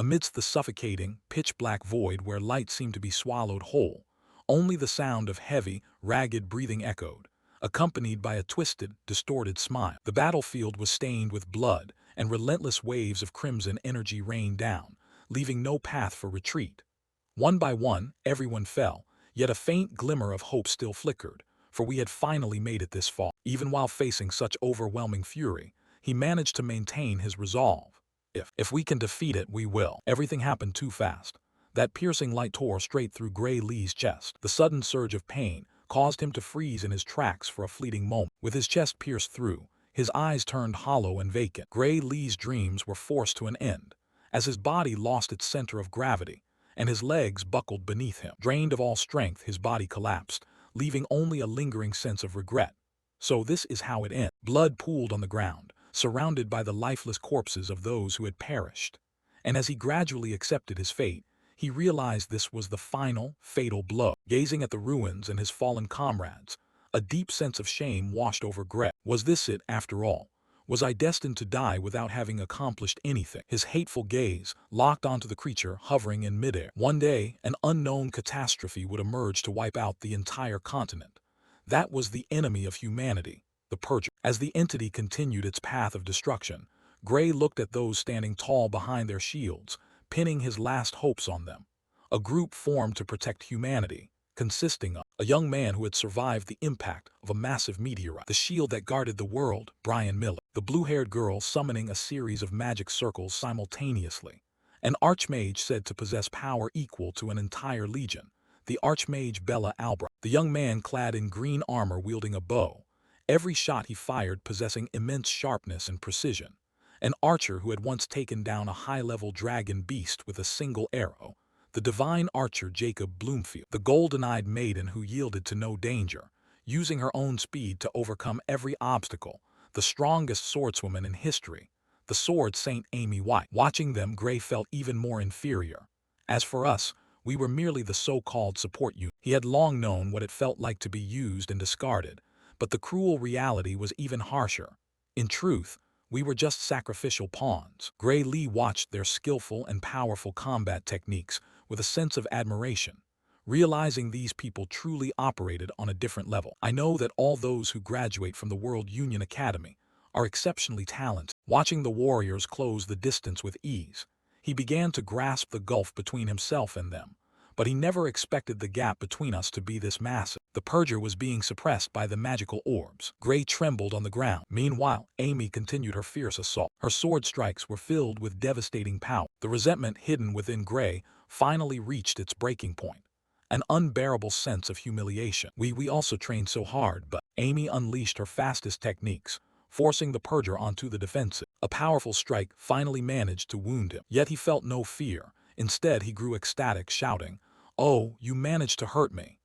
Amidst the suffocating, pitch-black void where light seemed to be swallowed whole, only the sound of heavy, ragged breathing echoed, accompanied by a twisted, distorted smile. The battlefield was stained with blood, and relentless waves of crimson energy rained down, leaving no path for retreat. One by one, everyone fell, yet a faint glimmer of hope still flickered, for we had finally made it this far. Even while facing such overwhelming fury, he managed to maintain his resolve. If we can defeat it, we will. Everything happened too fast. That piercing light tore straight through Gray Lee's chest. The sudden surge of pain caused him to freeze in his tracks for a fleeting moment. With his chest pierced through, his eyes turned hollow and vacant. Gray Lee's dreams were forced to an end, as his body lost its center of gravity, and his legs buckled beneath him. Drained of all strength, his body collapsed, leaving only a lingering sense of regret. So this is how it ends. Blood pooled on the ground, surrounded by the lifeless corpses of those who had perished. And as he gradually accepted his fate, he realized this was the final, fatal blow. Gazing at the ruins and his fallen comrades, a deep sense of shame washed over Gray. Was this it, after all? Was I destined to die without having accomplished anything? His hateful gaze locked onto the creature hovering in midair. One day, an unknown catastrophe would emerge to wipe out the entire continent. That was the enemy of humanity, the Purger. As the entity continued its path of destruction, Gray looked at those standing tall behind their shields, pinning his last hopes on them. A group formed to protect humanity, consisting of a young man who had survived the impact of a massive meteorite, the shield that guarded the world, Brian Miller, the blue-haired girl summoning a series of magic circles simultaneously, an archmage said to possess power equal to an entire legion, the archmage Bella Albra, the young man clad in green armor wielding a bow, every shot he fired possessing immense sharpness and precision, an archer who had once taken down a high-level dragon beast with a single arrow, the divine archer Jacob Bloomfield, the golden-eyed maiden who yielded to no danger, using her own speed to overcome every obstacle, the strongest swordswoman in history, the sword Saint Amy White. Watching them, Gray felt even more inferior. As for us, we were merely the so-called support unit. He had long known what it felt like to be used and discarded, but the cruel reality was even harsher. In truth, we were just sacrificial pawns. Gray Lee watched their skillful and powerful combat techniques with a sense of admiration, realizing these people truly operated on a different level. I know that all those who graduate from the World Union Academy are exceptionally talented. Watching the warriors close the distance with ease, he began to grasp the gulf between himself and them, but he never expected the gap between us to be this massive. The Purger was being suppressed by the magical orbs. Gray trembled on the ground. Meanwhile, Amy continued her fierce assault. Her sword strikes were filled with devastating power. The resentment hidden within Gray finally reached its breaking point. An unbearable sense of humiliation. We also trained so hard, but Amy unleashed her fastest techniques, forcing the Purger onto the defensive. A powerful strike finally managed to wound him. Yet he felt no fear. Instead, he grew ecstatic, shouting, "Oh, you managed to hurt me."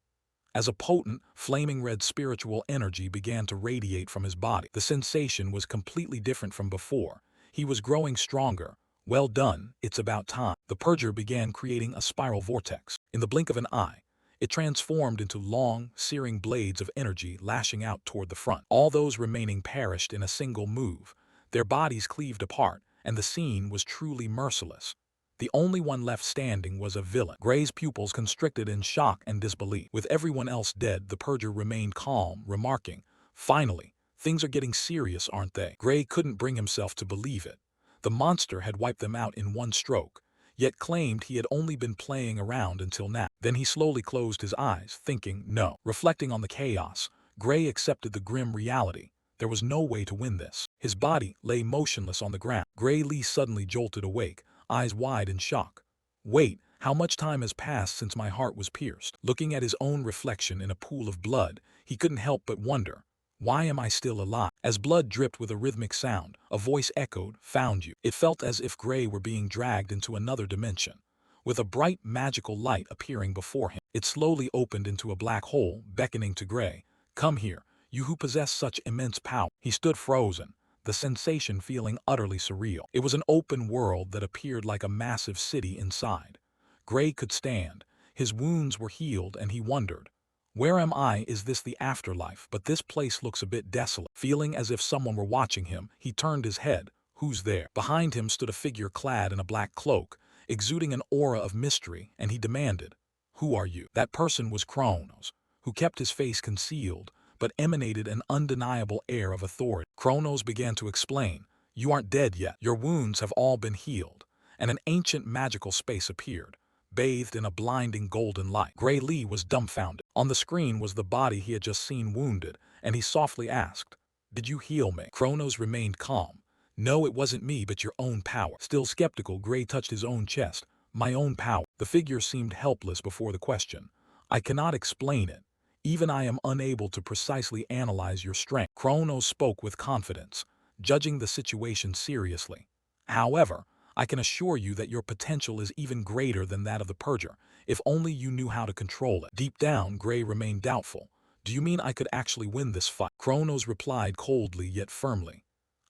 As a potent, flaming red spiritual energy began to radiate from his body, the sensation was completely different from before. He was growing stronger. Well done, it's about time. The Purger began creating a spiral vortex. In the blink of an eye, it transformed into long, searing blades of energy lashing out toward the front. All those remaining perished in a single move. Their bodies cleaved apart, and the scene was truly merciless. The only one left standing was a villain. Gray's pupils constricted in shock and disbelief. With everyone else dead, the Purger remained calm, remarking, "Finally, things are getting serious, aren't they?" Gray couldn't bring himself to believe it. The monster had wiped them out in one stroke, yet claimed he had only been playing around until now. Then he slowly closed his eyes, thinking, no. Reflecting on the chaos, Gray accepted the grim reality. There was no way to win this. His body lay motionless on the ground. Gray Lee suddenly jolted awake, eyes wide in shock. Wait, how much time has passed since my heart was pierced? Looking at his own reflection in a pool of blood, he couldn't help but wonder, why am I still alive? As blood dripped with a rhythmic sound, a voice echoed, "Found you." It felt as if Gray were being dragged into another dimension. With a bright, magical light appearing before him, it slowly opened into a black hole, beckoning to Gray. "Come here, you who possess such immense power." He stood frozen, the sensation feeling utterly surreal. It was an open world that appeared like a massive city inside. Gray could stand. His wounds were healed, and he wondered, where am I? Is this the afterlife? But this place looks a bit desolate. Feeling as if someone were watching him, he turned his head. Who's there? Behind him stood a figure clad in a black cloak, exuding an aura of mystery, and he demanded, "Who are you?" That person was Kronos, who kept his face concealed, but emanated an undeniable air of authority. Kronos began to explain, "You aren't dead yet. Your wounds have all been healed." And an ancient magical space appeared, bathed in a blinding golden light. Gray Lee was dumbfounded. On the screen was the body he had just seen wounded, and he softly asked, "Did you heal me?" Kronos remained calm. "No, it wasn't me, but your own power." Still skeptical, Gray touched his own chest. "My own power." The figure seemed helpless before the question. "I cannot explain it. Even I am unable to precisely analyze your strength." Kronos spoke with confidence, judging the situation seriously. "However, I can assure you that your potential is even greater than that of the Purger, if only you knew how to control it." Deep down, Gray remained doubtful. "Do you mean I could actually win this fight?" Kronos replied coldly yet firmly.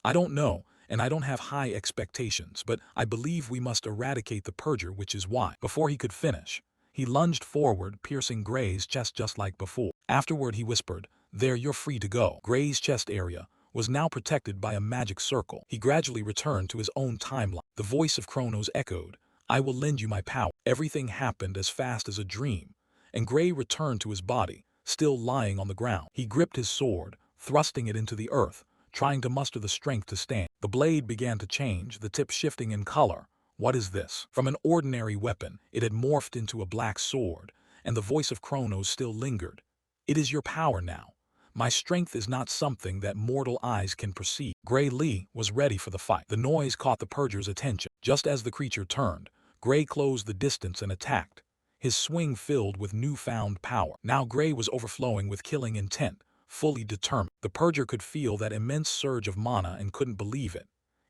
"I don't know, and I don't have high expectations, but I believe we must eradicate the Purger, which is why." Before he could finish, he lunged forward, piercing Gray's chest just like before. Afterward he whispered, "There, you're free to go." Gray's chest area was now protected by a magic circle. He gradually returned to his own timeline. The voice of Kronos echoed, "I will lend you my power." Everything happened as fast as a dream, and Gray returned to his body, still lying on the ground. He gripped his sword, thrusting it into the earth, trying to muster the strength to stand. The blade began to change, the tip shifting in color. "What is this?" From an ordinary weapon, it had morphed into a black sword, and the voice of Kronos still lingered. "It is your power now. My strength is not something that mortal eyes can perceive." Gray Lee was ready for the fight. The noise caught the Purger's attention. Just as the creature turned, Gray closed the distance and attacked, his swing filled with newfound power. Now Gray was overflowing with killing intent, fully determined. The Purger could feel that immense surge of mana and couldn't believe it.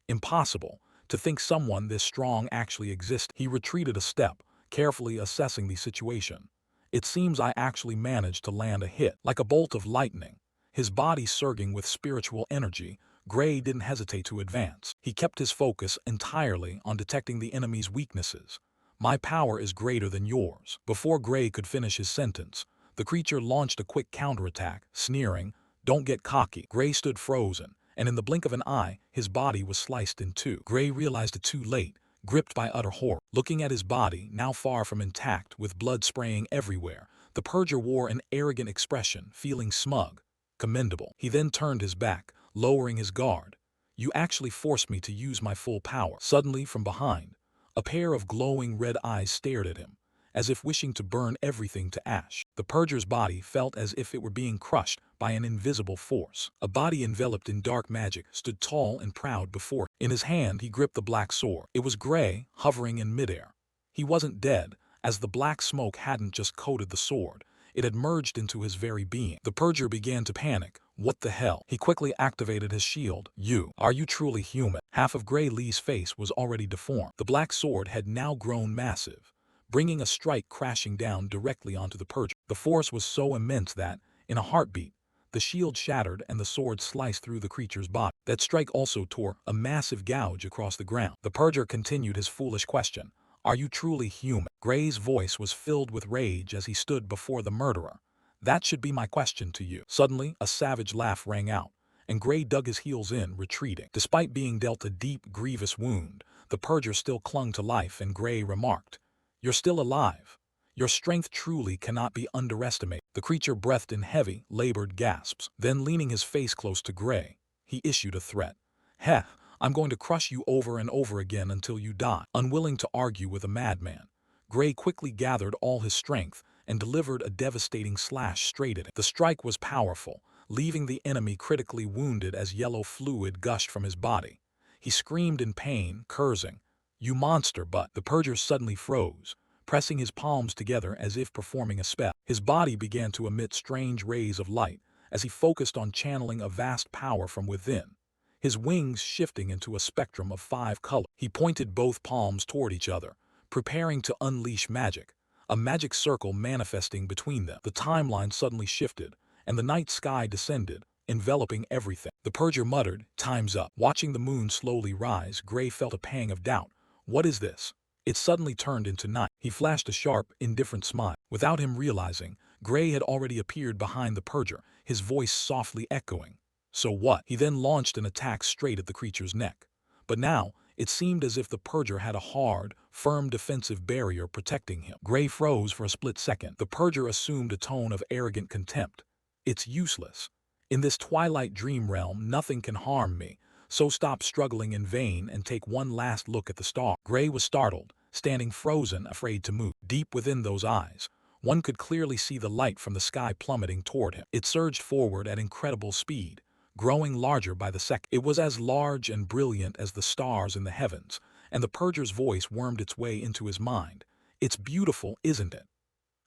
Impossible to think someone this strong actually existed. He retreated a step, carefully assessing the situation. "It seems I actually managed to land a hit." Like a bolt of lightning, his body surging with spiritual energy, Gray didn't hesitate to advance. He kept his focus entirely on detecting the enemy's weaknesses. "My power is greater than yours." Before Gray could finish his sentence, the creature launched a quick counterattack, sneering, "Don't get cocky." Gray stood frozen, and in the blink of an eye, his body was sliced in two. Gray realized it too late, gripped by utter horror. Looking at his body, now far from intact, with blood spraying everywhere, the Purger wore an arrogant expression, feeling smug. Commendable. He then turned his back, lowering his guard. "You actually forced me to use my full power." Suddenly, from behind, a pair of glowing red eyes stared at him, as if wishing to burn everything to ash. The Purger's body felt as if it were being crushed by an invisible force. A body enveloped in dark magic stood tall and proud before him. In his hand he gripped the black sword. It was Gray, hovering in midair. He wasn't dead, as the black smoke hadn't just coated the sword. It had merged into his very being. The Purger began to panic. "What the hell?" He quickly activated his shield. Are you truly human?" Half of Gray Lee's face was already deformed. The black sword had now grown massive, bringing a strike crashing down directly onto the Purger. The force was so immense that, in a heartbeat, the shield shattered and the sword sliced through the creature's body. That strike also tore a massive gouge across the ground. The Purger continued his foolish question. "Are you truly human?" Gray's voice was filled with rage as he stood before the murderer. "That should be my question to you." Suddenly, a savage laugh rang out, and Gray dug his heels in, retreating. Despite being dealt a deep, grievous wound, the Purger still clung to life, and Gray remarked, "You're still alive. Your strength truly cannot be underestimated." The creature breathed in heavy, labored gasps. Then, leaning his face close to Gray, he issued a threat. "Heh, I'm going to crush you over and over again until you die." Unwilling to argue with a madman, Gray quickly gathered all his strength and delivered a devastating slash straight at him. The strike was powerful, leaving the enemy critically wounded as yellow fluid gushed from his body. He screamed in pain, cursing, "You monster!" But the Purger suddenly froze, pressing his palms together as if performing a spell. His body began to emit strange rays of light as he focused on channeling a vast power from within, his wings shifting into a spectrum of 5 colors. He pointed both palms toward each other, preparing to unleash magic, a magic circle manifesting between them. The timeline suddenly shifted, and the night sky descended, enveloping everything. The Purger muttered, "Time's up." Watching the moon slowly rise, Gray felt a pang of doubt. "What is this?" It suddenly turned into night. He flashed a sharp, indifferent smile. Without him realizing, Gray had already appeared behind the Purger, his voice softly echoing, "So what?" He then launched an attack straight at the creature's neck. But now, It seemed as if the Purger had a hard, firm defensive barrier protecting him. Gray froze for a split second. The Purger assumed a tone of arrogant contempt. It's useless. In this twilight dream realm, nothing can harm me, so stop struggling in vain and take one last look at the star. Gray was startled, standing frozen, afraid to move. Deep within those eyes, one could clearly see the light from the sky plummeting toward him. It surged forward at incredible speed, growing larger by the second. It was as large and brilliant as the stars in the heavens, and the Purger's voice wormed its way into his mind. It's beautiful, isn't it?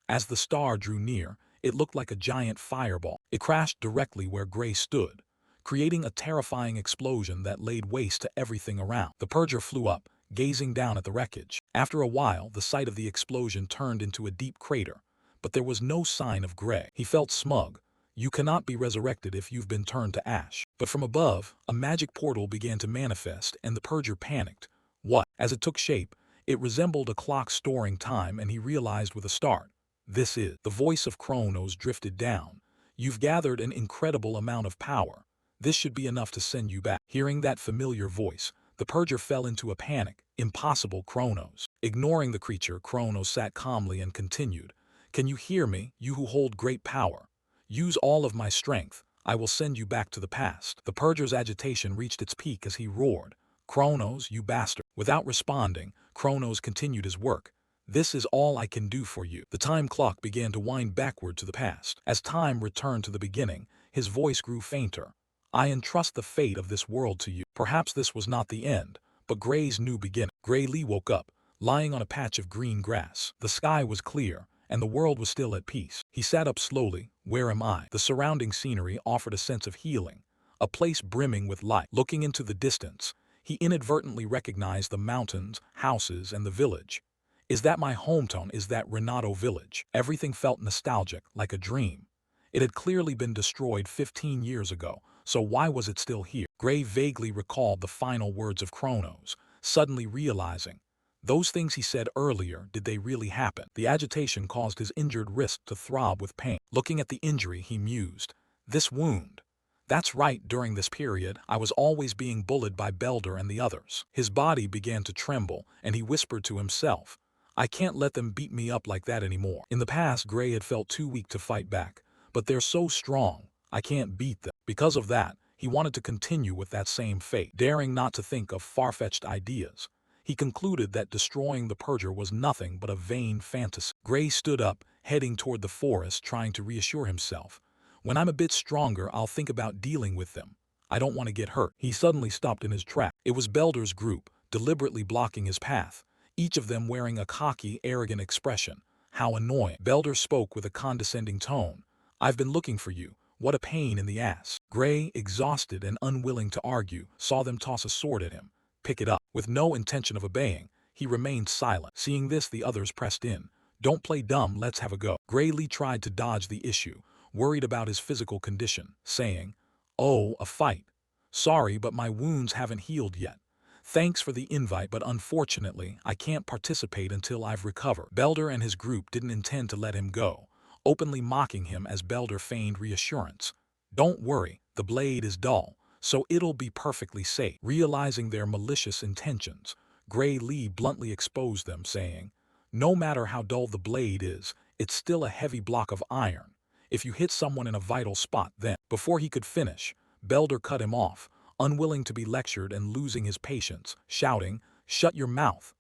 As the star drew near, it looked like a giant fireball. It crashed directly where Gray stood, creating a terrifying explosion that laid waste to everything around. The Purger flew up, gazing down at the wreckage. After a while, the site of the explosion turned into a deep crater, but there was no sign of Gray. He felt smug. You cannot be resurrected if you've been turned to ash. But from above, a magic portal began to manifest, and the Purger panicked. What? As it took shape, it resembled a clock storing time, and he realized with a start, this is. The voice of Kronos drifted down. You've gathered an incredible amount of power. This should be enough to send you back. Hearing that familiar voice, the Purger fell into a panic. Impossible, Kronos. Ignoring the creature, Kronos sat calmly and continued. Can you hear me, you who hold great power? Use all of my strength. I will send you back to the past. The Purger's agitation reached its peak as he roared. Kronos, you bastard. Without responding, Kronos continued his work. This is all I can do for you. The time clock began to wind backward to the past. As time returned to the beginning, his voice grew fainter. I entrust the fate of this world to you. Perhaps this was not the end, but Gray's new beginning. Gray Lee woke up, lying on a patch of green grass. The sky was clear, and the world was still at peace. He sat up slowly. Where am I? The surrounding scenery offered a sense of healing, a place brimming with light. Looking into the distance, he inadvertently recognized the mountains, houses, and the village. Is that my hometown? Is that Renato village? Everything felt nostalgic, like a dream. It had clearly been destroyed 15 years ago, so why was it still here? Gray vaguely recalled the final words of Kronos, suddenly realizing, those things he said earlier, did they really happen? The agitation caused his injured wrist to throb with pain. Looking at the injury, he mused, this wound. That's right, during this period, I was always being bullied by Belder and the others. His body began to tremble, and he whispered to himself, I can't let them beat me up like that anymore. In the past, Gray had felt too weak to fight back, but they're so strong, I can't beat them. Because of that, he wanted to continue with that same fate. Daring not to think of far-fetched ideas, he concluded that destroying the Purger was nothing but a vain fantasy. Gray stood up, heading toward the forest, trying to reassure himself. When I'm a bit stronger, I'll think about dealing with them. I don't want to get hurt. He suddenly stopped in his track. It was Belder's group, deliberately blocking his path, each of them wearing a cocky, arrogant expression. How annoying. Belder spoke with a condescending tone. I've been looking for you. What a pain in the ass. Gray, exhausted and unwilling to argue, saw them toss a sword at him. Pick it up. With no intention of obeying, he remained silent. Seeing this, the others pressed in. Don't play dumb, let's have a go. Gray Lee tried to dodge the issue, worried about his physical condition, saying, Oh, a fight. Sorry, but my wounds haven't healed yet. Thanks for the invite, but unfortunately, I can't participate until I've recovered. Belder and his group didn't intend to let him go, openly mocking him as Belder feigned reassurance. Don't worry, the blade is dull, so it'll be perfectly safe. Realizing their malicious intentions, Gray Lee bluntly exposed them, saying, No matter how dull the blade is, it's still a heavy block of iron. If you hit someone in a vital spot, then. Before he could finish, Belder cut him off, unwilling to be lectured and losing his patience, shouting, Shut your mouth.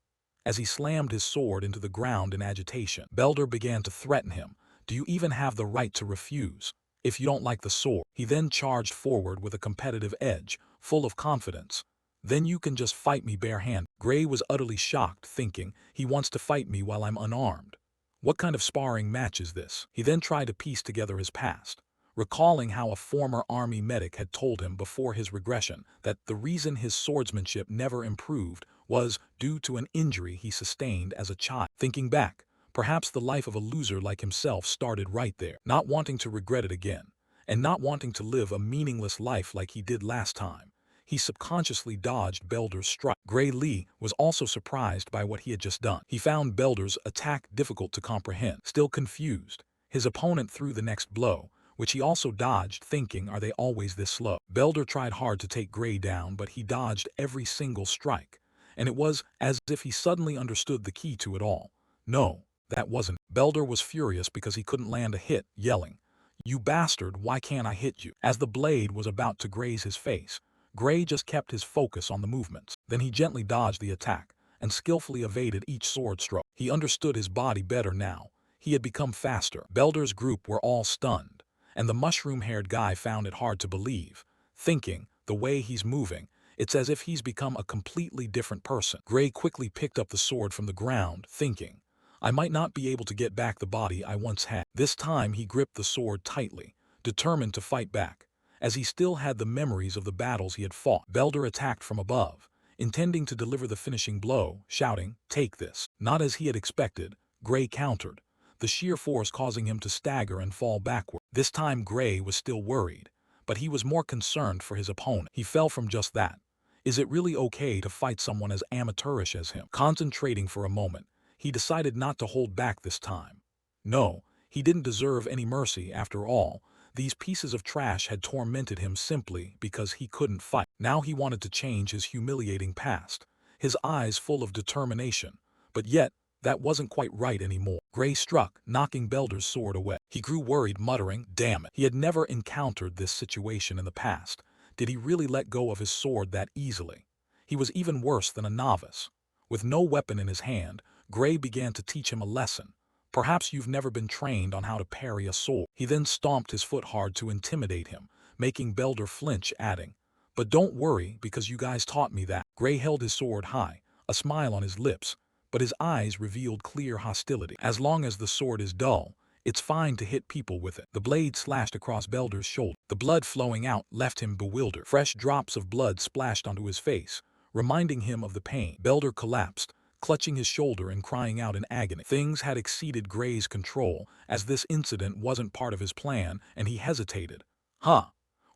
As he slammed his sword into the ground in agitation, Belder began to threaten him. Do you even have the right to refuse? If you don't like the sword. He then charged forward with a competitive edge, full of confidence. Then you can just fight me barehanded. Gray was utterly shocked, thinking, he wants to fight me while I'm unarmed. What kind of sparring match is this? He then tried to piece together his past, recalling how a former army medic had told him before his regression that the reason his swordsmanship never improved was due to an injury he sustained as a child. Thinking back, perhaps the life of a loser like himself started right there, not wanting to regret it again, and not wanting to live a meaningless life like he did last time. He subconsciously dodged Belder's strike. Gray Lee was also surprised by what he had just done. He found Belder's attack difficult to comprehend. Still confused, his opponent threw the next blow, which he also dodged, thinking, are they always this slow? Belder tried hard to take Gray down, but he dodged every single strike. and it was as if he suddenly understood the key to it all. No, that wasn't. Belder was furious because he couldn't land a hit, yelling, "You bastard, why can't I hit you?" As the blade was about to graze his face, Gray just kept his focus on the movements. Then he gently dodged the attack and skillfully evaded each sword stroke. He understood his body better now. He had become faster. Belder's group were all stunned, and the mushroom-haired guy found it hard to believe, thinking, the way he's moving, it's as if he's become a completely different person. Gray quickly picked up the sword from the ground, thinking, I might not be able to get back the body I once had. This time he gripped the sword tightly, determined to fight back, as he still had the memories of the battles he had fought. Belder attacked from above, intending to deliver the finishing blow, shouting, "Take this." Not as he had expected, Gray countered, the sheer force causing him to stagger and fall backward. This time Gray was still worried, but he was more concerned for his opponent. He fell from just that. Is it really okay to fight someone as amateurish as him? Concentrating for a moment, he decided not to hold back this time. No, he didn't deserve any mercy after all. These pieces of trash had tormented him simply because he couldn't fight. Now he wanted to change his humiliating past, his eyes full of determination. But yet, that wasn't quite right anymore. Gray struck, knocking Belder's sword away. He grew worried, muttering, "Damn it." He had never encountered this situation in the past. Did he really let go of his sword that easily? He was even worse than a novice. With no weapon in his hand, Gray began to teach him a lesson. Perhaps you've never been trained on how to parry a sword. He then stomped his foot hard to intimidate him, making Belder flinch, adding, "But don't worry, because you guys taught me that." Gray held his sword high, a smile on his lips, but his eyes revealed clear hostility. As long as the sword is dull, it's fine to hit people with it. The blade slashed across Belder's shoulder. The blood flowing out left him bewildered. Fresh drops of blood splashed onto his face, reminding him of the pain. Belder collapsed, clutching his shoulder and crying out in agony. Things had exceeded Gray's control, as this incident wasn't part of his plan, and he hesitated.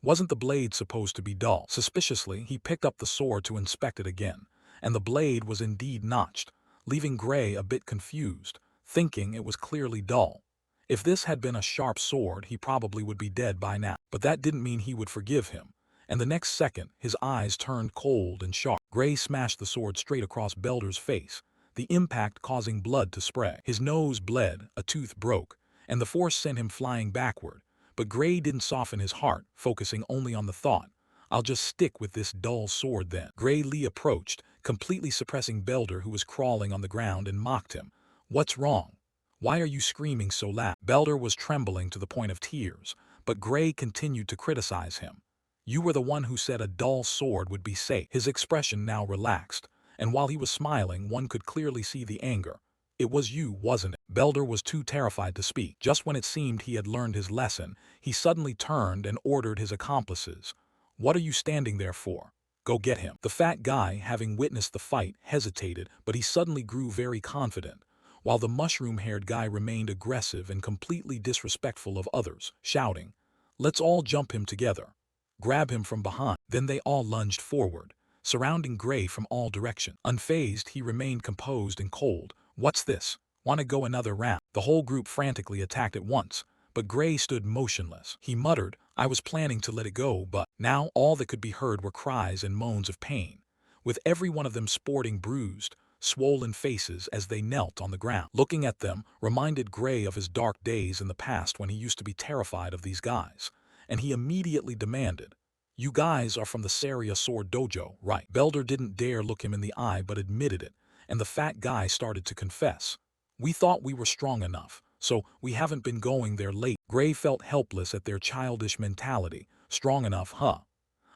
Wasn't the blade supposed to be dull? Suspiciously, he picked up the sword to inspect it again, and the blade was indeed notched, leaving Gray a bit confused, thinking it was clearly dull. If this had been a sharp sword, he probably would be dead by now. But that didn't mean he would forgive him, and the next second, his eyes turned cold and sharp. Gray smashed the sword straight across Belder's face, the impact causing blood to spray. His nose bled, a tooth broke, and the force sent him flying backward. But Gray didn't soften his heart, focusing only on the thought, "I'll just stick with this dull sword then." Gray Lee approached, completely suppressing Belder, who was crawling on the ground, and mocked him. "What's wrong? Why are you screaming so loud?" Belder was trembling to the point of tears, but Gray continued to criticize him. "You were the one who said a dull sword would be safe." His expression now relaxed, and while he was smiling, one could clearly see the anger. "It was you, wasn't it?" Belder was too terrified to speak. Just when it seemed he had learned his lesson, he suddenly turned and ordered his accomplices, "What are you standing there for? Go get him." The fat guy, having witnessed the fight, hesitated, but he suddenly grew very confident, while the mushroom-haired guy remained aggressive and completely disrespectful of others, shouting, "Let's all jump him together. Grab him from behind." Then they all lunged forward, surrounding Gray from all directions. Unfazed, he remained composed and cold. "What's this? Want to go another round?" The whole group frantically attacked at once, but Gray stood motionless. He muttered, "I was planning to let it go, but..." Now all that could be heard were cries and moans of pain, with every one of them sporting bruised, swollen faces as they knelt on the ground. Looking at them reminded Gray of his dark days in the past when he used to be terrified of these guys, and he immediately demanded, "You guys are from the Saria Sword Dojo, right?" Belder didn't dare look him in the eye but admitted it, and the fat guy started to confess. "We thought we were strong enough, so we haven't been going there late." Gray felt helpless at their childish mentality. Strong enough, huh?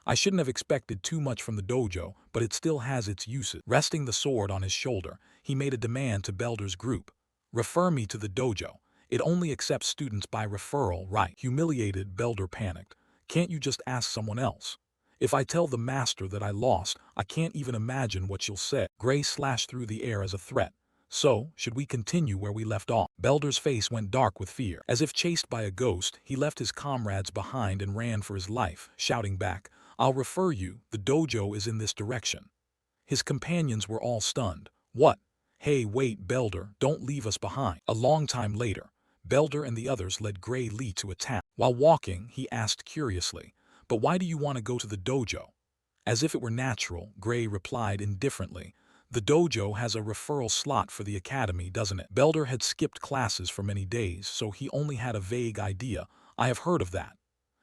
I shouldn't have expected too much from the dojo, but it still has its uses. Resting the sword on his shoulder, he made a demand to Belder's group. "Refer me to the dojo. It only accepts students by referral, right?" Humiliated, Belder panicked. "Can't you just ask someone else? If I tell the master that I lost, I can't even imagine what she'll say." Gray slashed through the air as a threat. "So, should we continue where we left off?" Belder's face went dark with fear. As if chased by a ghost, he left his comrades behind and ran for his life, shouting back, "I'll refer you, the dojo is in this direction." His companions were all stunned. "What? Hey, wait, Belder, don't leave us behind." A long time later, Belder and the others led Gray Lee to a town. While walking, he asked curiously, "But why do you want to go to the dojo?" As if it were natural, Gray replied indifferently, The dojo has a referral slot for the academy, doesn't it? Belder had skipped classes for many days, so he only had a vague idea. I have heard of that.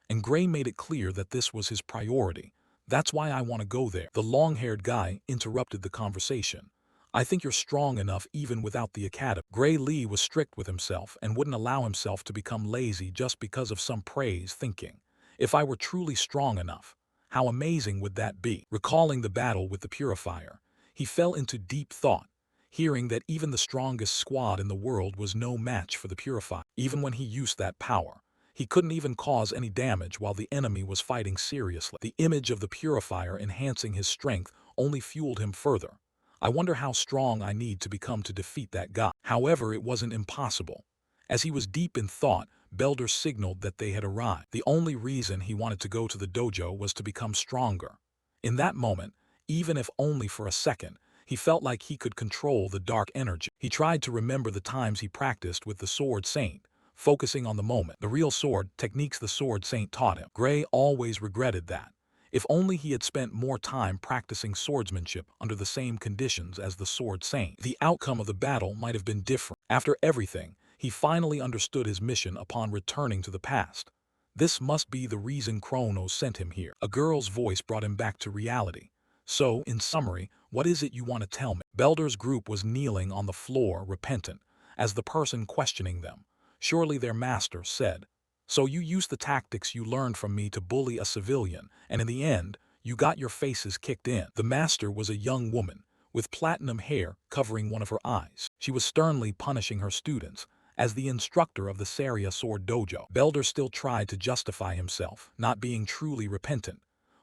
And Gray made it clear that this was his priority. That's why I want to go there. The long-haired guy interrupted the conversation. I think you're strong enough even without the academy. Gray Lee was strict with himself and wouldn't allow himself to become lazy just because of some praise, thinking, if I were truly strong enough, how amazing would that be? Recalling the battle with the purifier, he fell into deep thought, hearing that even the strongest squad in the world was no match for the purifier. Even when he used that power, he couldn't even cause any damage while the enemy was fighting seriously. The image of the purifier enhancing his strength only fueled him further. I wonder how strong I need to become to defeat that guy. However, it wasn't impossible. As he was deep in thought, Belder signaled that they had arrived. The only reason he wanted to go to the dojo was to become stronger. In that moment, even if only for a second, he felt like he could control the dark energy. He tried to remember the times he practiced with the Sword Saint, focusing on the moment, the real sword techniques the Sword Saint taught him. Gray always regretted that. If only he had spent more time practicing swordsmanship under the same conditions as the Sword Saint, the outcome of the battle might have been different. After everything, he finally understood his mission upon returning to the past. This must be the reason Kronos sent him here. A girl's voice brought him back to reality. So, in summary, what is it you want to tell me? Belder's group was kneeling on the floor, repentant, as the person questioning them. Surely their master said, so you used the tactics you learned from me to bully a civilian, and in the end, you got your faces kicked in. The master was a young woman, with platinum hair covering one of her eyes. She was sternly punishing her students. As the instructor of the Saria Sword Dojo, Belder still tried to justify himself, not being truly repentant.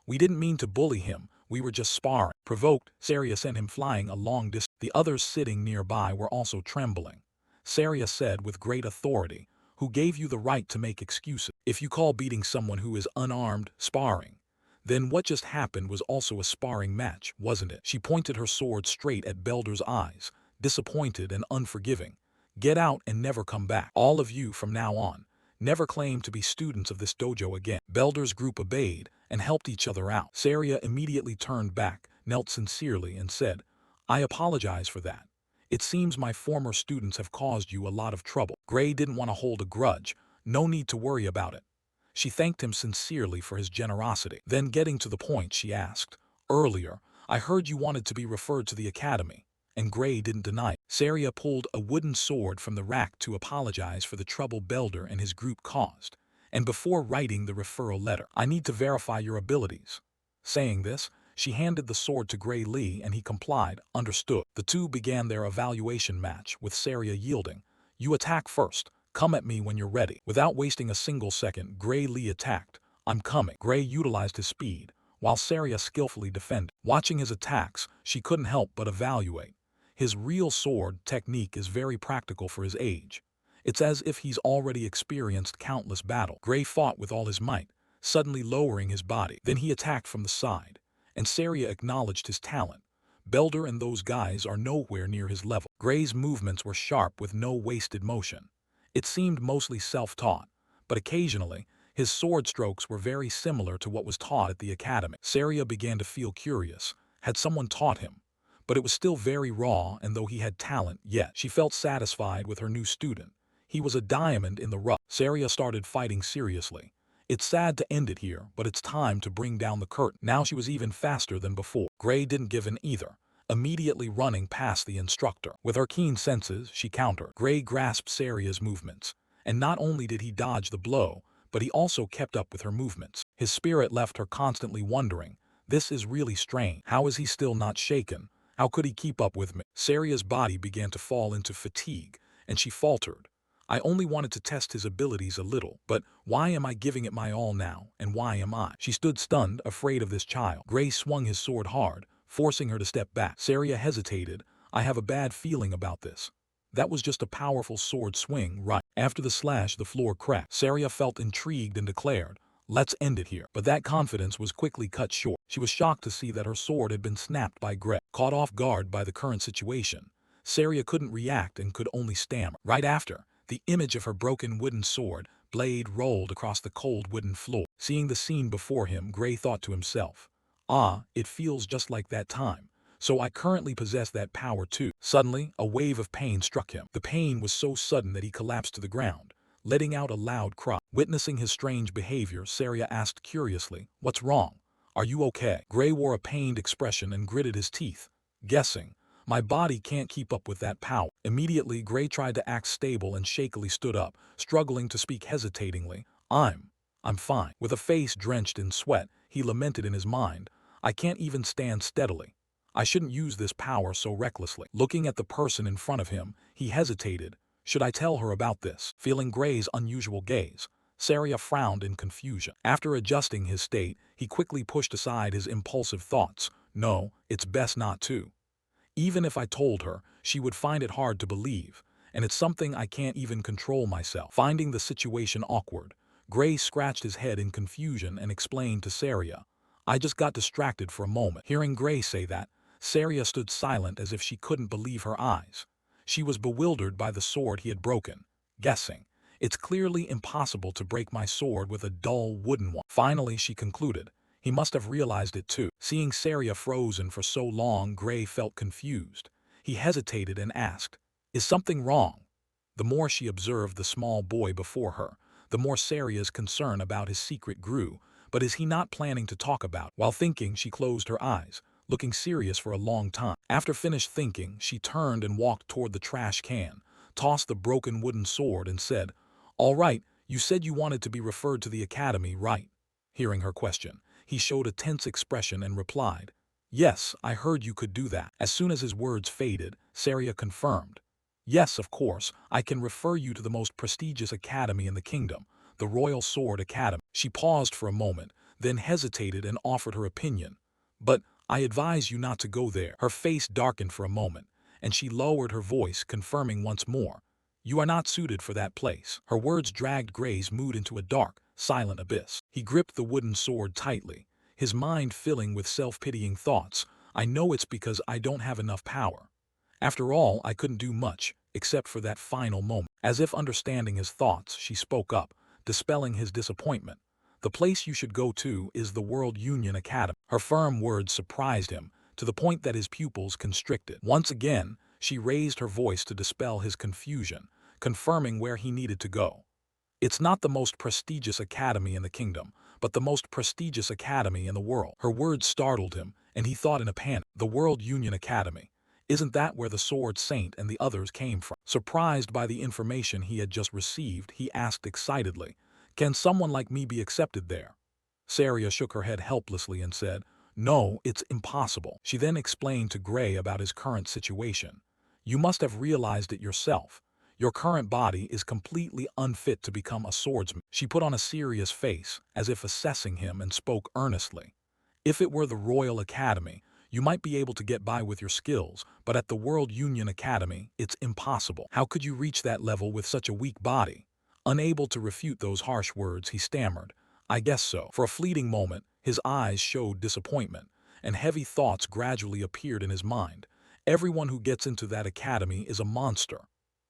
We didn't mean to bully him, we were just sparring. Provoked, Saria sent him flying a long distance. The others sitting nearby were also trembling. Saria said with great authority, who gave you the right to make excuses? If you call beating someone who is unarmed sparring, then what just happened was also a sparring match, wasn't it? She pointed her sword straight at Belder's eyes, disappointed and unforgiving. Get out and never come back. All of you from now on. Never claim to be students of this dojo again. Belder's group obeyed and helped each other out. Saria immediately turned back, knelt sincerely, and said, I apologize for that. It seems my former students have caused you a lot of trouble. Gray didn't want to hold a grudge. No need to worry about it. She thanked him sincerely for his generosity. Then getting to the point, she asked, earlier, I heard you wanted to be referred to the academy. And Gray didn't deny it. Saria pulled a wooden sword from the rack to apologize for the trouble Belder and his group caused. And before writing the referral letter, I need to verify your abilities. Saying this, she handed the sword to Gray Lee and he complied, understood. The two began their evaluation match, with Saria yielding. You attack first. Come at me when you're ready. Without wasting a single second, Gray Lee attacked. I'm coming. Gray utilized his speed, while Saria skillfully defended. Watching his attacks, she couldn't help but evaluate. His real sword technique is very practical for his age. It's as if he's already experienced countless battles. Gray fought with all his might, suddenly lowering his body. Then he attacked from the side, and Saria acknowledged his talent. Belder and those guys are nowhere near his level. Gray's movements were sharp with no wasted motion. It seemed mostly self-taught, but occasionally, his sword strokes were very similar to what was taught at the academy. Saria began to feel curious. Had someone taught him? But it was still very raw, and though he had talent, yet she felt satisfied with her new student. He was a diamond in the rough. Saria started fighting seriously. It's sad to end it here, but it's time to bring down the curtain. Now she was even faster than before. Gray didn't give in either, immediately running past the instructor. With her keen senses, she countered. Gray grasped Saria's movements, and not only did he dodge the blow, but he also kept up with her movements. His spirit left her constantly wondering, this is really strange. How is he still not shaken? How could he keep up with me? Saria's body began to fall into fatigue, and she faltered. I only wanted to test his abilities a little, but why am I giving it my all now, and why am I? She stood stunned, afraid of this child. Gray swung his sword hard, forcing her to step back. Saria hesitated. I have a bad feeling about this. That was just a powerful sword swing, right? After the slash, the floor cracked. Saria felt intrigued and declared, let's end it here. But that confidence was quickly cut short. She was shocked to see that her sword had been snapped by Gray. Caught off guard by the current situation, Saria couldn't react and could only stammer. Right after, the image of her broken wooden sword blade rolled across the cold wooden floor. Seeing the scene before him, Gray thought to himself, ah, it feels just like that time. So I currently possess that power too. Suddenly, a wave of pain struck him. The pain was so sudden that he collapsed to the ground, letting out a loud cry. Witnessing his strange behavior, Saria asked curiously, "What's wrong? Are you okay?" Gray wore a pained expression and gritted his teeth, guessing, "My body can't keep up with that power." Immediately, Gray tried to act stable and shakily stood up, struggling to speak hesitatingly. I'm fine." With a face drenched in sweat, he lamented in his mind, "I can't even stand steadily. I shouldn't use this power so recklessly." Looking at the person in front of him, he hesitated. Should I tell her about this? Feeling Gray's unusual gaze, Saria frowned in confusion. After adjusting his state, he quickly pushed aside his impulsive thoughts. No, it's best not to. Even if I told her, she would find it hard to believe, and it's something I can't even control myself. Finding the situation awkward, Gray scratched his head in confusion and explained to Saria, "I just got distracted for a moment." Hearing Gray say that, Saria stood silent as if she couldn't believe her eyes. She was bewildered by the sword he had broken, guessing, "It's clearly impossible to break my sword with a dull wooden one." Finally, she concluded, "He must have realized it too." Seeing Saria frozen for so long, Gray felt confused. He hesitated and asked, "Is something wrong?" The more she observed the small boy before her, the more Saria's concern about his secret grew. But is he not planning to talk about it? While thinking, she closed her eyes, looking serious for a long time. After finished thinking, she turned and walked toward the trash can, tossed the broken wooden sword and said, "All right, you said you wanted to be referred to the academy, right?" Hearing her question, he showed a tense expression and replied, "Yes, I heard you could do that." As soon as his words faded, Saria confirmed, "Yes, of course, I can refer you to the most prestigious academy in the kingdom, the Royal Sword Academy." She paused for a moment, then hesitated and offered her opinion. "But I advise you not to go there." Her face darkened for a moment, and she lowered her voice, confirming once more, "You are not suited for that place." Her words dragged Gray's mood into a dark, silent abyss. He gripped the wooden sword tightly, his mind filling with self-pitying thoughts. "I know it's because I don't have enough power. After all, I couldn't do much, except for that final moment." As if understanding his thoughts, she spoke up, dispelling his disappointment. "The place you should go to is the World Union Academy." Her firm words surprised him, to the point that his pupils constricted. Once again, she raised her voice to dispel his confusion, confirming where he needed to go. "It's not the most prestigious academy in the kingdom, but the most prestigious academy in the world." Her words startled him, and he thought in a panic, "The World Union Academy? Isn't that where the Sword Saint and the others came from?" Surprised by the information he had just received, he asked excitedly, "Can someone like me be accepted there?" Saria shook her head helplessly and said, "No, it's impossible." She then explained to Gray about his current situation. "You must have realized it yourself. Your current body is completely unfit to become a swordsman." She put on a serious face, as if assessing him, and spoke earnestly. "If it were the Royal Academy, you might be able to get by with your skills, but at the World Union Academy, it's impossible. How could you reach that level with such a weak body?" Unable to refute those harsh words, he stammered, "I guess so." For a fleeting moment, his eyes showed disappointment, and heavy thoughts gradually appeared in his mind. "Everyone who gets into that academy is a monster.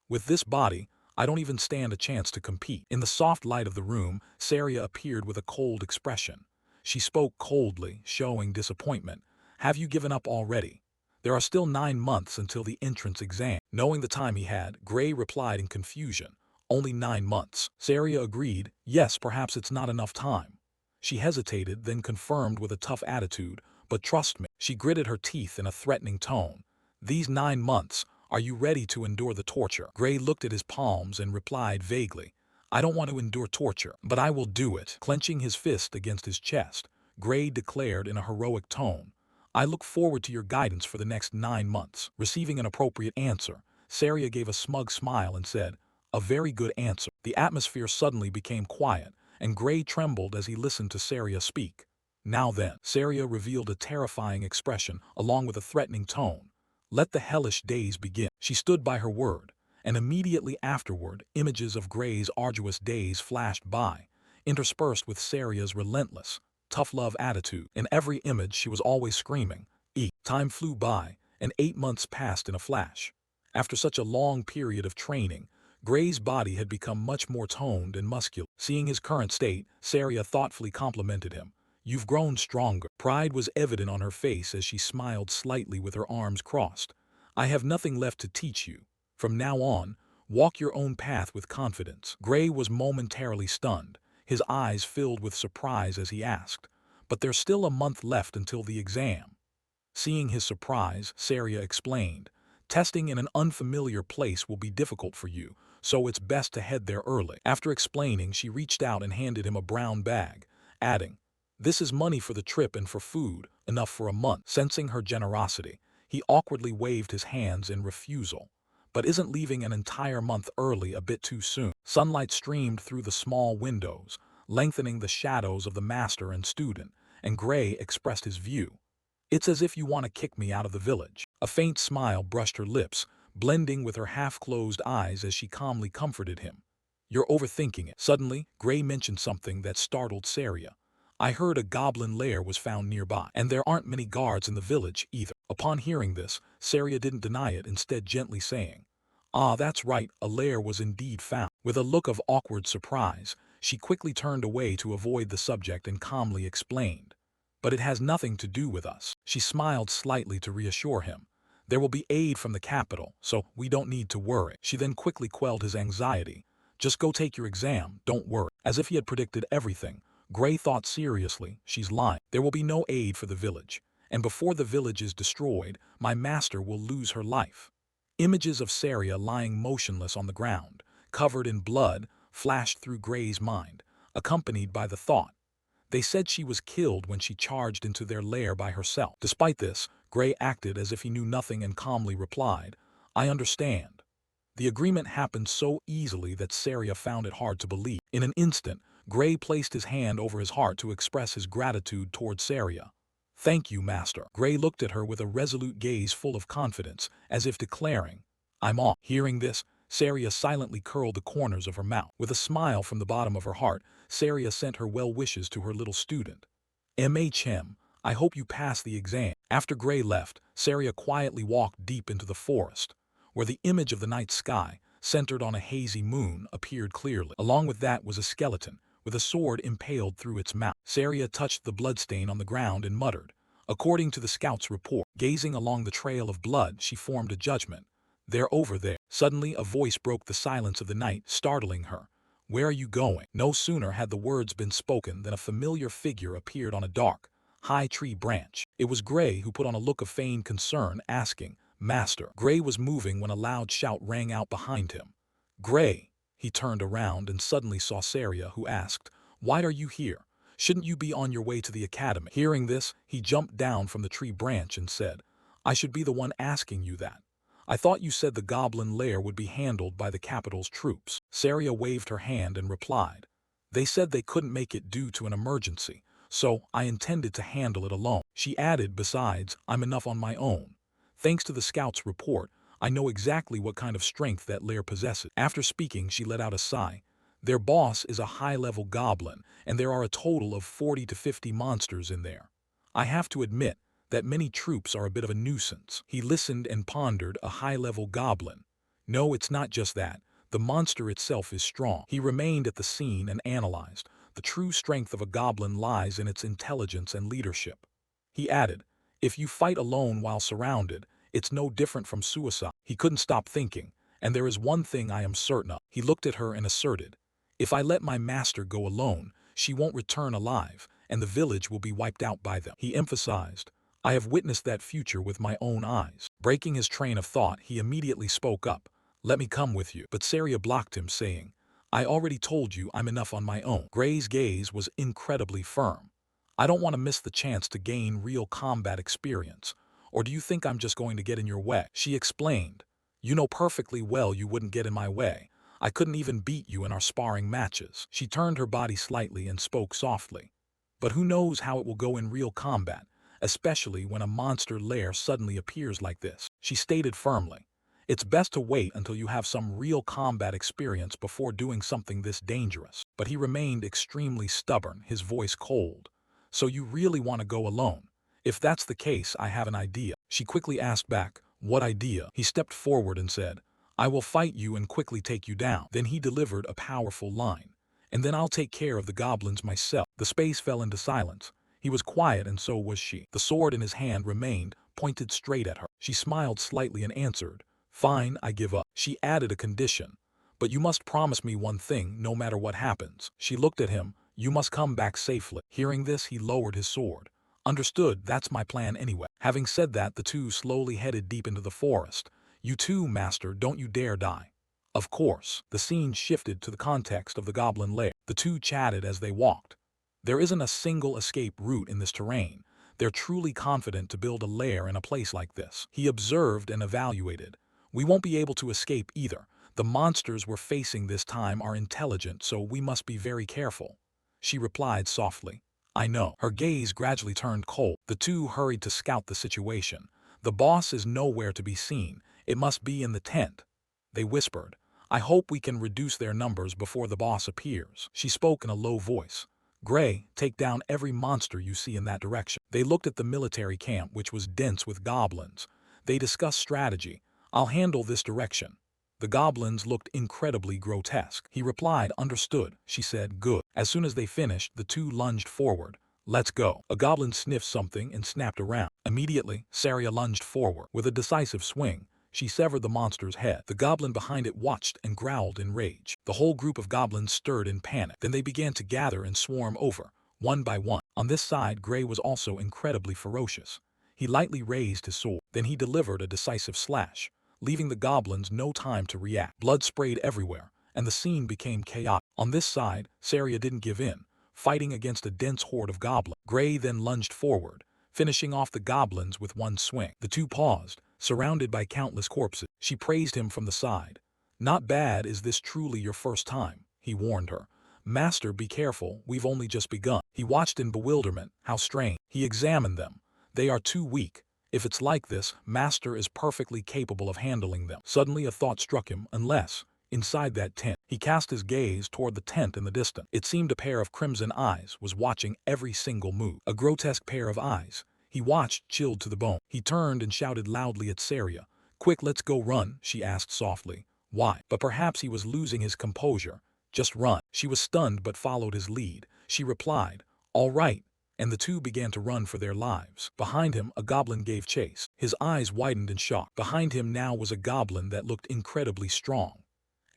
With this body, I don't even stand a chance to compete." In the soft light of the room, Saria appeared with a cold expression. She spoke coldly, showing disappointment. "Have you given up already? There are still 9 months until the entrance exam." Knowing the time he had, Gray replied in confusion, "Only 9 months." Saria agreed, "Yes, perhaps it's not enough time." She hesitated, then confirmed with a tough attitude, "But trust me." She gritted her teeth in a threatening tone. "These 9 months, are you ready to endure the torture?" Gray looked at his palms and replied vaguely, "I don't want to endure torture, but I will do it." Clenching his fist against his chest, Gray declared in a heroic tone, "I look forward to your guidance for the next 9 months." Receiving an appropriate answer, Saria gave a smug smile and said, "A very good answer." The atmosphere suddenly became quiet, and Gray trembled as he listened to Saria speak. "Now then." Saria revealed a terrifying expression, along with a threatening tone. "Let the hellish days begin." She stood by her word, and immediately afterward, images of Gray's arduous days flashed by, interspersed with Saria's relentless, tough-love attitude. In every image, she was always screaming, "Eat." Time flew by, and 8 months passed in a flash. After such a long period of training, Gray's body had become much more toned and muscular. Seeing his current state, Saria thoughtfully complimented him. You've grown stronger. Pride was evident on her face as she smiled slightly with her arms crossed. I have nothing left to teach you. From now on, walk your own path with confidence. Gray was momentarily stunned, his eyes filled with surprise as he asked, but there's still a month left until the exam. Seeing his surprise, Saria explained, testing in an unfamiliar place will be difficult for you, so it's best to head there early. After explaining, she reached out and handed him a brown bag, adding, this is money for the trip and for food, enough for a month. Sensing her generosity, he awkwardly waved his hands in refusal. But isn't leaving an entire month early a bit too soon? Sunlight streamed through the small windows, lengthening the shadows of the master and student, and Gray expressed his view. It's as if you want to kick me out of the village. A faint smile brushed her lips, blending with her half-closed eyes as she calmly comforted him. You're overthinking it. Suddenly, Gray mentioned something that startled Saria. I heard a goblin lair was found nearby, and there aren't many guards in the village either. Upon hearing this, Saria didn't deny it, instead gently saying, ah, that's right, a lair was indeed found. With a look of awkward surprise, she quickly turned away to avoid the subject and calmly explained. But it has nothing to do with us. She smiled slightly to reassure him. There will be aid from the capital, so we don't need to worry. She then quickly quelled his anxiety. Just go take your exam, don't worry. As if he had predicted everything, Gray thought seriously, she's lying. There will be no aid for the village, and before the village is destroyed, my master will lose her life. Images of Saria lying motionless on the ground, covered in blood, flashed through Gray's mind, accompanied by the thought. They said she was killed when she charged into their lair by herself. Despite this, Gray acted as if he knew nothing and calmly replied, I understand. The agreement happened so easily that Saria found it hard to believe. In an instant, Gray placed his hand over his heart to express his gratitude toward Saria. Thank you, master. Gray looked at her with a resolute gaze full of confidence, as if declaring, I'm off. Hearing this, Saria silently curled the corners of her mouth. With a smile from the bottom of her heart, Saria sent her well wishes to her little student. MHM, I hope you pass the exam. After Gray left, Saria quietly walked deep into the forest, where the image of the night sky, centered on a hazy moon, appeared clearly. Along with that was a skeleton, with a sword impaled through its mouth. Saria touched the bloodstain on the ground and muttered, according to the scout's report. Gazing along the trail of blood, she formed a judgment. They're over there. Suddenly, a voice broke the silence of the night, startling her. Where are you going? No sooner had the words been spoken than a familiar figure appeared on a dark, high tree branch. It was Gray, who put on a look of feigned concern, asking, Master. Gray was moving when a loud shout rang out behind him. Gray! He turned around and suddenly saw Saria, who asked, Why are you here? Shouldn't you be on your way to the academy? Hearing this, he jumped down from the tree branch and said, I should be the one asking you that. I thought you said the goblin lair would be handled by the capital's troops. Saria waved her hand and replied, They said they couldn't make it due to an emergency, so I intended to handle it alone. She added, besides, I'm enough on my own. Thanks to the scout's report, I know exactly what kind of strength that lair possesses. After speaking, she let out a sigh. Their boss is a high-level goblin, and there are a total of 40 to 50 monsters in there. I have to admit that many troops are a bit of a nuisance. He listened and pondered. A high-level goblin. No, it's not just that. The monster itself is strong. He remained at the scene and analyzed. The true strength of a goblin lies in its intelligence and leadership. He added, if you fight alone while surrounded, it's no different from suicide. He couldn't stop thinking, and there is one thing I am certain of. He looked at her and asserted, if I let my master go alone, she won't return alive, and the village will be wiped out by them. He emphasized, I have witnessed that future with my own eyes. Breaking his train of thought, he immediately spoke up, let me come with you. But Saria blocked him, saying, I already told you I'm enough on my own. Gray's gaze was incredibly firm. I don't want to miss the chance to gain real combat experience. Or do you think I'm just going to get in your way? She explained, you know perfectly well you wouldn't get in my way. I couldn't even beat you in our sparring matches. She turned her body slightly and spoke softly. But who knows how it will go in real combat, especially when a monster lair suddenly appears like this. She stated firmly, it's best to wait until you have some real combat experience before doing something this dangerous. But he remained extremely stubborn, his voice cold. So you really want to go alone? If that's the case, I have an idea. She quickly asked back, what idea? He stepped forward and said, I will fight you and quickly take you down. Then he delivered a powerful line. And then I'll take care of the goblins myself. The space fell into silence. He was quiet and so was she. The sword in his hand remained pointed straight at her. She smiled slightly and answered, "Fine, I give up." She added a condition. "But you must promise me one thing no matter what happens." She looked at him. "You must come back safely." Hearing this, he lowered his sword. "Understood, that's my plan anyway." Having said that, the two slowly headed deep into the forest. "You too, master, don't you dare die." Of course. The scene shifted to the context of the goblin lair. The two chatted as they walked. There isn't a single escape route in this terrain. They're truly confident to build a lair in a place like this. He observed and evaluated. "We won't be able to escape either. The monsters we're facing this time are intelligent, so we must be very careful." She replied softly, "I know." Her gaze gradually turned cold. The two hurried to scout the situation. "The boss is nowhere to be seen. It must be in the tent." They whispered, "I hope we can reduce their numbers before the boss appears." She spoke in a low voice. "Gray, take down every monster you see in that direction." They looked at the military camp, which was dense with goblins. They discussed strategy. "I'll handle this direction." The goblins looked incredibly grotesque. He replied, "Understood." She said, "Good." As soon as they finished, the two lunged forward. "Let's go." A goblin sniffed something and snapped around. Immediately, Saria lunged forward. With a decisive swing, she severed the monster's head. The goblin behind it watched and growled in rage. The whole group of goblins stirred in panic. Then they began to gather and swarm over, one by one. On this side, Gray was also incredibly ferocious. He lightly raised his sword. Then he delivered a decisive slash, leaving the goblins no time to react. Blood sprayed everywhere, and the scene became chaotic. On this side, Saria didn't give in, fighting against a dense horde of goblins. Gray then lunged forward, finishing off the goblins with one swing. The two paused, surrounded by countless corpses. She praised him from the side. "Not bad. Is this truly your first time?" he warned her. "Master, be careful, we've only just begun." He watched in bewilderment. How strange. He examined them. "They are too weak. If it's like this, Master is perfectly capable of handling them." Suddenly a thought struck him, unless, inside that tent. He cast his gaze toward the tent in the distance. It seemed a pair of crimson eyes was watching every single move. A grotesque pair of eyes. He watched, chilled to the bone. He turned and shouted loudly at Saria. "Quick, let's go." "Run?" she asked softly. "Why?" But perhaps he was losing his composure. "Just run." She was stunned but followed his lead. She replied, "All right." And the two began to run for their lives. Behind him, a goblin gave chase. His eyes widened in shock. Behind him now was a goblin that looked incredibly strong.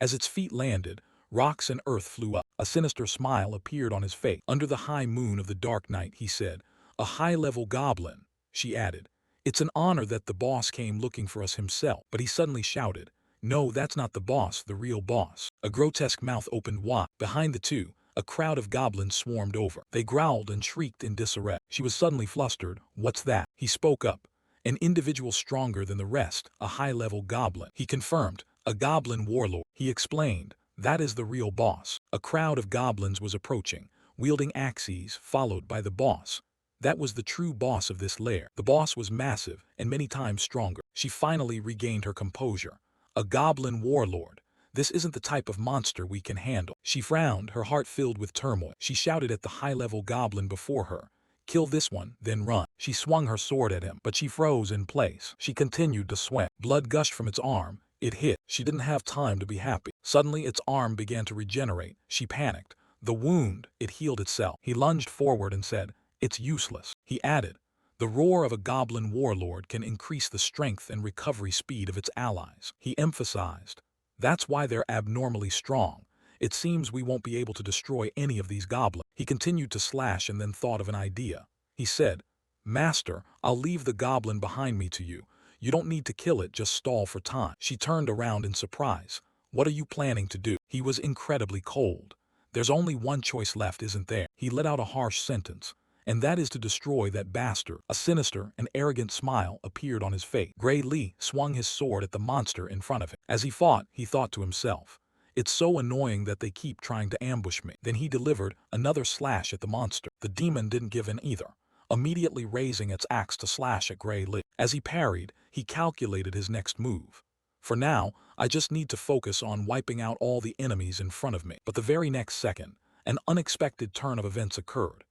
As its feet landed, rocks and earth flew up. A sinister smile appeared on his face. Under the high moon of the dark night, he said, "A high-level goblin." She added, "It's an honor that the boss came looking for us himself." But he suddenly shouted, "No, that's not the boss, the real boss." A grotesque mouth opened wide. Behind the two, a crowd of goblins swarmed over. They growled and shrieked in disarray. She was suddenly flustered. "What's that?" He spoke up. "An individual stronger than the rest, a high-level goblin." He confirmed, "A goblin warlord." He explained, "That is the real boss." A crowd of goblins was approaching, wielding axes, followed by the boss. That was the true boss of this lair. The boss was massive and many times stronger. She finally regained her composure. "A goblin warlord. This isn't the type of monster we can handle." She frowned, her heart filled with turmoil. She shouted at the high-level goblin before her, "Kill this one, then run." She swung her sword at him, but she froze in place. She continued to sweat. Blood gushed from its arm. It hit. She didn't have time to be happy. Suddenly its arm began to regenerate. She panicked. The wound, it healed itself. He lunged forward and said, "It's useless." He added, "The roar of a goblin warlord can increase the strength and recovery speed of its allies." He emphasized, "That's why they're abnormally strong. It seems we won't be able to destroy any of these goblins." He continued to slash and then thought of an idea. He said, "Master, I'll leave the goblin behind me to you. You don't need to kill it, just stall for time." She turned around in surprise. "What are you planning to do?" He was incredibly cold. "There's only one choice left, isn't there?" He let out a harsh sentence. "And that is to destroy that bastard." A sinister and arrogant smile appeared on his face. Gray Lee swung his sword at the monster in front of him. As he fought, he thought to himself, "It's so annoying that they keep trying to ambush me." Then he delivered another slash at the monster. The demon didn't give in either, immediately raising its axe to slash at Gray Lee. As he parried, he calculated his next move. "For now, I just need to focus on wiping out all the enemies in front of me." But the very next second, an unexpected turn of events occurred.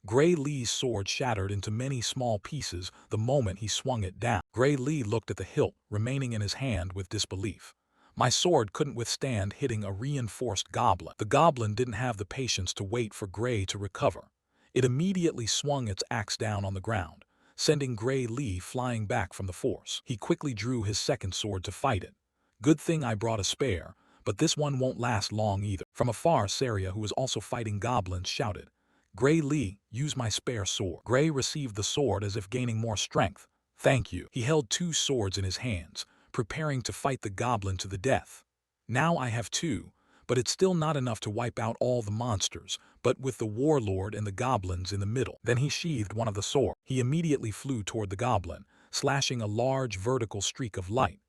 Gray Lee's sword shattered into many small pieces the moment he swung it down. Gray Lee looked at the hilt remaining in his hand with disbelief. "My sword couldn't withstand hitting a reinforced goblin." The goblin didn't have the patience to wait for Gray to recover. It immediately swung its axe down on the ground, sending Gray Lee flying back from the force. He quickly drew his second sword to fight it. Good thing I brought a spare, but this one won't last long either. From afar, Saria, who was also fighting goblins, shouted, Gray Lee, use my spare sword. Gray received the sword as if gaining more strength. Thank you. He held two swords in his hands, preparing to fight the goblin to the death. Now I have two, but it's still not enough to wipe out all the monsters, but with the warlord and the goblins in the middle. Then he sheathed one of the swords. He immediately flew toward the goblin, slashing a large vertical streak of light.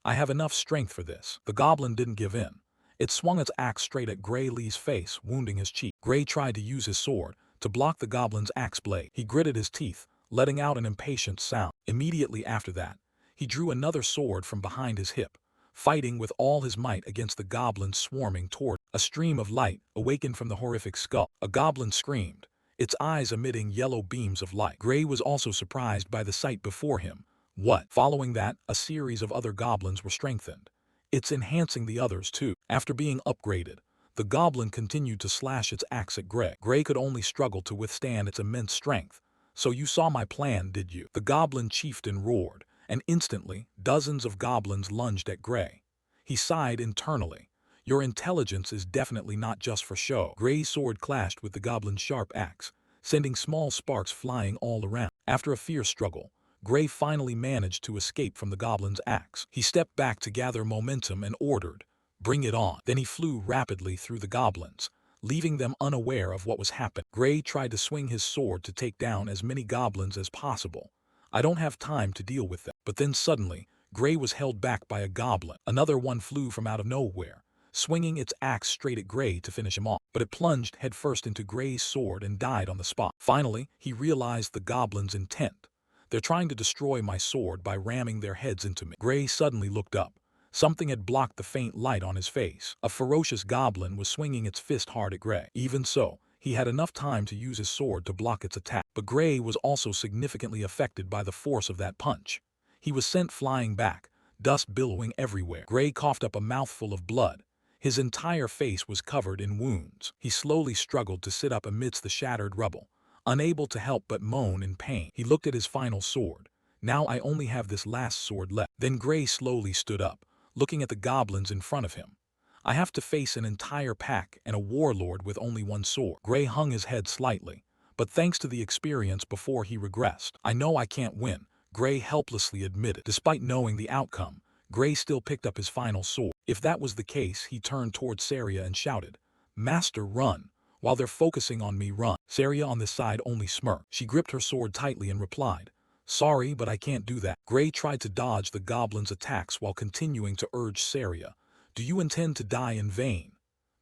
I have enough strength for this. The goblin didn't give in. It swung its axe straight at Gray Lee's face, wounding his cheek. Gray tried to use his sword to block the goblin's axe blade. He gritted his teeth, letting out an impatient sound. Immediately after that, he drew another sword from behind his hip, fighting with all his might against the goblin swarming toward him. A stream of light awakened from the horrific skull. A goblin screamed, its eyes emitting yellow beams of light. Gray was also surprised by the sight before him. What? Following that, a series of other goblins were strengthened. It's enhancing the others too. After being upgraded, the goblin continued to slash its axe at Gray. Gray could only struggle to withstand its immense strength. So you saw my plan, did you? The goblin chieftain roared, and instantly, dozens of goblins lunged at Gray. He sighed internally. Your intelligence is definitely not just for show. Gray's sword clashed with the goblin's sharp axe, sending small sparks flying all around. After a fierce struggle, Gray finally managed to escape from the goblin's axe. He stepped back to gather momentum and ordered, bring it on. Then he flew rapidly through the goblins, leaving them unaware of what was happening. Gray tried to swing his sword to take down as many goblins as possible. I don't have time to deal with them. But then suddenly, Gray was held back by a goblin. Another one flew from out of nowhere, swinging its axe straight at Gray to finish him off. But it plunged headfirst into Gray's sword and died on the spot. Finally, he realized the goblin's intent. They're trying to destroy my sword by ramming their heads into me. Gray suddenly looked up. Something had blocked the faint light on his face. A ferocious goblin was swinging its fist hard at Gray. Even so, he had enough time to use his sword to block its attack. But Gray was also significantly affected by the force of that punch. He was sent flying back, dust billowing everywhere. Gray coughed up a mouthful of blood. His entire face was covered in wounds. He slowly struggled to sit up amidst the shattered rubble, unable to help but moan in pain. He looked at his final sword. Now I only have this last sword left. Then Gray slowly stood up, looking at the goblins in front of him. I have to face an entire pack and a warlord with only one sword. Gray hung his head slightly, but thanks to the experience before he regressed. I know I can't win, Gray helplessly admitted. Despite knowing the outcome, Gray still picked up his final sword. If that was the case, he turned towards Saria and shouted, Master, run. While they're focusing on me, run. Saria on this side only smirked. She gripped her sword tightly and replied, Sorry, but I can't do that. Gray tried to dodge the goblin's attacks while continuing to urge Saria, Do you intend to die in vain?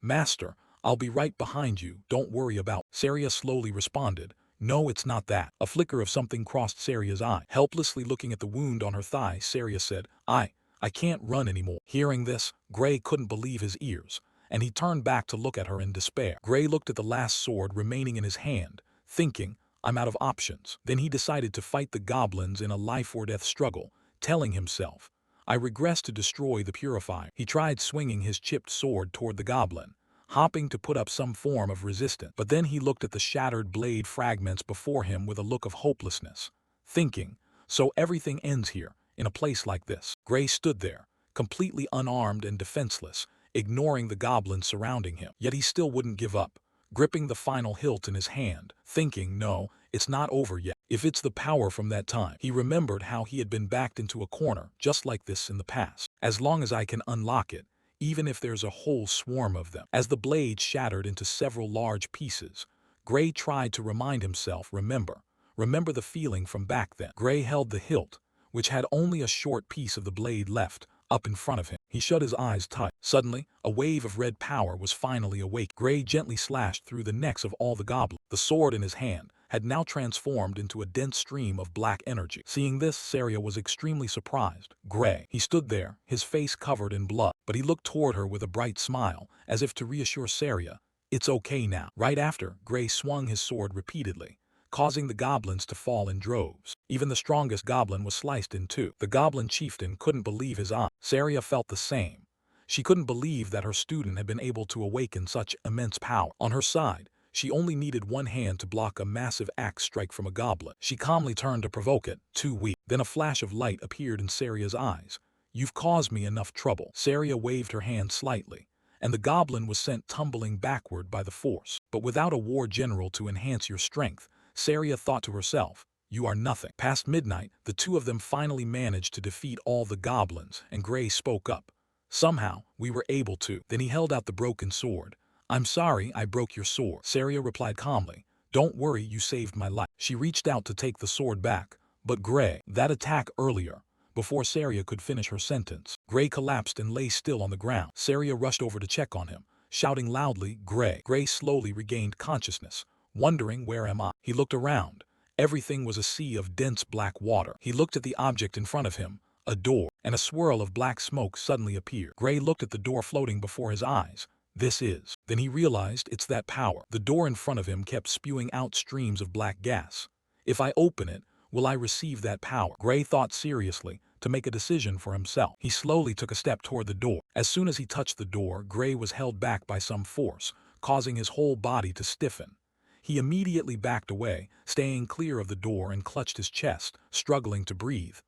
Master, I'll be right behind you, don't worry about. Saria slowly responded, No, it's not that. A flicker of something crossed Saria's eye. Helplessly looking at the wound on her thigh, Saria said, I can't run anymore. Hearing this, Gray couldn't believe his ears, and he turned back to look at her in despair. Gray looked at the last sword remaining in his hand, thinking, I'm out of options. Then he decided to fight the goblins in a life-or-death struggle, telling himself, I regress to destroy the purifier. He tried swinging his chipped sword toward the goblin, hopping to put up some form of resistance. But then he looked at the shattered blade fragments before him with a look of hopelessness, thinking, so everything ends here, in a place like this. Gray stood there, completely unarmed and defenseless, ignoring the goblins surrounding him. Yet he still wouldn't give up, gripping the final hilt in his hand, thinking, no, it's not over yet. If it's the power from that time. He remembered how he had been backed into a corner just like this in the past. As long as I can unlock it, even if there's a whole swarm of them. As the blade shattered into several large pieces, Gray tried to remind himself, remember the feeling from back then. Gray held the hilt, which had only a short piece of the blade left, up in front of him. He shut his eyes tight. Suddenly, a wave of red power was finally awake. Gray gently slashed through the necks of all the goblins. The sword in his hand had now transformed into a dense stream of black energy. Seeing this, Saria was extremely surprised. Gray. He stood there, his face covered in blood, but he looked toward her with a bright smile, as if to reassure Saria, it's okay now. Right after, Gray swung his sword repeatedly, causing the goblins to fall in droves. Even the strongest goblin was sliced in two. The goblin chieftain couldn't believe his eyes. Saria felt the same. She couldn't believe that her student had been able to awaken such immense power. On her side, She only needed one hand to block a massive axe strike from a goblin. She calmly turned to provoke it. Too weak. Then a flash of light appeared in Saria's eyes. "You've caused me enough trouble." Saria waved her hand slightly, and the goblin was sent tumbling backward by the force. But without a war general to enhance your strength, Saria thought to herself, "You are nothing." Past midnight, the two of them finally managed to defeat all the goblins, and Gray spoke up. "Somehow, we were able to." Then he held out the broken sword. "I'm sorry I broke your sword." Saria replied calmly, "Don't worry, you saved my life." She reached out to take the sword back, but Gray, that attack earlier. Before Saria could finish her sentence, Gray collapsed and lay still on the ground. Saria rushed over to check on him, shouting loudly, "Gray." Gray slowly regained consciousness, wondering, "Where am I?" He looked around. Everything was a sea of dense black water. He looked at the object in front of him, a door, and a swirl of black smoke suddenly appeared. Gray looked at the door floating before his eyes. "This is." Then he realized it's that power. The door in front of him kept spewing out streams of black gas. "If I open it, will I receive that power?" Gray thought seriously, to make a decision for himself. He slowly took a step toward the door. As soon as he touched the door, Gray was held back by some force, causing his whole body to stiffen. He immediately backed away, staying clear of the door, and clutched his chest, struggling to breathe.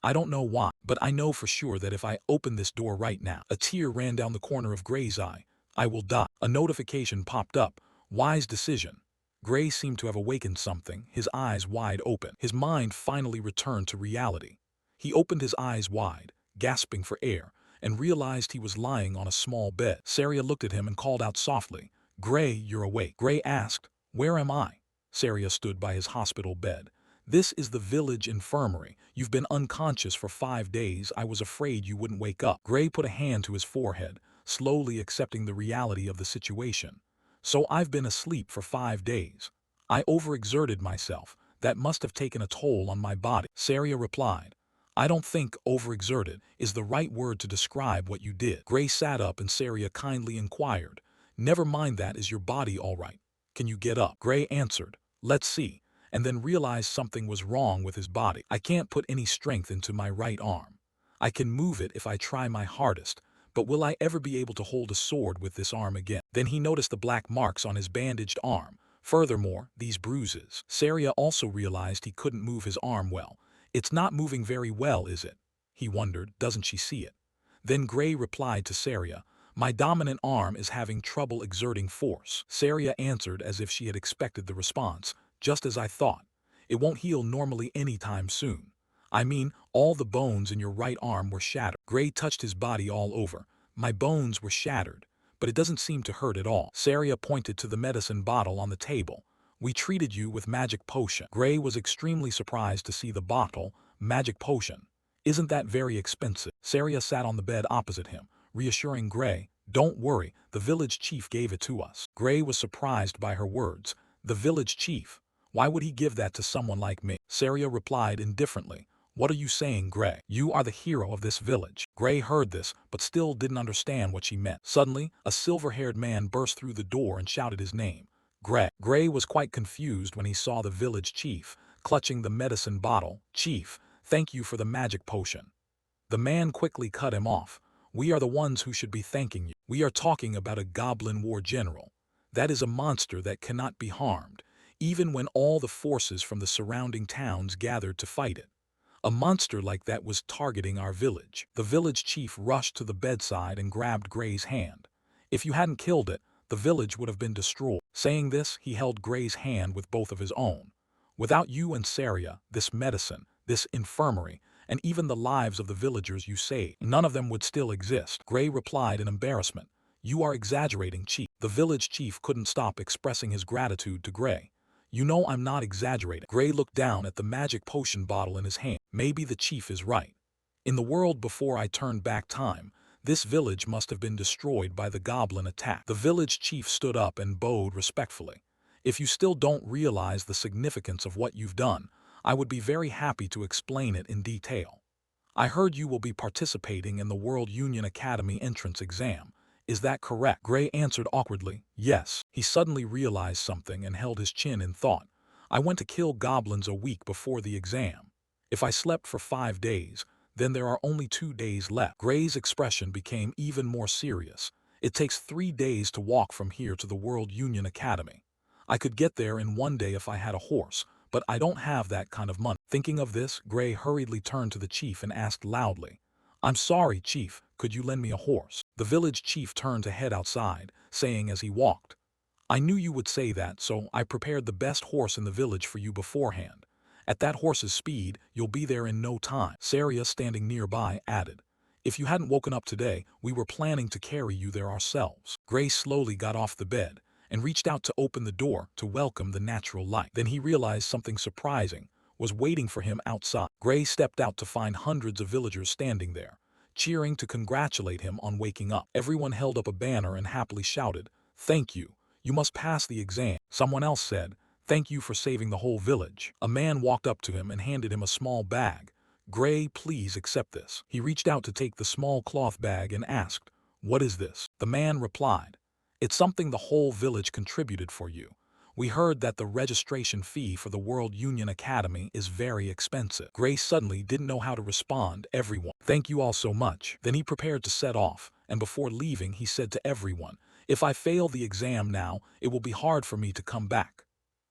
"I don't know why, but I know for sure that if I open this door right now," a tear ran down the corner of Gray's eye, "I will die." A notification popped up. "Wise decision." Gray seemed to have awakened something, his eyes wide open. His mind finally returned to reality. He opened his eyes wide, gasping for air, and realized he was lying on a small bed. Saria looked at him and called out softly, "Gray, you're awake." Gray asked, "Where am I?" Saria stood by his hospital bed. "This is the village infirmary. You've been unconscious for 5 days. I was afraid you wouldn't wake up." Gray put a hand to his forehead, slowly accepting the reality of the situation. "So I've been asleep for 5 days. I overexerted myself. That must have taken a toll on my body." Saria replied, "I don't think overexerted is the right word to describe what you did." Gray sat up and Saria kindly inquired, "Never mind that, is your body all right? Can you get up?" Gray answered, "Let's see," and then realized something was wrong with his body. "I can't put any strength into my right arm. I can move it if I try my hardest, but will I ever be able to hold a sword with this arm again?" Then he noticed the black marks on his bandaged arm. Furthermore, these bruises. Saria also realized he couldn't move his arm well. "It's not moving very well, is it?" he wondered. "Doesn't she see it?" Then Gray replied to Saria, "My dominant arm is having trouble exerting force." Saria answered as if she had expected the response, "Just as I thought. It won't heal normally anytime soon. I mean, all the bones in your right arm were shattered." Gray touched his body all over. "My bones were shattered, but it doesn't seem to hurt at all." Saria pointed to the medicine bottle on the table. "We treated you with magic potion." Gray was extremely surprised to see the bottle, magic potion. "Isn't that very expensive?" Saria sat on the bed opposite him, reassuring Gray, "Don't worry, the village chief gave it to us." Gray was surprised by her words. "The village chief? Why would he give that to someone like me?" Saria replied indifferently, "What are you saying, Gray? You are the hero of this village." Gray heard this, but still didn't understand what she meant. Suddenly, a silver-haired man burst through the door and shouted his name. Gray. Gray was quite confused when he saw the village chief, clutching the medicine bottle. "Chief, thank you for the magic potion." The man quickly cut him off. "We are the ones who should be thanking you. We are talking about a goblin war general. That is a monster that cannot be harmed, even when all the forces from the surrounding towns gathered to fight it. A monster like that was targeting our village." The village chief rushed to the bedside and grabbed Gray's hand. "If you hadn't killed it, the village would have been destroyed." Saying this, he held Gray's hand with both of his own. "Without you and Saria, this medicine, this infirmary, and even the lives of the villagers you saved, none of them would still exist." Gray replied in embarrassment, "You are exaggerating, chief." The village chief couldn't stop expressing his gratitude to Gray. "You know I'm not exaggerating." Gray looked down at the magic potion bottle in his hand. "Maybe the chief is right. In the world before I turned back time, this village must have been destroyed by the goblin attack." The village chief stood up and bowed respectfully. "If you still don't realize the significance of what you've done, I would be very happy to explain it in detail. I heard you will be participating in the World Union Academy entrance exam. Is that correct?" Gray answered awkwardly, "Yes." He suddenly realized something and held his chin in thought. "I went to kill goblins a week before the exam. If I slept for 5 days, then there are only 2 days left." Gray's expression became even more serious. "It takes 3 days to walk from here to the World Union Academy. I could get there in one day if I had a horse, but I don't have that kind of money. Thinking of this, Gray hurriedly turned to the chief and asked loudly, "I'm sorry, chief, could you lend me a horse?" The village chief turned to head outside, saying as he walked, "I knew you would say that, so I prepared the best horse in the village for you beforehand. At that horse's speed, you'll be there in no time." Saria, standing nearby, added, "If you hadn't woken up today, we were planning to carry you there ourselves." Gray slowly got off the bed and reached out to open the door to welcome the natural light. Then he realized something surprising was waiting for him outside. Gray stepped out to find hundreds of villagers standing there, cheering to congratulate him on waking up. Everyone held up a banner and happily shouted, "Thank you. You must pass the exam." Someone else said, "Thank you for saving the whole village." A man walked up to him and handed him a small bag. "Gray, please accept this." He reached out to take the small cloth bag and asked, "What is this?" The man replied, "It's something the whole village contributed for you. We heard that the registration fee for the World Union Academy is very expensive." Gray suddenly didn't know how to respond. Everyone, "Thank you all so much." Then he prepared to set off, and before leaving he said to everyone, "If I fail the exam now, it will be hard for me to come back."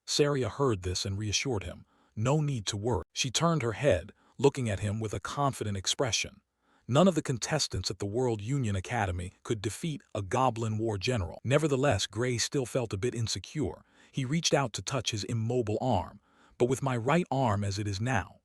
Saria heard this and reassured him, "No need to worry." She turned her head, looking at him with a confident expression. None of the contestants at the World Union Academy could defeat a goblin war general. Nevertheless, Gray still felt a bit insecure. He reached out to touch his immobile arm, "But with my right arm as it is now."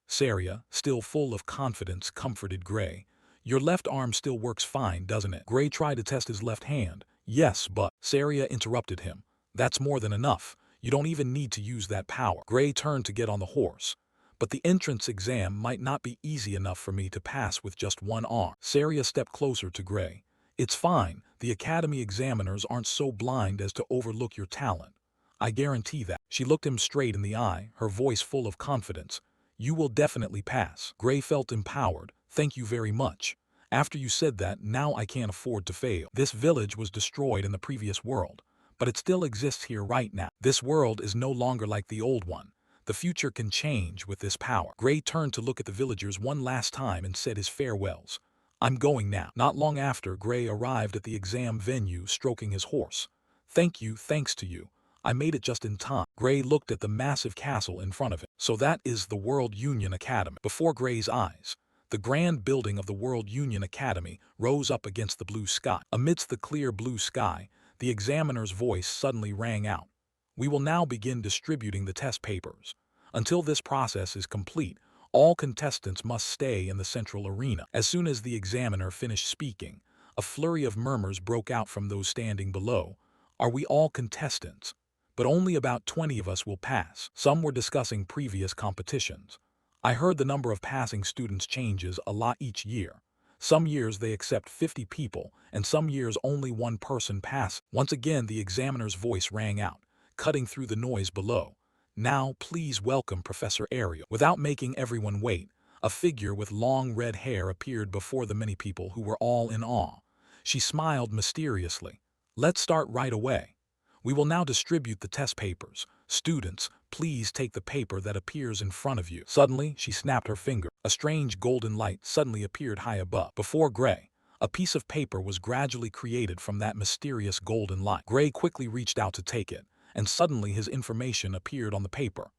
Saria, still full of confidence, comforted Gray. "Your left arm still works fine, doesn't it?" Gray tried to test his left hand. "Yes, but..." Saria interrupted him. "That's more than enough. You don't even need to use that power." Gray turned to get on the horse. "But the entrance exam might not be easy enough for me to pass with just one arm." Saria stepped closer to Gray. "It's fine. The academy examiners aren't so blind as to overlook your talent. I guarantee that." She looked him straight in the eye, her voice full of confidence. "You will definitely pass." Gray felt empowered. "Thank you very much. After you said that, now I can't afford to fail." This village was destroyed in the previous world, but it still exists here right now. This world is no longer like the old one. The future can change with this power. Gray turned to look at the villagers one last time and said his farewells. "I'm going now." Not long after, Gray arrived at the exam venue stroking his horse. "Thank you, thanks to you. I made it just in time." Gray looked at the massive castle in front of him. So that is the World Union Academy. Before Gray's eyes, the grand building of the World Union Academy rose up against the blue sky. Amidst the clear blue sky, the examiner's voice suddenly rang out. "We will now begin distributing the test papers. Until this process is complete, all contestants must stay in the central arena." As soon as the examiner finished speaking, a flurry of murmurs broke out from those standing below. "Are we all contestants? But only about 20 of us will pass." Some were discussing previous competitions. "I heard the number of passing students changes a lot each year. Some years they accept 50 people, and some years only one person passes." Once again the examiner's voice rang out, cutting through the noise below. "Now please welcome Professor Ariel." Without making everyone wait, a figure with long red hair appeared before the many people who were all in awe. She smiled mysteriously. "Let's start right away. We will now distribute the test papers. Students, please take the paper that appears in front of you." Suddenly, she snapped her finger. A strange golden light suddenly appeared high above. Before Gray, a piece of paper was gradually created from that mysterious golden light. Gray quickly reached out to take it, and suddenly his information appeared on the paper.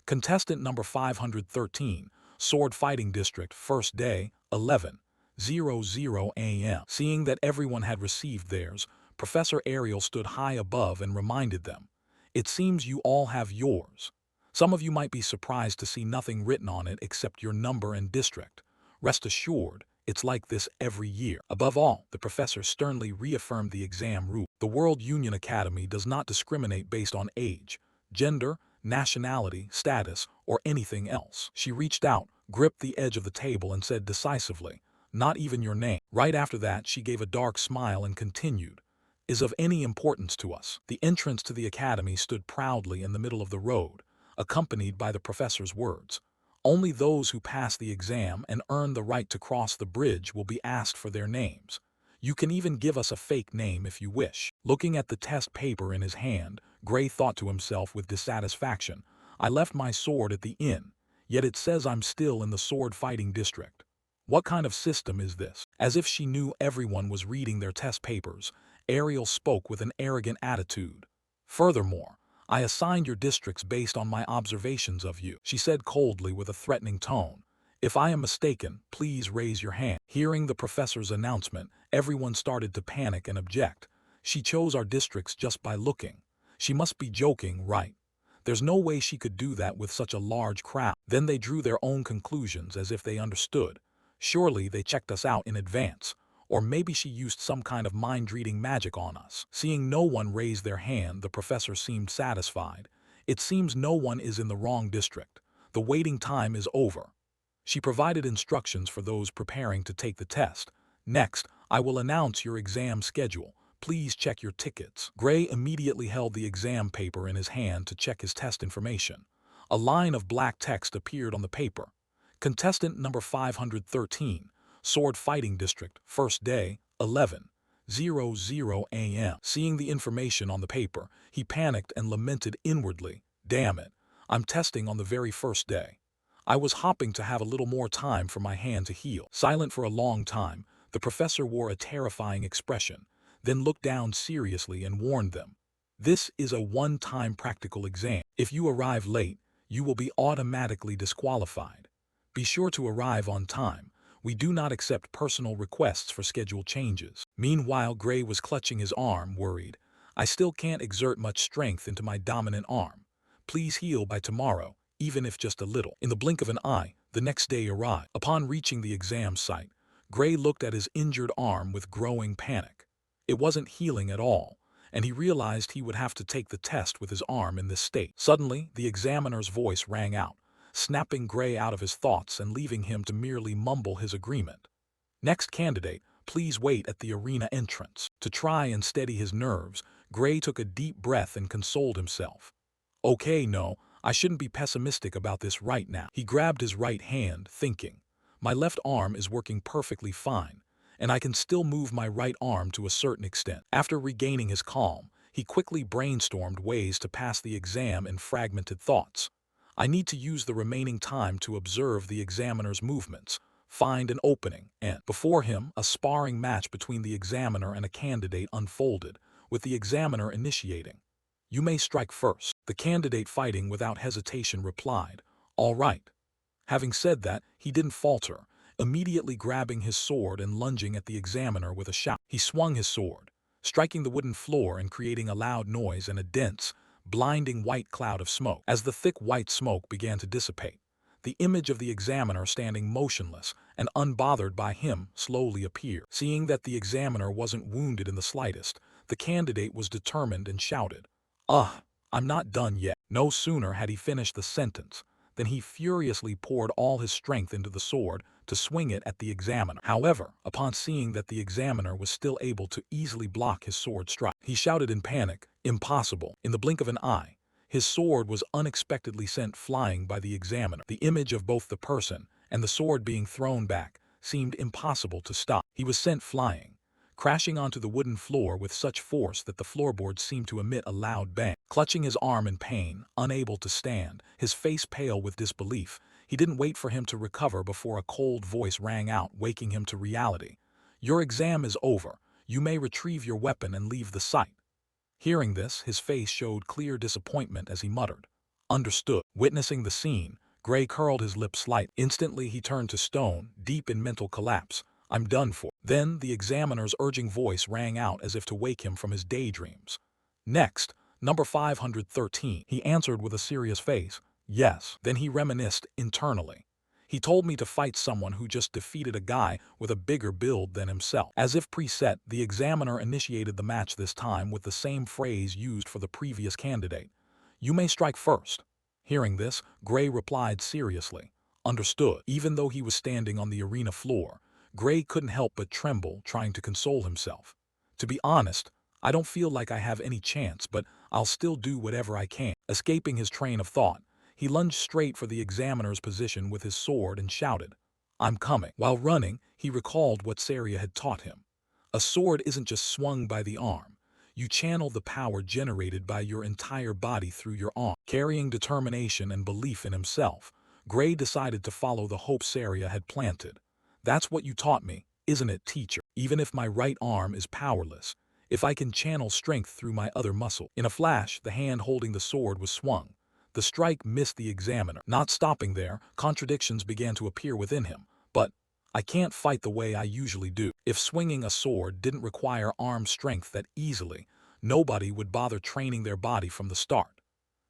"Contestant number 513, Sword Fighting District, first day, 11:00 a.m. Seeing that everyone had received theirs, Professor Ariel stood high above and reminded them, "It seems you all have yours. Some of you might be surprised to see nothing written on it except your number and district. Rest assured, it's like this every year." Above all, the professor sternly reaffirmed the exam rule. The World Union Academy does not discriminate based on age, gender, nationality, status, or anything else. She reached out, gripped the edge of the table and said decisively, "Not even your name." Right after that, she gave a dark smile and continued, "Is of any importance to us." The entrance to the academy stood proudly in the middle of the road, accompanied by the professor's words. "Only those who pass the exam and earn the right to cross the bridge will be asked for their names. You can even give us a fake name if you wish." Looking at the test paper in his hand, Gray thought to himself with dissatisfaction, "I left my sword at the inn, yet it says I'm still in the sword fighting district. What kind of system is this?" As if she knew everyone was reading their test papers, Ariel spoke with an arrogant attitude. "Furthermore, I assigned your districts based on my observations of you," she said coldly with a threatening tone. "If I am mistaken, please raise your hand." Hearing the professor's announcement, everyone started to panic and object. She chose our districts just by looking. She must be joking, right? There's no way she could do that with such a large crowd. Then they drew their own conclusions as if they understood. Surely they checked us out in advance. Or maybe she used some kind of mind-reading magic on us. Seeing no one raise their hand, the professor seemed satisfied. It seems no one is in the wrong district. The waiting time is over. She provided instructions for those preparing to take the test. Next, I will announce your exam schedule. Please check your tickets. Gray immediately held the exam paper in his hand to check his test information. A line of black text appeared on the paper. Contestant number 513, Sword Fighting District, first day, 11:00 a.m. Seeing the information on the paper, he panicked and lamented inwardly, "Damn it, I'm testing on the very first day. I was hoping to have a little more time for my hand to heal." Silent for a long time, the professor wore a terrifying expression, then looked down seriously and warned them. "This is a one-time practical exam. If you arrive late, you will be automatically disqualified. Be sure to arrive on time. We do not accept personal requests for schedule changes." Meanwhile, Gray was clutching his arm, worried. "I still can't exert much strength into my dominant arm. Please heal by tomorrow, even if just a little." In the blink of an eye, the next day arrived. Upon reaching the exam site, Gray looked at his injured arm with growing panic. It wasn't healing at all, and he realized he would have to take the test with his arm in this state. Suddenly, the examiner's voice rang out, snapping Gray out of his thoughts and leaving him to merely mumble his agreement. "Next candidate, please wait at the arena entrance." To try and steady his nerves, Gray took a deep breath and consoled himself. "Okay, no, I shouldn't be pessimistic about this right now." He grabbed his right hand, thinking, "My left arm is working perfectly fine, and I can still move my right arm to a certain extent." After regaining his calm, he quickly brainstormed ways to pass the exam in fragmented thoughts. "I need to use the remaining time to observe the examiner's movements, find an opening," and before him, a sparring match between the examiner and a candidate unfolded, with the examiner initiating. "You may strike first." The candidate, fighting without hesitation, replied, "All right." Having said that, he didn't falter, immediately grabbing his sword and lunging at the examiner with a shout. He swung his sword, striking the wooden floor and creating a loud noise and a dense, blinding white cloud of smoke. As the thick white smoke began to dissipate, the image of the examiner standing motionless and unbothered by him slowly appeared. Seeing that the examiner wasn't wounded in the slightest, the candidate was determined and shouted, I'm not done yet." No sooner had he finished the sentence than he furiously poured all his strength into the sword to swing it at the examiner. However, upon seeing that the examiner was still able to easily block his sword strike, he shouted in panic, "Impossible." In the blink of an eye, his sword was unexpectedly sent flying by the examiner. The image of both the person and the sword being thrown back seemed impossible to stop. He was sent flying, crashing onto the wooden floor with such force that the floorboards seemed to emit a loud bang. Clutching his arm in pain, unable to stand, his face pale with disbelief, he didn't wait for him to recover before a cold voice rang out, waking him to reality. "Your exam is over. You may retrieve your weapon and leave the site." Hearing this, his face showed clear disappointment as he muttered, "Understood." Witnessing the scene, Gray curled his lips slightly. Instantly he turned to stone, deep in mental collapse. "I'm done for." Then the examiner's urging voice rang out as if to wake him from his daydreams. "Next, number 513. He answered with a serious face. "Yes." Then he reminisced internally. "He told me to fight someone who just defeated a guy with a bigger build than himself." As if preset, the examiner initiated the match this time with the same phrase used for the previous candidate. "You may strike first." Hearing this, Gray replied seriously, "Understood." Even though he was standing on the arena floor, Gray couldn't help but tremble, trying to console himself. "To be honest, I don't feel like I have any chance, but I'll still do whatever I can." Escaping his train of thought, he lunged straight for the examiner's position with his sword and shouted, "I'm coming." While running, he recalled what Saria had taught him. A sword isn't just swung by the arm. You channel the power generated by your entire body through your arm. Carrying determination and belief in himself, Gray decided to follow the hope Saria had planted. "That's what you taught me, isn't it, teacher? Even if my right arm is powerless, if I can channel strength through my other muscle. In a flash, the hand holding the sword was swung. The strike missed the examiner. Not stopping there, contradictions began to appear within him. But I can't fight the way I usually do. If swinging a sword didn't require arm strength that easily, nobody would bother training their body from the start.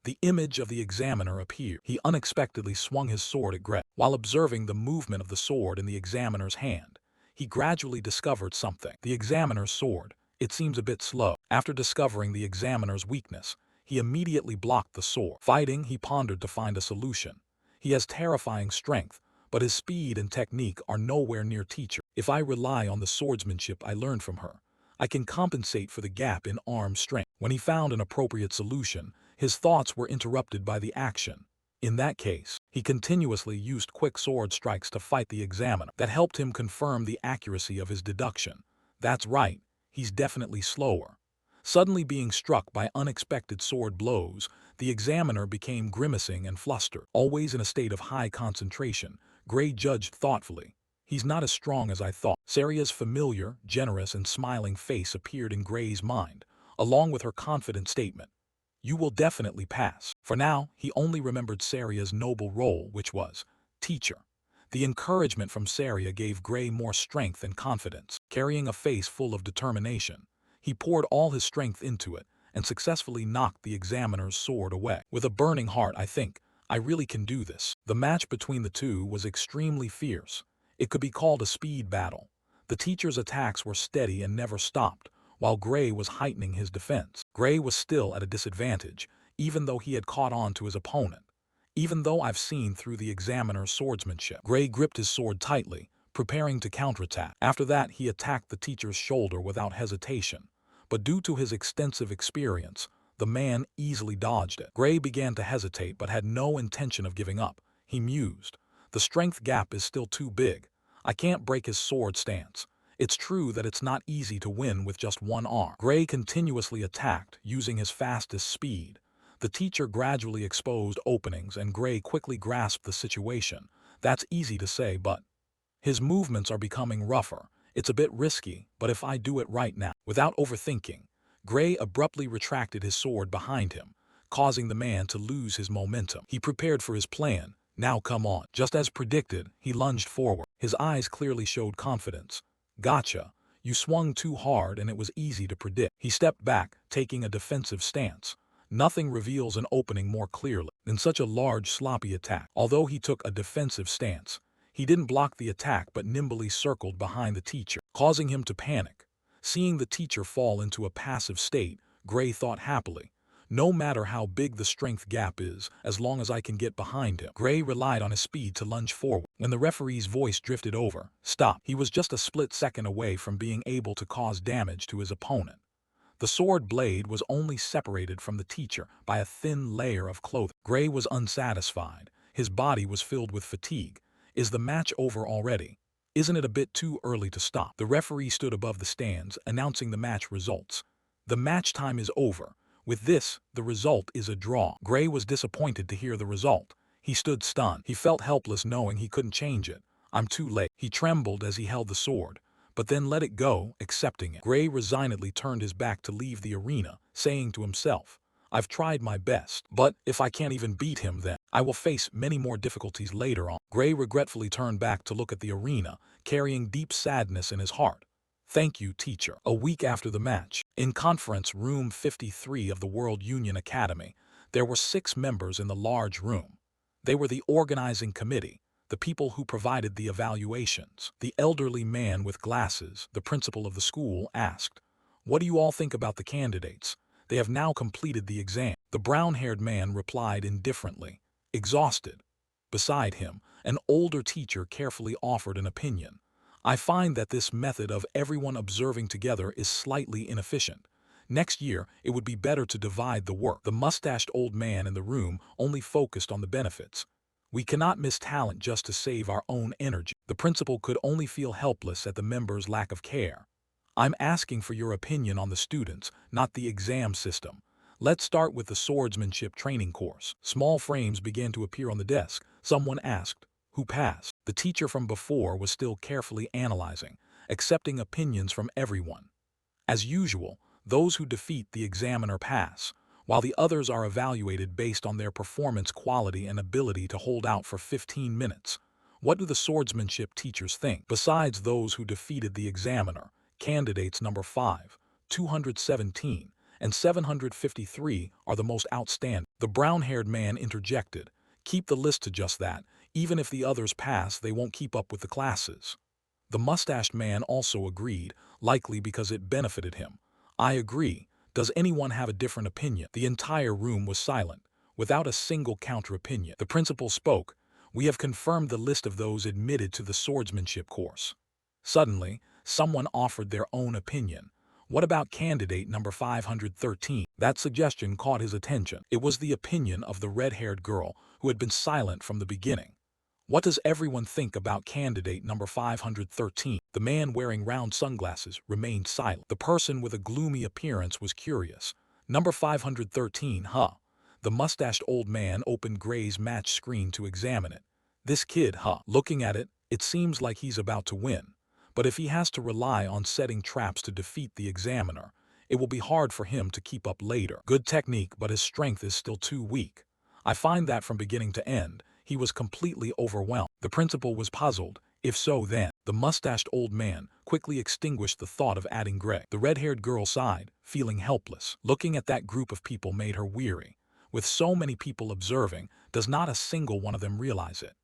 The image of the examiner appeared. He unexpectedly swung his sword at Greg. While observing the movement of the sword in the examiner's hand, he gradually discovered something. The examiner's sword, it seems a bit slow. After discovering the examiner's weakness, he immediately blocked the sword. Fighting, he pondered to find a solution. He has terrifying strength, but his speed and technique are nowhere near teacher. If I rely on the swordsmanship I learned from her, I can compensate for the gap in arm strength. When he found an appropriate solution, his thoughts were interrupted by the action. In that case, he continuously used quick sword strikes to fight the examiner. That helped him confirm the accuracy of his deduction. That's right, he's definitely slower. Suddenly being struck by unexpected sword blows, the examiner became grimacing and flustered. Always in a state of high concentration, Gray judged thoughtfully. He's not as strong as I thought. Saria's familiar, generous, and smiling face appeared in Gray's mind, along with her confident statement. You will definitely pass. For now, he only remembered Saria's noble role, which was teacher. The encouragement from Saria gave Gray more strength and confidence. Carrying a face full of determination, he poured all his strength into it and successfully knocked the examiner's sword away. With a burning heart, I think, I really can do this. The match between the two was extremely fierce. It could be called a speed battle. The teacher's attacks were steady and never stopped, while Gray was heightening his defense. Gray was still at a disadvantage, even though he had caught on to his opponent. Even though I've seen through the examiner's swordsmanship. Gray gripped his sword tightly, preparing to counterattack. After that, he attacked the teacher's shoulder without hesitation. But due to his extensive experience, the man easily dodged it. Gray began to hesitate but had no intention of giving up. He mused. The strength gap is still too big. I can't break his sword stance. It's true that it's not easy to win with just one arm. Gray continuously attacked, using his fastest speed. The teacher gradually exposed openings and Gray quickly grasped the situation. That's easy to say, but his movements are becoming rougher. It's a bit risky, but if I do it right now, without overthinking, Gray abruptly retracted his sword behind him, causing the man to lose his momentum. He prepared for his plan. Now come on. Just as predicted, he lunged forward. His eyes clearly showed confidence. Gotcha. You swung too hard and it was easy to predict. He stepped back, taking a defensive stance. Nothing reveals an opening more clearly than such a large, sloppy attack. Although he took a defensive stance, he didn't block the attack but nimbly circled behind the teacher, causing him to panic. Seeing the teacher fall into a passive state, Gray thought happily. No matter how big the strength gap is, as long as I can get behind him. Gray relied on his speed to lunge forward. When the referee's voice drifted over, stop, he was just a split second away from being able to cause damage to his opponent. The sword blade was only separated from the teacher by a thin layer of clothing. Gray was unsatisfied. His body was filled with fatigue. Is the match over already? Isn't it a bit too early to stop? The referee stood above the stands, announcing the match results. The match time is over. With this, the result is a draw. Gray was disappointed to hear the result. He stood stunned. He felt helpless knowing he couldn't change it. I'm too late. He trembled as he held the sword, but then let it go, accepting it. Gray resignedly turned his back to leave the arena, saying to himself, I've tried my best, but if I can't even beat him then, I will face many more difficulties later on. Gray regretfully turned back to look at the arena, carrying deep sadness in his heart. Thank you, teacher. A week after the match, in conference room 53 of the World Union Academy, there were 6 members in the large room. They were the organizing committee, the people who provided the evaluations. The elderly man with glasses, the principal of the school, asked, What do you all think about the candidates? They have now completed the exam. The brown-haired man replied indifferently, exhausted. Beside him, an older teacher carefully offered an opinion. I find that this method of everyone observing together is slightly inefficient. Next year, it would be better to divide the work. The mustached old man in the room only focused on the benefits. We cannot miss talent just to save our own energy. The principal could only feel helpless at the members' lack of care. I'm asking for your opinion on the students, not the exam system. Let's start with the swordsmanship training course. Small frames began to appear on the desk. Someone asked, Who passed? The teacher from before was still carefully analyzing, accepting opinions from everyone. As usual, Those who defeat the examiner pass, while the others are evaluated based on their performance quality and ability to hold out for 15 minutes. What do the swordsmanship teachers think? Besides those who defeated the examiner, candidates number 5, 217, and 753 are the most outstanding. The brown-haired man interjected, "Keep the list to just that. Even if the others pass, they won't keep up with the classes." The mustached man also agreed, likely because it benefited him. "I agree. Does anyone have a different opinion?" The entire room was silent, without a single counter-opinion. The principal spoke, "We have confirmed the list of those admitted to the swordsmanship course." Suddenly, someone offered their own opinion. "What about candidate number 513? That suggestion caught his attention. It was the opinion of the red-haired girl who had been silent from the beginning. "What does everyone think about candidate number 513? The man wearing round sunglasses remained silent. The person with a gloomy appearance was curious. "Number 513, huh?" The mustached old man opened Gray's match screen to examine it. "This kid, huh? Looking at it, it seems like he's about to win. But if he has to rely on setting traps to defeat the examiner, it will be hard for him to keep up later. Good technique, but his strength is still too weak. I find that from beginning to end, he was completely overwhelmed." The principal was puzzled. "If so, then..." The mustached old man quickly extinguished the thought of adding Gray. The red-haired girl sighed, feeling helpless. Looking at that group of people made her weary. With so many people observing, does not a single one of them realize it?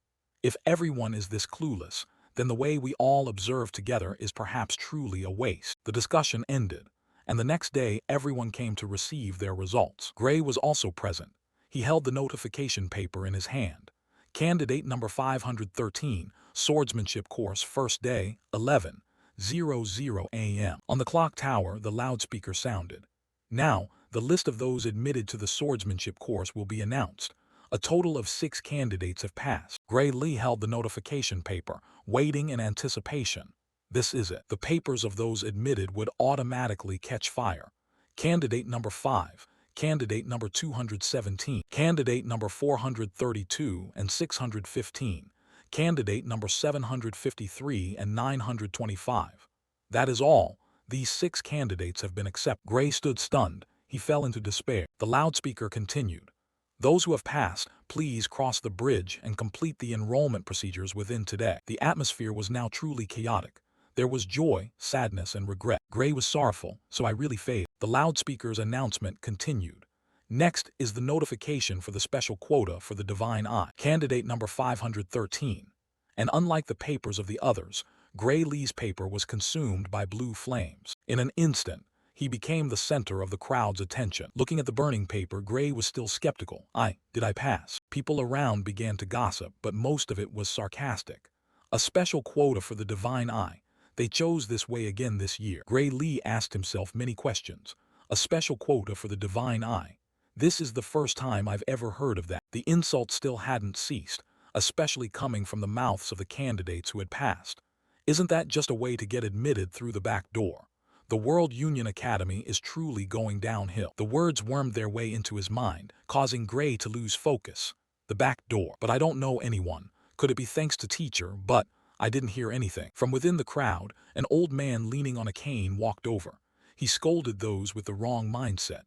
If everyone is this clueless, then the way we all observe together is perhaps truly a waste. The discussion ended, and the next day everyone came to receive their results. Gray was also present. He held the notification paper in his hand. Candidate number 513, Swordsmanship Course, first day, 11:00 a.m. On the clock tower, the loudspeaker sounded. "Now, the list of those admitted to the swordsmanship course will be announced. A total of 6 candidates have passed." Gray Lee held the notification paper, waiting in anticipation. This is it. The papers of those admitted would automatically catch fire. Candidate number 5. Candidate number 217, candidate number 432 and 615, candidate number 753 and 925. That is all. These 6 candidates have been accepted. Gray stood stunned. He fell into despair. The loudspeaker continued. "Those who have passed, please cross the bridge and complete the enrollment procedures within today." The atmosphere was now truly chaotic. There was joy, sadness, and regret. Gray was sorrowful, "So I really failed." The loudspeaker's announcement continued. "Next is the notification for the special quota for the Divine Eye. Candidate number 513. And unlike the papers of the others, Gray Lee's paper was consumed by blue flames. In an instant, he became the center of the crowd's attention. Looking at the burning paper, Gray was still skeptical. Did I pass?" People around began to gossip, but most of it was sarcastic. A special quota for the Divine Eye. They chose this way again this year. Gray Lee asked himself many questions. A special quota for the Divine Eye. This is the first time I've ever heard of that. The insults still hadn't ceased, especially coming from the mouths of the candidates who had passed. Isn't that just a way to get admitted through the back door? The World Union Academy is truly going downhill. The words wormed their way into his mind, causing Gray to lose focus. The back door. But I don't know anyone. Could it be thanks to teacher? But I didn't hear anything. From within the crowd, an old man leaning on a cane walked over. He scolded those with the wrong mindset.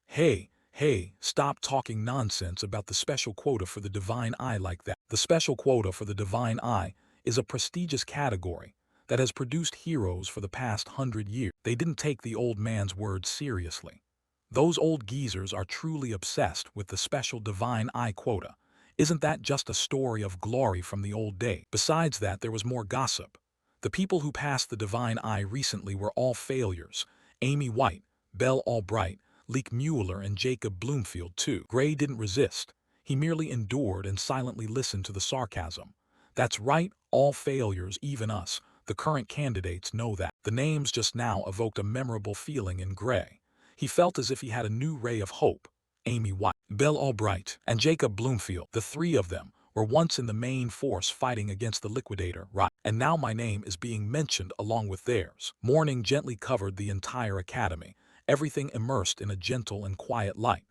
Hey, stop talking nonsense about the special quota for the Divine Eye like that. The special quota for the Divine Eye is a prestigious category that has produced heroes for the past 100 years. They didn't take the old man's words seriously. Those old geezers are truly obsessed with the special Divine Eye quota. Isn't that just a story of glory from the old day? Besides that, there was more gossip. The people who passed the Divine Eye recently were all failures. Amy White, Belle Albright, Leek Mueller, and Jacob Bloomfield too. Gray didn't resist. He merely endured and silently listened to the sarcasm. That's right, all failures, even us. The current candidates know that. The names just now evoked a memorable feeling in Gray. He felt as if he had a new ray of hope. Amy White, Belle Albright, and Jacob Bloomfield, the 3 of them, were once in the main force fighting against the liquidator, right? And now my name is being mentioned along with theirs. Morning gently covered the entire academy, everything immersed in a gentle and quiet light.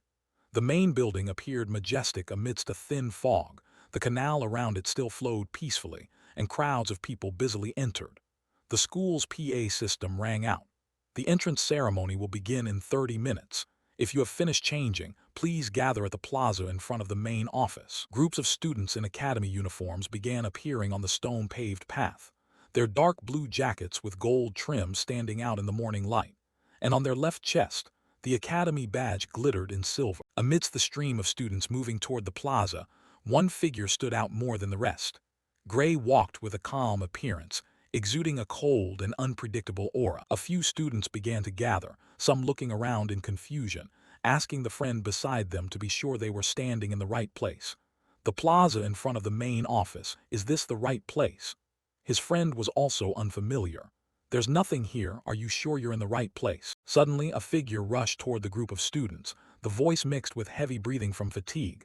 The main building appeared majestic amidst a thin fog. The canal around it still flowed peacefully, and crowds of people busily entered. The school's PA system rang out. The entrance ceremony will begin in 30 minutes. If you have finished changing, please gather at the plaza in front of the main office. Groups of students in academy uniforms began appearing on the stone-paved path, their dark blue jackets with gold trim standing out in the morning light, and on their left chest, the academy badge glittered in silver. Amidst the stream of students moving toward the plaza, one figure stood out more than the rest. Gray walked with a calm appearance, exuding a cold and unpredictable aura. A few students began to gather, some looking around in confusion, asking the friend beside them to be sure they were standing in the right place. The plaza in front of the main office, is this the right place? His friend was also unfamiliar. There's nothing here, are you sure you're in the right place? Suddenly, a figure rushed toward the group of students, the voice mixed with heavy breathing from fatigue.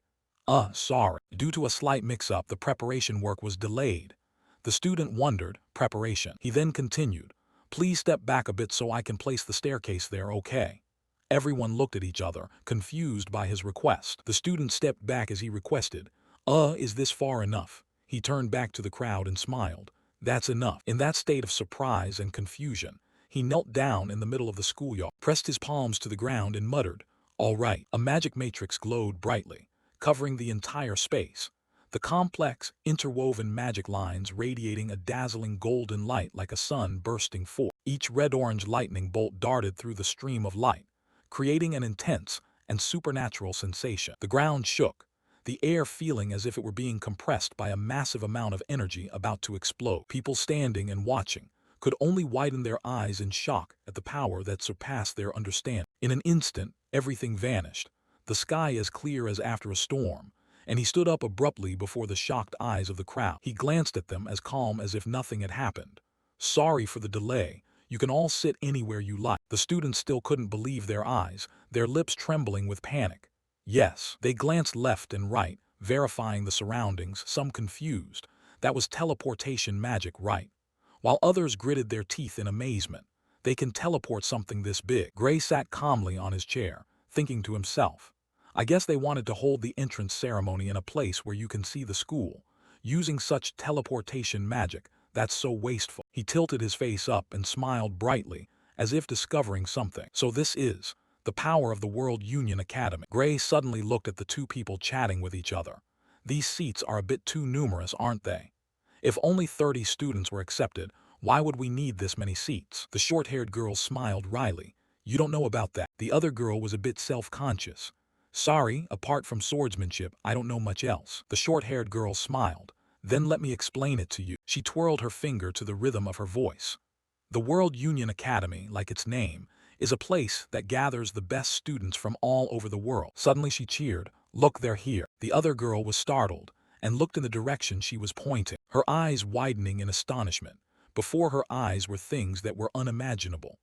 Sorry. Due to a slight mix-up, the preparation work was delayed. The student wondered, preparation. He then continued, please step back a bit so I can place the staircase there, okay? Everyone looked at each other, confused by his request. The student stepped back as he requested, is this far enough? He turned back to the crowd and smiled. That's enough. In that state of surprise and confusion, he knelt down in the middle of the schoolyard, pressed his palms to the ground and muttered, all right. A magic matrix glowed brightly, covering the entire space. The complex, interwoven magic lines radiating a dazzling golden light like a sun bursting forth. Each red-orange lightning bolt darted through the stream of light, creating an intense and supernatural sensation. The ground shook, the air feeling as if it were being compressed by a massive amount of energy about to explode. People standing and watching could only widen their eyes in shock at the power that surpassed their understanding. In an instant, everything vanished, the sky as clear as after a storm, and he stood up abruptly before the shocked eyes of the crowd. He glanced at them as calm as if nothing had happened. Sorry for the delay. You can all sit anywhere you like. The students still couldn't believe their eyes, their lips trembling with panic. Yes, they glanced left and right, verifying the surroundings, some confused. That was teleportation magic, right? While others gritted their teeth in amazement. They can teleport something this big. Gray sat calmly on his chair, thinking to himself, I guess they wanted to hold the entrance ceremony in a place where you can see the school. Using such teleportation magic, that's so wasteful. He tilted his face up and smiled brightly, as if discovering something. So this is the power of the World Union Academy. Gray suddenly looked at the two people chatting with each other. These seats are a bit too numerous, aren't they? If only 30 students were accepted, why would we need this many seats? The short-haired girl smiled wryly. You don't know about that. The other girl was a bit self-conscious. Sorry, apart from swordsmanship, I don't know much else. The short-haired girl smiled. Then let me explain it to you. She twirled her finger to the rhythm of her voice. The World Union Academy, like its name, is a place that gathers the best students from all over the world. Suddenly she cheered, look, they're here. The other girl was startled and looked in the direction she was pointing, her eyes widening in astonishment. Before her eyes were things that were unimaginable.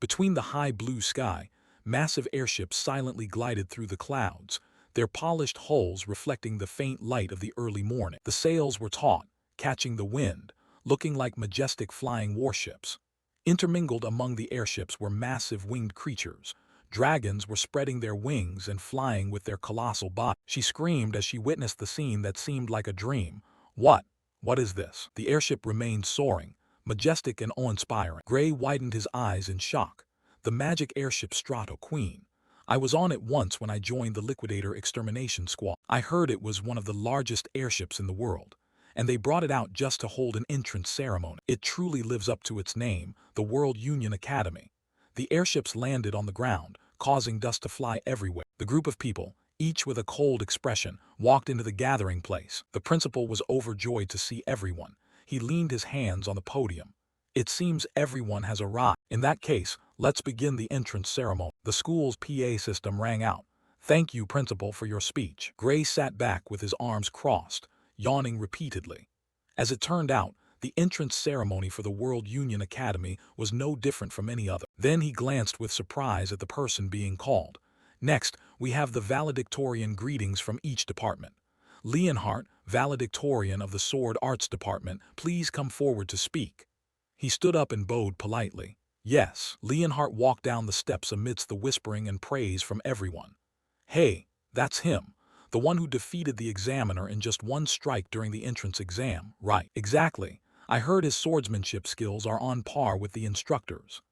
Between the high blue sky, massive airships silently glided through the clouds, their polished hulls reflecting the faint light of the early morning. The sails were taut, catching the wind, looking like majestic flying warships. Intermingled among the airships were massive winged creatures. Dragons were spreading their wings and flying with their colossal bodies. She screamed as she witnessed the scene that seemed like a dream. What? What is this? The airship remained soaring, majestic and awe-inspiring. Gray widened his eyes in shock. The magic airship Strato Queen. I was on it once when I joined the Liquidator Extermination Squad. I heard it was one of the largest airships in the world, and they brought it out just to hold an entrance ceremony. It truly lives up to its name, the World Union Academy. The airships landed on the ground, causing dust to fly everywhere. The group of people, each with a cold expression, walked into the gathering place. The principal was overjoyed to see everyone. He leaned his hands on the podium. It seems everyone has arrived. In that case, let's begin the entrance ceremony. The school's PA system rang out. Thank you, Principal, for your speech. Gray sat back with his arms crossed, yawning repeatedly. As it turned out, the entrance ceremony for the World Union Academy was no different from any other. Then he glanced with surprise at the person being called. Next, we have the valedictorian greetings from each department. Leonhardt, valedictorian of the Sword Arts Department, please come forward to speak. He stood up and bowed politely. Yes. Leonhardt walked down the steps amidst the whispering and praise from everyone. Hey, that's him. The one who defeated the examiner in just one strike during the entrance exam, right? Exactly. I heard his swordsmanship skills are on par with the instructors.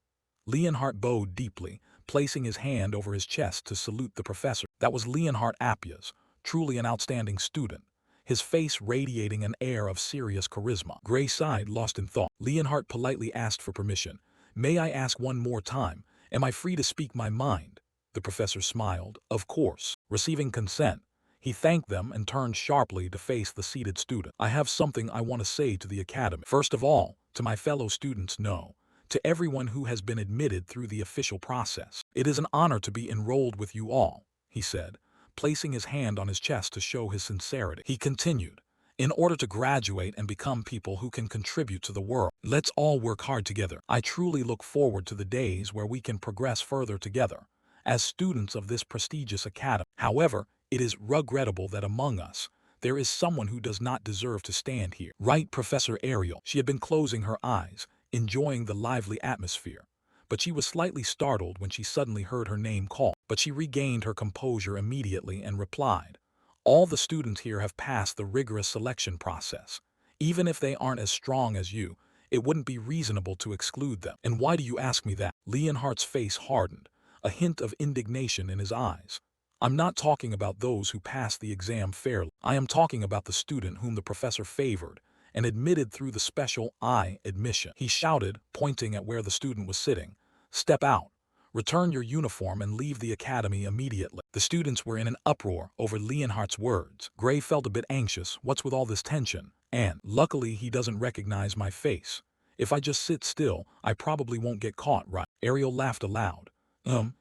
Leonhardt bowed deeply, placing his hand over his chest to salute the professor. That was Leonhardt Appius, truly an outstanding student, his face radiating an air of serious charisma. Gray sighed, lost in thought. Leonhardt politely asked for permission. "May I ask one more time? Am I free to speak my mind?" The professor smiled. "Of course." Receiving consent, he thanked them and turned sharply to face the seated student. "I have something I want to say to the academy. First of all, to my fellow students, no. To everyone who has been admitted through the official process. It is an honor to be enrolled with you all," he said, placing his hand on his chest to show his sincerity. He continued, "In order to graduate and become people who can contribute to the world, let's all work hard together. I truly look forward to the days where we can progress further together as students of this prestigious academy. However, it is regrettable that among us, there is someone who does not deserve to stand here." Right, Professor Ariel. She had been closing her eyes, enjoying the lively atmosphere, but she was slightly startled when she suddenly heard her name called. But she regained her composure immediately and replied, "All the students here have passed the rigorous selection process. Even if they aren't as strong as you, it wouldn't be reasonable to exclude them." "And why do you ask me that?" Leonhardt's face hardened, a hint of indignation in his eyes. "I'm not talking about those who passed the exam fairly. I am talking about the student whom the professor favored and admitted through the special eye admission." He shouted, pointing at where the student was sitting, "Step out. Return your uniform and leave the academy immediately." The students were in an uproar over Leonhardt's words. Gray felt a bit anxious. What's with all this tension? And, luckily he doesn't recognize my face. If I just sit still, I probably won't get caught, right? Ariel laughed aloud.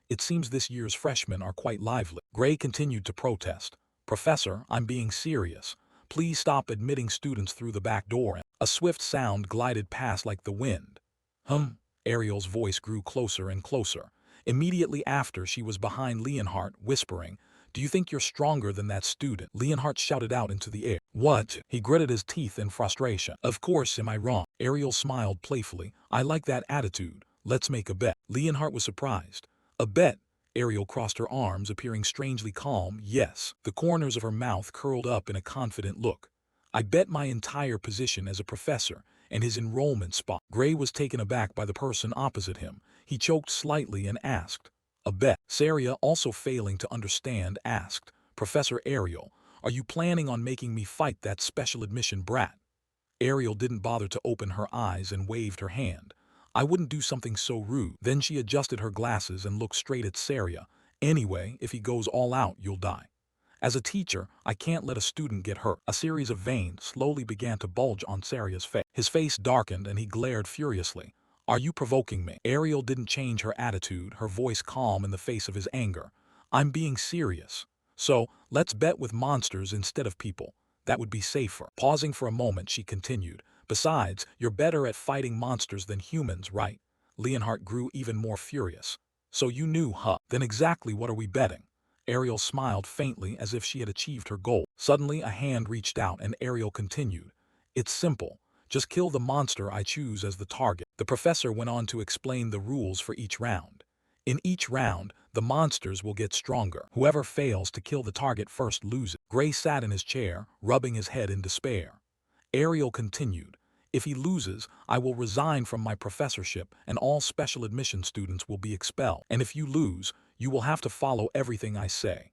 It seems this year's freshmen are quite lively." Gray continued to protest. "Professor, I'm being serious. Please stop admitting students through the back door." A swift sound glided past like the wind. Ariel's voice grew closer and closer. Immediately after, she was behind Leonhardt, whispering, "Do you think you're stronger than that student?" Leonhardt shouted out into the air. "What?" He gritted his teeth in frustration. "Of course, am I wrong?" Ariel smiled playfully. "I like that attitude. Let's make a bet." Leonhardt was surprised. "A bet?" Ariel crossed her arms, appearing strangely calm. "Yes." The corners of her mouth curled up in a confident look. "I bet my entire position as a professor and his enrollment spot." Gray was taken aback by the person opposite him. He choked slightly and asked, "A bet?" Saria, also failing to understand, asked, "Professor Ariel, are you planning on making me fight that special admission brat?" Ariel didn't bother to open her eyes and waved her hand. "I wouldn't do something so rude." Then she adjusted her glasses and looked straight at Saria. "Anyway, if he goes all out, you'll die. As a teacher, I can't let a student get hurt." A series of veins slowly began to bulge on Saria's face. His face darkened and he glared furiously. "Are you provoking me?" Ariel didn't change her attitude, her voice calm in the face of his anger. "I'm being serious. So, let's bet with monsters instead of people. That would be safer." Pausing for a moment, she continued, "Besides, you're better at fighting monsters than humans, right?" Leonhardt grew even more furious. "So you knew, huh? Then exactly what are we betting?" Ariel smiled faintly as if she had achieved her goal. Suddenly a hand reached out and Ariel continued, "It's simple. Just kill the monster I choose as the target." The professor went on to explain the rules for each round. In each round, the monsters will get stronger. Whoever fails to kill the target first loses. Gray sat in his chair, rubbing his head in despair. Ariel continued, "If he loses, I will resign from my professorship and all special admission students will be expelled. And if you lose, you will have to follow everything I say."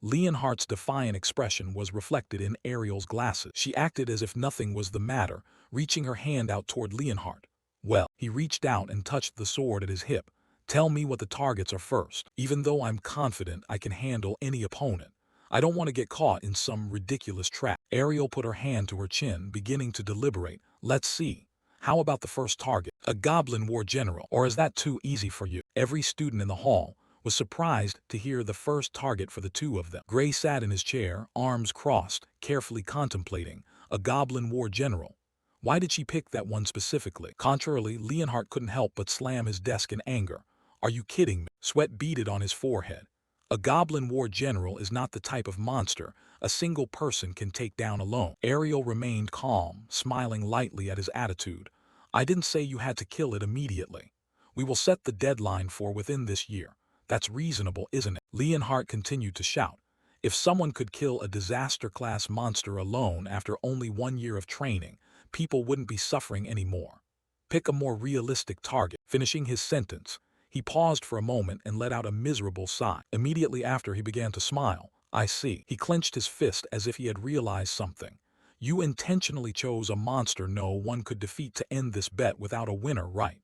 Leonhardt's defiant expression was reflected in Ariel's glasses. She acted as if nothing was the matter, reaching her hand out toward Leonhardt. "Well," he reached out and touched the sword at his hip. "Tell me what the targets are first. Even though I'm confident I can handle any opponent, I don't want to get caught in some ridiculous trap." Ariel put her hand to her chin, beginning to deliberate. "Let's see. How about the first target? A goblin war general? Or is that too easy for you?" Every student in the hall was surprised to hear the first target for the two of them. Gray sat in his chair, arms crossed, carefully contemplating. A goblin war general. Why did she pick that one specifically? Contrarily, Leonhardt couldn't help but slam his desk in anger. "Are you kidding me?" Sweat beaded on his forehead. "A goblin war general is not the type of monster a single person can take down alone." Ariel remained calm, smiling lightly at his attitude. "I didn't say you had to kill it immediately. We will set the deadline for within this year. That's reasonable, isn't it?" Leonhardt continued to shout. "If someone could kill a disaster-class monster alone after only 1 year of training, people wouldn't be suffering anymore. Pick a more realistic target." Finishing his sentence, He paused for a moment and let out a miserable sigh. Immediately after, he began to smile. I see. He clenched his fist as if he had realized something. You intentionally chose a monster no one could defeat to end this bet without a winner, right?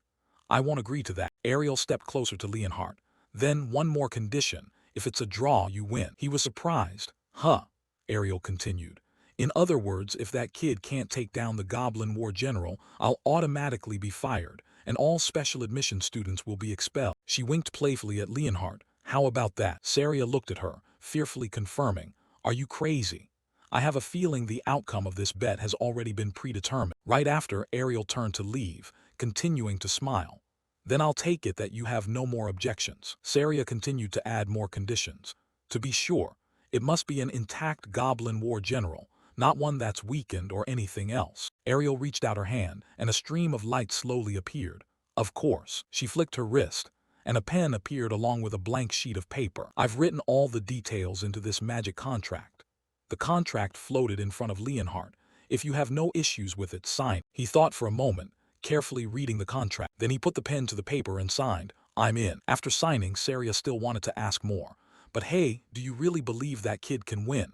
I won't agree to that. Ariel stepped closer to Leonhardt. Then one more condition. If it's a draw, you win. He was surprised. Huh? Ariel continued. In other words, if that kid can't take down the Goblin War General, I'll automatically be fired, and all special admission students will be expelled. She winked playfully at Leonhardt. How about that? Saria looked at her, fearfully confirming. Are you crazy? I have a feeling the outcome of this bet has already been predetermined. Right after, Ariel turned to leave, continuing to smile. Then I'll take it that you have no more objections. Saria continued to add more conditions. To be sure, it must be an intact Goblin War General, not one that's weakened or anything else. Ariel reached out her hand, and a stream of light slowly appeared. Of course, she flicked her wrist, and a pen appeared along with a blank sheet of paper. I've written all the details into this magic contract. The contract floated in front of Leonhardt. If you have no issues with it, sign. He thought for a moment, carefully reading the contract. Then he put the pen to the paper and signed. I'm in. After signing, Saria still wanted to ask more. But hey, do you really believe that kid can win?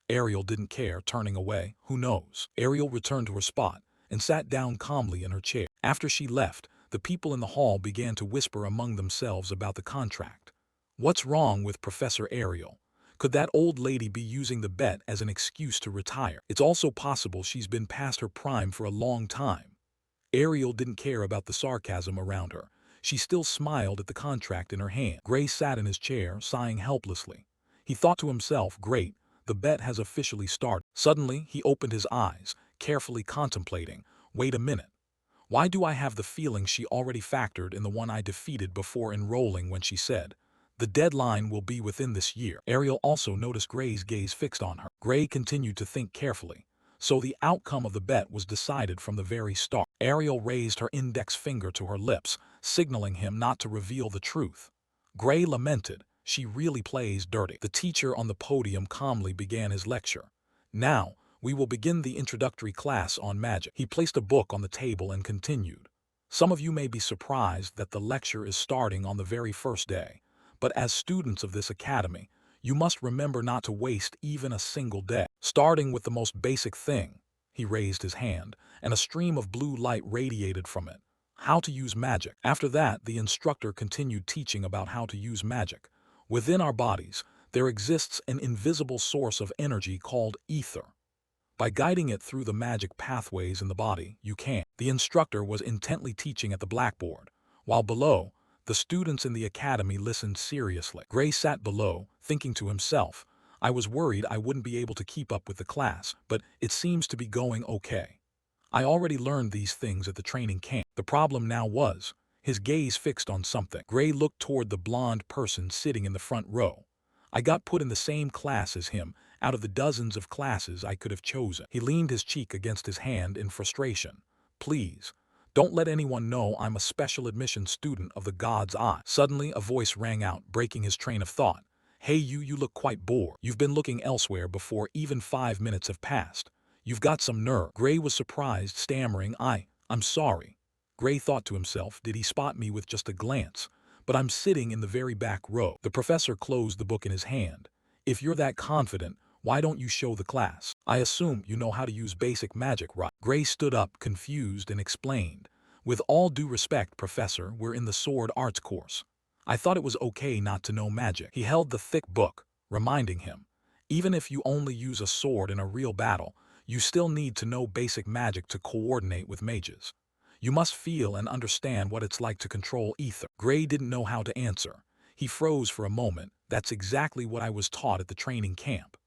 Ariel didn't care, turning away. Who knows? Ariel returned to her spot and sat down calmly in her chair. After she left, the people in the hall began to whisper among themselves about the contract. What's wrong with Professor Ariel? Could that old lady be using the bet as an excuse to retire? It's also possible she's been past her prime for a long time. Ariel didn't care about the sarcasm around her. She still smiled at the contract in her hand. Gray sat in his chair, sighing helplessly. He thought to himself, great, the bet has officially started. Suddenly, he opened his eyes, carefully contemplating. Wait a minute. Why do I have the feeling she already factored in the one I defeated before enrolling when she said, the deadline will be within this year? Ariel also noticed Gray's gaze fixed on her. Gray continued to think carefully. So the outcome of the bet was decided from the very start. Ariel raised her index finger to her lips, signaling him not to reveal the truth. Gray lamented. She really plays dirty. The teacher on the podium calmly began his lecture. Now, we will begin the introductory class on magic. He placed a book on the table and continued. Some of you may be surprised that the lecture is starting on the very first day, but as students of this academy, you must remember not to waste even a single day. Starting with the most basic thing, he raised his hand, and a stream of blue light radiated from it. How to use magic. After that, the instructor continued teaching about how to use magic. Within our bodies, there exists an invisible source of energy called ether. By guiding it through the magic pathways in the body, you can. The instructor was intently teaching at the blackboard, while below, the students in the academy listened seriously. Gray sat below, thinking to himself, I was worried I wouldn't be able to keep up with the class, but it seems to be going okay. I already learned these things at the training camp. The problem now was, his gaze fixed on something. Gray looked toward the blonde person sitting in the front row. I got put in the same class as him, out of the dozens of classes I could have chosen. He leaned his cheek against his hand in frustration. Please, don't let anyone know I'm a special admission student of the God's Eye. Suddenly, a voice rang out, breaking his train of thought. Hey you look quite bored. You've been looking elsewhere before even 5 minutes have passed. You've got some nerve. Gray was surprised, stammering, I'm sorry. Gray thought to himself, did he spot me with just a glance? But I'm sitting in the very back row. The professor closed the book in his hand. If you're that confident, why don't you show the class? I assume you know how to use basic magic, right? Gray stood up, confused, and explained. With all due respect, Professor, we're in the sword arts course. I thought it was okay not to know magic. He held the thick book, reminding him. Even if you only use a sword in a real battle, you still need to know basic magic to coordinate with mages. You must feel and understand what it's like to control ether. Gray didn't know how to answer. He froze for a moment. That's exactly what I was taught at the training camp.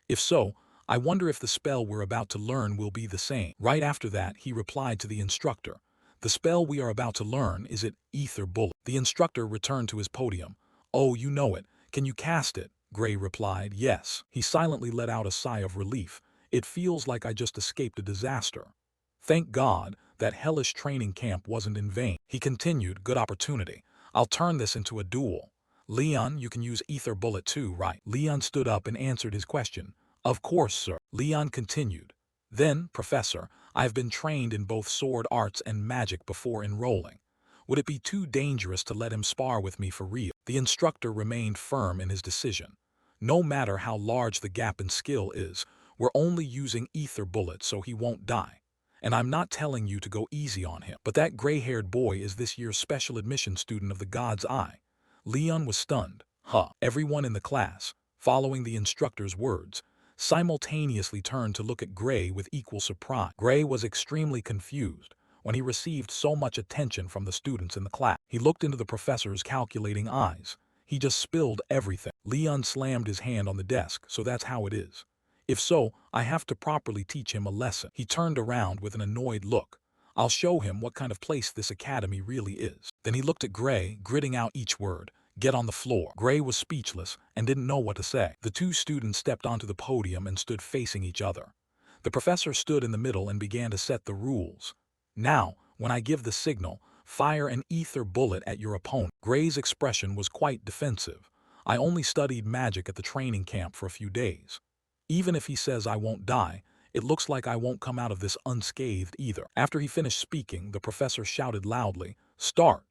If so, I wonder if the spell we're about to learn will be the same. Right after that, he replied to the instructor. The spell we are about to learn is an ether bullet. The instructor returned to his podium. Oh, you know it. Can you cast it? Gray replied, yes. He silently let out a sigh of relief. It feels like I just escaped a disaster. Thank God, that hellish training camp wasn't in vain. He continued, good opportunity. I'll turn this into a duel. Leon, you can use ether bullet too, right? Leon stood up and answered his question. Of course, sir. Leon continued. Then, Professor, I've been trained in both sword arts and magic before enrolling. Would it be too dangerous to let him spar with me for real? The instructor remained firm in his decision. No matter how large the gap in skill is, we're only using ether bullets so he won't die. And I'm not telling you to go easy on him. But that gray-haired boy is this year's special admission student of the God's Eye. Leon was stunned. Huh. Everyone in the class, following the instructor's words, simultaneously turned to look at Gray with equal surprise. Gray was extremely confused when he received so much attention from the students in the class. He looked into the professor's calculating eyes. He just spilled everything. Leon slammed his hand on the desk. So that's how it is. If so, I have to properly teach him a lesson. He turned around with an annoyed look. I'll show him what kind of place this academy really is. Then he looked at Gray, gritting out each word. Get on the floor. Gray was speechless and didn't know what to say. The two students stepped onto the podium and stood facing each other. The professor stood in the middle and began to set the rules. Now, when I give the signal, fire an ether bullet at your opponent. Gray's expression was quite defensive. I only studied magic at the training camp for a few days. Even if he says I won't die, it looks like I won't come out of this unscathed either. After he finished speaking, the professor shouted loudly, "Start!"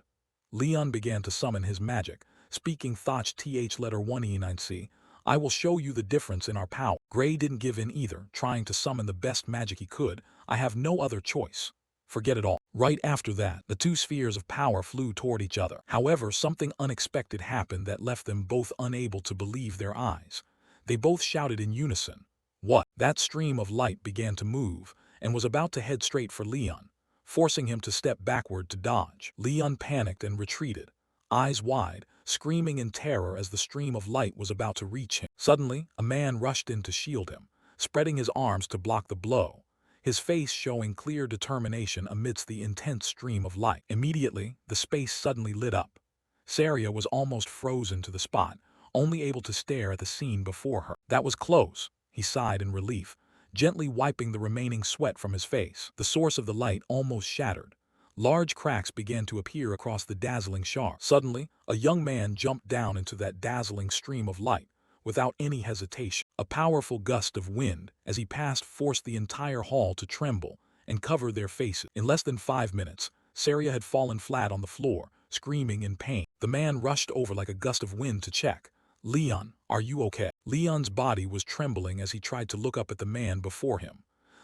Leon began to summon his magic, speaking Thoch th letter 1e9c. I will show you the difference in our power. Gray didn't give in either, trying to summon the best magic he could. I have no other choice. Forget it all. Right after that, the two spheres of power flew toward each other. However, something unexpected happened that left them both unable to believe their eyes. They both shouted in unison. What? That stream of light began to move and was about to head straight for Leon, forcing him to step backward to dodge. Leon panicked and retreated, eyes wide, screaming in terror as the stream of light was about to reach him. Suddenly, a man rushed in to shield him, spreading his arms to block the blow, his face showing clear determination amidst the intense stream of light. Immediately, the space suddenly lit up. Saria was almost frozen to the spot, only able to stare at the scene before her. That was close, he sighed in relief, gently wiping the remaining sweat from his face. The source of the light almost shattered. Large cracks began to appear across the dazzling shard. Suddenly, a young man jumped down into that dazzling stream of light, without any hesitation. A powerful gust of wind, as he passed, forced the entire hall to tremble and cover their faces. In less than 5 minutes, Saria had fallen flat on the floor, screaming in pain. The man rushed over like a gust of wind to check. Leon, are you okay? Leon's body was trembling as he tried to look up at the man before him.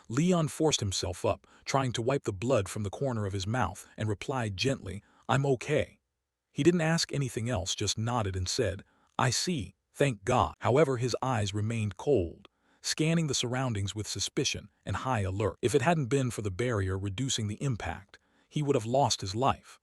Leon forced himself up, trying to wipe the blood from the corner of his mouth, and replied gently, I'm okay. He didn't ask anything else, just nodded and said, I see, thank God. However, his eyes remained cold, scanning the surroundings with suspicion and high alert. If it hadn't been for the barrier reducing the impact, he would have lost his life.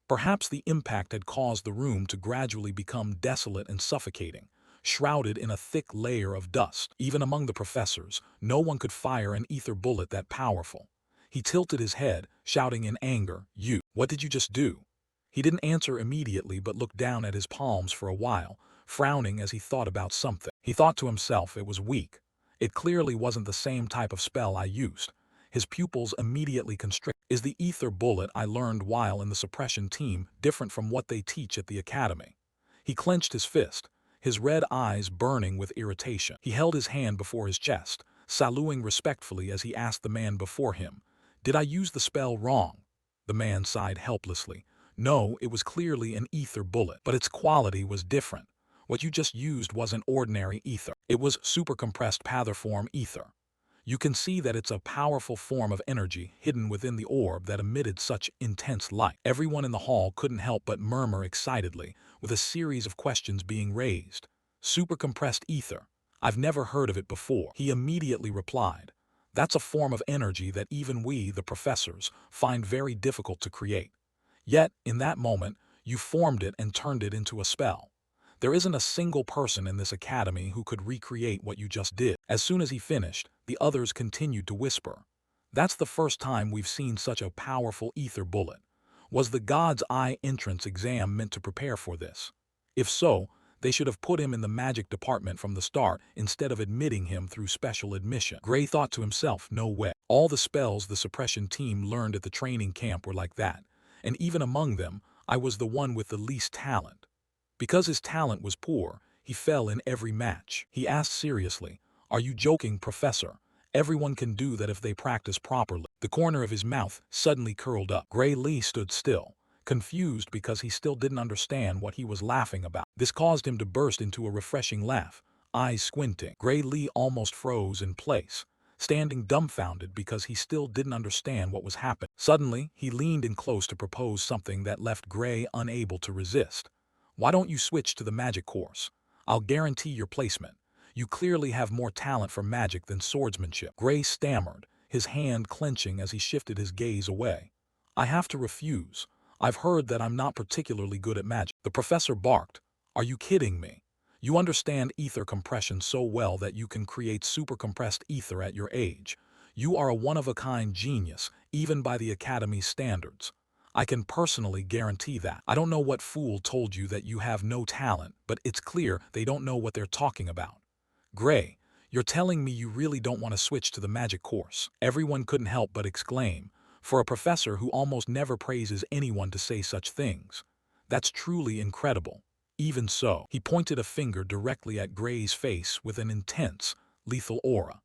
Perhaps the impact had caused the room to gradually become desolate and suffocating, shrouded in a thick layer of dust. Even among the professors, no one could fire an ether bullet that powerful. He tilted his head, shouting in anger, what did you just do? He didn't answer immediately but looked down at his palms for a while, frowning as he thought about something. He thought to himself it was weak. It clearly wasn't the same type of spell I used. His pupils immediately constricted. Is the ether bullet I learned while in the suppression team different from what they teach at the academy? He clenched his fist, his red eyes burning with irritation. He held his hand before his chest, saluting respectfully as he asked the man before him, Did I use the spell wrong? The man sighed helplessly. No, it was clearly an ether bullet, but its quality was different. What you just used wasn't ordinary ether. It was supercompressed patherform ether. You can see that it's a powerful form of energy hidden within the orb that emitted such intense light. Everyone in the hall couldn't help but murmur excitedly, with a series of questions being raised. Supercompressed ether. I've never heard of it before. He immediately replied. That's a form of energy that even we, the professors, find very difficult to create. Yet, in that moment, you formed it and turned it into a spell. There isn't a single person in this academy who could recreate what you just did. As soon as he finished, the others continued to whisper. That's the first time we've seen such a powerful ether bullet. Was the God's Eye entrance exam meant to prepare for this? If so, they should have put him in the magic department from the start instead of admitting him through special admission. Gray thought to himself, no way. All the spells the suppression team learned at the training camp were like that, and even among them, I was the one with the least talent. Because his talent was poor, he fell in every match. He asked seriously, Are you joking, Professor? Everyone can do that if they practice properly. The corner of his mouth suddenly curled up. Gray Lee stood still, confused because he still didn't understand what he was laughing about. This caused him to burst into a refreshing laugh, eyes squinting. Gray Lee almost froze in place, standing dumbfounded because he still didn't understand what was happening. Suddenly, he leaned in close to propose something that left Gray unable to resist. "Why don't you switch to the magic course? I'll guarantee your placement. You clearly have more talent for magic than swordsmanship." Gray stammered, his hand clenching as he shifted his gaze away. "I have to refuse. I've heard that I'm not particularly good at magic." The professor barked. "Are you kidding me? You understand ether compression so well that you can create super-compressed ether at your age. You are a one-of-a-kind genius, even by the Academy's standards. I can personally guarantee that. I don't know what fool told you that you have no talent, but it's clear they don't know what they're talking about. Gray, you're telling me you really don't want to switch to the magic course?" Everyone couldn't help but exclaim, for a professor who almost never praises anyone to say such things. "That's truly incredible." Even so, he pointed a finger directly at Gray's face with an intense, lethal aura.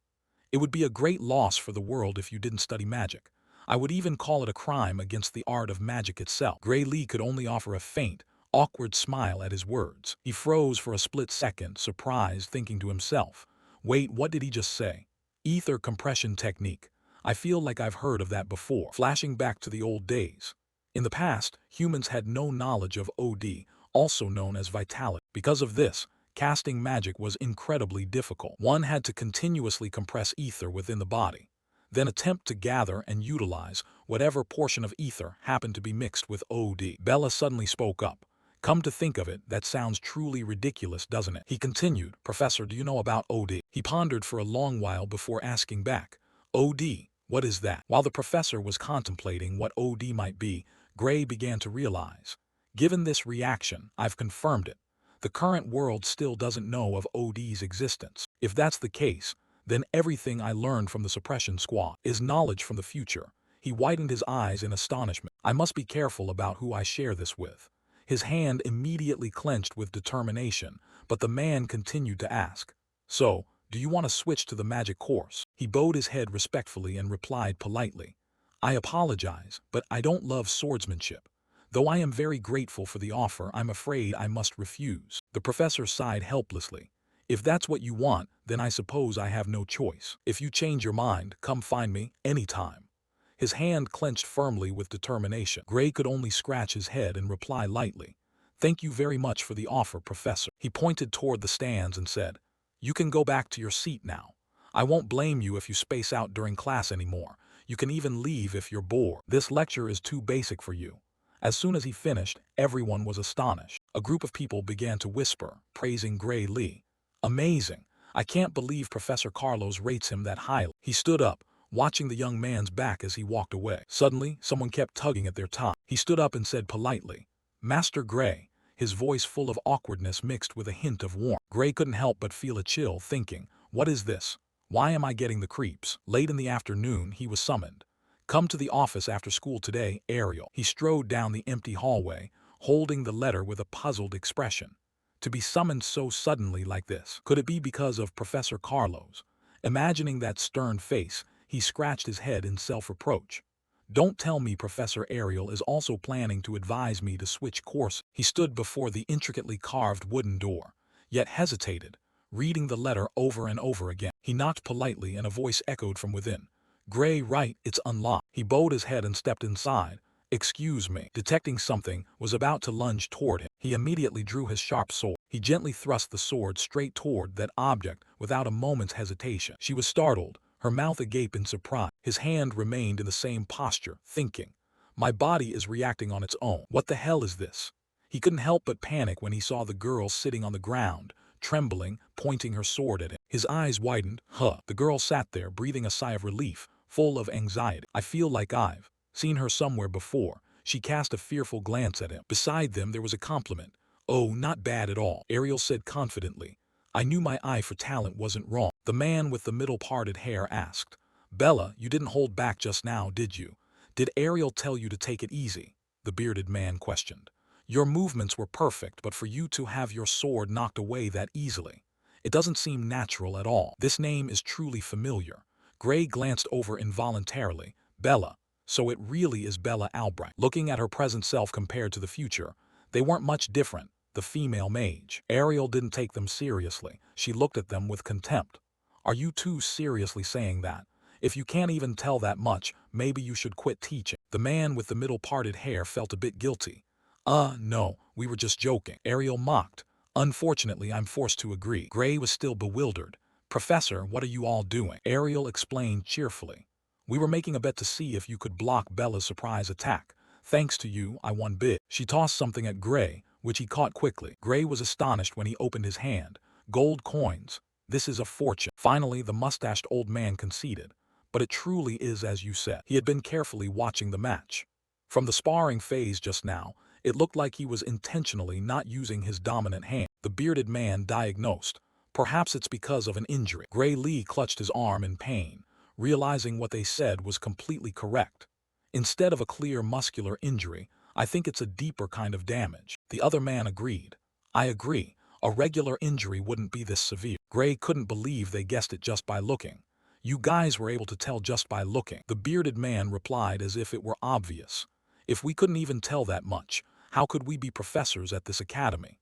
"It would be a great loss for the world if you didn't study magic. I would even call it a crime against the art of magic itself." Gray Lee could only offer a faint, awkward smile at his words. He froze for a split second, surprised, thinking to himself, "Wait, what did he just say? Ether compression technique. I feel like I've heard of that before." Flashing back to the old days. In the past, humans had no knowledge of OD, also known as vitality. Because of this, casting magic was incredibly difficult. One had to continuously compress ether within the body, then attempt to gather and utilize whatever portion of ether happened to be mixed with OD. Bella suddenly spoke up. "Come to think of it, that sounds truly ridiculous, doesn't it?" He continued, "Professor, do you know about OD?" He pondered for a long while before asking back, "OD, what is that?" While the professor was contemplating what OD might be, Gray began to realize, "Given this reaction, I've confirmed it. The current world still doesn't know of OD's existence. If that's the case, then everything I learned from the suppression squad is knowledge from the future." He widened his eyes in astonishment. "I must be careful about who I share this with." His hand immediately clenched with determination, but the man continued to ask, "So, do you want to switch to the magic course?" He bowed his head respectfully and replied politely, "I apologize, but I don't love swordsmanship. Though I am very grateful for the offer, I'm afraid I must refuse." The professor sighed helplessly. "If that's what you want, then I suppose I have no choice. If you change your mind, come find me, anytime." His hand clenched firmly with determination. Gray could only scratch his head and reply lightly, "Thank you very much for the offer, Professor." He pointed toward the stands and said, "You can go back to your seat now. I won't blame you if you space out during class anymore. You can even leave if you're bored. This lecture is too basic for you." As soon as he finished, everyone was astonished. A group of people began to whisper, praising Gray Lee. "Amazing. I can't believe Professor Carlos rates him that highly." He stood up, watching the young man's back as he walked away. Suddenly, someone kept tugging at their tie. He stood up and said politely, "Master Gray," his voice full of awkwardness mixed with a hint of warmth. Gray couldn't help but feel a chill, thinking, "What is this? Why am I getting the creeps?" Late in the afternoon, he was summoned. "Come to the office after school today, Ariel." He strode down the empty hallway, holding the letter with a puzzled expression. To be summoned so suddenly like this, could it be because of Professor Carlos? Imagining that stern face, he scratched his head in self-reproach. "Don't tell me Professor Ariel is also planning to advise me to switch course." He stood before the intricately carved wooden door, yet hesitated, reading the letter over and over again. He knocked politely and a voice echoed from within. "Gray, right, it's unlocked." He bowed his head and stepped inside. "Excuse me." Detecting something was about to lunge toward him, he immediately drew his sharp sword. He gently thrust the sword straight toward that object without a moment's hesitation. She was startled, her mouth agape in surprise. His hand remained in the same posture, thinking, "My body is reacting on its own. What the hell is this?" He couldn't help but panic when he saw the girl sitting on the ground, trembling, pointing her sword at him. His eyes widened. The girl sat there, breathing a sigh of relief, full of anxiety. "I feel like I've seen her somewhere before." She cast a fearful glance at him. Beside them there was a compliment. "Oh, not bad at all," Ariel said confidently. "I knew my eye for talent wasn't wrong." The man with the middle-parted hair asked, "Bella, you didn't hold back just now, did you? Did Ariel tell you to take it easy?" The bearded man questioned. "Your movements were perfect, but for you to have your sword knocked away that easily, it doesn't seem natural at all." "This name is truly familiar." Gray glanced over involuntarily. "Bella, So it really is Bella Albright. Looking at her present self compared to the future, they weren't much different, the female mage. Ariel didn't take them seriously. She looked at them with contempt. Are you two seriously saying that? If you can't even tell that much, maybe you should quit teaching. The man with the middle-parted hair felt a bit guilty. No, we were just joking. Ariel mocked. Unfortunately, I'm forced to agree. Gray was still bewildered. Professor, what are you all doing? Ariel explained cheerfully. We were making a bet to see if you could block Bella's surprise attack. Thanks to you, I won big. She tossed something at Gray, which he caught quickly. Gray was astonished when he opened his hand. Gold coins. This is a fortune. Finally, the mustached old man conceded. But it truly is as you said. He had been carefully watching the match. From the sparring phase just now, it looked like he was intentionally not using his dominant hand. The bearded man diagnosed. Perhaps it's because of an injury. Gray Lee clutched his arm in pain, realizing what they said was completely correct. Instead of a clear muscular injury, I think it's a deeper kind of damage. The other man agreed. I agree. A regular injury wouldn't be this severe. Gray couldn't believe they guessed it just by looking. You guys were able to tell just by looking. The bearded man replied as if it were obvious. If we couldn't even tell that much, how could we be professors at this academy?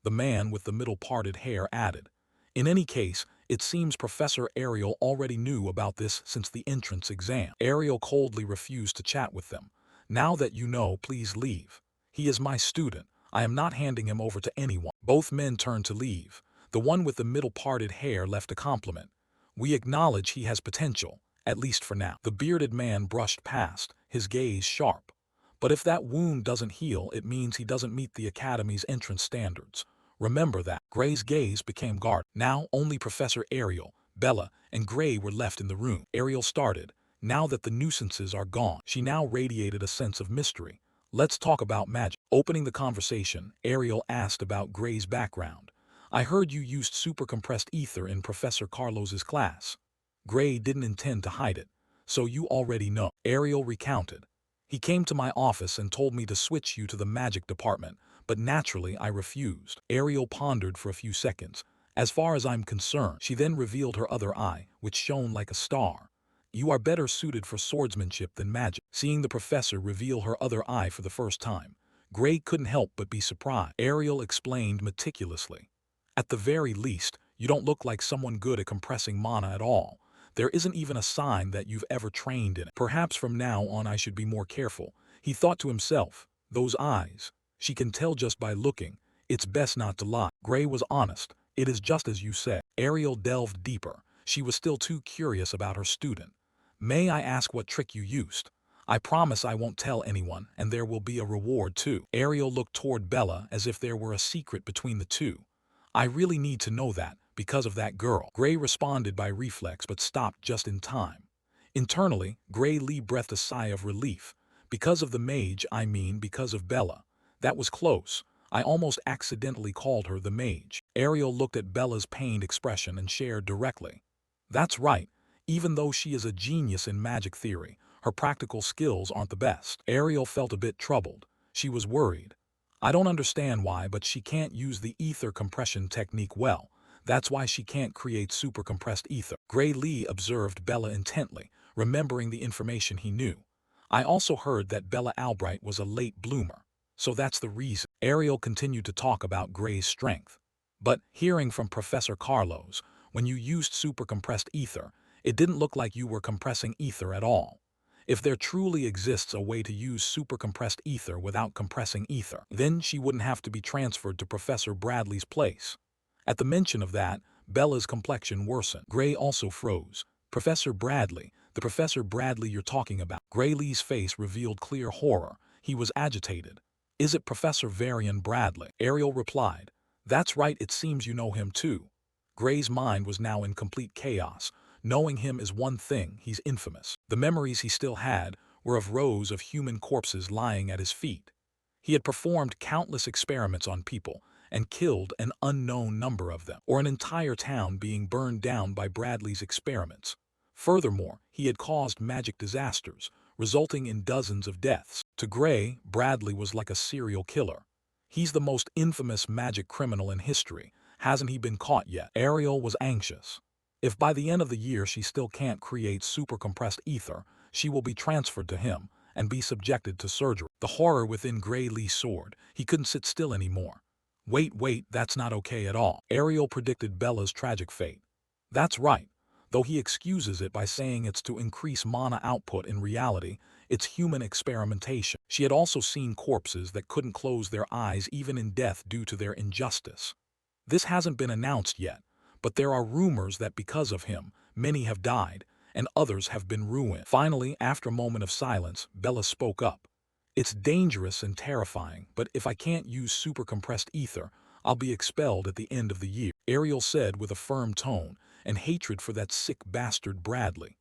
The man with the middle-parted hair added. In any case, it seems Professor Ariel already knew about this since the entrance exam. Ariel coldly refused to chat with them. Now that you know, please leave. He is my student. I am not handing him over to anyone. Both men turned to leave. The one with the middle-parted hair left a compliment. We acknowledge he has potential, at least for now. The bearded man brushed past, his gaze sharp. But if that wound doesn't heal, it means he doesn't meet the academy's entrance standards. Remember that. Gray's gaze became guarded. Now only Professor Ariel, Bella, and Gray were left in the room. Ariel started. Now that the nuisances are gone, she now radiated a sense of mystery. Let's talk about magic. Opening the conversation, Ariel asked about Gray's background. I heard you used super compressed ether in Professor Carlos's class. Gray didn't intend to hide it. So you already know. Ariel recounted. He came to my office and told me to switch you to the magic department, but naturally I refused. Ariel pondered for a few seconds. As far as I'm concerned, she then revealed her other eye, which shone like a star. You are better suited for swordsmanship than magic. Seeing the professor reveal her other eye for the first time, Gray couldn't help but be surprised. Ariel explained meticulously. At the very least, you don't look like someone good at compressing mana at all. There isn't even a sign that you've ever trained in it. Perhaps from now on I should be more careful. He thought to himself, those eyes. She can tell just by looking. It's best not to lie. Gray was honest. It is just as you said. Ariel delved deeper. She was still too curious about her student. May I ask what trick you used? I promise I won't tell anyone, and there will be a reward too. Ariel looked toward Bella as if there were a secret between the two. I really need to know that, because of that girl. Gray responded by reflex but stopped just in time. Internally, Gray Lee breathed a sigh of relief. Because of the mage, I mean because of Bella. That was close. I almost accidentally called her the mage. Ariel looked at Bella's pained expression and shared directly. That's right. Even though she is a genius in magic theory, her practical skills aren't the best. Ariel felt a bit troubled. She was worried. I don't understand why, but she can't use the ether compression technique well. That's why she can't create super compressed ether. Gray Lee observed Bella intently, remembering the information he knew. I also heard that Bella Albright was a late bloomer. So that's the reason. Ariel continued to talk about Gray's strength. But hearing from Professor Carlos, when you used super compressed ether, it didn't look like you were compressing ether at all. If there truly exists a way to use super compressed ether without compressing ether, then she wouldn't have to be transferred to Professor Bradley's place. At the mention of that, Bella's complexion worsened. Gray also froze. Professor Bradley, the Professor Bradley you're talking about. Gray Lee's face revealed clear horror. He was agitated. Is it Professor Varian Bradley? Ariel replied. That's right, it seems you know him too. Gray's mind was now in complete chaos. Knowing him is one thing, he's infamous. The memories he still had were of rows of human corpses lying at his feet. He had performed countless experiments on people and killed an unknown number of them, or an entire town being burned down by Bradley's experiments. Furthermore, he had caused magic disasters, resulting in dozens of deaths. To Gray, Bradley was like a serial killer. He's the most infamous magic criminal in history. Hasn't he been caught yet? Ariel was anxious. If by the end of the year she still can't create super compressed ether, She will be transferred to him and be subjected to surgery. The horror within Gray Lee soared. He couldn't sit still anymore. Wait, that's not okay at all. Ariel predicted Bella's tragic fate. That's right. Though he excuses it by saying it's to increase mana output, in reality, it's human experimentation. She had also seen corpses that couldn't close their eyes even in death due to their injustice. This hasn't been announced yet, but there are rumors that because of him, many have died, and others have been ruined. Finally, after a moment of silence, Bella spoke up. It's dangerous and terrifying, but if I can't use super compressed ether, I'll be expelled at the end of the year, Ariel said with a firm tone and hatred for that sick bastard Bradley.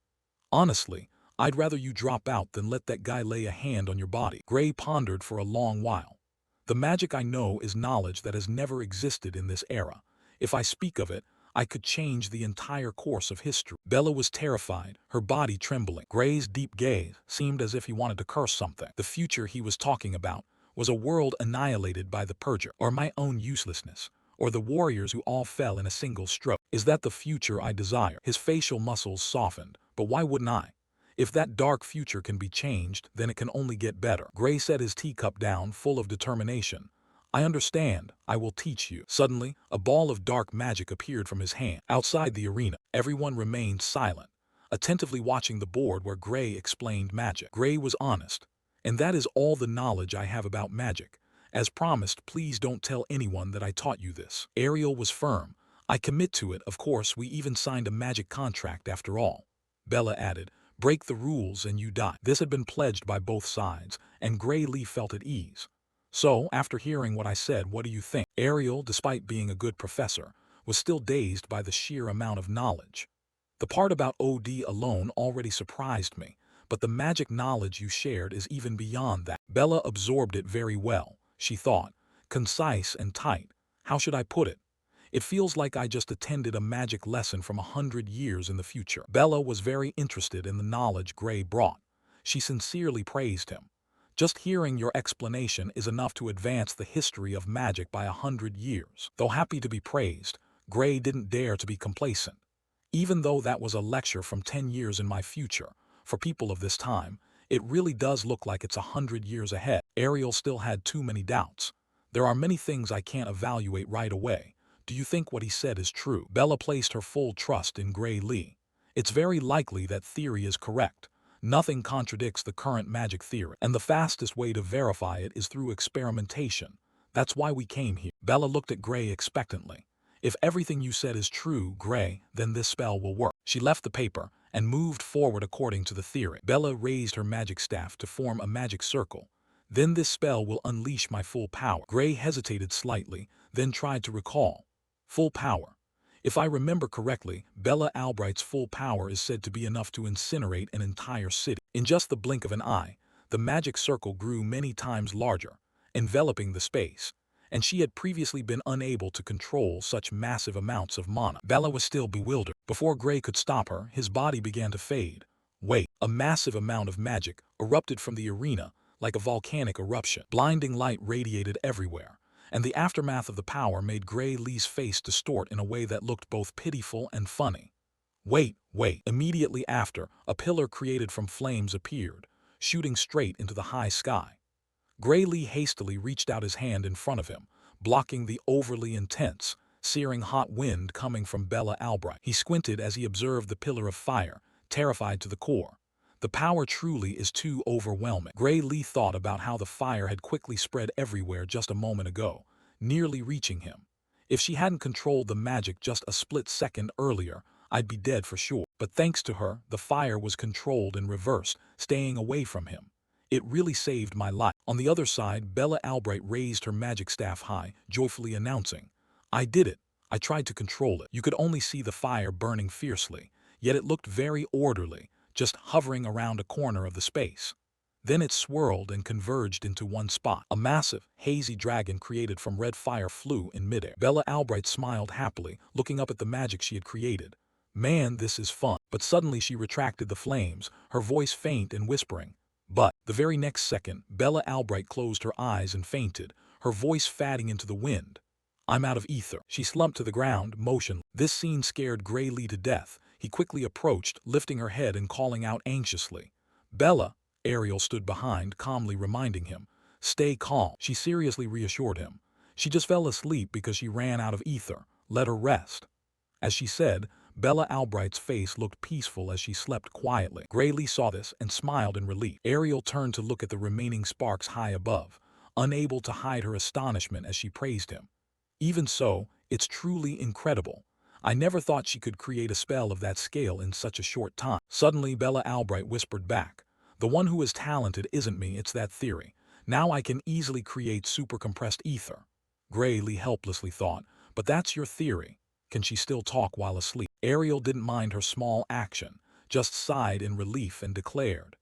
Honestly, I'd rather you drop out than let that guy lay a hand on your body. Gray pondered for a long while. The magic I know is knowledge that has never existed in this era. If I speak of it, I could change the entire course of history. Bella was terrified, her body trembling. Gray's deep gaze seemed as if he wanted to curse something. The future he was talking about was a world annihilated by the purger, or my own uselessness, or the warriors who all fell in a single stroke. Is that the future I desire? His facial muscles softened. But why wouldn't I? If that dark future can be changed, then it can only get better. Gray set his teacup down, full of determination. I understand. I will teach you. Suddenly, a ball of dark magic appeared from his hand. Outside the arena, everyone remained silent, attentively watching the board where Gray explained magic. Gray was honest. And that is all the knowledge I have about magic. As promised, please don't tell anyone that I taught you this. Ariel was firm. I commit to it. Of course, we even signed a magic contract after all. Bella added, break the rules and you die. This had been pledged by both sides, and Gray Lee felt at ease. So, after hearing what I said, what do you think? Ariel, despite being a good professor, was still dazed by the sheer amount of knowledge. The part about OD alone already surprised me, but the magic knowledge you shared is even beyond that. Bella absorbed it very well, she thought, concise and tight. How should I put it? It feels like I just attended a magic lesson from 100 years in the future. Bella was very interested in the knowledge Gray brought. She sincerely praised him. Just hearing your explanation is enough to advance the history of magic by 100 years. Though happy to be praised, Gray didn't dare to be complacent. Even though that was a lecture from 10 years in my future, for people of this time, it really does look like it's 100 years ahead. Ariel still had too many doubts. There are many things I can't evaluate right away. Do you think what he said is true? Bella placed her full trust in Gray Lee. It's very likely that theory is correct. Nothing contradicts the current magic theory, and the fastest way to verify it is through experimentation. That's why we came here. Bella looked at Gray expectantly. If everything you said is true, Gray, then this spell will work. She left the paper and moved forward according to the theory. Bella raised her magic staff to form a magic circle. Then this spell will unleash my full power. Gray hesitated slightly, then tried to recall. Full power. If I remember correctly, Bella Albright's full power is said to be enough to incinerate an entire city. In just the blink of an eye, the magic circle grew many times larger, enveloping the space, and she had previously been unable to control such massive amounts of mana. Bella was still bewildered. Before Gray could stop her, his body began to fade. Wait, a massive amount of magic erupted from the arena like a volcanic eruption. Blinding light radiated everywhere, and the aftermath of the power made Gray Lee's face distort in a way that looked both pitiful and funny. Wait. Immediately after, a pillar created from flames appeared, shooting straight into the high sky. Gray Lee hastily reached out his hand in front of him, blocking the overly intense, searing hot wind coming from Bella Albright. He squinted as he observed the pillar of fire, terrified to the core. The power truly is too overwhelming. Gray Lee thought about how the fire had quickly spread everywhere just a moment ago, nearly reaching him. If she hadn't controlled the magic just a split second earlier, I'd be dead for sure. But thanks to her, the fire was controlled and reversed, staying away from him. It really saved my life. On the other side, Bella Albright raised her magic staff high, joyfully announcing, I did it. I tried to control it. You could only see the fire burning fiercely, yet it looked very orderly, just hovering around a corner of the space. Then it swirled and converged into one spot. A massive, hazy dragon created from red fire flew in midair. Bella Albright smiled happily, looking up at the magic she had created. Man, this is fun. But suddenly she retracted the flames, her voice faint and whispering. But, the very next second, Bella Albright closed her eyes and fainted, her voice fading into the wind. I'm out of ether. She slumped to the ground, motionless. This scene scared Gray Lee to death. He quickly approached, lifting her head and calling out anxiously. Bella, Ariel stood behind, calmly reminding him. Stay calm, she seriously reassured him. She just fell asleep because she ran out of ether. Let her rest. As she said, Bella Albright's face looked peaceful as she slept quietly. Graylee saw this and smiled in relief. Ariel turned to look at the remaining sparks high above, unable to hide her astonishment as she praised him. Even so, it's truly incredible. I never thought she could create a spell of that scale in such a short time. Suddenly, Bella Albright whispered back, the one who is talented isn't me, it's that theory. Now I can easily create super compressed ether. Graylee helplessly thought, but that's your theory. Can she still talk while asleep? Ariel didn't mind her small action, just sighed in relief and declared,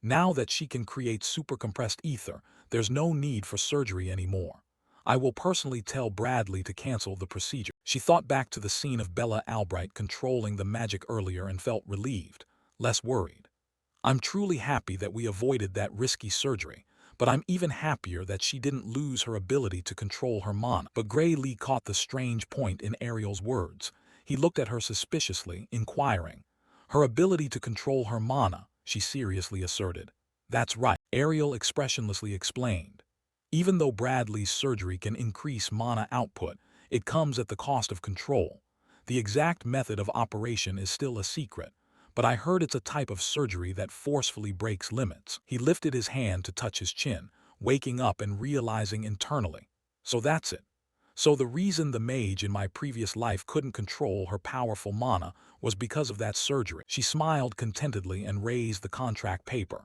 now that she can create super compressed ether, there's no need for surgery anymore. I will personally tell Bradley to cancel the procedure. She thought back to the scene of Bella Albright controlling the magic earlier and felt relieved, less worried. I'm truly happy that we avoided that risky surgery, but I'm even happier that she didn't lose her ability to control her mana. But Graylee caught the strange point in Ariel's words. He looked at her suspiciously, inquiring. Her ability to control her mana, she seriously asserted. That's right, Ariel expressionlessly explained. Even though Bradley's surgery can increase mana output, it comes at the cost of control. The exact method of operation is still a secret, but I heard it's a type of surgery that forcefully breaks limits. He lifted his hand to touch his chin, waking up and realizing internally. So that's it. So the reason the mage in my previous life couldn't control her powerful mana was because of that surgery. She smiled contentedly and raised the contract paper.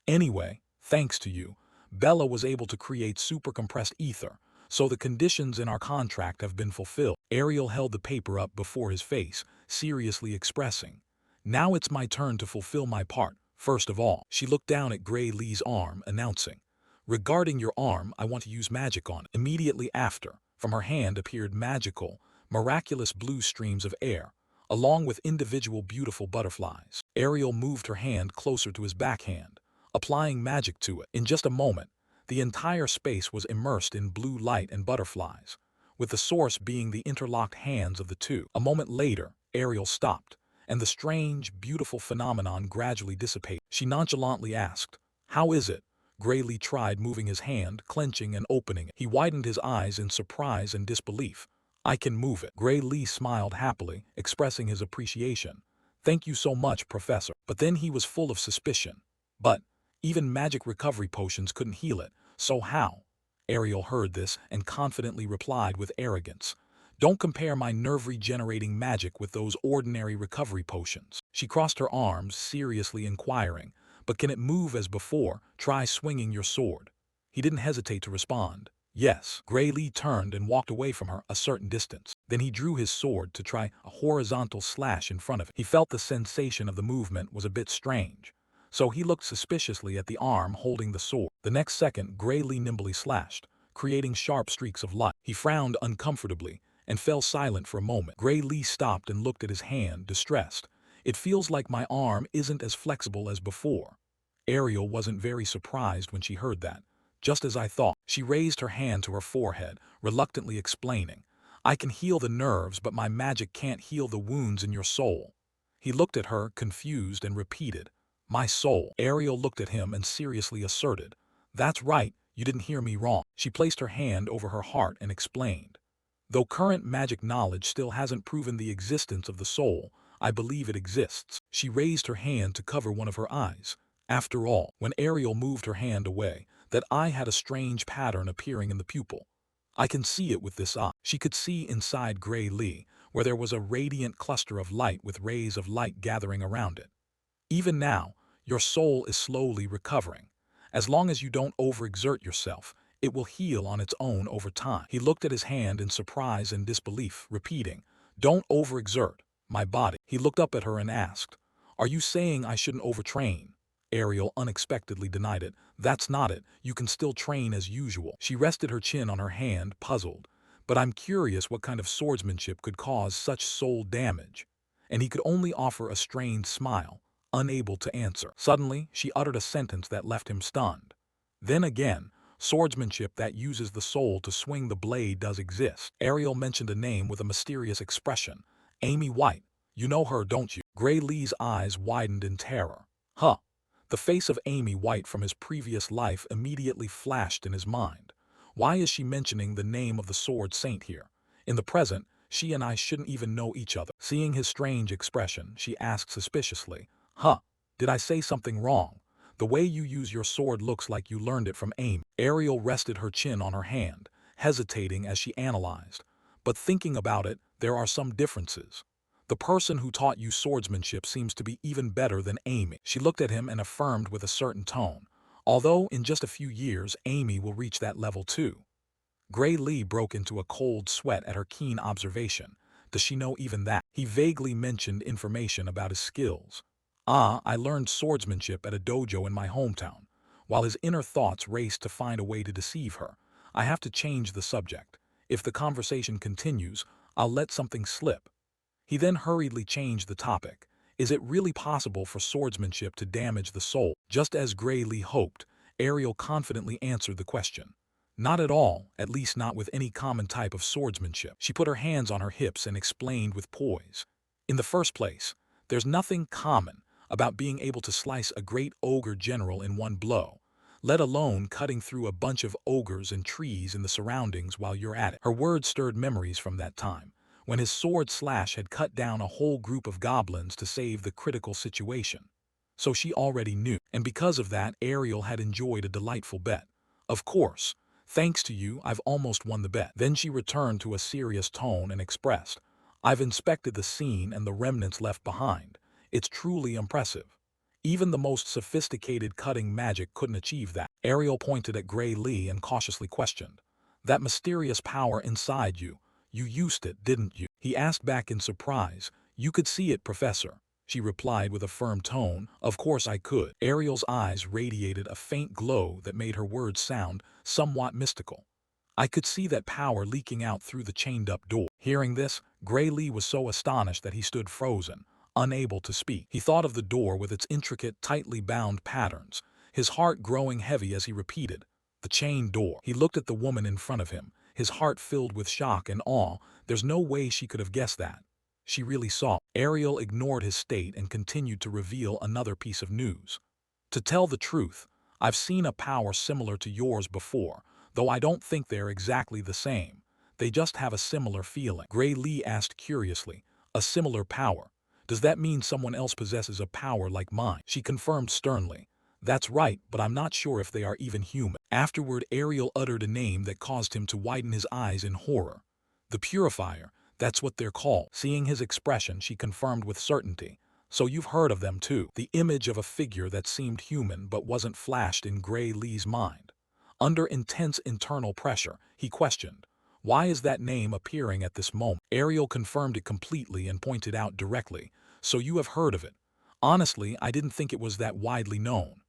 Anyway, thanks to you, Bella was able to create super compressed ether, so the conditions in our contract have been fulfilled. Ariel held the paper up before his face, seriously expressing, now it's my turn to fulfill my part. First of all, she looked down at Graylee's arm, announcing, regarding your arm, I want to use magic on it. Immediately after, from her hand appeared magical, miraculous blue streams of air, along with individual beautiful butterflies. Ariel moved her hand closer to his backhand, applying magic to it. In just a moment, the entire space was immersed in blue light and butterflies, with the source being the interlocked hands of the two. A moment later, Ariel stopped, and the strange, beautiful phenomenon gradually dissipated. She nonchalantly asked, how is it? Graylee tried moving his hand, clenching and opening it. He widened his eyes in surprise and disbelief. I can move it. Graylee smiled happily, expressing his appreciation. Thank you so much, Professor. But then he was full of suspicion. But even magic recovery potions couldn't heal it, so how? Ariel heard this and confidently replied with arrogance. Don't compare my nerve-regenerating magic with those ordinary recovery potions. She crossed her arms, seriously inquiring, but can it move as before? Try swinging your sword. He didn't hesitate to respond. Yes. Graylee turned and walked away from her a certain distance. Then he drew his sword to try a horizontal slash in front of him. He felt the sensation of the movement was a bit strange, so he looked suspiciously at the arm holding the sword. The next second, Graylee nimbly slashed, creating sharp streaks of light. He frowned uncomfortably and fell silent for a moment. Graylee stopped and looked at his hand, distressed. It feels like my arm isn't as flexible as before. Ariel wasn't very surprised when she heard that. Just as I thought. She raised her hand to her forehead, reluctantly explaining, I can heal the nerves, but my magic can't heal the wounds in your soul. He looked at her, confused, and repeated, my soul. Ariel looked at him and seriously asserted, that's right, you didn't hear me wrong. She placed her hand over her heart and explained, though current magic knowledge still hasn't proven the existence of the soul, I believe it exists. She raised her hand to cover one of her eyes. After all, when Ariel moved her hand away, that eye had a strange pattern appearing in the pupil. I can see it with this eye. She could see inside Graylee, where there was a radiant cluster of light with rays of light gathering around it. Even now, your soul is slowly recovering. As long as you don't overexert yourself, it will heal on its own over time. He looked at his hand in surprise and disbelief, repeating, don't overexert my body. He looked up at her and asked, are you saying I shouldn't overtrain? Ariel unexpectedly denied it. That's not it. You can still train as usual. She rested her chin on her hand, puzzled. But I'm curious what kind of swordsmanship could cause such soul damage. And he could only offer a strained smile, unable to answer. Suddenly, she uttered a sentence that left him stunned. Then again, swordsmanship that uses the soul to swing the blade does exist. Ariel mentioned a name with a mysterious expression. Amy White. You know her, don't you? Graylee's eyes widened in terror. Huh. The face of Amy White from his previous life immediately flashed in his mind. Why is she mentioning the name of the Sword Saint here? In the present, she and I shouldn't even know each other. Seeing his strange expression, she asked suspiciously, "Huh, did I say something wrong? The way you use your sword looks like you learned it from Amy." Ariel rested her chin on her hand, hesitating as she analyzed. But thinking about it, there are some differences. The person who taught you swordsmanship seems to be even better than Amy. She looked at him and affirmed with a certain tone, although in just a few years Amy will reach that level too. Gray Lee broke into a cold sweat at her keen observation. Does she know even that? He vaguely mentioned information about his skills. "Ah, I learned swordsmanship at a dojo in my hometown." While his inner thoughts raced to find a way to deceive her, "I have to change the subject. If the conversation continues, I'll let something slip." He then hurriedly changed the topic. Is it really possible for swordsmanship to damage the soul? Just as Gray Lee hoped, Ariel confidently answered the question. Not at all, at least not with any common type of swordsmanship. She put her hands on her hips and explained with poise. In the first place, there's nothing common about being able to slice a great ogre general in one blow, let alone cutting through a bunch of ogres and trees in the surroundings while you're at it. Her words stirred memories from that time, when his sword slash had cut down a whole group of goblins to save the critical situation. So she already knew, and because of that, Ariel had enjoyed a delightful bet. Of course, thanks to you, I've almost won the bet. Then she returned to a serious tone and expressed, I've inspected the scene and the remnants left behind. It's truly impressive. Even the most sophisticated cutting magic couldn't achieve that. Ariel pointed at Gray Lee and cautiously questioned, that mysterious power inside you, you used it, didn't you? He asked back in surprise. You could see it, Professor. She replied with a firm tone, Of course I could. Ariel's eyes radiated a faint glow that made her words sound somewhat mystical. I could see that power leaking out through the chained-up door. Hearing this, Gray Lee was so astonished that he stood frozen, unable to speak. He thought of the door with its intricate, tightly bound patterns, his heart growing heavy as he repeated, the chained door. He looked at the woman in front of him, his heart filled with shock and awe. There's no way she could have guessed that. She really saw. Ariel ignored his state and continued to reveal another piece of news. To tell the truth, I've seen a power similar to yours before, though I don't think they're exactly the same. They just have a similar feeling. Gray Lee asked curiously, a similar power? Does that mean someone else possesses a power like mine? She confirmed sternly. That's right, but I'm not sure if they are even human. Afterward, Ariel uttered a name that caused him to widen his eyes in horror. The Purifier, that's what they're called. Seeing his expression, she confirmed with certainty. So you've heard of them too. The image of a figure that seemed human but wasn't flashed in Gray Lee's mind. Under intense internal pressure, he questioned, why is that name appearing at this moment? Ariel confirmed it completely and pointed out directly, so you have heard of it. Honestly, I didn't think it was that widely known.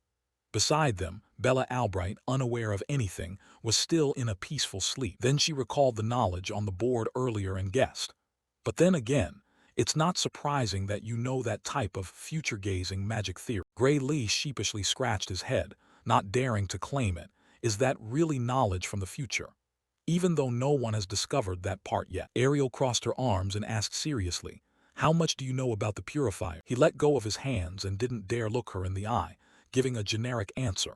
Beside them, Bella Albright, unaware of anything, was still in a peaceful sleep. Then she recalled the knowledge on the board earlier and guessed. But then again, it's not surprising that you know that type of future-gazing magic theory. Gray Lee sheepishly scratched his head, not daring to claim it. Is that really knowledge from the future? Even though no one has discovered that part yet. Ariel crossed her arms and asked seriously, how much do you know about the Purifier? He let go of his hands and didn't dare look her in the eye, giving a generic answer.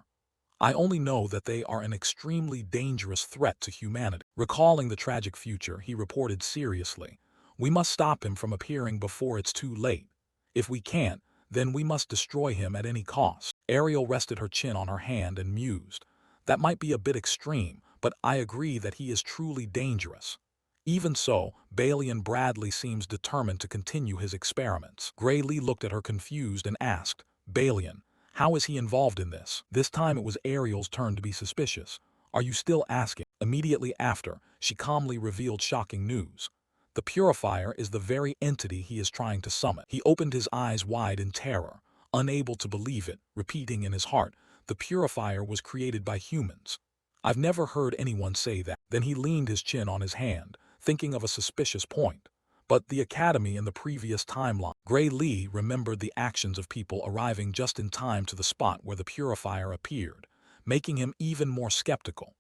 I only know that they are an extremely dangerous threat to humanity. Recalling the tragic future, he reported seriously, we must stop him from appearing before it's too late. If we can't, then we must destroy him at any cost. Ariel rested her chin on her hand and mused. That might be a bit extreme, but I agree that he is truly dangerous. Even so, Balian Bradley seems determined to continue his experiments. Gray Lee looked at her confused and asked, Balian, how is he involved in this? This time it was Ariel's turn to be suspicious. Are you still asking? Immediately after, she calmly revealed shocking news. The Purifier is the very entity he is trying to summon. He opened his eyes wide in terror, unable to believe it, repeating in his heart, the Purifier was created by humans. I've never heard anyone say that. Then he leaned his chin on his hand, thinking of a suspicious point. But the Academy in the previous timeline. Gray Lee remembered the actions of people arriving just in time to the spot where the Purifier appeared, making him even more skeptical.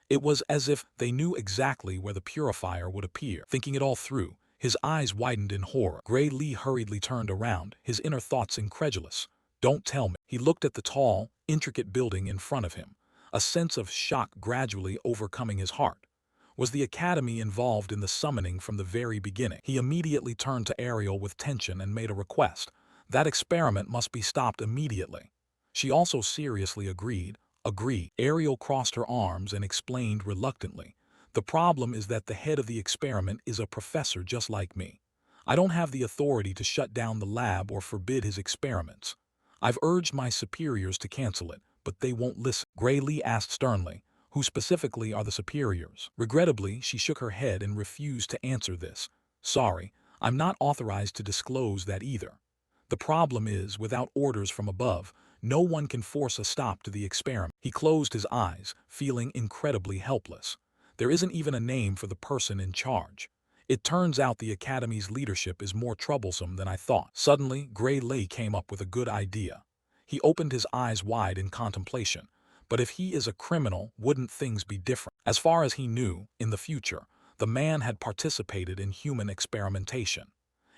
It was as if they knew exactly where the Purifier would appear. Thinking it all through, his eyes widened in horror. Gray Lee hurriedly turned around, his inner thoughts incredulous. Don't tell me. He He looked at the tall, intricate building in front of him, a sense of shock gradually overcoming his heart. Was the Academy involved in the summoning from the very beginning? He immediately turned to Ariel with tension and made a request. That experiment must be stopped immediately. She also seriously agreed. Agreed. Ariel crossed her arms and explained reluctantly. The problem is that the head of the experiment is a professor just like me. I don't have the authority to shut down the lab or forbid his experiments. I've urged my superiors to cancel it, but they won't listen. Gray Lee asked sternly, who specifically are the superiors? Regrettably, she shook her head and refused to answer this. Sorry, I'm not authorized to disclose that either. The problem is, without orders from above, no one can force a stop to the experiment. He closed his eyes, feeling incredibly helpless. There isn't even a name for the person in charge. It turns out the Academy's leadership is more troublesome than I thought. Suddenly, Gray Lee came up with a good idea. He opened his eyes wide in contemplation. But if he is a criminal, wouldn't things be different? As far as he knew, in the future, the man had participated in human experimentation.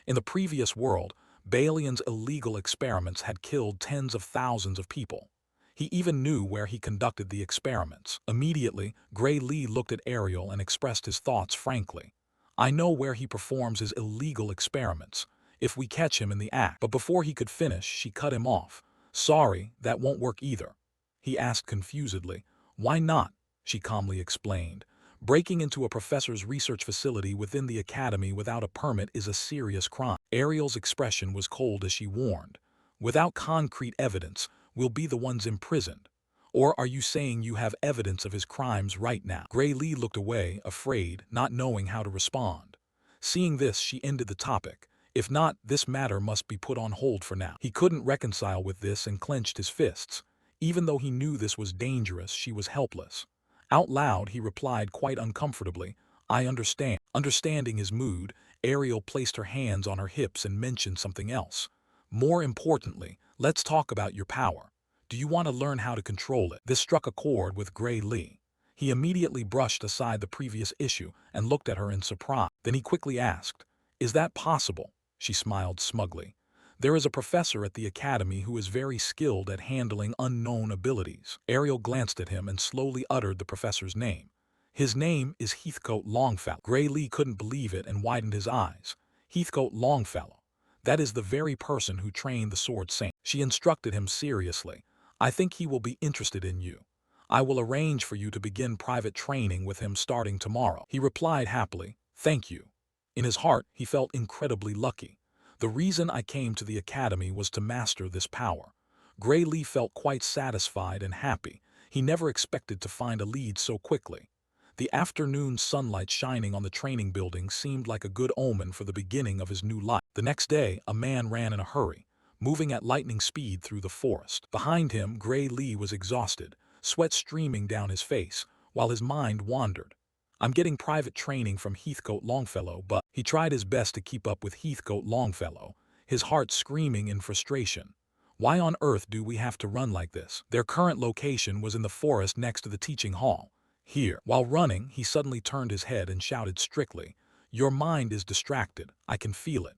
In the previous world, Balian's illegal experiments had killed tens of thousands of people. He even knew where he conducted the experiments. Immediately, Gray Lee looked at Ariel and expressed his thoughts frankly. I know where he performs his illegal experiments, if we catch him in the act. But before he could finish, she cut him off. Sorry, that won't work either. He asked confusedly. Why not? She calmly explained. Breaking into a professor's research facility within the academy without a permit is a serious crime. Ariel's expression was cold as she warned. Without concrete evidence, we'll be the ones imprisoned. Or are you saying you have evidence of his crimes right now? Gray Lee looked away, afraid, not knowing how to respond. Seeing this, she ended the topic. If not, this matter must be put on hold for now. He couldn't reconcile with this and clenched his fists. Even though he knew this was dangerous, she was helpless. Out loud, he replied quite uncomfortably, I understand. Understanding his mood, Ariel placed her hands on her hips and mentioned something else. More importantly, let's talk about your power. Do you want to learn how to control it? This struck a chord with Gray Lee. He immediately brushed aside the previous issue and looked at her in surprise. Then he quickly asked, Is that possible? She smiled smugly. There is a professor at the academy who is very skilled at handling unknown abilities. Ariel glanced at him and slowly uttered the professor's name. His name is Heathcote Longfellow. Gray Lee couldn't believe it and widened his eyes. Heathcote Longfellow. That is the very person who trained the sword saint. She instructed him seriously. I think he will be interested in you. I will arrange for you to begin private training with him starting tomorrow. He replied happily, Thank you. In his heart, he felt incredibly lucky. The reason I came to the academy was to master this power. Gray Lee felt quite satisfied and happy. He never expected to find a lead so quickly. The afternoon sunlight shining on the training building seemed like a good omen for the beginning of his new life. The next day, a man ran in a hurry, moving at lightning speed through the forest. Behind him, Gray Lee was exhausted, sweat streaming down his face, while his mind wandered. I'm getting private training from Heathcote Longfellow, but he tried his best to keep up with Heathcote Longfellow, his heart screaming in frustration. Why on earth do we have to run like this? Their current location was in the forest next to the teaching hall. Here, while running, he suddenly turned his head and shouted strictly, Your mind is distracted. I can feel it.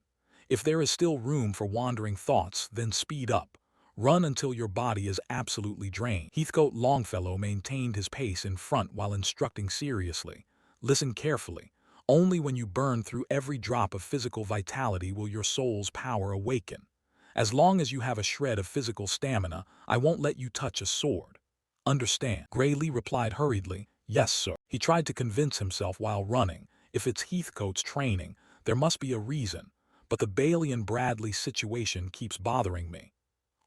If there is still room for wandering thoughts, then speed up. Run until your body is absolutely drained. Heathcote Longfellow maintained his pace in front while instructing seriously. Listen carefully. Only when you burn through every drop of physical vitality will your soul's power awaken. As long as you have a shred of physical stamina, I won't let you touch a sword. Understand? Gray Lee replied hurriedly, Yes, sir. He tried to convince himself while running. If it's Heathcote's training, there must be a reason. But the Balian Bradley situation keeps bothering me.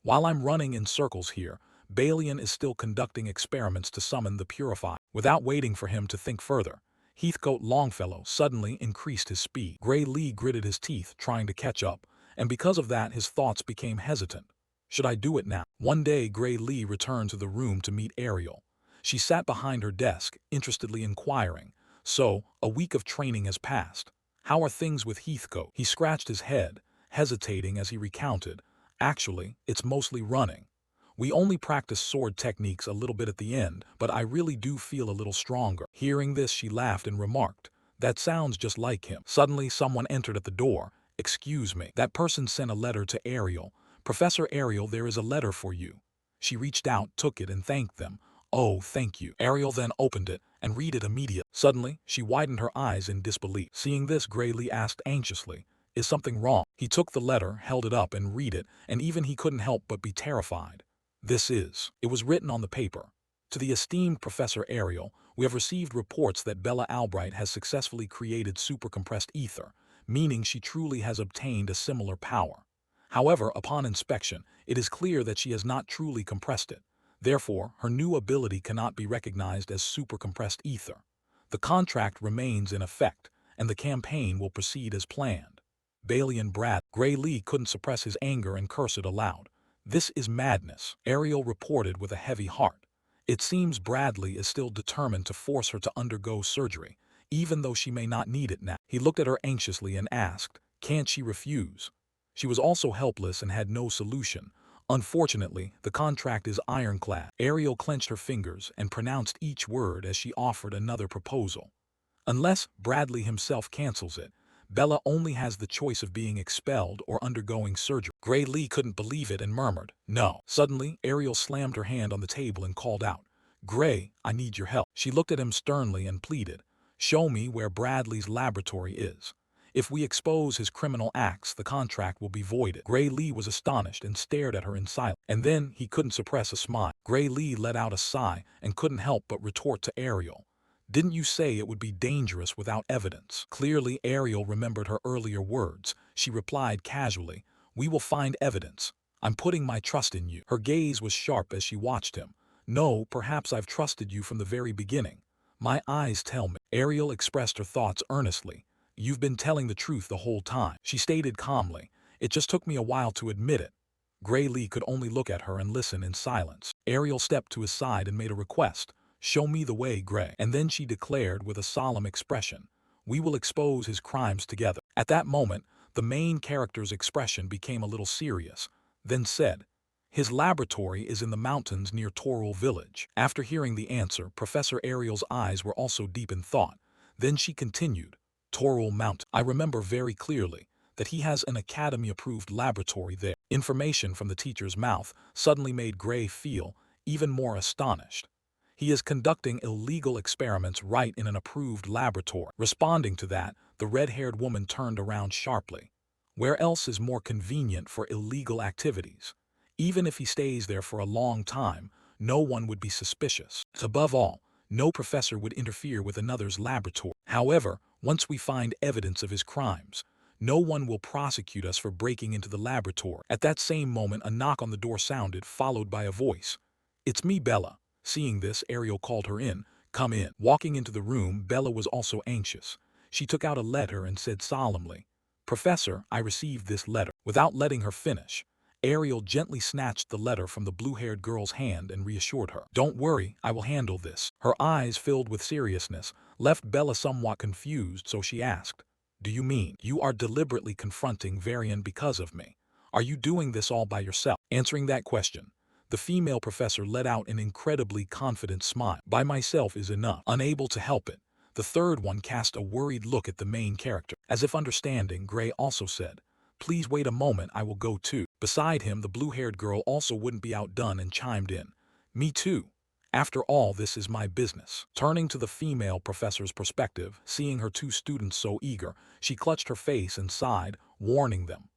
While I'm running in circles here, Balian is still conducting experiments to summon the purifier. Without waiting for him to think further, Heathcote Longfellow suddenly increased his speed. Gray Lee gritted his teeth, trying to catch up, and because of that his thoughts became hesitant. Should I do it now? One day Gray Lee returned to the room to meet Ariel. She sat behind her desk, interestedly inquiring, So, a week of training has passed. How are things with Heathcote? He scratched his head, hesitating as he recounted, Actually, it's mostly running. We only practice sword techniques a little bit at the end, but I really do feel a little stronger. Hearing this, she laughed and remarked, That sounds just like him. Suddenly, someone entered at the door. Excuse me. That person sent a letter to Ariel, "Professor Ariel, there is a letter for you." She reached out, took it, and thanked them. "Oh, thank you." Ariel then opened it and read it immediately. Suddenly, she widened her eyes in disbelief. Seeing this, Gray Lee asked anxiously, "Is something wrong?" He took the letter, held it up, and read it, and even he couldn't help but be terrified. It was written on the paper. "To the esteemed Professor Ariel, we have received reports that Bella Albright has successfully created supercompressed ether, meaning she truly has obtained a similar power. However, upon inspection, it is clear that she has not truly compressed it. Therefore, her new ability cannot be recognized as supercompressed ether. The contract remains in effect, and the campaign will proceed as planned." Bailey and Gray Lee couldn't suppress his anger and cursed it aloud. "This is madness," Ariel reported with a heavy heart. "It seems Bradley is still determined to force her to undergo surgery, even though she may not need it now." He looked at her anxiously and asked, "Can't she refuse?" She was also helpless and had no solution. "Unfortunately, the contract is ironclad." Ariel clenched her fingers and pronounced each word as she offered another proposal. "Unless Bradley himself cancels it, Bella only has the choice of being expelled or undergoing surgery." Gray Lee couldn't believe it and murmured, "No." Suddenly, Ariel slammed her hand on the table and called out, "Gray, I need your help." She looked at him sternly and pleaded, "Show me where Bradley's laboratory is. If we expose his criminal acts, the contract will be voided." Gray Lee was astonished and stared at her in silence. And then he couldn't suppress a smile. Gray Lee let out a sigh and couldn't help but retort to Ariel, "Didn't you say it would be dangerous without evidence?" Clearly, Ariel remembered her earlier words. She replied casually, "We will find evidence. I'm putting my trust in you." Her gaze was sharp as she watched him. "No, perhaps I've trusted you from the very beginning. My eyes tell me." Ariel expressed her thoughts earnestly. "You've been telling the truth the whole time," she stated calmly. "It just took me a while to admit it." Gray Lee could only look at her and listen in silence. Ariel stepped to his side and made a request. "Show me the way, Gray." And then she declared with a solemn expression, "We will expose his crimes together." At that moment, the main character's expression became a little serious, then said, "His laboratory is in the mountains near Toril village." After hearing the answer, Professor Ariel's eyes were also deep in thought. Then she continued, "Toril Mountain. I remember very clearly that he has an academy-approved laboratory there." Information from the teacher's mouth suddenly made Gray feel even more astonished. "He is conducting illegal experiments right in an approved laboratory." Responding to that, the red-haired woman turned around sharply. "Where else is more convenient for illegal activities? Even if he stays there for a long time, no one would be suspicious. Above all, no professor would interfere with another's laboratory. However, once we find evidence of his crimes, no one will prosecute us for breaking into the laboratory." At that same moment, a knock on the door sounded, followed by a voice. "It's me, Bella." Seeing this, Ariel called her in. "Come in." Walking into the room, Bella was also anxious. She took out a letter and said solemnly, "Professor, I received this letter." Without letting her finish, Ariel gently snatched the letter from the blue-haired girl's hand and reassured her, "Don't worry, I will handle this." Her eyes, filled with seriousness, left Bella somewhat confused, so she asked, "Do you mean you are deliberately confronting Varian because of me? Are you doing this all by yourself?" Answering that question, the female professor let out an incredibly confident smile. "By myself is enough." Unable to help it, the third one cast a worried look at the main character. As if understanding, Gray also said, "Please wait a moment, I will go too." Beside him, the blue-haired girl also wouldn't be outdone and chimed in, "Me too. After all, this is my business." Turning to the female professor's perspective, seeing her two students so eager, she clutched her face and sighed, warning them,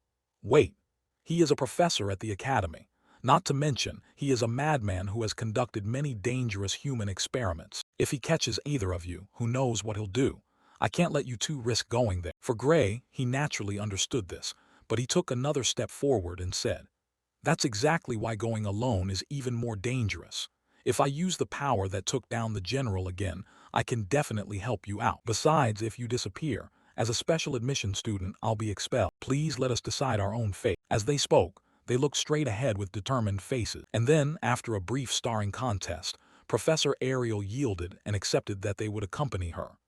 "Wait. He is a professor at the academy. Not to mention, he is a madman who has conducted many dangerous human experiments. If he catches either of you, who knows what he'll do? I can't let you two risk going there." For Gray, he naturally understood this, but he took another step forward and said, "That's exactly why going alone is even more dangerous. If I use the power that took down the general again, I can definitely help you out. Besides, if you disappear, as a special admission student, I'll be expelled. Please let us decide our own fate." As they spoke, they looked straight ahead with determined faces. And then, after a brief starring contest, Professor Ariel yielded and accepted that they would accompany her.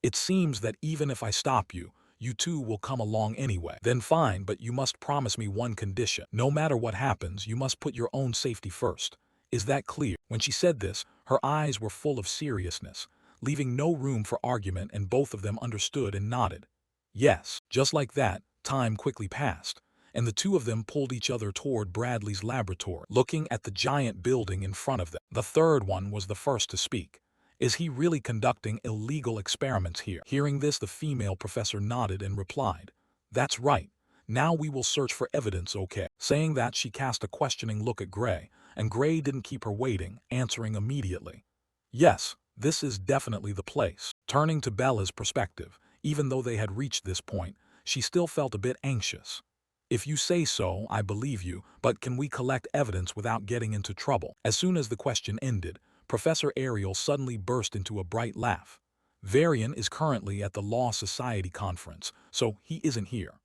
"It seems that even if I stop you, you two will come along anyway. Then fine, but you must promise me one condition. No matter what happens, you must put your own safety first. Is that clear?" When she said this, her eyes were full of seriousness, leaving no room for argument, and both of them understood and nodded. Yes. Just like that, time quickly passed, and the two of them pulled each other toward Bradley's laboratory, looking at the giant building in front of them. The third one was the first to speak. Is he really conducting illegal experiments here? Hearing this, the female professor nodded and replied, "That's right. Now we will search for evidence, okay?" Saying that, she cast a questioning look at Gray, and Gray didn't keep her waiting, answering immediately, "Yes, this is definitely the place." Turning to Bella's perspective, even though they had reached this point, she still felt a bit anxious. "If you say so, I believe you, but can we collect evidence without getting into trouble?" As soon as the question ended, Professor Ariel suddenly burst into a bright laugh. "Varian is currently at the Law Society conference, so he isn't here.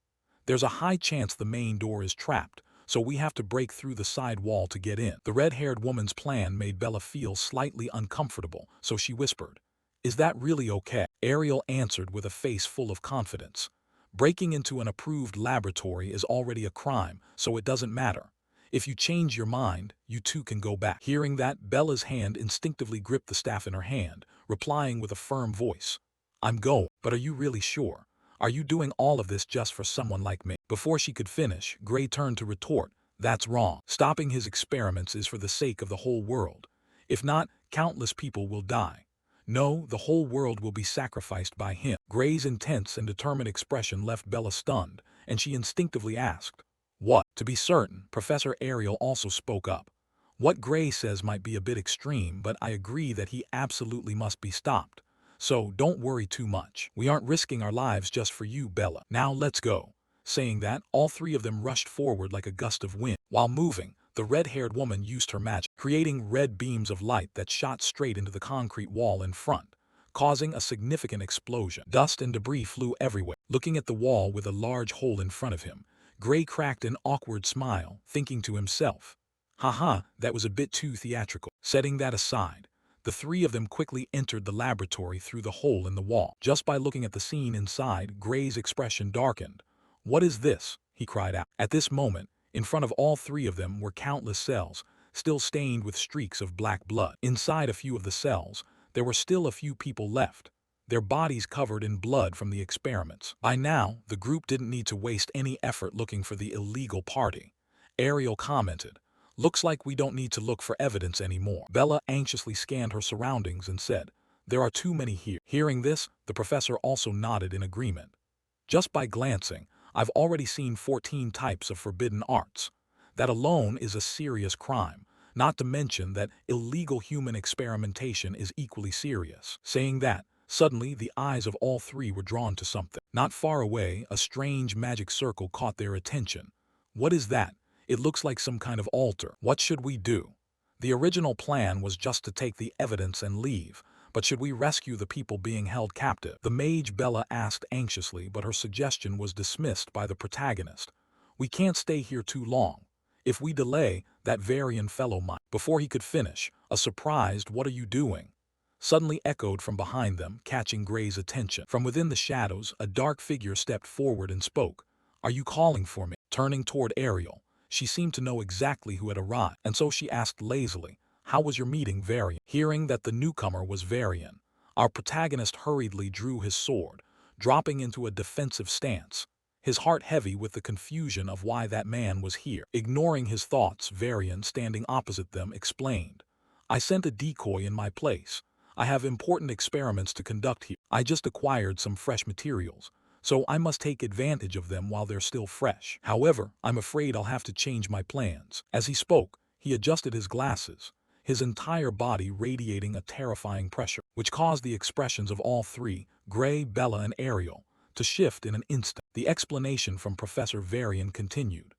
There's a high chance the main door is trapped, so we have to break through the side wall to get in." The red-haired woman's plan made Bella feel slightly uncomfortable, so she whispered, "Is that really okay?" Ariel answered with a face full of confidence. "Breaking into an approved laboratory is already a crime, so it doesn't matter. If you change your mind, you too can go back." Hearing that, Bella's hand instinctively gripped the staff in her hand, replying with a firm voice, "I'm going. But are you really sure? Are you doing all of this just for someone like me?" Before she could finish, Gray turned to retort, "That's wrong. Stopping his experiments is for the sake of the whole world. If not, countless people will die. No, the whole world will be sacrificed by him." Gray's intense and determined expression left Bella stunned, and she instinctively asked, "What?" To be certain, Professor Ariel also spoke up. "What Gray says might be a bit extreme, but I agree that he absolutely must be stopped. So don't worry too much. We aren't risking our lives just for you, Bella. Now let's go." Saying that, all three of them rushed forward like a gust of wind. While moving, the red-haired woman used her magic, creating red beams of light that shot straight into the concrete wall in front, causing a significant explosion. Dust and debris flew everywhere. Looking at the wall with a large hole in front of him, Gray cracked an awkward smile, thinking to himself, "Haha, that was a bit too theatrical." Setting that aside, the three of them quickly entered the laboratory through the hole in the wall. Just by looking at the scene inside, Gray's expression darkened. "What is this?" he cried out. At this moment, in front of all three of them were countless cells, still stained with streaks of black blood. Inside a few of the cells, there were still a few people left, their bodies covered in blood from the experiments. By now, the group didn't need to waste any effort looking for the illegal party. Ariel commented, "Looks like we don't need to look for evidence anymore." Bella anxiously scanned her surroundings and said, "There are too many here." Hearing this, the professor also nodded in agreement. "Just by glancing, I've already seen 14 types of forbidden arts. That alone is a serious crime, not to mention that illegal human experimentation is equally serious." Saying that, suddenly the eyes of all three were drawn to something. Not far away, a strange magic circle caught their attention. "What is that? It looks like some kind of altar. What should we do?" The original plan was just to take the evidence and leave, but should we rescue the people being held captive? The mage Bella asked anxiously, but her suggestion was dismissed by the protagonist. "We can't stay here too long. If we delay, that Varian fellow might." Before he could finish, a surprised "What are you doing?" suddenly echoed from behind them, catching Gray's attention. From within the shadows, a dark figure stepped forward and spoke. "Are you calling for me?" Turning toward Ariel, she seemed to know exactly who had arrived, and so she asked lazily, "How was your meeting, Varian?" Hearing that the newcomer was Varian, our protagonist hurriedly drew his sword, dropping into a defensive stance, his heart heavy with the confusion of why that man was here. Ignoring his thoughts, Varian, standing opposite them, explained, "I sent a decoy in my place. I have important experiments to conduct here. I just acquired some fresh materials, so I must take advantage of them while they're still fresh. However, I'm afraid I'll have to change my plans." As he spoke, he adjusted his glasses, his entire body radiating a terrifying pressure, which caused the expressions of all three, Gray, Bella, and Ariel, to shift in an instant. The explanation from Professor Varian continued.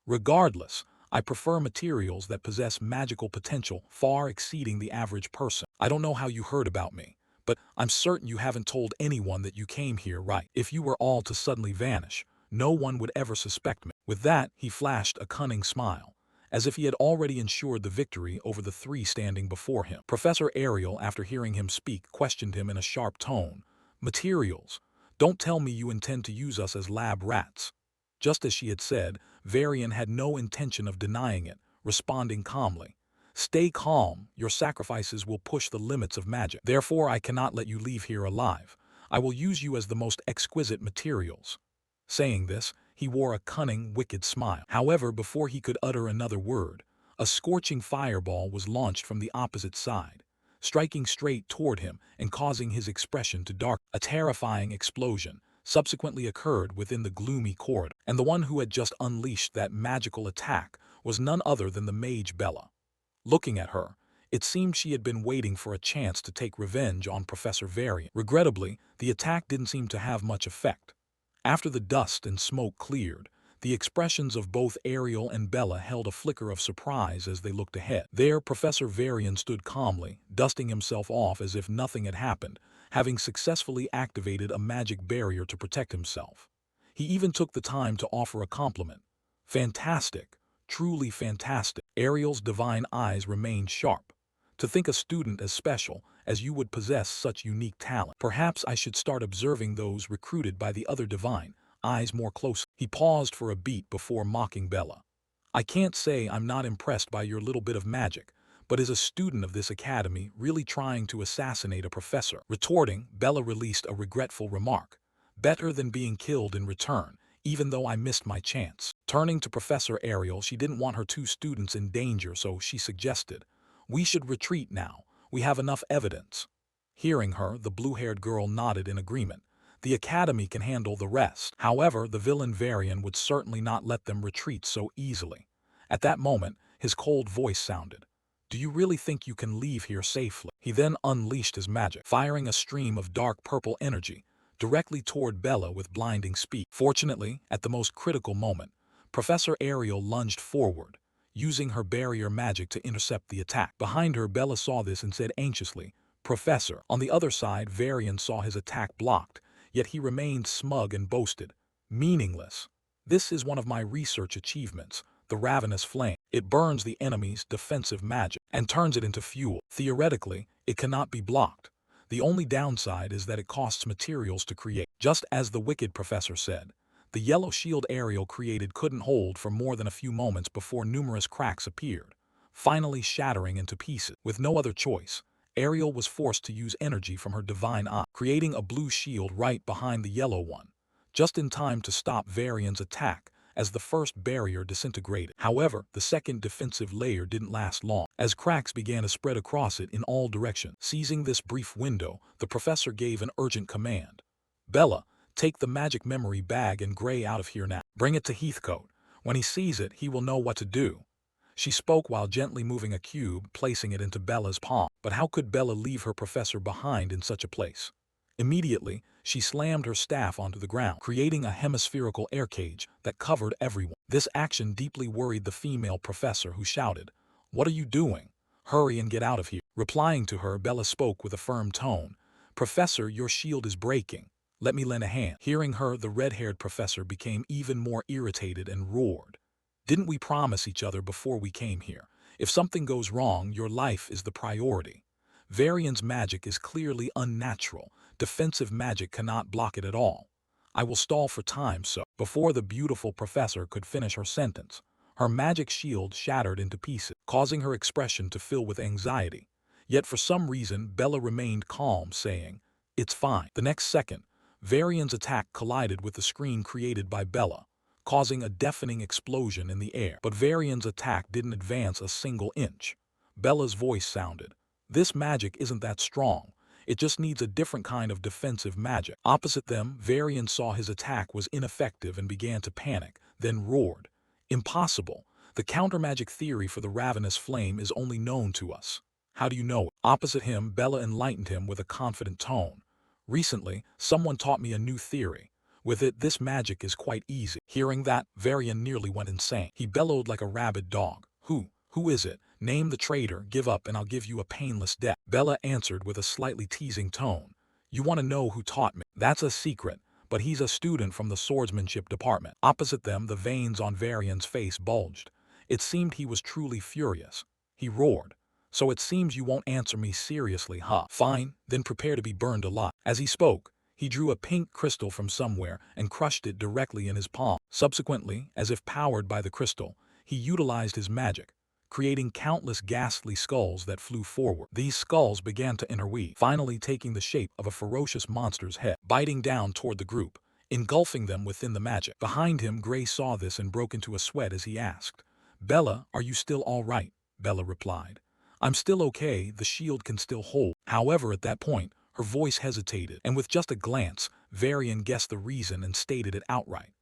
"Regardless, I prefer materials that possess magical potential far exceeding the average person. I don't know how you heard about me, but I'm certain you haven't told anyone that you came here, right? If you were all to suddenly vanish, no one would ever suspect me." With that, he flashed a cunning smile, as if he had already ensured the victory over the three standing before him. Professor Ariel, after hearing him speak, questioned him in a sharp tone. "Materials? Don't tell me you intend to use us as lab rats." Just as she had said, Varian had no intention of denying it, responding calmly. "Stay calm, your sacrifices will push the limits of magic. Therefore I cannot let you leave here alive. I will use you as the most exquisite materials." Saying this, He wore a cunning, wicked smile. However, before he could utter another word, a scorching fireball was launched from the opposite side, striking straight toward him and causing his expression to darken. A terrifying explosion subsequently occurred within the gloomy corridor, and the one who had just unleashed that magical attack was none other than the mage Bella. Looking at her, it seemed she had been waiting for a chance to take revenge on Professor Varian. Regrettably, the attack didn't seem to have much effect. After the dust and smoke cleared, the expressions of both Ariel and Bella held a flicker of surprise as they looked ahead. There, Professor Varian stood calmly, dusting himself off as if nothing had happened, having successfully activated a magic barrier to protect himself. He even took the time to offer a compliment. Fantastic. Truly fantastic. Ariel's divine eyes remained sharp. To think a student as special as you would possess such unique talent. Perhaps I should start observing those recruited by the other divine eyes more closely. He paused for a beat before mocking Bella. I can't say I'm not impressed by your little bit of magic, but is a student of this academy really trying to assassinate a professor? Retorting, Bella released a regretful remark. Better than being killed in return, even though I missed my chance. Turning to Professor Ariel, she didn't want her two students in danger, so she suggested, "We should retreat now. We have enough evidence." Hearing her, the blue-haired girl nodded in agreement. The academy can handle the rest. However, the villain Varian would certainly not let them retreat so easily. At that moment, his cold voice sounded. "Do you really think you can leave here safely?" He then unleashed his magic, firing a stream of dark purple energy directly toward Bella with blinding speed. Fortunately, at the most critical moment, Professor Ariel lunged forward, using her barrier magic to intercept the attack. Behind her, Bella saw this and said anxiously, "Professor." On the other side, Varian saw his attack blocked, yet he remained smug and boasted, "Meaningless. This is one of my research achievements, the ravenous flame. It burns the enemy's defensive magic and turns it into fuel. Theoretically, it cannot be blocked. The only downside is that it costs materials to create." Just as the wicked professor said, the yellow shield Ariel created couldn't hold for more than a few moments before numerous cracks appeared, finally shattering into pieces. With no other choice, Ariel was forced to use energy from her divine eye, creating a blue shield right behind the yellow one, just in time to stop Varian's attack as the first barrier disintegrated. However, the second defensive layer didn't last long, as cracks began to spread across it in all directions. Seizing this brief window, the professor gave an urgent command. "Bella, take the magic memory bag and Gray out of here now. Bring it to Heathcote. When he sees it, he will know what to do." She spoke while gently moving a cube, placing it into Bella's palm. But how could Bella leave her professor behind in such a place? Immediately, she slammed her staff onto the ground, creating a hemispherical air cage that covered everyone. This action deeply worried the female professor, who shouted, "What are you doing? Hurry and get out of here." Replying to her, Bella spoke with a firm tone, "Professor, your shield is breaking. Let me lend a hand." Hearing her, the red-haired professor became even more irritated and roared, "Didn't we promise each other before we came here? If something goes wrong, your life is the priority. Varian's magic is clearly unnatural. Defensive magic cannot block it at all. I will stall for time." So, before the beautiful professor could finish her sentence, her magic shield shattered into pieces, causing her expression to fill with anxiety. Yet for some reason, Bella remained calm, saying, "It's fine." The next second, Varian's attack collided with the screen created by Bella, causing a deafening explosion in the air. But Varian's attack didn't advance a single inch. Bella's voice sounded, "This magic isn't that strong. It just needs a different kind of defensive magic." Opposite them, Varian saw his attack was ineffective and began to panic, then roared, "Impossible. The counter-magic theory for the ravenous flame is only known to us." "How do you know it?" Opposite him, Bella enlightened him with a confident tone. "Recently, someone taught me a new theory. With it, this magic is quite easy." Hearing that, Varian nearly went insane. He bellowed like a rabid dog. Who is it? Name the traitor, give up, and I'll give you a painless death." Bella answered with a slightly teasing tone, "You want to know who taught me? That's a secret, but he's a student from the swordsmanship department." Opposite them, the veins on Varian's face bulged. It seemed he was truly furious. He roared, "So it seems you won't answer me seriously, huh? Fine, then prepare to be burned alive." As he spoke, he drew a pink crystal from somewhere and crushed it directly in his palm. Subsequently, as if powered by the crystal, he utilized his magic, creating countless ghastly skulls that flew forward. These skulls began to interweave, finally taking the shape of a ferocious monster's head. Biting down toward the group, engulfing them within the magic. Behind him, Gray saw this and broke into a sweat as he asked, "Bella, are you still all right?" Bella replied, "I'm still okay, the shield can still hold." However, at that point, her voice hesitated, and with just a glance, Varian guessed the reason and stated it outright.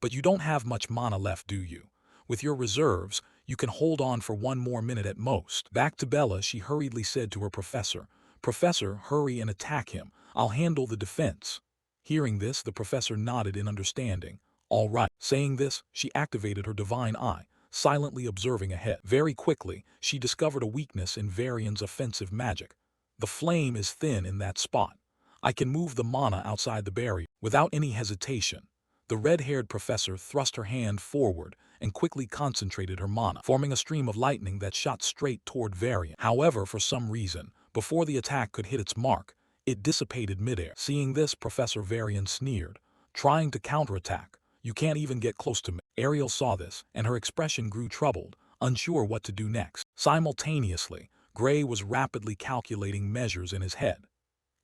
"But you don't have much mana left, do you? With your reserves, you can hold on for one more minute at most." Back to Bella, she hurriedly said to her professor, "Professor, hurry and attack him. I'll handle the defense." Hearing this, the professor nodded in understanding. "All right." Saying this, she activated her divine eye, silently observing ahead. Very quickly, she discovered a weakness in Varian's offensive magic. "The flame is thin in that spot. I can move the mana outside the barrier." Without any hesitation, the red-haired professor thrust her hand forward and quickly concentrated her mana, forming a stream of lightning that shot straight toward Varian. However, for some reason, before the attack could hit its mark, it dissipated midair. Seeing this, Professor Varian sneered, "Trying to counterattack. You can't even get close to me." Ariel saw this, and her expression grew troubled, unsure what to do next. Simultaneously, Gray was rapidly calculating measures in his head.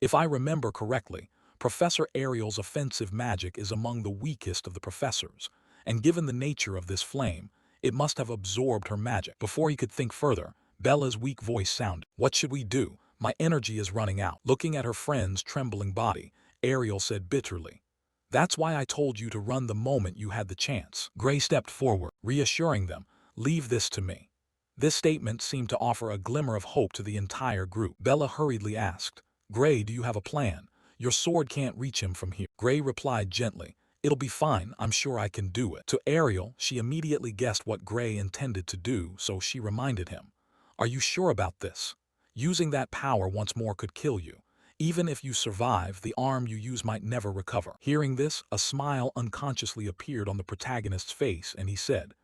If I remember correctly, Professor Ariel's offensive magic is among the weakest of the professors, and given the nature of this flame, it must have absorbed her magic. Before he could think further, Bella's weak voice sounded, "What should we do? My energy is running out." Looking at her friend's trembling body, Ariel said bitterly, "That's why I told you to run the moment you had the chance." Gray stepped forward, reassuring them, "Leave this to me." This statement seemed to offer a glimmer of hope to the entire group. Bella hurriedly asked, "Gray, do you have a plan? Your sword can't reach him from here." Gray replied gently, "It'll be fine, I'm sure I can do it." To Ariel, she immediately guessed what Gray intended to do, so she reminded him, "Are you sure about this? Using that power once more could kill you. Even if you survive, the arm you use might never recover." Hearing this, a smile unconsciously appeared on the protagonist's face, and he said,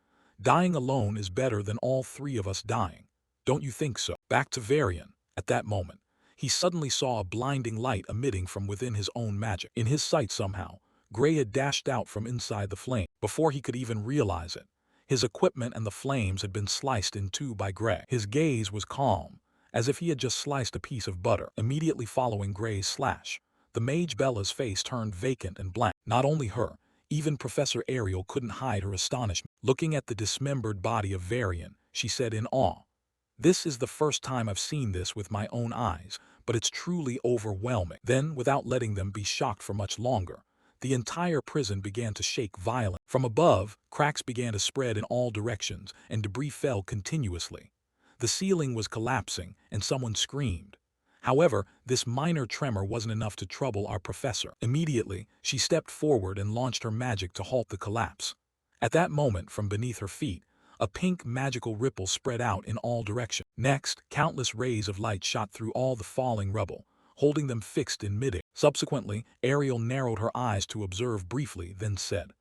"Dying alone is better than all three of us dying. Don't you think so?" Back to Varian. At that moment, he suddenly saw a blinding light emitting from within his own magic. In his sight somehow, Gray had dashed out from inside the flame. Before he could even realize it, his equipment and the flames had been sliced in two by Gray. His gaze was calm, as if he had just sliced a piece of butter. Immediately following Gray's slash, the mage Bella's face turned vacant and blank. Not only her, even Professor Ariel couldn't hide her astonishment. Looking at the dismembered body of Varian, she said in awe, "This is the first time I've seen this with my own eyes, but it's truly overwhelming." Then, without letting them be shocked for much longer, the entire prison began to shake violently. From above, cracks began to spread in all directions, and debris fell continuously. The ceiling was collapsing, and someone screamed. However, this minor tremor wasn't enough to trouble our professor. Immediately, she stepped forward and launched her magic to halt the collapse. At that moment, from beneath her feet, a pink magical ripple spread out in all directions. Next, countless rays of light shot through all the falling rubble, holding them fixed in midair. Subsequently, Ariel narrowed her eyes to observe briefly, then said,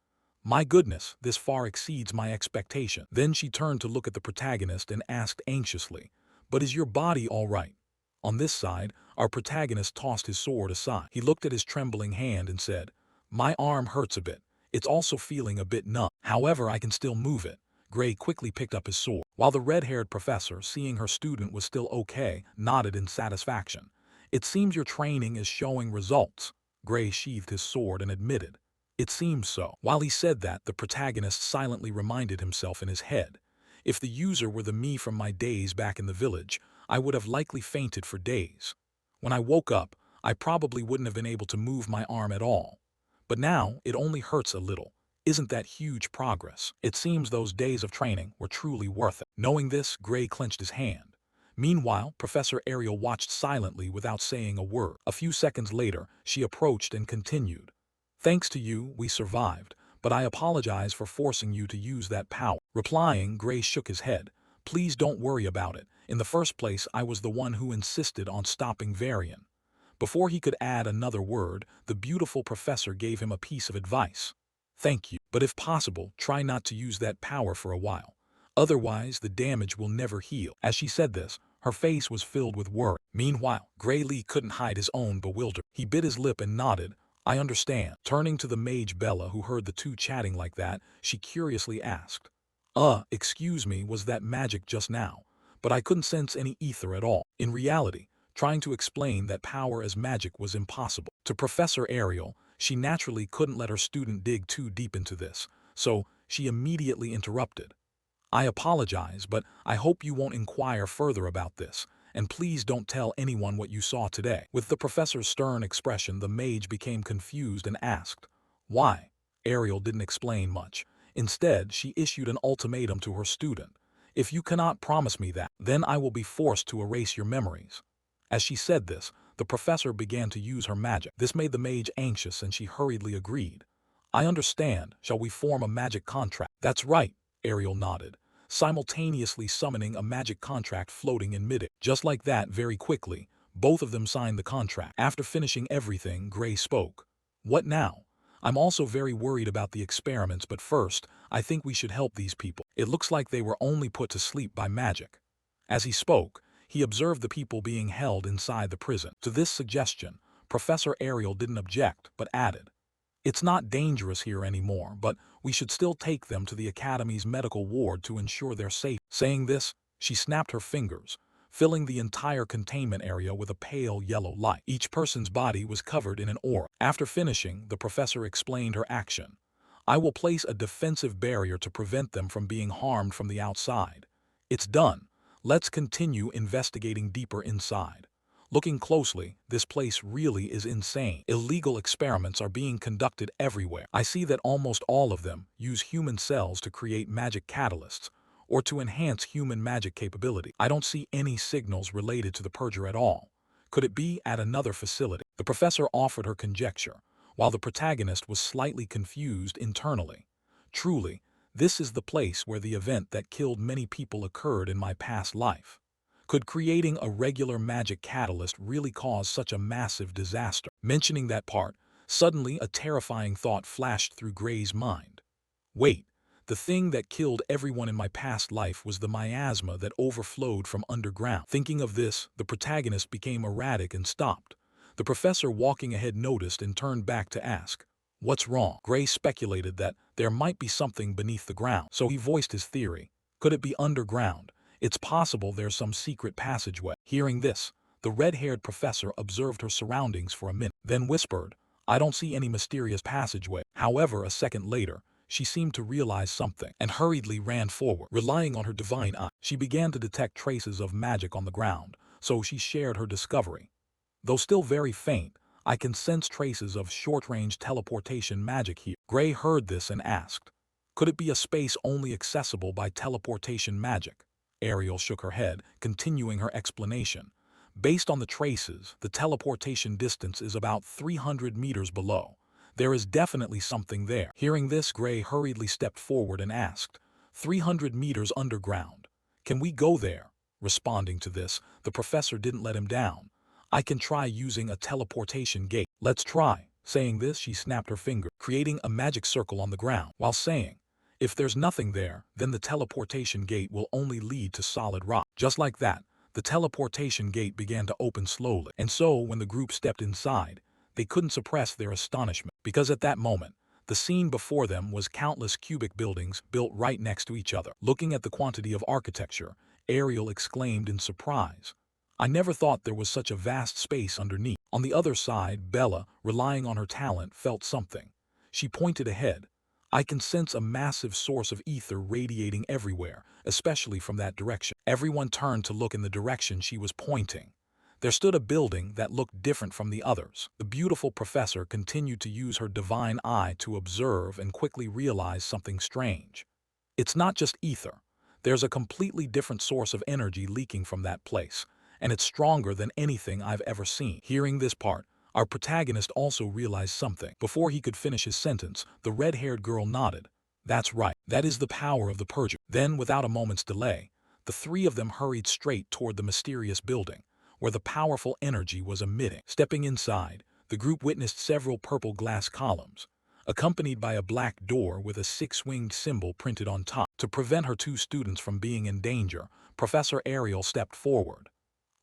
"My goodness, this far exceeds my expectation." Then she turned to look at the protagonist and asked anxiously, "But is your body all right?" On this side, our protagonist tossed his sword aside. He looked at his trembling hand and said, "My arm hurts a bit. It's also feeling a bit numb. However, I can still move it." Gray quickly picked up his sword, while the red-haired professor, seeing her student was still okay, nodded in satisfaction. "It seems your training is showing results." Gray sheathed his sword and admitted, "It seems so." While he said that, the protagonist silently reminded himself in his head, "If the user were the me from my days back in the village, I would have likely fainted for days. When I woke up, I probably wouldn't have been able to move my arm at all. But now, it only hurts a little. Isn't that huge progress? It seems those days of training were truly worth it." Knowing this, Gray clenched his hand. Meanwhile, Professor Ariel watched silently without saying a word. A few seconds later, she approached and continued, "Thanks to you, we survived, but I apologize for forcing you to use that power." Replying, Gray shook his head. "Please don't worry about it. In the first place, I was the one who insisted on stopping Varian." Before he could add another word, the beautiful professor gave him a piece of advice. "Thank you, but if possible, try not to use that power for a while. Otherwise, the damage will never heal." As she said this, her face was filled with worry. Meanwhile, Gray Lee couldn't hide his own bewilderment. He bit his lip and nodded, "I understand." Turning to the mage Bella, who heard the two chatting like that, she curiously asked, Excuse me, was that magic just now? But I couldn't sense any ether at all." In reality, trying to explain that power as magic was impossible. To Professor Ariel, She naturally couldn't let her student dig too deep into this, so she immediately interrupted. I apologize, but I hope you won't inquire further about this, and please don't tell anyone what you saw today. With the professor's stern expression, the mage became confused and asked, "Why?" Ariel didn't explain much. Instead, she issued an ultimatum to her student. "If you cannot promise me that, then I will be forced to erase your memories." As she said this, the professor began to use her magic. This made the mage anxious, and she hurriedly agreed. "I understand. Shall we form a magic contract?" "That's right," Ariel nodded, simultaneously summoning a magic contract floating in midair. Just like that, very quickly, both of them signed the contract. After finishing everything, Gray spoke. "What now? I'm also very worried about the experiments, but first, I think we should help these people. It looks like they were only put to sleep by magic." As he spoke, he observed the people being held inside the prison. To this suggestion, Professor Ariel didn't object, but added, "It's not dangerous here anymore, but we should still take them to the Academy's medical ward to ensure their safety." Saying this, she snapped her fingers, filling the entire containment area with a pale yellow light. Each person's body was covered in an aura. After finishing, the professor explained her action. "I will place a defensive barrier to prevent them from being harmed from the outside. It's done. Let's continue investigating deeper inside." Looking closely, this place really is insane. Illegal experiments are being conducted everywhere. I see that almost all of them use human cells to create magic catalysts, or to enhance human magic capability. I don't see any signals related to the purger at all. Could it be at another facility? The professor offered her conjecture, while the protagonist was slightly confused internally. Truly, this is the place where the event that killed many people occurred in my past life. Could creating a regular magic catalyst really cause such a massive disaster? Mentioning that part, suddenly a terrifying thought flashed through Gray's mind. Wait, the thing that killed everyone in my past life was the miasma that overflowed from underground. Thinking of this, the protagonist became erratic and stopped. The professor walking ahead noticed and turned back to ask, "What's wrong?" Gray speculated that there might be something beneath the ground, so he voiced his theory. Could it be underground? It's possible there's some secret passageway. Hearing this, the red-haired professor observed her surroundings for a minute, then whispered, "I don't see any mysterious passageway." However, a second later, she seemed to realize something, and hurriedly ran forward. Relying on her divine eye, she began to detect traces of magic on the ground, so she shared her discovery. "Though still very faint, I can sense traces of short-range teleportation magic here." Gray heard this and asked, "Could it be a space only accessible by teleportation magic?" Ariel shook her head, continuing her explanation. "Based on the traces, the teleportation distance is about 300 meters below. There is definitely something there." Hearing this, Gray hurriedly stepped forward and asked, 300 meters underground. Can we go there?" Responding to this, the professor didn't let him down. "I can try using a teleportation gate." "Let's try." Saying this, she snapped her finger, creating a magic circle on the ground, while saying, "If there's nothing there, then the teleportation gate will only lead to solid rock." Just like that, the teleportation gate began to open slowly. And so, when the group stepped inside, they couldn't suppress their astonishment, because at that moment, the scene before them was countless cubic buildings built right next to each other. Looking at the quantity of architecture, Ariel exclaimed in surprise, "I never thought there was such a vast space underneath." On the other side, Bella, relying on her talent, felt something. She pointed ahead. "I can sense a massive source of ether radiating everywhere, especially from that direction." Everyone turned to look in the direction she was pointing. There stood a building that looked different from the others. The beautiful professor continued to use her divine eye to observe and quickly realized something strange. It's not just ether. There's a completely different source of energy leaking from that place, and it's stronger than anything I've ever seen. Hearing this part, our protagonist also realized something. Before he could finish his sentence, the red-haired girl nodded. "That's right. That is the power of the purger." Then, without a moment's delay, the three of them hurried straight toward the mysterious building, where the powerful energy was emitting. Stepping inside, the group witnessed several purple glass columns, accompanied by a black door with a six-winged symbol printed on top. To prevent her two students from being in danger, Professor Ariel stepped forward.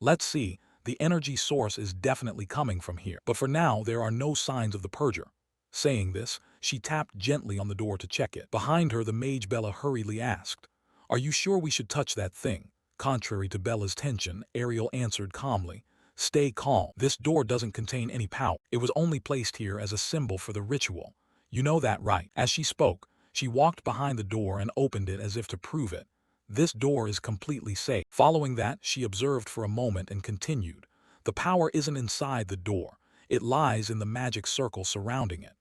"Let's see. The energy source is definitely coming from here, but for now there are no signs of the purger." Saying this, she tapped gently on the door to check it. Behind her, the mage Bella hurriedly asked, "Are you sure we should touch that thing?" Contrary to Bella's tension, Ariel answered calmly, Stay calm. This door doesn't contain any power. It was only placed here as a symbol for the ritual. You know that, right? As she spoke, she walked behind the door and opened it as if to prove it. This door is completely safe. Following that, she observed for a moment and continued. The power isn't inside the door. It lies in the magic circle surrounding it.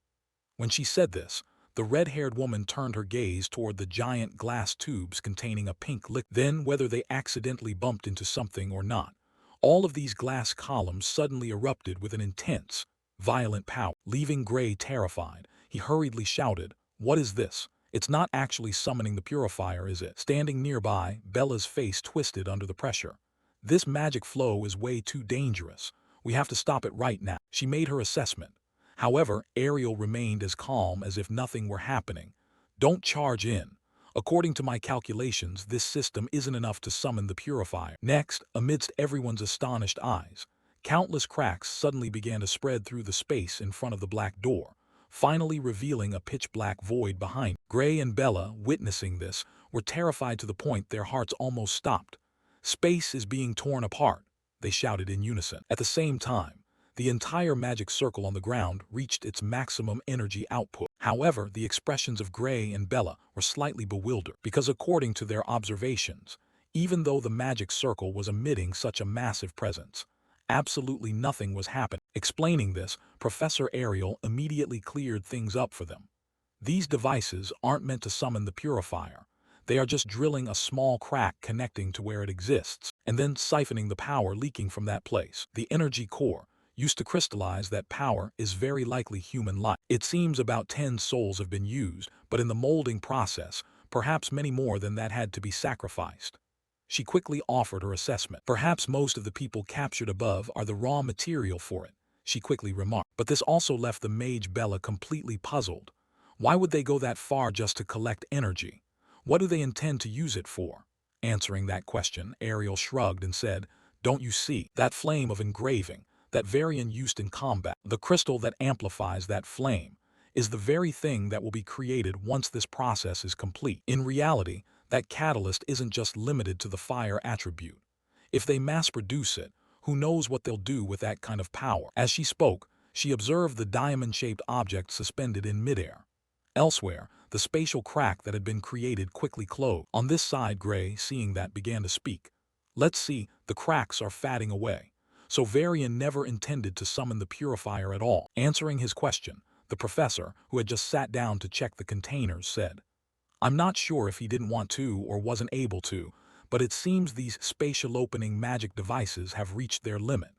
When she said this, the red-haired woman turned her gaze toward the giant glass tubes containing a pink liquid. Then, whether they accidentally bumped into something or not, all of these glass columns suddenly erupted with an intense, violent power. Leaving Gray terrified, he hurriedly shouted, "What is this? It's not actually summoning the purifier, is it?" Standing nearby, Bella's face twisted under the pressure. "This magic flow is way too dangerous. We have to stop it right now." She made her assessment. However, Ariel remained as calm as if nothing were happening. "Don't charge in. According to my calculations, this system isn't enough to summon the purifier." Next, amidst everyone's astonished eyes, countless cracks suddenly began to spread through the space in front of the black door, finally revealing a pitch-black void behind. Gray and Bella, witnessing this, were terrified to the point their hearts almost stopped. "Space is being torn apart," they shouted in unison. At the same time, the entire magic circle on the ground reached its maximum energy output. However, the expressions of Gray and Bella were slightly bewildered, because according to their observations, even though the magic circle was emitting such a massive presence, absolutely nothing was happening. Explaining this, Professor Ariel immediately cleared things up for them. These devices aren't meant to summon the purifier. They are just drilling a small crack connecting to where it exists, and then siphoning the power leaking from that place. The energy core, used to crystallize that power, is very likely human life. It seems about 10 souls have been used, but in the molding process, perhaps many more than that had to be sacrificed. She quickly offered her assessment. "Perhaps most of the people captured above are the raw material for it," she quickly remarked. But this also left the mage Bella completely puzzled. Why would they go that far just to collect energy? What do they intend to use it for? Answering that question, Ariel shrugged and said, "Don't you see? That flame of engraving, that variant used in combat, the crystal that amplifies that flame, is the very thing that will be created once this process is complete. In reality, that catalyst isn't just limited to the fire attribute. If they mass-produce it, who knows what they'll do with that kind of power." As she spoke, she observed the diamond-shaped object suspended in midair. Elsewhere, the spatial crack that had been created quickly closed. On this side, Gray, seeing that, began to speak. "Let's see, the cracks are fading away. So Varian never intended to summon the purifier at all." Answering his question, the professor, who had just sat down to check the containers, said, "I'm not sure if he didn't want to or wasn't able to, but it seems these spatial opening magic devices have reached their limit.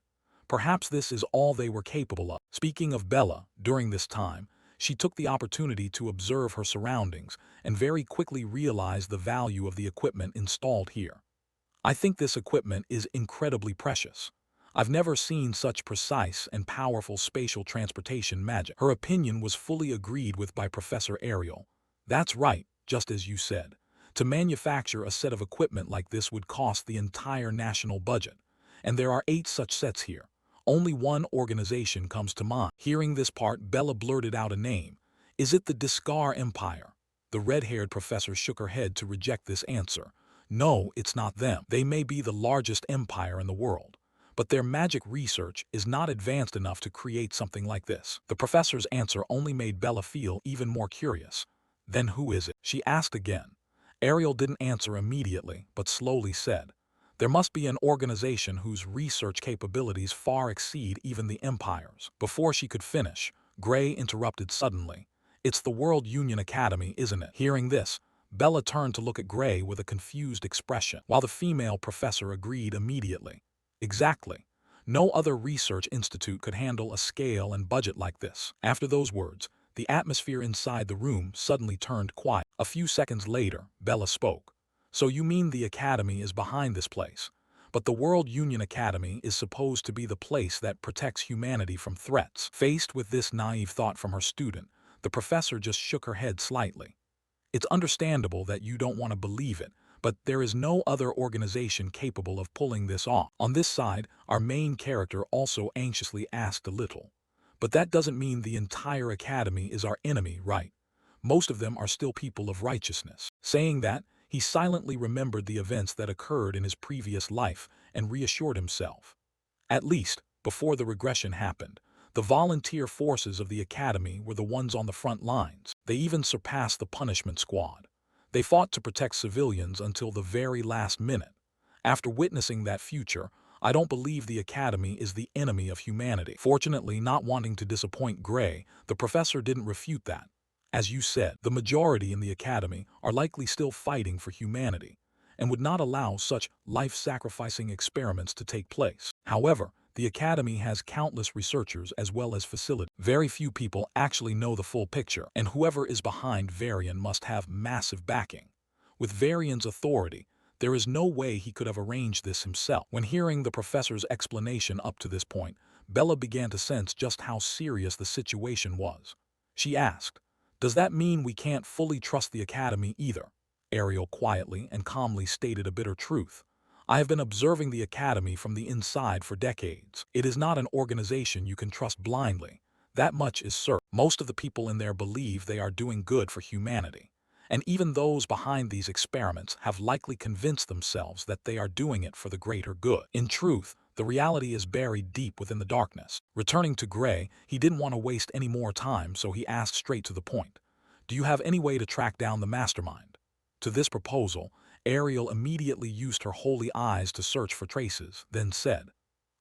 Perhaps this is all they were capable of." Speaking of Bella, during this time, she took the opportunity to observe her surroundings and very quickly realized the value of the equipment installed here. "I think this equipment is incredibly precious. I've never seen such precise and powerful spatial transportation magic." Her opinion was fully agreed with by Professor Ariel. "That's right, just as you said. To manufacture a set of equipment like this would cost the entire national budget. And there are 8 such sets here. Only one organization comes to mind." Hearing this part, Bella blurted out a name. "Is it the Discar Empire?" The red-haired professor shook her head to reject this answer. "No, it's not them. They may be the largest empire in the world, but their magic research is not advanced enough to create something like this." The professor's answer only made Bella feel even more curious. "Then who is it?" she asked again. Ariel didn't answer immediately, but slowly said, "There must be an organization whose research capabilities far exceed even the Empire's." Before she could finish, Gray interrupted suddenly. "It's the World Union Academy, isn't it?" Hearing this, Bella turned to look at Gray with a confused expression, while the female professor agreed immediately. "Exactly. No other research institute could handle a scale and budget like this." After those words, the atmosphere inside the room suddenly turned quiet. A few seconds later, Bella spoke. "So you mean the Academy is behind this place? But the World Union Academy is supposed to be the place that protects humanity from threats." Faced with this naive thought from her student, the professor just shook her head slightly. "It's understandable that you don't want to believe it, but there is no other organization capable of pulling this off." On this side, our main character also anxiously asked a little. "But that doesn't mean the entire Academy is our enemy, right? Most of them are still people of righteousness." Saying that, he silently remembered the events that occurred in his previous life and reassured himself. At least, before the regression happened, the volunteer forces of the academy were the ones on the front lines. They even surpassed the punishment squad. They fought to protect civilians until the very last minute. After witnessing that future, I don't believe the academy is the enemy of humanity. Fortunately, not wanting to disappoint Gray, the professor didn't refute that. As you said, the majority in the academy are likely still fighting for humanity and would not allow such life-sacrificing experiments to take place. However, the academy has countless researchers as well as facilities. Very few people actually know the full picture, and whoever is behind Varian must have massive backing. With Varian's authority, there is no way he could have arranged this himself. When hearing the professor's explanation up to this point, Bella began to sense just how serious the situation was. She asked, "Does that mean we can't fully trust the academy either?" Ariel quietly and calmly stated a bitter truth. "I have been observing the academy from the inside for decades. It is not an organization you can trust blindly. That much is certain. Most of the people in there believe they are doing good for humanity. And even those behind these experiments have likely convinced themselves that they are doing it for the greater good. In truth, the reality is buried deep within the darkness." Returning to Gray, he didn't want to waste any more time, so he asked straight to the point. "Do you have any way to track down the mastermind?" To this proposal, Ariel immediately used her holy eyes to search for traces, then said,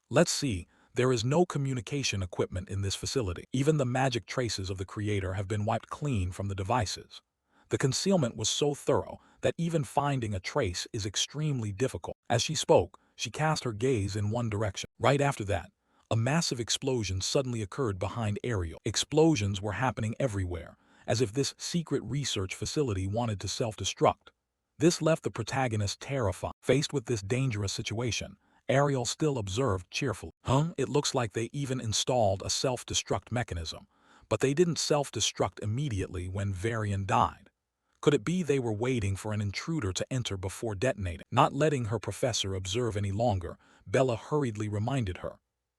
"Let's see, there is no communication equipment in this facility. Even the magic traces of the creator have been wiped clean from the devices. The concealment was so thorough that even finding a trace is extremely difficult." As she spoke, she cast her gaze in one direction. Right after that, a massive explosion suddenly occurred behind Ariel. Explosions were happening everywhere, as if this secret research facility wanted to self-destruct. This left the protagonist terrified. Faced with this dangerous situation, Ariel still observed cheerfully. It looks like they even installed a self-destruct mechanism, but they didn't self-destruct immediately when Varian died. Could it be they were waiting for an intruder to enter before detonating? Not letting her professor observe any longer, Bella hurriedly reminded her,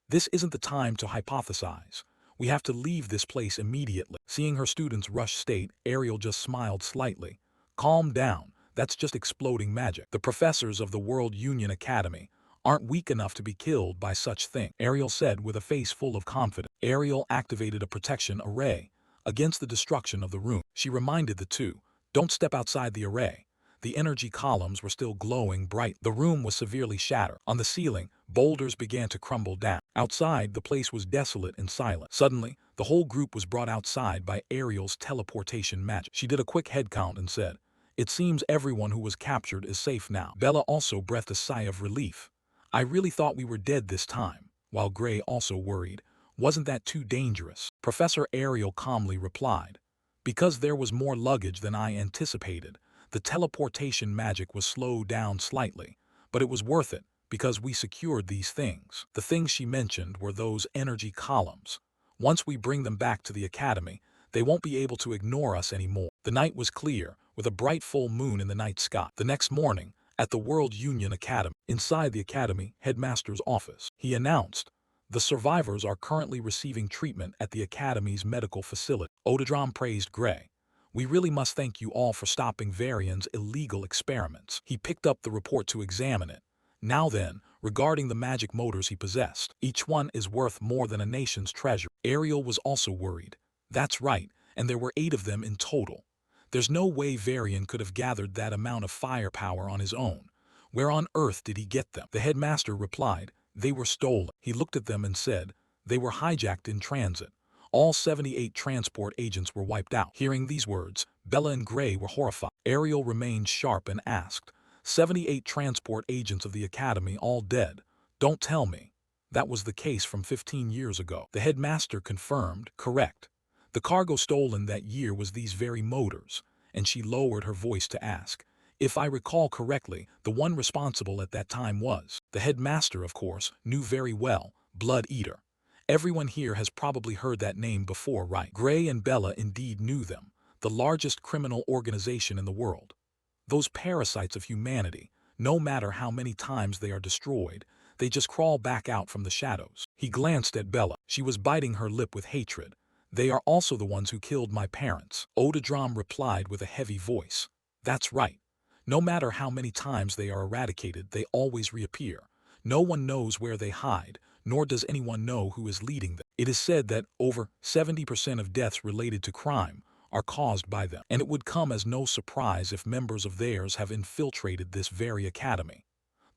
"This isn't the time to hypothesize. We have to leave this place immediately." Seeing her students' rushed state, Ariel just smiled slightly. "Calm down, that's just exploding magic. The professors of the World Union Academy aren't weak enough to be killed by such things," Ariel said with a face full of confidence. Ariel activated a protection array against the destruction of the room. She reminded the two, "Don't step outside the array." The energy columns were still glowing bright. The room was severely shattered. On the ceiling, boulders began to crumble down. Outside, the place was desolate and silent. Suddenly, the whole group was brought outside by Ariel's teleportation magic. She did a quick head count and said, "It seems everyone who was captured is safe now." Bella also breathed a sigh of relief. "I really thought we were dead this time," while Gray also worried. "Wasn't that too dangerous?" Professor Ariel calmly replied, "Because there was more luggage than I anticipated, the teleportation magic was slowed down slightly, but it was worth it because we secured these things." The things she mentioned were those energy columns. "Once we bring them back to the academy, they won't be able to ignore us anymore." The night was clear, with a bright full moon in the night sky. The next morning, at the World Union Academy, inside the academy headmaster's office, he announced, "The survivors are currently receiving treatment at the academy's medical facility." Odadram praised Gray. "We really must thank you all for stopping Varian's illegal experiments." He picked up the report to examine it. "Now then, regarding the magic motors he possessed, each one is worth more than a nation's treasure." Ariel was also worried. "That's right, and there were 8 of them in total. There's no way Varian could have gathered that amount of firepower on his own. Where on earth did he get them?" The headmaster replied, "They were stolen." He looked at them and said, "They were hijacked in transit. All 78 transport agents were wiped out." Hearing these words, Bella and Gray were horrified. Ariel remained sharp and asked, 78 transport agents of the academy all dead? Don't tell me. That was the case from 15 years ago." The headmaster confirmed, "Correct. The cargo stolen that year was these very motors," and she lowered her voice to ask, "If I recall correctly, the one responsible at that time was—" The headmaster, of course, knew very well, Blood Eater. Everyone here has probably heard that name before, right? Gray and Bella indeed knew them, the largest criminal organization in the world. Those parasites of humanity, no matter how many times they are destroyed, they just crawl back out from the shadows. He glanced at Bella. She was biting her lip with hatred. "They are also the ones who killed my parents," Odadram replied with a heavy voice. "That's right. No matter how many times they are eradicated, they always reappear. No one knows where they hide. nor does anyone know who is leading them. It is said that over 70% of deaths related to crime are caused by them, and it would come as no surprise if members of theirs have infiltrated this very academy.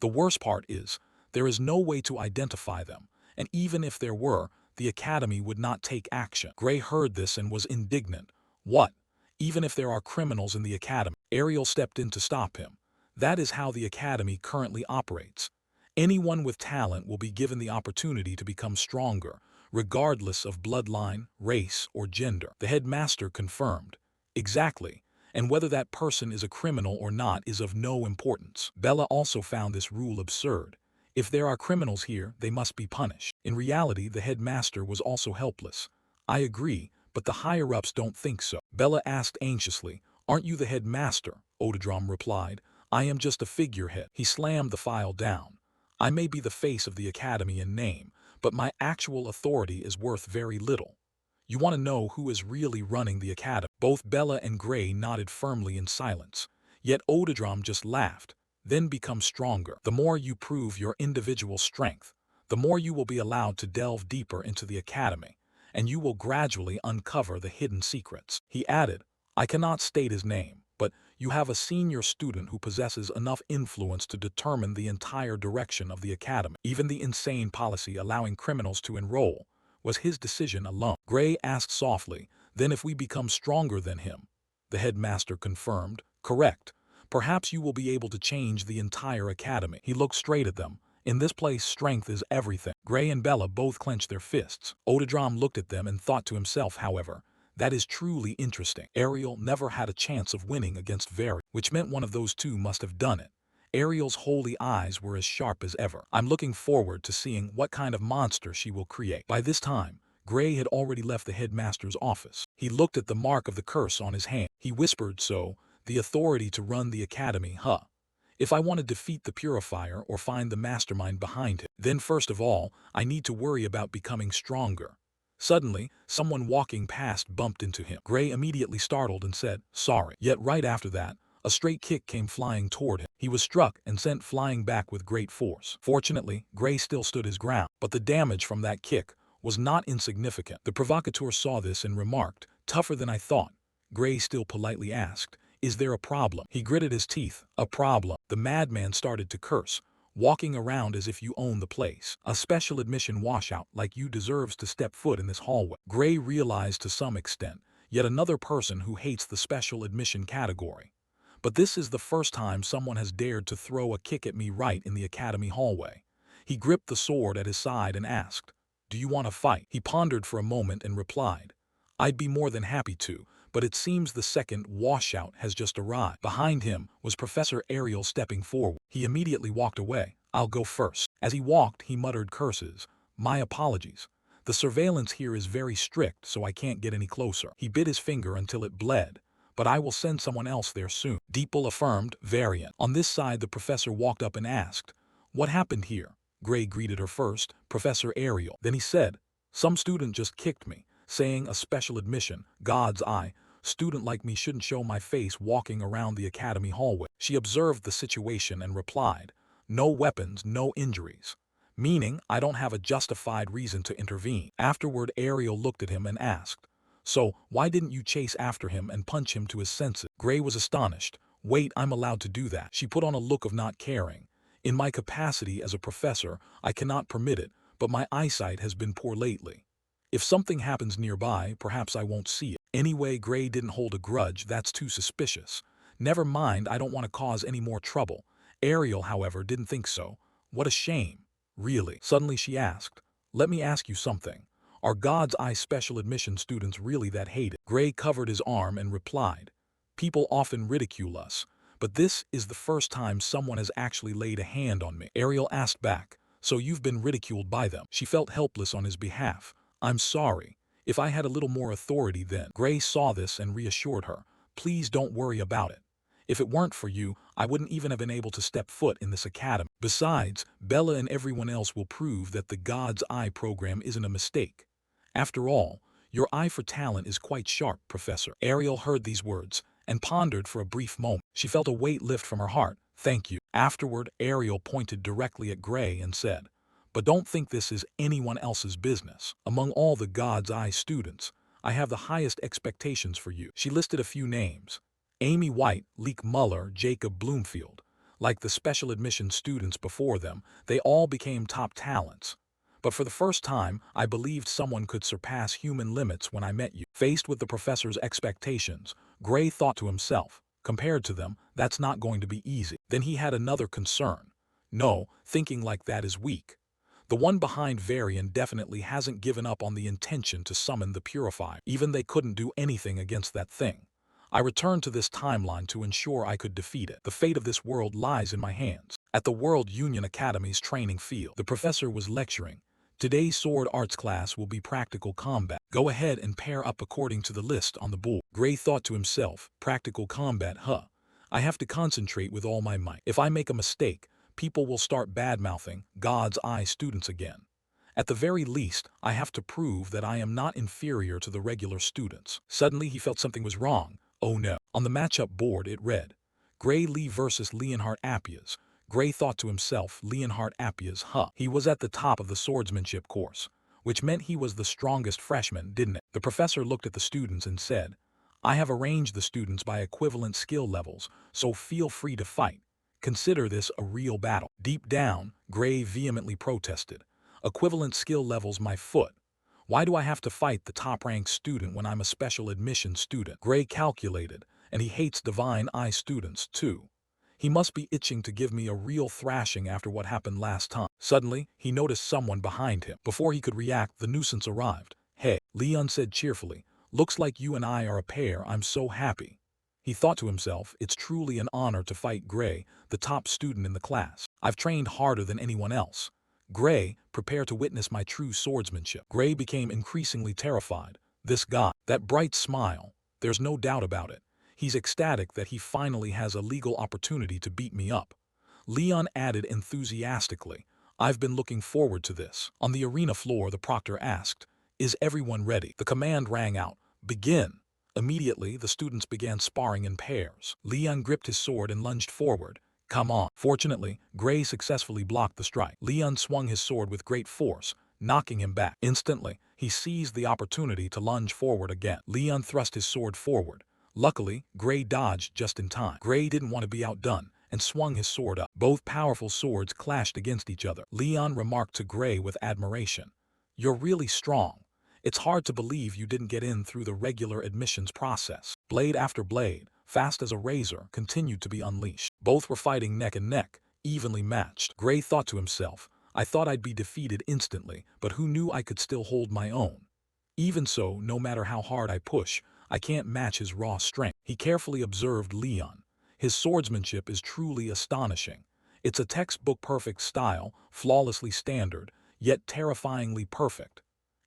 The worst part is, there is no way to identify them, and even if there were, the academy would not take action. Gray heard this and was indignant. What? Even if there are criminals in the academy? Ariel stepped in to stop him. That is how the academy currently operates. Anyone with talent will be given the opportunity to become stronger, regardless of bloodline, race, or gender. The headmaster confirmed. Exactly. And whether that person is a criminal or not is of no importance. Bella also found this rule absurd. If there are criminals here, they must be punished. In reality, the headmaster was also helpless. I agree, but the higher-ups don't think so. Bella asked anxiously, "Aren't you the headmaster?" Odadrom replied, "I am just a figurehead." He slammed the file down. "I may be the face of the academy in name, but my actual authority is worth very little. You want to know who is really running the academy?" Both Bella and Gray nodded firmly in silence. Yet Odadrom just laughed. "Then become stronger. The more you prove your individual strength, the more you will be allowed to delve deeper into the academy, and you will gradually uncover the hidden secrets." He added, "I cannot state his name, but you have a senior student who possesses enough influence to determine the entire direction of the academy. Even the insane policy allowing criminals to enroll was his decision alone." Gray asked softly, "Then if we become stronger than him?" The headmaster confirmed, "Correct. Perhaps you will be able to change the entire academy." He looked straight at them. "In this place, strength is everything." Gray and Bella both clenched their fists. Odadrom looked at them and thought to himself, however, "That is truly interesting. Ariel never had a chance of winning against Very, which meant one of those two must have done it." Ariel's holy eyes were as sharp as ever. "I'm looking forward to seeing what kind of monster she will create." By this time, Gray had already left the headmaster's office. He looked at the mark of the curse on his hand. He whispered, "So, the authority to run the academy, huh? If I want to defeat the purifier or find the mastermind behind him, then first of all, I need to worry about becoming stronger." Suddenly, someone walking past bumped into him. Gray immediately startled and said, "Sorry." Yet right after that, a straight kick came flying toward him. He was struck and sent flying back with great force. Fortunately, Gray still stood his ground, but the damage from that kick was not insignificant. The provocateur saw this and remarked, "Tougher than I thought." Gray still politely asked, "Is there a problem?" He gritted his teeth. "A problem." The madman started to curse, "Walking around as if you own the place. A special admission washout like you deserves to step foot in this hallway." Gray realized to some extent, yet another person who hates the special admission category. But this is the first time someone has dared to throw a kick at me right in the academy hallway. He gripped the sword at his side and asked, "Do you want to fight?" He pondered for a moment and replied, "I'd be more than happy to, but it seems the second washout has just arrived." Behind him was Professor Ariel stepping forward. He immediately walked away. "I'll go first." As he walked, he muttered curses. "My apologies. The surveillance here is very strict, so I can't get any closer." He bit his finger until it bled. "But I will send someone else there soon." Deeple affirmed, "Variant." On this side, the professor walked up and asked, "What happened here?" Gray greeted her first, "Professor Ariel." Then he said, "Some student just kicked me, saying a special admission, God's eye, student like me shouldn't show my face walking around the academy hallway." She observed the situation and replied, "No weapons, no injuries. Meaning, I don't have a justified reason to intervene." Afterward, Ariel looked at him and asked, "So, why didn't you chase after him and punch him to his senses?" Gray was astonished. "Wait, I'm allowed to do that." She put on a look of not caring. "In my capacity as a professor, I cannot permit it, but my eyesight has been poor lately. If something happens nearby, perhaps I won't see it." Anyway, Gray didn't hold a grudge. That's too suspicious. "Never mind, I don't want to cause any more trouble." Ariel, however, didn't think so. "What a shame. Really?" Suddenly she asked, "Let me ask you something. Are God's Eye special admission students really that hated?" Gray covered his arm and replied, "People often ridicule us, but this is the first time someone has actually laid a hand on me." Ariel asked back, "So you've been ridiculed by them?" She felt helpless on his behalf. "I'm sorry. If I had a little more authority then." Gray saw this and reassured her, "Please don't worry about it. If it weren't for you, I wouldn't even have been able to step foot in this academy. Besides, Bella and everyone else will prove that the God's Eye program isn't a mistake. After all, your eye for talent is quite sharp, Professor." Ariel heard these words and pondered for a brief moment. She felt a weight lift from her heart. "Thank you." Afterward, Ariel pointed directly at Gray and said, But don't think this is anyone else's business. Among all the God's Eye students, I have the highest expectations for you. She listed a few names. Amy White, Leek Muller, Jacob Bloomfield. Like the special admission students before them, they all became top talents. But for the first time, I believed someone could surpass human limits when I met you. Faced with the professor's expectations, Gray thought to himself, compared to them, that's not going to be easy. Then he had another concern. No, thinking like that is weak. The one behind Varian definitely hasn't given up on the intention to summon the Purifier. Even they couldn't do anything against that thing. I returned to this timeline to ensure I could defeat it. The fate of this world lies in my hands. At the World Union Academy's training field, the professor was lecturing. Today's sword arts class will be practical combat. Go ahead and pair up according to the list on the board. Gray thought to himself, practical combat, huh? I have to concentrate with all my might. If I make a mistake, people will start bad-mouthing God's Eye students again. At the very least, I have to prove that I am not inferior to the regular students. Suddenly, he felt something was wrong. Oh no. On the matchup board, it read, Gray Lee versus Leonhardt Appias. Gray thought to himself, Leonhardt Appias, huh? He was at the top of the swordsmanship course, which meant he was the strongest freshman, didn't it? The professor looked at the students and said, I have arranged the students by equivalent skill levels, so feel free to fight. Consider this a real battle. Deep down, Gray vehemently protested. Equivalent skill levels my foot. Why do I have to fight the top-ranked student when I'm a special admission student? Gray calculated, and he hates Divine Eye students too. He must be itching to give me a real thrashing after what happened last time. Suddenly, he noticed someone behind him. Before he could react, the nuisance arrived. Hey, Leon said cheerfully, looks like you and I are a pair, I'm so happy. He thought to himself, it's truly an honor to fight Gray, the top student in the class. I've trained harder than anyone else. Gray, prepare to witness my true swordsmanship. Gray became increasingly terrified. This guy, that bright smile, there's no doubt about it. He's ecstatic that he finally has a legal opportunity to beat me up. Leon added enthusiastically, I've been looking forward to this. On the arena floor, the proctor asked, is everyone ready? The command rang out, begin. Immediately, the students began sparring in pairs. Leon gripped his sword and lunged forward. Come on. Fortunately, Gray successfully blocked the strike. Leon swung his sword with great force, knocking him back. Instantly, he seized the opportunity to lunge forward again. Leon thrust his sword forward. Luckily, Gray dodged just in time. Gray didn't want to be outdone and swung his sword up. Both powerful swords clashed against each other. Leon remarked to Gray with admiration, you're really strong. It's hard to believe you didn't get in through the regular admissions process. Blade after blade, fast as a razor, continued to be unleashed. Both were fighting neck and neck, evenly matched. Gray thought to himself, I thought I'd be defeated instantly, but who knew I could still hold my own? Even so, no matter how hard I push, I can't match his raw strength. He carefully observed Leon. His swordsmanship is truly astonishing. It's a textbook-perfect style, flawlessly standard, yet terrifyingly perfect.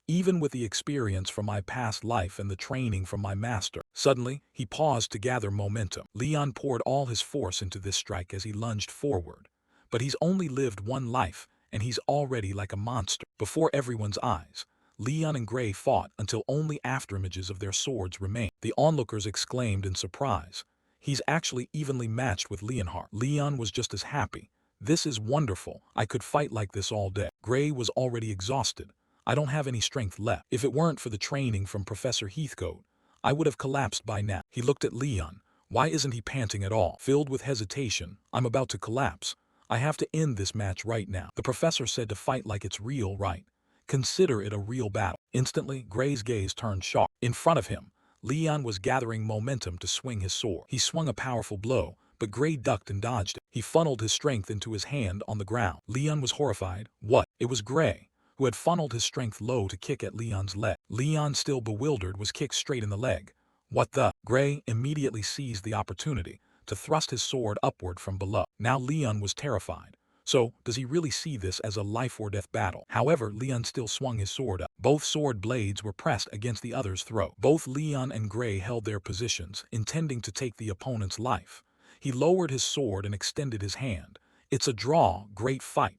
Even with the experience from my past life and the training from my master. Suddenly, he paused to gather momentum. Leon poured all his force into this strike as he lunged forward. But he's only lived one life, and he's already like a monster. Before everyone's eyes, Leon and Gray fought until only afterimages of their swords remained. The onlookers exclaimed in surprise. He's actually evenly matched with Leonhardt. Leon was just as happy. This is wonderful. I could fight like this all day. Gray was already exhausted. I don't have any strength left. If it weren't for the training from Professor Heathcote, I would have collapsed by now. He looked at Leon. Why isn't he panting at all? Filled with hesitation, I'm about to collapse. I have to end this match right now. The professor said to fight like it's real, right? Consider it a real battle. Instantly, Gray's gaze turned sharp. In front of him, Leon was gathering momentum to swing his sword. He swung a powerful blow, but Gray ducked and dodged it. He funneled his strength into his hand on the ground. Leon was horrified. What? It was Gray, who had funneled his strength low to kick at Leon's leg. Leon, still bewildered, was kicked straight in the leg. What the? Gray immediately seized the opportunity to thrust his sword upward from below. Now Leon was terrified. So, does he really see this as a life-or-death battle? However, Leon still swung his sword up. Both sword blades were pressed against the other's throat. Both Leon and Gray held their positions, intending to take the opponent's life. He lowered his sword and extended his hand. It's a draw, great fight.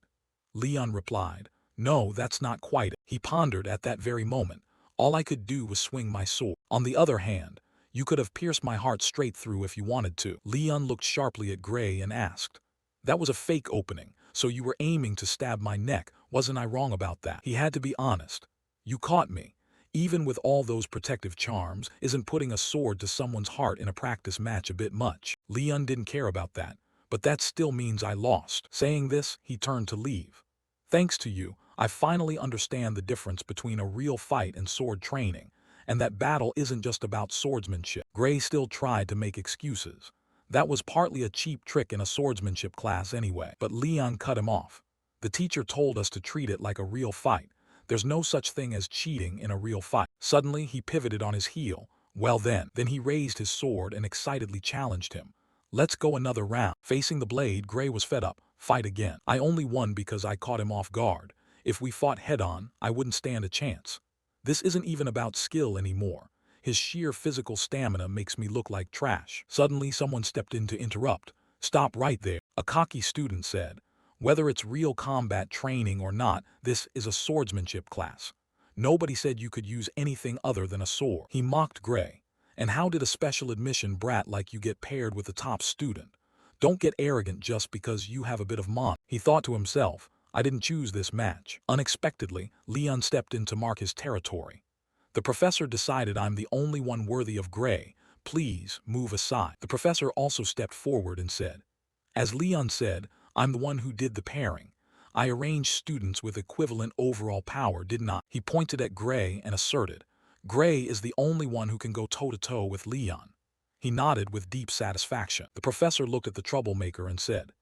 Leon replied, no, that's not quite it. He pondered at that very moment. All I could do was swing my sword. On the other hand, you could have pierced my heart straight through if you wanted to. Leon looked sharply at Gray and asked, that was a fake opening, so you were aiming to stab my neck Wasn't I wrong about that? He had to be honest. You caught me. Even with all those protective charms, isn't putting a sword to someone's heart in a practice match a bit much? Leon didn't care about that, but that still means I lost. Saying this, he turned to leave. Thanks to you, I finally understand the difference between a real fight and sword training, and that battle isn't just about swordsmanship. Gray still tried to make excuses. That was partly a cheap trick in a swordsmanship class anyway, but Leon cut him off. The teacher told us to treat it like a real fight. There's no such thing as cheating in a real fight. Suddenly, he pivoted on his heel. Well then he raised his sword and excitedly challenged him. Let's go another round. Facing the blade, Gray was fed up. Fight again. I only won because I caught him off guard. If we fought head-on, I wouldn't stand a chance. This isn't even about skill anymore. His sheer physical stamina makes me look like trash. Suddenly, someone stepped in to interrupt. Stop right there, a cocky student said. Whether it's real combat training or not, this is a swordsmanship class. Nobody said you could use anything other than a sword. He mocked Gray. And how did a special admission brat like you get paired with the top student? Don't get arrogant just because you have a bit of mon. He thought to himself, I didn't choose this match. Unexpectedly, Leon stepped in to mark his territory. The professor decided I'm the only one worthy of Gray. Please, move aside. The professor also stepped forward and said, as Leon said, I'm the one who did the pairing. I arranged students with equivalent overall power, didn't I? He pointed at Gray and asserted, Gray is the only one who can go toe-to-toe with Leon. He nodded with deep satisfaction. The professor looked at the troublemaker and said,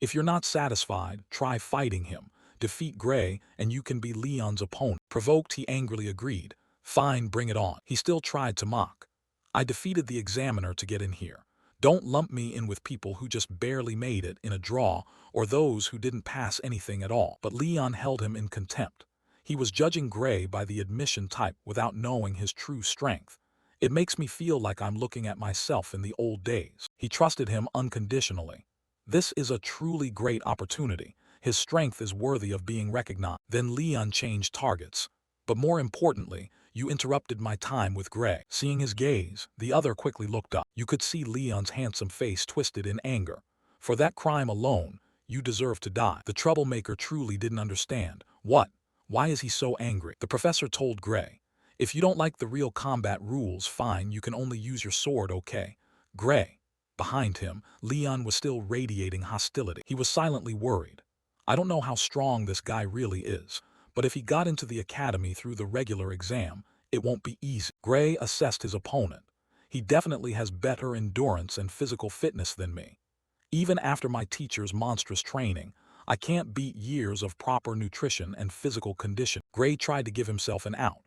if you're not satisfied, try fighting him. Defeat Gray and you can be Leon's opponent. Provoked, he angrily agreed. Fine, bring it on. He still tried to mock. I defeated the examiner to get in here. Don't lump me in with people who just barely made it in a draw or those who didn't pass anything at all. But Leon held him in contempt. He was judging Gray by the admission type without knowing his true strength. It makes me feel like I'm looking at myself in the old days. He trusted him unconditionally. This is a truly great opportunity. His strength is worthy of being recognized. Then Leon changed targets. But more importantly, you interrupted my time with Gray. Seeing his gaze, the other quickly looked up. You could see Leon's handsome face twisted in anger. For that crime alone, you deserve to die. The troublemaker truly didn't understand. What? Why is he so angry? The professor told Gray. If you don't like the real combat rules, fine, you can only use your sword, okay? Gray. Behind him, Leon was still radiating hostility. He was silently worried. I don't know how strong this guy really is, but if he got into the academy through the regular exam, it won't be easy. Gray assessed his opponent. He definitely has better endurance and physical fitness than me. Even after my teacher's monstrous training, I can't beat years of proper nutrition and physical condition. Gray tried to give himself an out.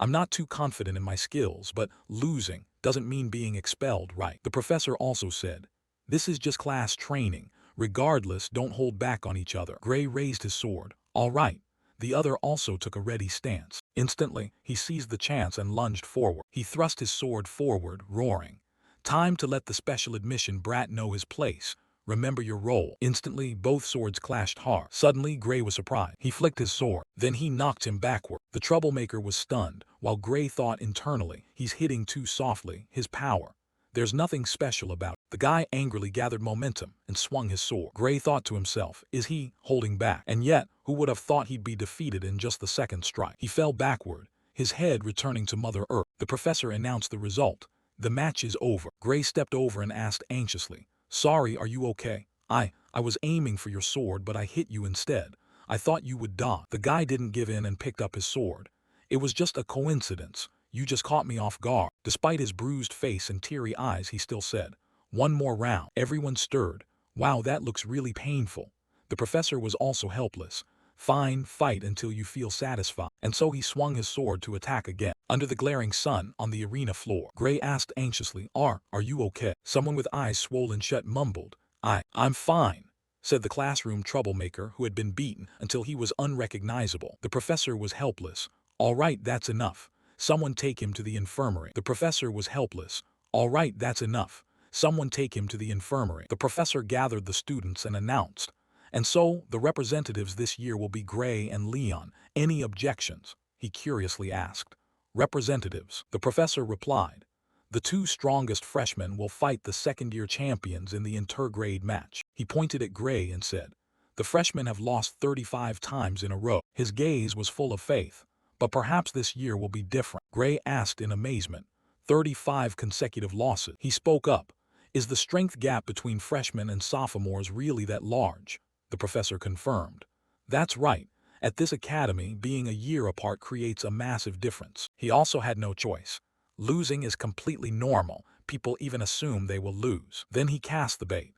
I'm not too confident in my skills, but losing doesn't mean being expelled, right? The professor also said, this is just class training. Regardless, don't hold back on each other. Gray raised his sword. All right. The other also took a ready stance. Instantly, he seized the chance and lunged forward. He thrust his sword forward, roaring. Time to let the special admission brat know his place. Remember your role. Instantly, both swords clashed hard. Suddenly, Gray was surprised. He flicked his sword. Then he knocked him backward. The troublemaker was stunned, while Gray thought internally, he's hitting too softly, his power. There's nothing special about it. The guy angrily gathered momentum and swung his sword. Gray thought to himself, is he holding back? And yet, who would have thought he'd be defeated in just the second strike? He fell backward, his head returning to Mother Earth. The professor announced the result. The match is over. Gray stepped over and asked anxiously, sorry, are you okay? I was aiming for your sword, but I hit you instead. I thought you would dodge. The guy didn't give in and picked up his sword. It was just a coincidence. You just caught me off guard. Despite his bruised face and teary eyes, he still said, one more round. Everyone stirred. Wow, that looks really painful. The professor was also helpless. Fine, fight until you feel satisfied. And so he swung his sword to attack again. Under the glaring sun on the arena floor, Gray asked anxiously, are you okay? Someone with eyes swollen shut mumbled, I'm fine, said the classroom troublemaker who had been beaten until he was unrecognizable. The professor was helpless. All right, that's enough. Someone take him to the infirmary. The professor was helpless. All right, that's enough. Someone take him to the infirmary. The professor gathered the students and announced, and so the representatives this year will be Gray and Leon. Any objections? He curiously asked. Representatives, the professor replied. The two strongest freshmen will fight the second-year champions in the intergrade match. He pointed at Gray and said, The freshmen have lost 35 times in a row. His gaze was full of faith. But perhaps this year will be different. Gray asked in amazement. 35 consecutive losses. He spoke up. Is the strength gap between freshmen and sophomores really that large? The professor confirmed. That's right. At this academy, being a year apart creates a massive difference. He also had no choice. Losing is completely normal. People even assume they will lose. Then he cast the bait.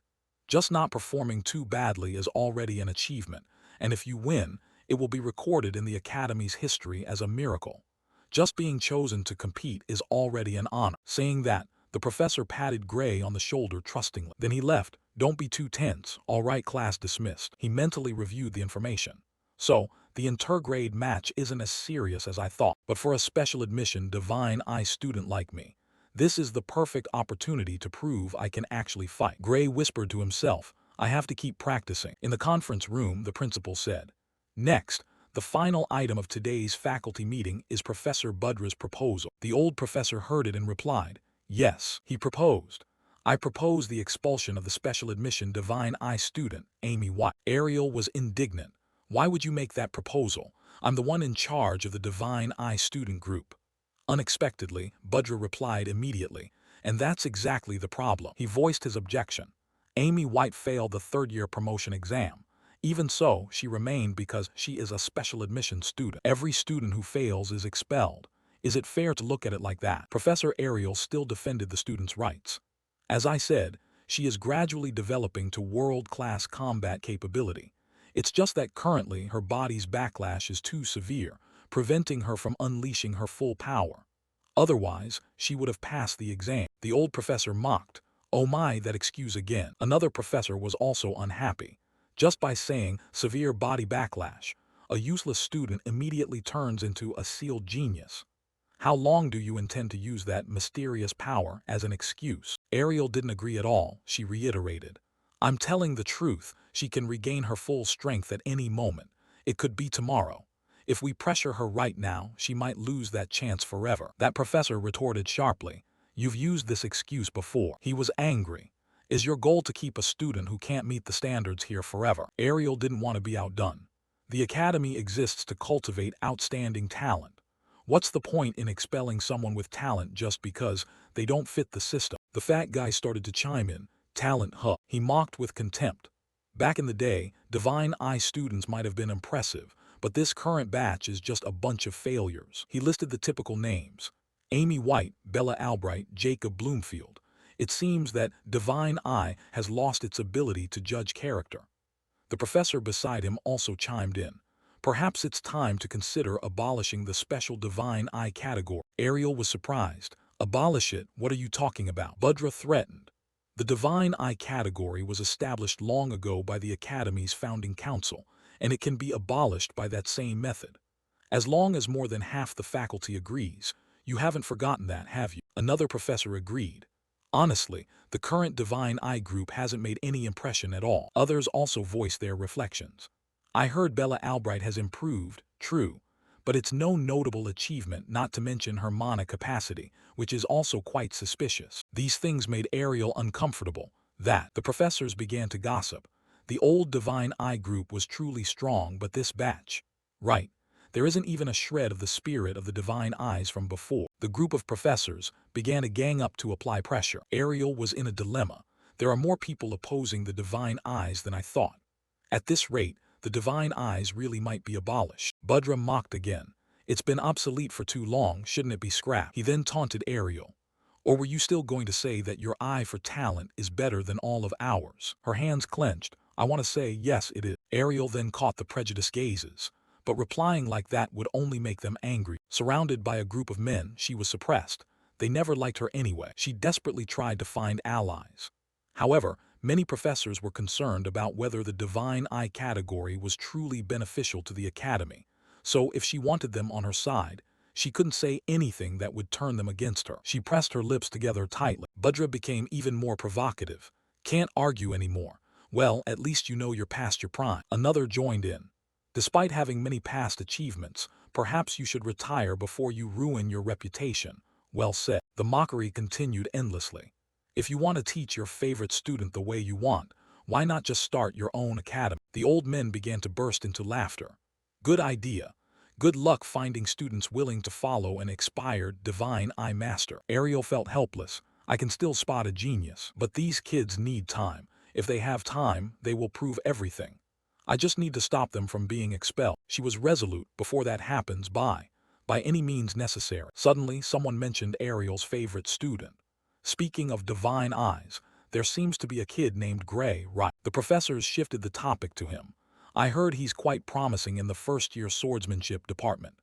Just not performing too badly is already an achievement, and if you win, it will be recorded in the Academy's history as a miracle. Just being chosen to compete is already an honor. Saying that, the professor patted Gray on the shoulder trustingly. Then he left. Don't be too tense. All right, class dismissed. He mentally reviewed the information. So, the intergrade match isn't as serious as I thought, but for a special admission Divine Eye student like me, this is the perfect opportunity to prove I can actually fight. Gray whispered to himself, I have to keep practicing. In the conference room, the principal said. Next, the final item of today's faculty meeting is Professor Budra's proposal. The old professor heard it and replied, yes, he proposed. I propose the expulsion of the special admission Divine Eye student, Amy White. Ariel was indignant. Why would you make that proposal? I'm the one in charge of the Divine Eye student group. Unexpectedly, Budra replied immediately, and that's exactly the problem. He voiced his objection. Amy White failed the third-year promotion exam. Even so, she remained because she is a special admission student. Every student who fails is expelled. Is it fair to look at it like that? Professor Ariel still defended the student's rights. As I said, she is gradually developing to world-class combat capability. It's just that currently her body's backlash is too severe, preventing her from unleashing her full power. Otherwise, she would have passed the exam. The old professor mocked. Oh my, that excuse again. Another professor was also unhappy. Just by saying severe body backlash, a useless student immediately turns into a sealed genius. How long do you intend to use that mysterious power as an excuse? Ariel didn't agree at all, she reiterated. I'm telling the truth, she can regain her full strength at any moment. It could be tomorrow. If we pressure her right now, she might lose that chance forever. That professor retorted sharply. You've used this excuse before. He was angry. Is your goal to keep a student who can't meet the standards here forever? Ariel didn't want to be outdone. The academy exists to cultivate outstanding talent. What's the point in expelling someone with talent just because they don't fit the system? The fat guy started to chime in. Talent, huh? He mocked with contempt. Back in the day, Divine Eye students might have been impressive, but this current batch is just a bunch of failures. He listed the typical names. Amy White, Bella Albright, Jacob Bloomfield. It seems that Divine Eye has lost its ability to judge character. The professor beside him also chimed in. Perhaps it's time to consider abolishing the special Divine Eye category. Ariel was surprised. Abolish it? What are you talking about? Budra threatened. The Divine Eye category was established long ago by the Academy's founding council, and it can be abolished by that same method. As long as more than half the faculty agrees. You haven't forgotten that, have you? Another professor agreed. Honestly, the current Divine Eye group hasn't made any impression at all. Others also voiced their reflections. I heard Bella Albright has improved, true, but it's no notable achievement, not to mention her mana capacity, which is also quite suspicious. These things made Ariel uncomfortable. The professors began to gossip. The old Divine Eye group was truly strong, but this batch. Right. There isn't even a shred of the spirit of the Divine Eyes from before. The group of professors began to gang up to apply pressure. Ariel was in a dilemma. There are more people opposing the Divine Eyes than I thought. At this rate, the Divine Eyes really might be abolished. Budra mocked again. It's been obsolete for too long, shouldn't it be scrapped? He then taunted Ariel. Or were you still going to say that your eye for talent is better than all of ours? Her hands clenched. I want to say yes, it is. Ariel then caught the prejudiced gazes. But replying like that would only make them angry. Surrounded by a group of men, she was suppressed. They never liked her anyway. She desperately tried to find allies. However, many professors were concerned about whether the Divine Eye category was truly beneficial to the academy. So if she wanted them on her side, she couldn't say anything that would turn them against her. She pressed her lips together tightly. Budra became even more provocative. Can't argue anymore. Well, at least you know you're past your prime. Another joined in. Despite having many past achievements, perhaps you should retire before you ruin your reputation. Well said. The mockery continued endlessly. If you want to teach your favorite student the way you want, Why not just start your own academy? The old men began to burst into laughter. Good idea. Good luck finding students willing to follow an expired divine eye master. Ariel felt helpless. I can still spot a genius, but these kids need time. If they have time, they will prove everything. I just need to stop them from being expelled. She was resolute. Before that happens, by any means necessary. Suddenly, someone mentioned Ariel's favorite student. Speaking of divine eyes, there seems to be a kid named Gray, right? The professors shifted the topic to him. I heard he's quite promising in the first-year swordsmanship department.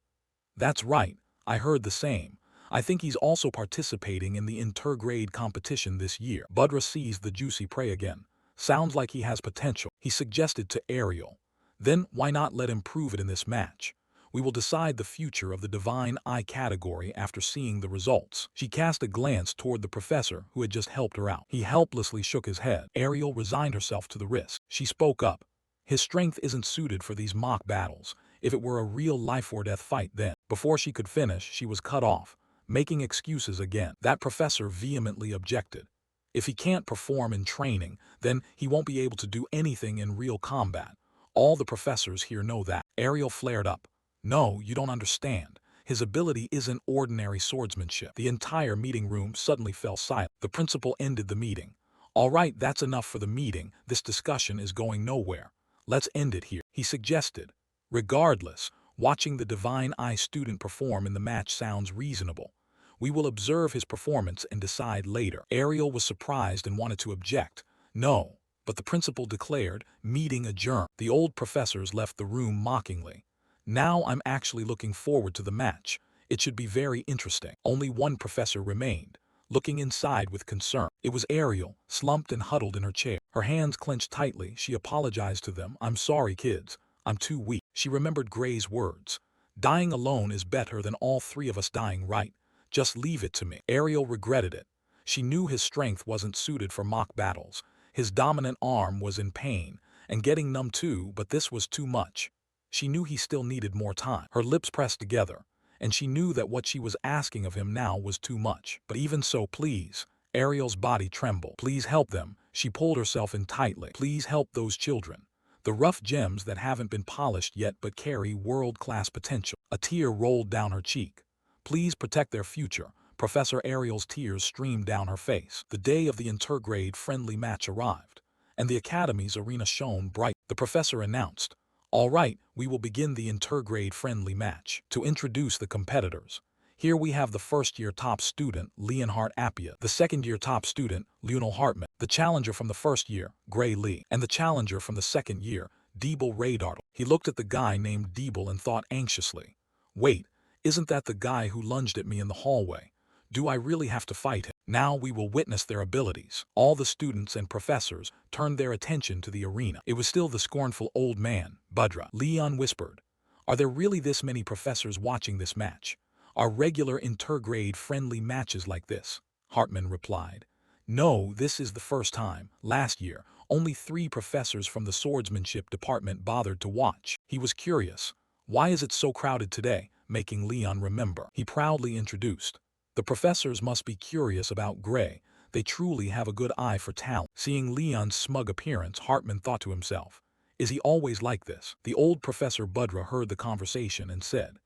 That's right, I heard the same. I think he's also participating in the intergrade competition this year. Budra seized the juicy prey again. Sounds like he has potential, he suggested to Ariel. Then why not let him prove it in this match? We will decide the future of the divine eye category after seeing the results. She cast a glance toward the professor who had just helped her out. He helplessly shook his head. Ariel resigned herself to the risk. She spoke up. His strength isn't suited for these mock battles. If it were a real life-or-death fight then. Before she could finish, she was cut off, making excuses again. That professor vehemently objected. If he can't perform in training, then he won't be able to do anything in real combat. All the professors here know that. Ariel flared up. No, you don't understand. His ability isn't ordinary swordsmanship. The entire meeting room suddenly fell silent. The principal ended the meeting. All right, that's enough for the meeting. This discussion is going nowhere. Let's end it here, he suggested. Regardless, watching the divine eye student perform in the match sounds reasonable. We will observe his performance and decide later. Ariel was surprised and wanted to object. No, but the principal declared, meeting adjourned. The old professors left the room mockingly. Now I'm actually looking forward to the match. It should be very interesting. Only one professor remained, looking inside with concern. It was Ariel, slumped and huddled in her chair. Her hands clenched tightly. She apologized to them. I'm sorry, kids. I'm too weak. She remembered Gray's words. Dying alone is better than all three of us dying, right? Just leave it to me. Ariel regretted it. She knew his strength wasn't suited for mock battles. His dominant arm was in pain, and getting numb too, but this was too much. She knew he still needed more time. Her lips pressed together, and she knew that what she was asking of him now was too much. But even so, please. Ariel's body trembled. Please help them. She pulled herself in tightly. Please help those children. The rough gems that haven't been polished yet but carry world-class potential. A tear rolled down her cheek. Please protect their future. Professor Ariel's tears streamed down her face. The day of the intergrade friendly match arrived, and the academy's arena shone bright. The professor announced, all right, we will begin the intergrade friendly match. To introduce the competitors, here we have the first-year top student, Leonhard Appia, the second-year top student, Leonel Hartman, the challenger from the first year, Gray Lee, and the challenger from the second year, Diebel Raydartle. He looked at the guy named Diebel and thought anxiously, wait, isn't that the guy who lunged at me in the hallway? Do I really have to fight him? Now we will witness their abilities. All the students and professors turned their attention to the arena. It was still the scornful old man, Budra. Leon whispered, are there really this many professors watching this match? Are regular intergrade friendly matches like this? Hartman replied, no, this is the first time. Last year, only 3 professors from the swordsmanship department bothered to watch. He was curious. Why is it so crowded today? Making Leon remember. He proudly introduced, the professors must be curious about Gray. They truly have a good eye for talent. Seeing Leon's smug appearance, Hartman thought to himself, is he always like this? The old Professor Budra heard the conversation and said,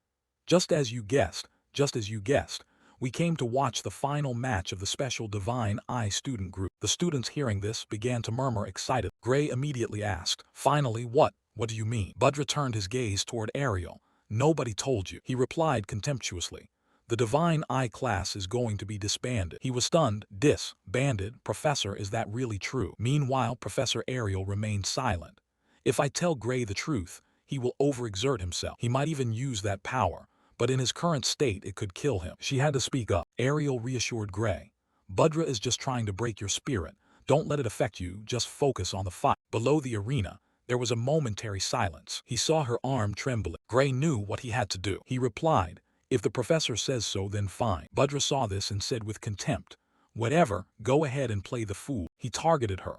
just as you guessed, we came to watch the final match of the special Divine Eye student group. The students hearing this began to murmur excited. Gray immediately asked, finally what? What do you mean? Budra turned his gaze toward Ariel. Nobody told you. He replied contemptuously. The Divine Eye class is going to be disbanded. He was stunned. Disbanded? Professor, is that really true? Meanwhile, Professor Ariel remained silent. If I tell Gray the truth, he will overexert himself. He might even use that power, but in his current state it could kill him. She had to speak up. Ariel reassured Gray. Budra is just trying to break your spirit. Don't let it affect you, just focus on the fight. Below the arena, there was a momentary silence. He saw her arm trembling. Gray knew what he had to do. He replied, if the professor says so, then fine. Budra saw this and said with contempt, whatever, go ahead and play the fool. He targeted her.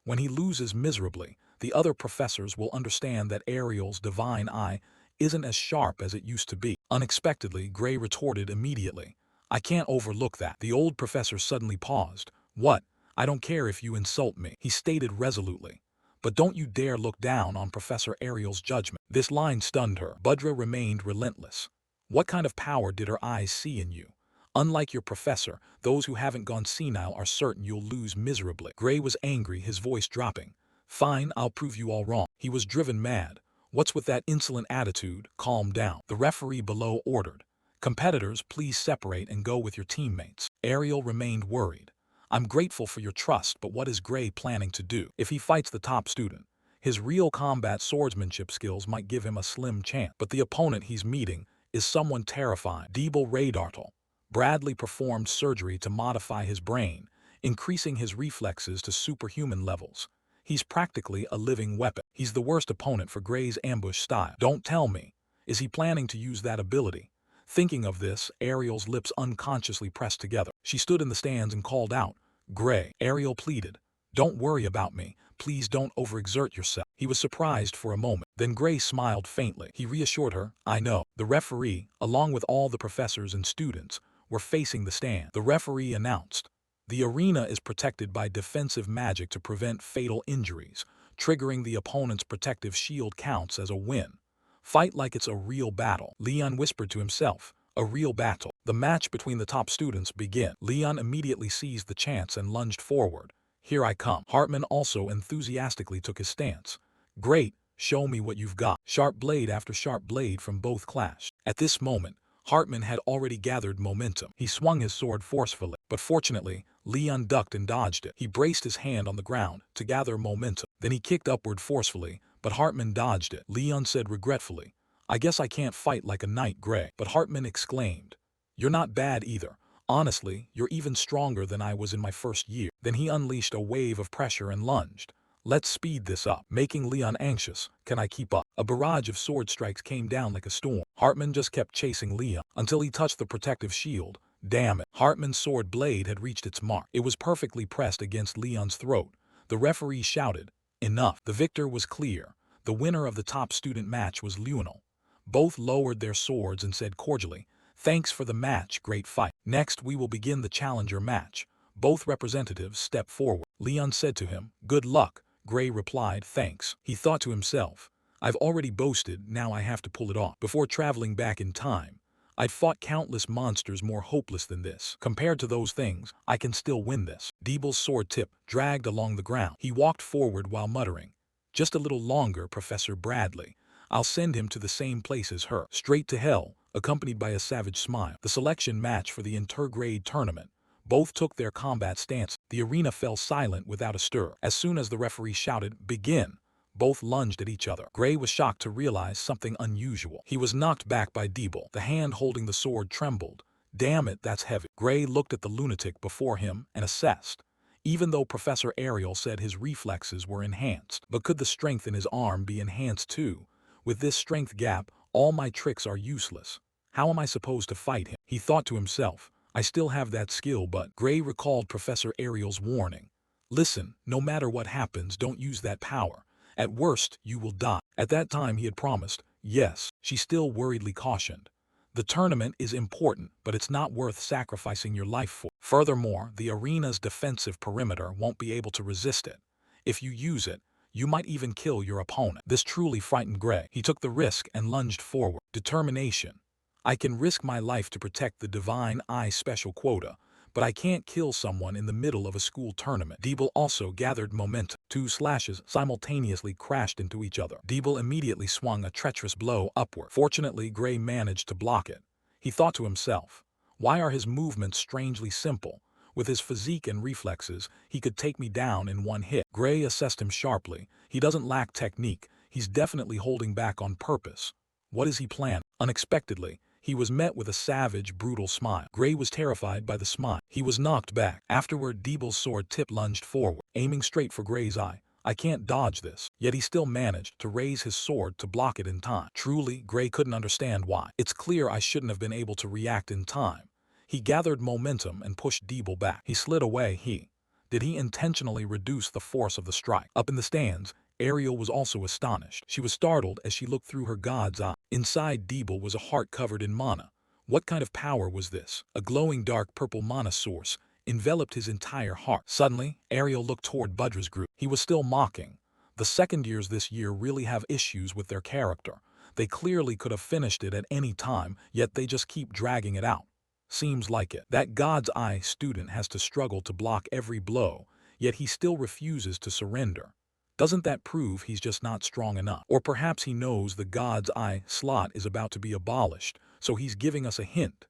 When he loses miserably, the other professors will understand that Ariel's divine eye isn't as sharp as it used to be. Unexpectedly, Gray retorted immediately, I can't overlook that. The old professor suddenly paused. What? I don't care if you insult me, he stated resolutely. But don't you dare look down on Professor Ariel's judgment. This line stunned her. Budra remained relentless. What kind of power did her eyes see in you? Unlike your professor, those who haven't gone senile are certain you'll lose miserably. Gray was angry, his voice dropping. Fine, I'll prove you all wrong. He was driven mad. What's with that insolent attitude? Calm down. The referee below ordered. Competitors, please separate and go with your teammates. Ariel remained worried. I'm grateful for your trust, but what is Gray planning to do? If he fights the top student, his real combat swordsmanship skills might give him a slim chance. But the opponent he's meeting is someone terrifying. Deeble Radartle. Bradley performed surgery to modify his brain, increasing his reflexes to superhuman levels. He's practically a living weapon. He's the worst opponent for Gray's ambush style. Don't tell me. Is he planning to use that ability? Thinking of this, Ariel's lips unconsciously pressed together. She stood in the stands and called out, Gray. Ariel pleaded, don't worry about me. Please don't overexert yourself. He was surprised for a moment. Then Gray smiled faintly. He reassured her, I know. The referee, along with all the professors and students, were facing the stand. The referee announced, the arena is protected by defensive magic to prevent fatal injuries. Triggering the opponent's protective shield counts as a win. Fight like it's a real battle. Leon whispered to himself, a real battle. The match between the top students began. Leon immediately seized the chance and lunged forward. Here I come. Hartman also enthusiastically took his stance. Great, show me what you've got. Sharp blade after sharp blade from both clashed. At this moment, Hartman had already gathered momentum. He swung his sword forcefully, but fortunately, Leon ducked and dodged it. He braced his hand on the ground to gather momentum. Then he kicked upward forcefully, but Hartman dodged it. Leon said regretfully, I guess I can't fight like a knight, Gray. But Hartman exclaimed, you're not bad either. Honestly, you're even stronger than I was in my first year. Then he unleashed a wave of pressure and lunged. Let's speed this up. Making Leon anxious. Can I keep up? A barrage of sword strikes came down like a storm. Hartman just kept chasing Leon until he touched the protective shield. Damn it. Hartman's sword blade had reached its mark. It was perfectly pressed against Leon's throat. The referee shouted, enough. The victor was clear. The winner of the top student match was Leonel. Both lowered their swords and said cordially, thanks for the match, great fight. Next we will begin the challenger match. Both representatives stepped forward. Leon said to him, good luck. Gray replied, thanks. He thought to himself, I've already boasted, now I have to pull it off. Before traveling back in time, I'd fought countless monsters more hopeless than this. Compared to those things, I can still win this. Deeble's sword tip dragged along the ground. He walked forward while muttering, just a little longer, Professor Bradley. I'll send him to the same place as her. Straight to hell, accompanied by a savage smile. The selection match for the intergrade tournament. Both took their combat stance. The arena fell silent without a stir. As soon as the referee shouted, begin, both lunged at each other. Gray was shocked to realize something unusual. He was knocked back by Deeble. The hand holding the sword trembled. Damn it, that's heavy. Gray looked at the lunatic before him and assessed. Even though Professor Ariel said his reflexes were enhanced, but could the strength in his arm be enhanced too? With this strength gap, all my tricks are useless. How am I supposed to fight him? He thought to himself. I still have that skill, but Gray recalled Professor Ariel's warning. Listen, no matter what happens, don't use that power. At worst, you will die. At that time he had promised, yes, she still worriedly cautioned. The tournament is important, but it's not worth sacrificing your life for. Furthermore, the arena's defensive perimeter won't be able to resist it. If you use it, you might even kill your opponent. This truly frightened Gray. He took the risk and lunged forward. Determination. I can risk my life to protect the Divine Eye special quota, but I can't kill someone in the middle of a school tournament. Deeble also gathered momentum. Two slashes simultaneously crashed into each other. Deeble immediately swung a treacherous blow upward. Fortunately, Gray managed to block it. He thought to himself, why are his movements strangely simple? With his physique and reflexes, he could take me down in one hit. Gray assessed him sharply. He doesn't lack technique. He's definitely holding back on purpose. What is he planning? Unexpectedly, he was met with a savage, brutal smile. Gray was terrified by the smile. He was knocked back. Afterward, Deeble's sword tip lunged forward, aiming straight for Gray's eye. I can't dodge this. Yet he still managed to raise his sword to block it in time. Truly, Gray couldn't understand why. It's clear I shouldn't have been able to react in time. He gathered momentum and pushed Deeble back. He slid away. Did he intentionally reduce the force of the strike? Up in the stands, Ariel was also astonished. She was startled as she looked through her god's eye. Inside Deeble was a heart covered in mana. What kind of power was this? A glowing dark purple mana source enveloped his entire heart. Suddenly, Ariel looked toward Budra's group. He was still mocking. The second years this year really have issues with their character. They clearly could have finished it at any time, yet they just keep dragging it out. Seems like it. That God's Eye student has to struggle to block every blow, yet he still refuses to surrender. Doesn't that prove he's just not strong enough? Or perhaps he knows the God's Eye slot is about to be abolished, so he's giving us a hint.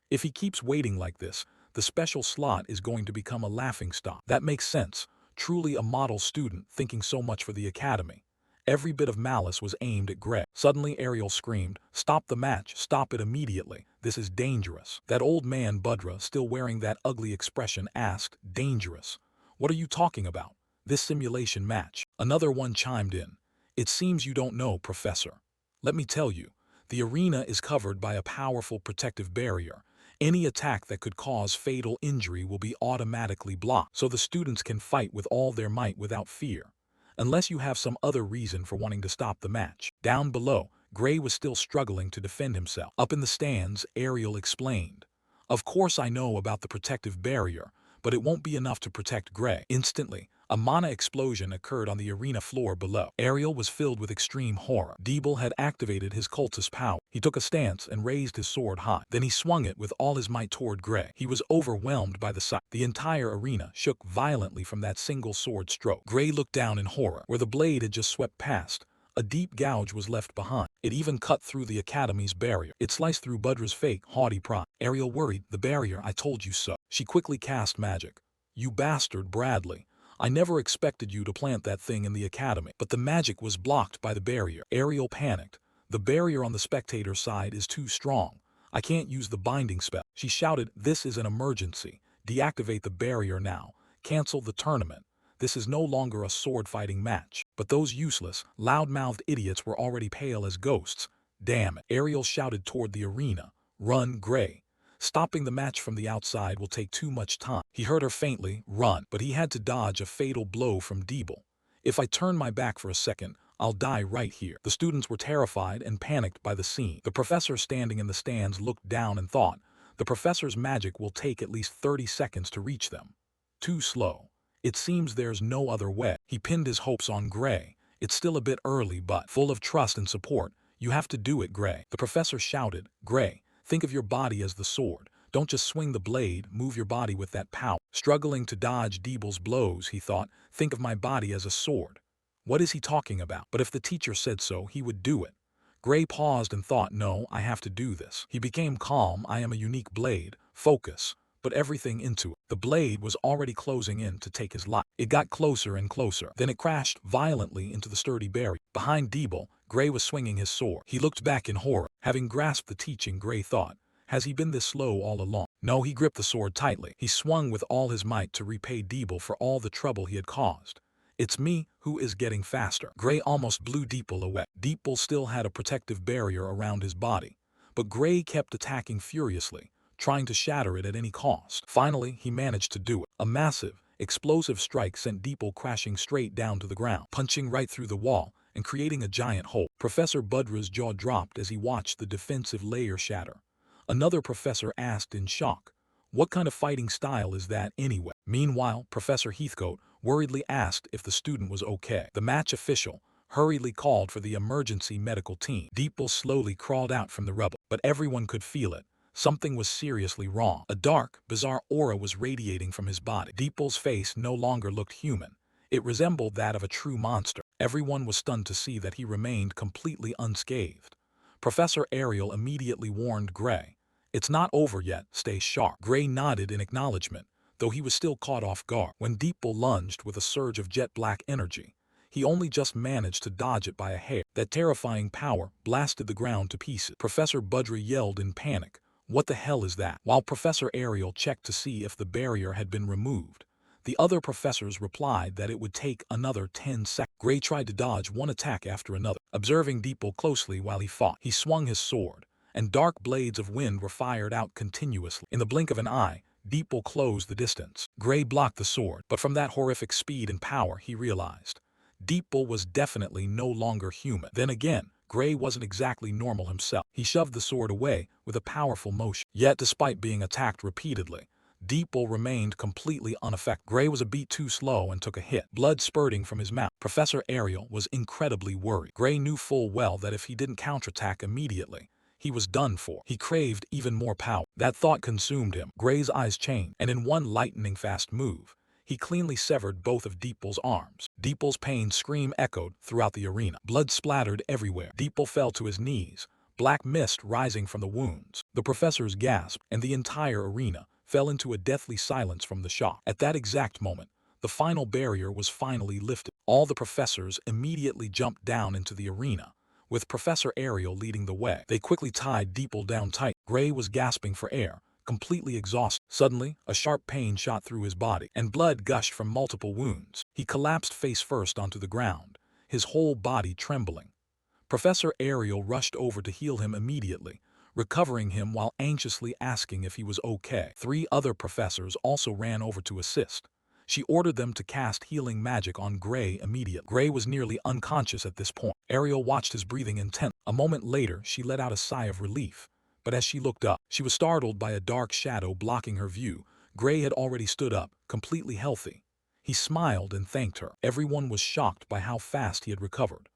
If he keeps waiting like this, the special slot is going to become a laughingstock. That makes sense. Truly a model student thinking so much for the academy. Every bit of malice was aimed at Greg. Suddenly Ariel screamed, "Stop the match, stop it immediately. This is dangerous." That old man Budra, still wearing that ugly expression, asked, "Dangerous? What are you talking about? This simulation match?" Another one chimed in, "It seems you don't know, Professor. Let me tell you, the arena is covered by a powerful protective barrier. Any attack that could cause fatal injury will be automatically blocked, so the students can fight with all their might without fear. Unless you have some other reason for wanting to stop the match." Down below, Gray was still struggling to defend himself. Up in the stands, Ariel explained, "Of course I know about the protective barrier, but it won't be enough to protect Gray." Instantly, a mana explosion occurred on the arena floor below. Ariel was filled with extreme horror. Deeble had activated his cultist power. He took a stance and raised his sword high. Then he swung it with all his might toward Gray. He was overwhelmed by the sight. The entire arena shook violently from that single sword stroke. Gray looked down in horror. Where the blade had just swept past, a deep gouge was left behind. It even cut through the academy's barrier. It sliced through Budra's fake, haughty pride. Ariel worried, "The barrier, I told you so." She quickly cast magic. "You bastard, Bradley. I never expected you to plant that thing in the academy." But the magic was blocked by the barrier. Ariel panicked. "The barrier on the spectator side is too strong. I can't use the binding spell." She shouted, "This is an emergency. Deactivate the barrier now. Cancel the tournament. This is no longer a sword-fighting match." But those useless, loud-mouthed idiots were already pale as ghosts. "Damn it." Ariel shouted toward the arena. "Run, Gray. Stopping the match from the outside will take too much time." He heard her faintly, "Run," but he had to dodge a fatal blow from Deeble. "If I turn my back for a second, I'll die right here." The students were terrified and panicked by the scene. The professor standing in the stands looked down and thought, the professor's magic will take at least 30 seconds to reach them. Too slow. It seems there's no other way. He pinned his hopes on Gray. "It's still a bit early, but," full of trust and support, "you have to do it, Gray." The professor shouted, "Gray, think of your body as the sword. Don't just swing the blade, move your body with that power." Struggling to dodge Deeble's blows, he thought, "Think of my body as a sword. What is he talking about?" But if the teacher said so, he would do it. Gray paused and thought, "No, I have to do this." He became calm. "I am a unique blade. Focus. Put everything into it." The blade was already closing in to take his life. It got closer and closer. Then it crashed violently into the sturdy barrier. Behind Deeble, Gray was swinging his sword. He looked back in horror. Having grasped the teaching, Gray thought, has he been this slow all along? No, he gripped the sword tightly. He swung with all his might to repay Deeble for all the trouble he had caused. "It's me who is getting faster." Gray almost blew Deeple away. Deeple still had a protective barrier around his body, but Gray kept attacking furiously, trying to shatter it at any cost. Finally, he managed to do it. A massive, explosive strike sent Deeple crashing straight down to the ground, punching right through the wall and creating a giant hole. Professor Budra's jaw dropped as he watched the defensive layer shatter. Another professor asked in shock, "What kind of fighting style is that anyway?" Meanwhile, Professor Heathcote worriedly asked if the student was okay. The match official hurriedly called for the emergency medical team. Deeple slowly crawled out from the rubble, but everyone could feel it. Something was seriously wrong. A dark, bizarre aura was radiating from his body. Deeple's face no longer looked human. It resembled that of a true monster. Everyone was stunned to see that he remained completely unscathed. Professor Ariel immediately warned Gray, "It's not over yet, stay sharp." Gray nodded in acknowledgement, though he was still caught off guard. When Deeple lunged with a surge of jet-black energy, he only just managed to dodge it by a hair. That terrifying power blasted the ground to pieces. Professor Budra yelled in panic, "What the hell is that?" While Professor Ariel checked to see if the barrier had been removed, the other professors replied that it would take another 10 seconds. Gray tried to dodge one attack after another. Observing Deeple closely while he fought, he swung his sword, and dark blades of wind were fired out continuously. In the blink of an eye, Deeple closed the distance. Gray blocked the sword, but from that horrific speed and power, he realized Deeple was definitely no longer human. Then again, Gray wasn't exactly normal himself. He shoved the sword away with a powerful motion. Yet, despite being attacked repeatedly, Deeple remained completely unaffected. Gray was a beat too slow and took a hit, blood spurting from his mouth. Professor Ariel was incredibly worried. Gray knew full well that if he didn't counterattack immediately, he was done for. He craved even more power. That thought consumed him. Gray's eyes changed, and in one lightning-fast move, he cleanly severed both of Deeple's arms. Deeple's pain scream echoed throughout the arena. Blood splattered everywhere. Deeple fell to his knees, black mist rising from the wounds. The professors gasped, and the entire arena fell into a deathly silence from the shock. At that exact moment, the final barrier was finally lifted. All the professors immediately jumped down into the arena, with Professor Ariel leading the way. They quickly tied Deeple down tight. Gray was gasping for air, completely exhausted. Suddenly, a sharp pain shot through his body, and blood gushed from multiple wounds. He collapsed face first onto the ground, his whole body trembling. Professor Ariel rushed over to heal him immediately, recovering him while anxiously asking if he was okay. 3 other professors also ran over to assist. She ordered them to cast healing magic on Gray immediately. Gray was nearly unconscious at this point. Ariel watched his breathing intently. A moment later, she let out a sigh of relief, but as she looked up, she was startled by a dark shadow blocking her view. Gray had already stood up, completely healthy. He smiled and thanked her. Everyone was shocked by how fast he had recovered.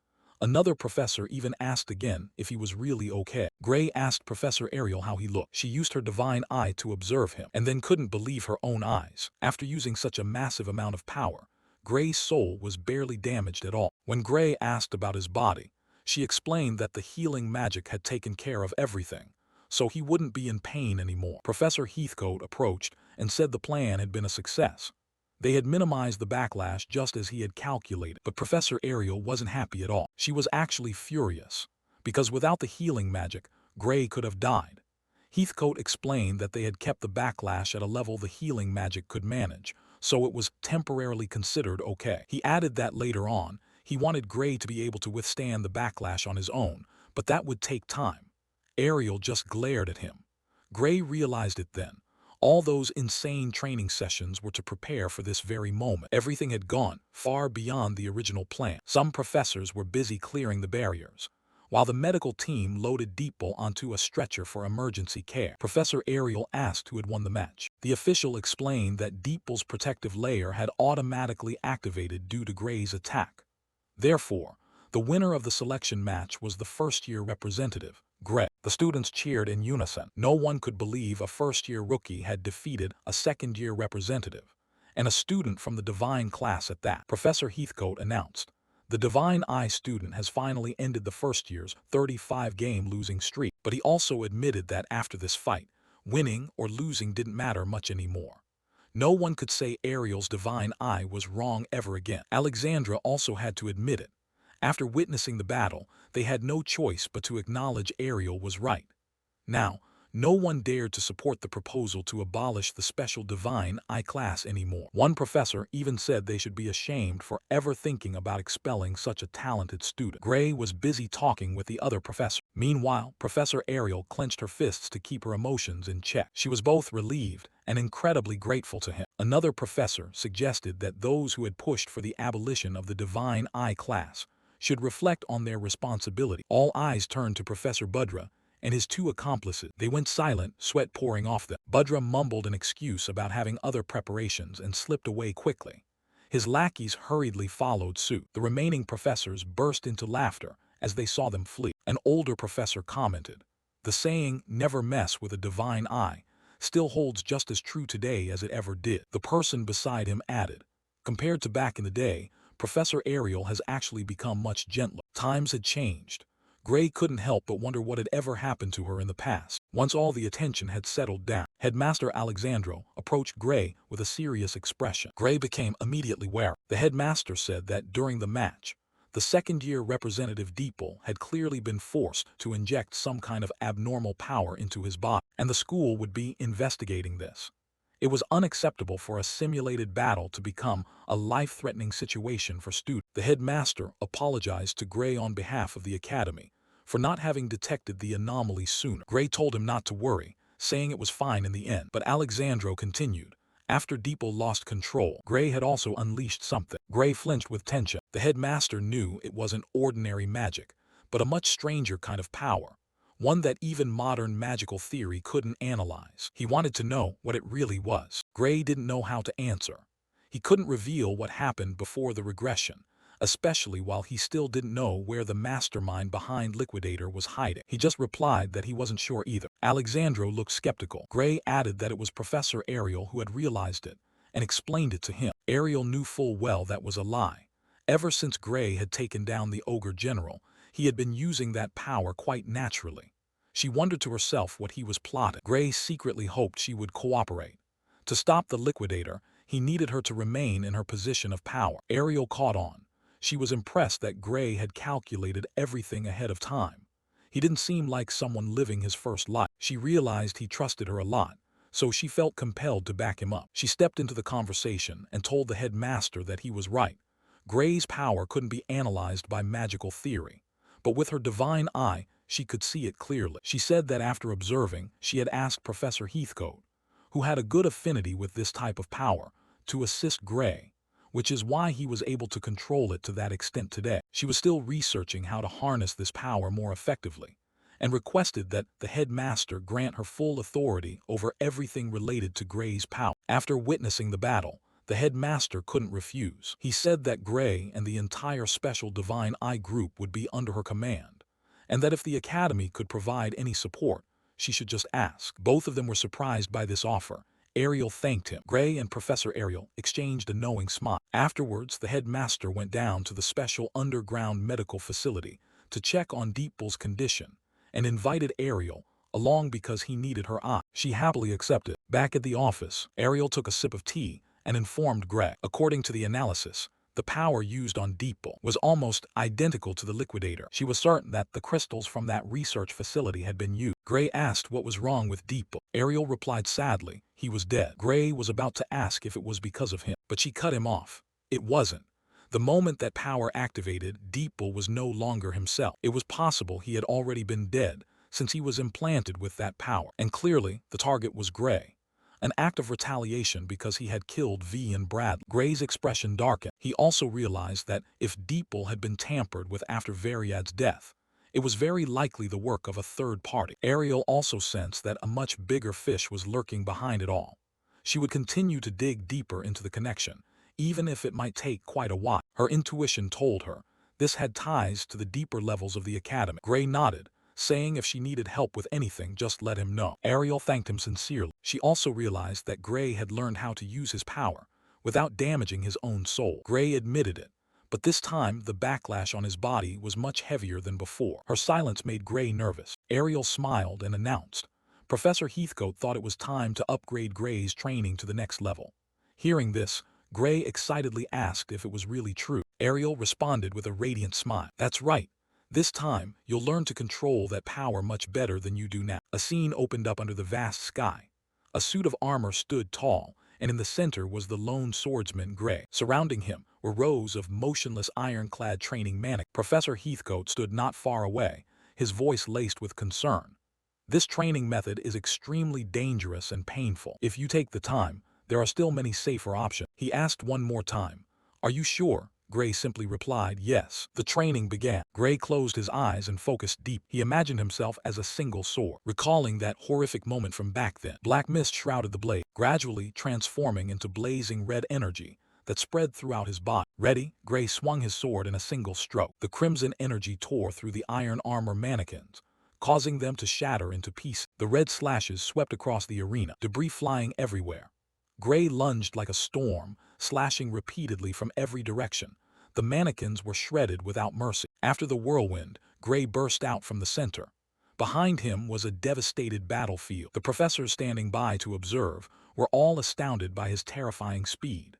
Another professor even asked again if he was really okay. Gray asked Professor Ariel how he looked. She used her divine eye to observe him, and then couldn't believe her own eyes. After using such a massive amount of power, Gray's soul was barely damaged at all. When Gray asked about his body, she explained that the healing magic had taken care of everything, so he wouldn't be in pain anymore. Professor Heathcote approached and said the plan had been a success. They had minimized the backlash just as he had calculated, but Professor Ariel wasn't happy at all. She was actually furious, because without the healing magic, Gray could have died. Heathcote explained that they had kept the backlash at a level the healing magic could manage, so it was temporarily considered okay. He added that later on, he wanted Gray to be able to withstand the backlash on his own, but that would take time. Ariel just glared at him. Gray realized it then. All those insane training sessions were to prepare for this very moment. Everything had gone far beyond the original plan. Some professors were busy clearing the barriers, while the medical team loaded Deeple onto a stretcher for emergency care. Professor Ariel asked who had won the match. The official explained that Deeple's protective layer had automatically activated due to Gray's attack. Therefore, the winner of the selection match was the first-year representative, Gray. The students cheered in unison. No one could believe a first-year rookie had defeated a second-year representative, and a student from the Divine class at that. Professor Heathcote announced, "The Divine Eye student has finally ended the first year's 35-game losing streak," but he also admitted that after this fight, winning or losing didn't matter much anymore. No one could say Ariel's Divine Eye was wrong ever again. Alexandra also had to admit it. After witnessing the battle, they had no choice but to acknowledge Ariel was right. Now, no one dared to support the proposal to abolish the special Divine Eye class anymore. One professor even said they should be ashamed for ever thinking about expelling such a talented student. Gray was busy talking with the other professor. Meanwhile, Professor Ariel clenched her fists to keep her emotions in check. She was both relieved and incredibly grateful to him. Another professor suggested that those who had pushed for the abolition of the Divine Eye class should reflect on their responsibility. All eyes turned to Professor Budra and his 2 accomplices. They went silent, sweat pouring off them. Budra mumbled an excuse about having other preparations and slipped away quickly. His lackeys hurriedly followed suit. The remaining professors burst into laughter as they saw them flee. An older professor commented, "The saying, 'never mess with a divine eye,' still holds just as true today as it ever did." The person beside him added, "Compared to back in the day, Professor Ariel has actually become much gentler." Times had changed. Gray couldn't help but wonder what had ever happened to her in the past. Once all the attention had settled down, Headmaster Alexandro approached Gray with a serious expression. Gray became immediately wary. The headmaster said that during the match, the second-year representative Deeple had clearly been forced to inject some kind of abnormal power into his body, and the school would be investigating this. It was unacceptable for a simulated battle to become a life-threatening situation for students. The headmaster apologized to Gray on behalf of the academy for not having detected the anomaly sooner. Gray told him not to worry, saying it was fine in the end. But Alexandro continued, "After Deeple lost control, Gray had also unleashed something." Gray flinched with tension. The headmaster knew it wasn't ordinary magic, but a much stranger kind of power, one that even modern magical theory couldn't analyze. He wanted to know what it really was. Gray didn't know how to answer. He couldn't reveal what happened before the regression, especially while he still didn't know where the mastermind behind Liquidator was hiding. He just replied that he wasn't sure either. Alexandro looked skeptical. Gray added that it was Professor Ariel who had realized it and explained it to him. Ariel knew full well that was a lie. Ever since Gray had taken down the Ogre General, he had been using that power quite naturally. She wondered to herself what he was plotting. Gray secretly hoped she would cooperate. To stop the Liquidator, he needed her to remain in her position of power. Ariel caught on. She was impressed that Gray had calculated everything ahead of time. He didn't seem like someone living his first life. She realized he trusted her a lot, so she felt compelled to back him up. She stepped into the conversation and told the headmaster that he was right. Gray's power couldn't be analyzed by magical theory, but with her divine eye, she could see it clearly. She said that after observing, she had asked Professor Heathcote, who had a good affinity with this type of power, to assist Gray, which is why he was able to control it to that extent today. She was still researching how to harness this power more effectively, and requested that the headmaster grant her full authority over everything related to Gray's power. After witnessing the battle, the headmaster couldn't refuse. He said that Gray and the entire Special Divine Eye group would be under her command, and that if the Academy could provide any support, she should just ask. Both of them were surprised by this offer. Ariel thanked him. Gray and Professor Ariel exchanged a knowing smile. Afterwards, the headmaster went down to the special underground medical facility to check on Deepbull's condition and invited Ariel along because he needed her eye. She happily accepted. Back at the office, Ariel took a sip of tea and informed Gray. According to the analysis, the power used on Deepbull was almost identical to the Liquidator. She was certain that the crystals from that research facility had been used. Gray asked what was wrong with Deepbull. Ariel replied sadly, he was dead. Gray was about to ask if it was because of him, but she cut him off. It wasn't. The moment that power activated, Deepbull was no longer himself. It was possible he had already been dead, since he was implanted with that power. And clearly, the target was Gray. An act of retaliation because he had killed V and Bradley. Gray's expression darkened. He also realized that if Deepbull had been tampered with after Variad's death, it was very likely the work of a third party. Ariel also sensed that a much bigger fish was lurking behind it all. She would continue to dig deeper into the connection, even if it might take quite a while. Her intuition told her this had ties to the deeper levels of the Academy. Gray nodded, saying if she needed help with anything, just let him know. Ariel thanked him sincerely. She also realized that Gray had learned how to use his power without damaging his own soul. Gray admitted it, but this time the backlash on his body was much heavier than before. Her silence made Gray nervous. Ariel smiled and announced, Professor Heathcote thought it was time to upgrade Gray's training to the next level. Hearing this, Gray excitedly asked if it was really true. Ariel responded with a radiant smile. That's right. This time, you'll learn to control that power much better than you do now. A scene opened up under the vast sky. A suit of armor stood tall, and in the center was the lone swordsman Gray. Surrounding him were rows of motionless ironclad training mannequins. Professor Heathcote stood not far away, his voice laced with concern. This training method is extremely dangerous and painful. If you take the time, there are still many safer options. He asked one more time. Are you sure? Gray simply replied, yes. The training began. Gray closed his eyes and focused deep. He imagined himself as a single sword, recalling that horrific moment from back then. Black mist shrouded the blade, gradually transforming into blazing red energy that spread throughout his body. Ready, Gray swung his sword in a single stroke. The crimson energy tore through the iron armor mannequins, causing them to shatter into pieces. The red slashes swept across the arena, debris flying everywhere. Gray lunged like a storm, slashing repeatedly from every direction. The mannequins were shredded without mercy. After the whirlwind, Gray burst out from the center. Behind him was a devastated battlefield. The professors standing by to observe were all astounded by his terrifying speed.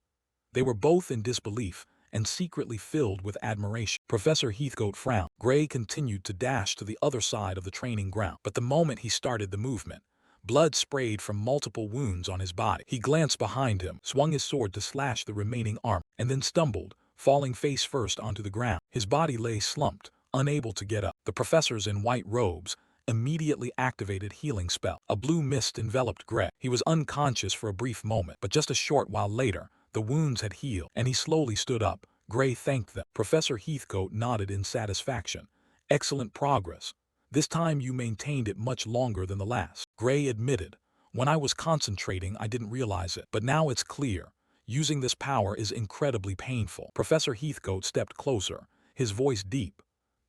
They were both in disbelief and secretly filled with admiration. Professor Heathcote frowned. Gray continued to dash to the other side of the training ground, but the moment he started the movement, blood sprayed from multiple wounds on his body. He glanced behind him, swung his sword to slash the remaining arm, and then stumbled, falling face first onto the ground. His body lay slumped, unable to get up. The professors in white robes immediately activated healing spell. A blue mist enveloped Gray. He was unconscious for a brief moment, but just a short while later, the wounds had healed, and he slowly stood up. Gray thanked them. Professor Heathcote nodded in satisfaction. Excellent progress. This time you maintained it much longer than the last. Gray admitted. When I was concentrating, I didn't realize it. But now it's clear. Using this power is incredibly painful. Professor Heathcote stepped closer, his voice deep.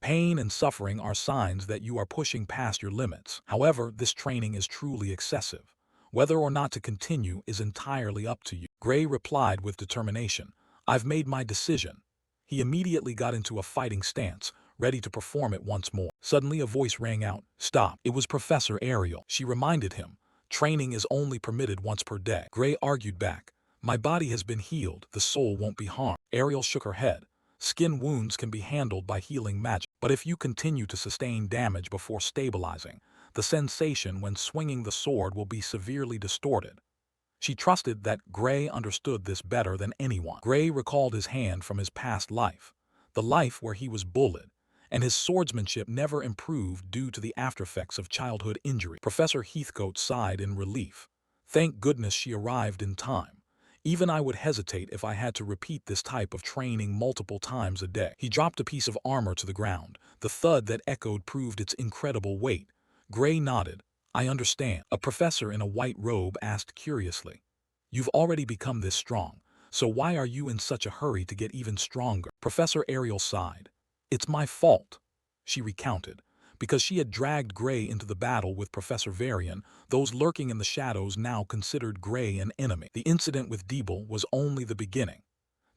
Pain and suffering are signs that you are pushing past your limits. However, this training is truly excessive. Whether or not to continue is entirely up to you. Gray replied with determination. I've made my decision. He immediately got into a fighting stance, ready to perform it once more. Suddenly a voice rang out. Stop. It was Professor Ariel. She reminded him. Training is only permitted once per day. Gray argued back. My body has been healed. The soul won't be harmed. Ariel shook her head. Skin wounds can be handled by healing magic. But if you continue to sustain damage before stabilizing, the sensation when swinging the sword will be severely distorted. She trusted that Gray understood this better than anyone. Gray recalled his hand from his past life, the life where he was bullied, and his swordsmanship never improved due to the aftereffects of childhood injury. Professor Heathcote sighed in relief. Thank goodness she arrived in time. Even I would hesitate if I had to repeat this type of training multiple times a day. He dropped a piece of armor to the ground. The thud that echoed proved its incredible weight. Gray nodded. I understand. A professor in a white robe asked curiously. You've already become this strong, so why are you in such a hurry to get even stronger? Professor Ariel sighed. It's my fault, she recounted. Because she had dragged Gray into the battle with Professor Varian, those lurking in the shadows now considered Gray an enemy. The incident with Deeble was only the beginning.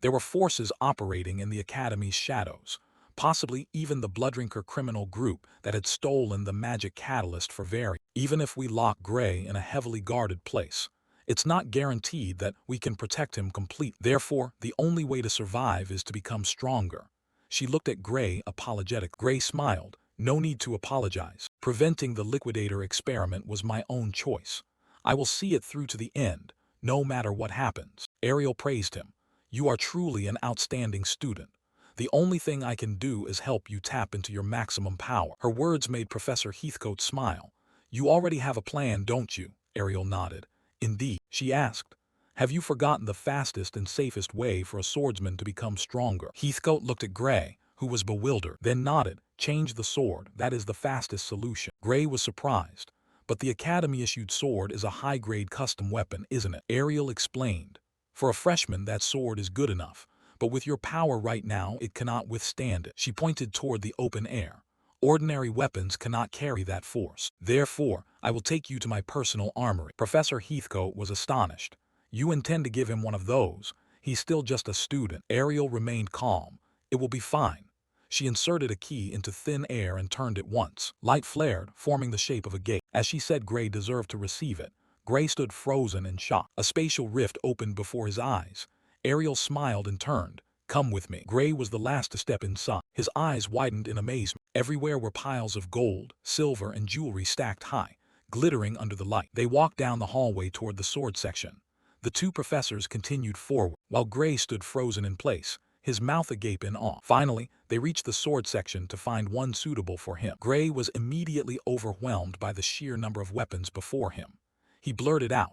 There were forces operating in the Academy's shadows, possibly even the Bloodrinker criminal group that had stolen the magic catalyst for Varian. Even if we lock Gray in a heavily guarded place, it's not guaranteed that we can protect him completely. Therefore, the only way to survive is to become stronger. She looked at Gray apologetic. Gray smiled. No need to apologize. Preventing the liquidator experiment was my own choice. I will see it through to the end, no matter what happens. Ariel praised him. You are truly an outstanding student. The only thing I can do is help you tap into your maximum power. Her words made Professor Heathcote smile. You already have a plan, don't you? Ariel nodded. Indeed, she asked. Have you forgotten the fastest and safest way for a swordsman to become stronger? Heathcote looked at Gray, who was bewildered, then nodded. Change the sword, that is the fastest solution. Gray was surprised. But the Academy-issued sword is a high-grade custom weapon, isn't it? Ariel explained. For a freshman, that sword is good enough. But with your power right now, it cannot withstand it. She pointed toward the open air. Ordinary weapons cannot carry that force. Therefore, I will take you to my personal armory. Professor Heathcote was astonished. You intend to give him one of those? He's still just a student. Ariel remained calm. It will be fine. She inserted a key into thin air and turned it once. Light flared, forming the shape of a gate. As she said Gray deserved to receive it, Gray stood frozen in shock. A spatial rift opened before his eyes. Ariel smiled and turned. Come with me. Gray was the last to step inside. His eyes widened in amazement. Everywhere were piles of gold, silver, and jewelry stacked high, glittering under the light. They walked down the hallway toward the sword section. The two professors continued forward, while Gray stood frozen in place, his mouth agape in awe. Finally, they reached the sword section to find one suitable for him. Gray was immediately overwhelmed by the sheer number of weapons before him. He blurted out,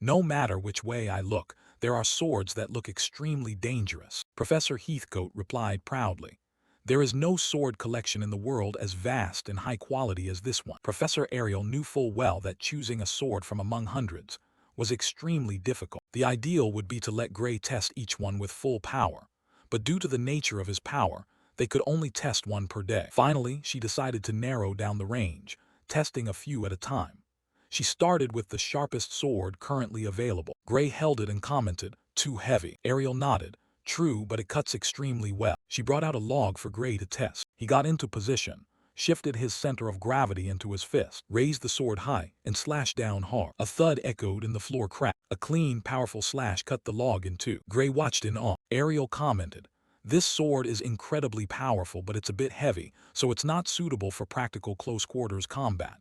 no matter which way I look, there are swords that look extremely dangerous. Professor Heathcote replied proudly. There is no sword collection in the world as vast and high quality as this one. Professor Ariel knew full well that choosing a sword from among hundreds was extremely difficult. The ideal would be to let Gray test each one with full power, but due to the nature of his power, they could only test one per day. Finally, she decided to narrow down the range, testing a few at a time. She started with the sharpest sword currently available. Gray held it and commented, too heavy. Ariel nodded. True, but it cuts extremely well. She brought out a log for Gray to test. He got into position, shifted his center of gravity into his fist, raised the sword high, and slashed down hard. A thud echoed and the floor cracked. A clean, powerful slash cut the log in two. Gray watched in awe. Ariel commented, this sword is incredibly powerful, but it's a bit heavy, so it's not suitable for practical close-quarters combat.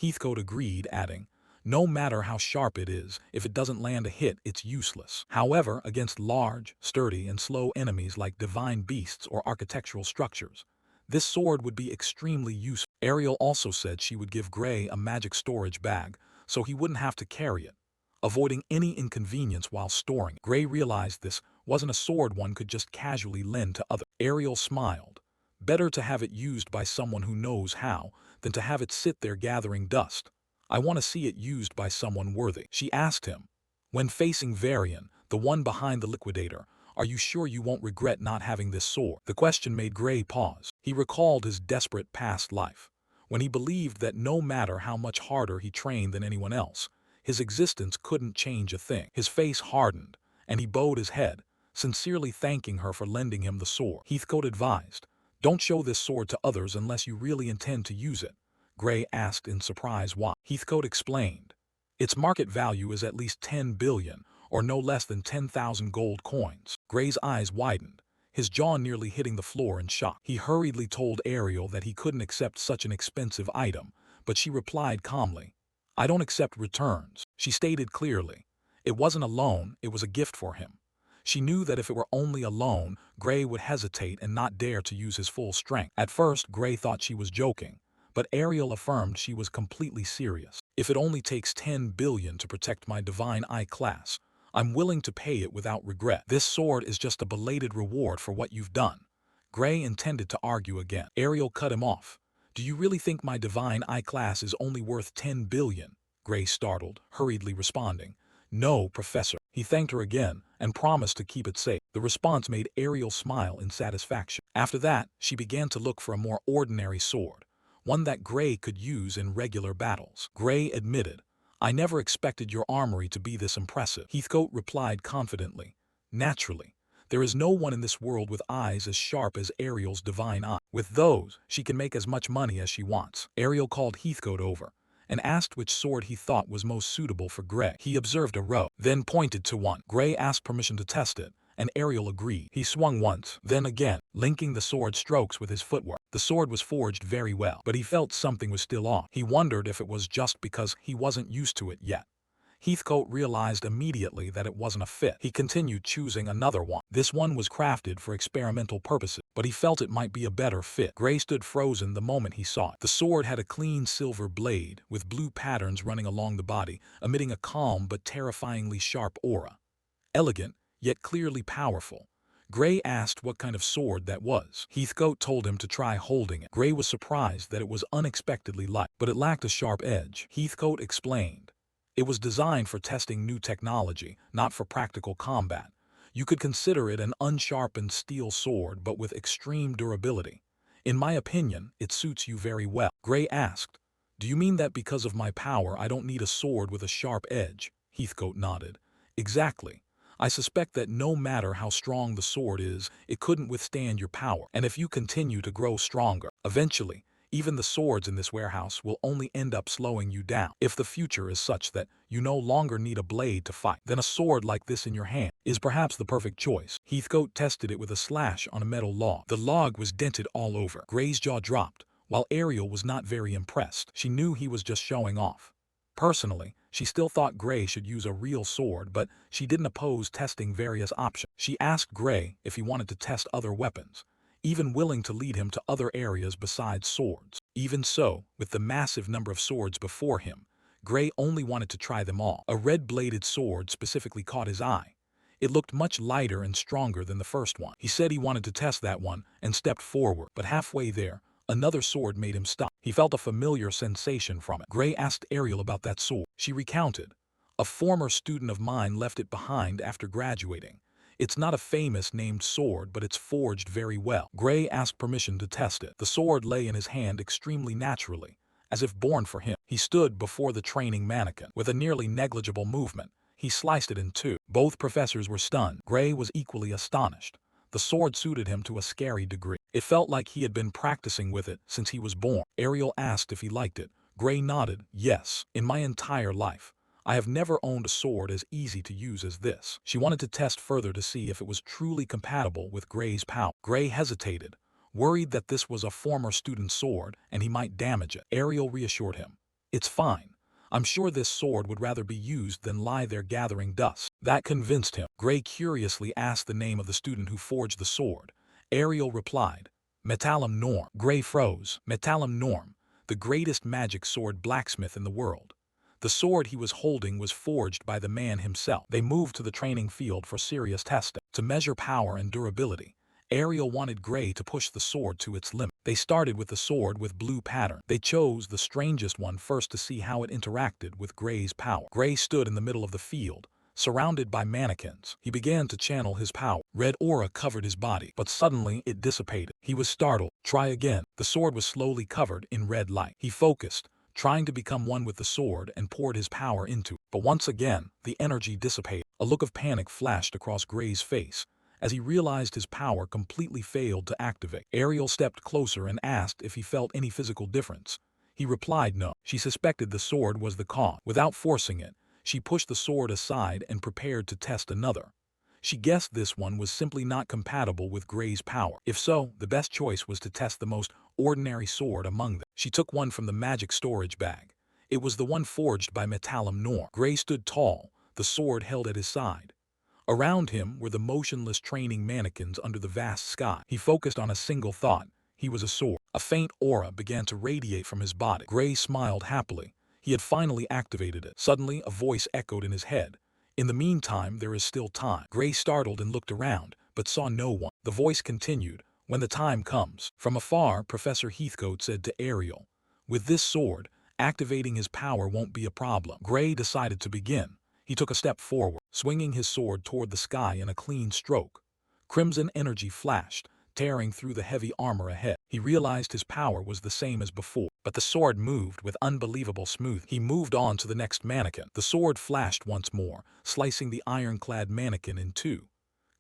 Heathcote agreed, adding, no matter how sharp it is, if it doesn't land a hit, it's useless. However, against large, sturdy, and slow enemies like divine beasts or architectural structures, this sword would be extremely useful. Ariel also said she would give Gray a magic storage bag, so he wouldn't have to carry it, avoiding any inconvenience while storing it. Gray realized this wasn't a sword one could just casually lend to others. Ariel smiled. Better to have it used by someone who knows how than to have it sit there gathering dust. I want to see it used by someone worthy. She asked him. When facing Varian, the one behind the liquidator, are you sure you won't regret not having this sword? The question made Gray pause. He recalled his desperate past life, when he believed that no matter how much harder he trained than anyone else, his existence couldn't change a thing. His face hardened, and he bowed his head, sincerely thanking her for lending him the sword. Heathcote advised, "Don't show this sword to others unless you really intend to use it." Gray asked in surprise why. Heathcote explained, "Its market value is at least 10 billion, or no less than 10,000 gold coins." Gray's eyes widened, his jaw nearly hitting the floor in shock. He hurriedly told Ariel that he couldn't accept such an expensive item, but she replied calmly, "I don't accept returns." She stated clearly, it wasn't a loan, it was a gift for him. She knew that if it were only a loan, Gray would hesitate and not dare to use his full strength. At first, Gray thought she was joking, but Ariel affirmed she was completely serious. "If it only takes 10 billion to protect my divine I class, I'm willing to pay it without regret. This sword is just a belated reward for what you've done." Gray intended to argue again. Ariel cut him off. "Do you really think my divine I class is only worth 10 billion? Gray startled, hurriedly responding, "No, Professor." He thanked her again and promised to keep it safe. The response made Ariel smile in satisfaction. After that, she began to look for a more ordinary sword, one that Gray could use in regular battles. Gray admitted, "I never expected your armory to be this impressive." Heathcote replied confidently, "Naturally, there is no one in this world with eyes as sharp as Ariel's divine eye. With those, she can make as much money as she wants." Ariel called Heathcote over and asked which sword he thought was most suitable for Gray. He observed a row, then pointed to one. Gray asked permission to test it, and Ariel agreed. He swung once, then again, linking the sword strokes with his footwork. The sword was forged very well, but he felt something was still off. He wondered if it was just because he wasn't used to it yet. Heathcote realized immediately that it wasn't a fit. He continued choosing another one. This one was crafted for experimental purposes, but he felt it might be a better fit. Gray stood frozen the moment he saw it. The sword had a clean silver blade, with blue patterns running along the body, emitting a calm but terrifyingly sharp aura. Elegant, yet clearly powerful. Gray asked what kind of sword that was. Heathcote told him to try holding it. Gray was surprised that it was unexpectedly light, but it lacked a sharp edge. Heathcote explained, "It was designed for testing new technology, not for practical combat. You could consider it an unsharpened steel sword but with extreme durability. In my opinion, it suits you very well." Gray asked, "Do you mean that because of my power I don't need a sword with a sharp edge?" Heathcote nodded. "Exactly. I suspect that no matter how strong the sword is, it couldn't withstand your power. And if you continue to grow stronger, eventually, even the swords in this warehouse will only end up slowing you down. If the future is such that you no longer need a blade to fight, then a sword like this in your hand is perhaps the perfect choice." Heathcote tested it with a slash on a metal log. The log was dented all over. Gray's jaw dropped, while Ariel was not very impressed. She knew he was just showing off. Personally, she still thought Gray should use a real sword, but she didn't oppose testing various options. She asked Gray if he wanted to test other weapons, even willing to lead him to other areas besides swords. Even so, with the massive number of swords before him, Gray only wanted to try them all. A red-bladed sword specifically caught his eye. It looked much lighter and stronger than the first one. He said he wanted to test that one and stepped forward, but halfway there, another sword made him stop. He felt a familiar sensation from it. Gray asked Ariel about that sword. She recounted, "A former student of mine left it behind after graduating. It's not a famous named sword, but it's forged very well." Gray asked permission to test it. The sword lay in his hand extremely naturally, as if born for him. He stood before the training mannequin. With a nearly negligible movement, he sliced it in two. Both professors were stunned. Gray was equally astonished. The sword suited him to a scary degree. It felt like he had been practicing with it since he was born. Ariel asked if he liked it. Gray nodded, "Yes. In my entire life, I have never owned a sword as easy to use as this." She wanted to test further to see if it was truly compatible with Gray's power. Gray hesitated, worried that this was a former student's sword and he might damage it. Ariel reassured him, "It's fine. I'm sure this sword would rather be used than lie there gathering dust." That convinced him. Gray curiously asked the name of the student who forged the sword. Ariel replied, "Metallum Norm." Gray froze. Metallum Norm, the greatest magic sword blacksmith in the world. The sword he was holding was forged by the man himself. They moved to the training field for serious testing. To measure power and durability, Ariel wanted Gray to push the sword to its limit. They started with the sword with blue pattern. They chose the strangest one first to see how it interacted with Gray's power. Gray stood in the middle of the field, surrounded by mannequins. He began to channel his power. Red aura covered his body, but suddenly it dissipated. He was startled. Try again. The sword was slowly covered in red light. He focused, trying to become one with the sword, and poured his power into it. But once again, the energy dissipated. A look of panic flashed across Gray's face as he realized his power completely failed to activate. Ariel stepped closer and asked if he felt any physical difference. He replied no. She suspected the sword was the cause. Without forcing it, she pushed the sword aside and prepared to test another. She guessed this one was simply not compatible with Gray's power. If so, the best choice was to test the most ordinary sword among them. She took one from the magic storage bag. It was the one forged by Metallum Nor. Gray stood tall, the sword held at his side. Around him were the motionless training mannequins under the vast sky. He focused on a single thought. He was a sword. A faint aura began to radiate from his body. Gray smiled happily. He had finally activated it. Suddenly, a voice echoed in his head. In the meantime, there is still time. Gray startled and looked around, but saw no one. The voice continued. When the time comes. From afar, Professor Heathcote said to Ariel, with this sword, activating his power won't be a problem. Gray decided to begin. He took a step forward, swinging his sword toward the sky in a clean stroke. Crimson energy flashed, tearing through the heavy armor ahead. He realized his power was the same as before, but the sword moved with unbelievable smooth. He moved on to the next mannequin. The sword flashed once more, slicing the ironclad mannequin in two.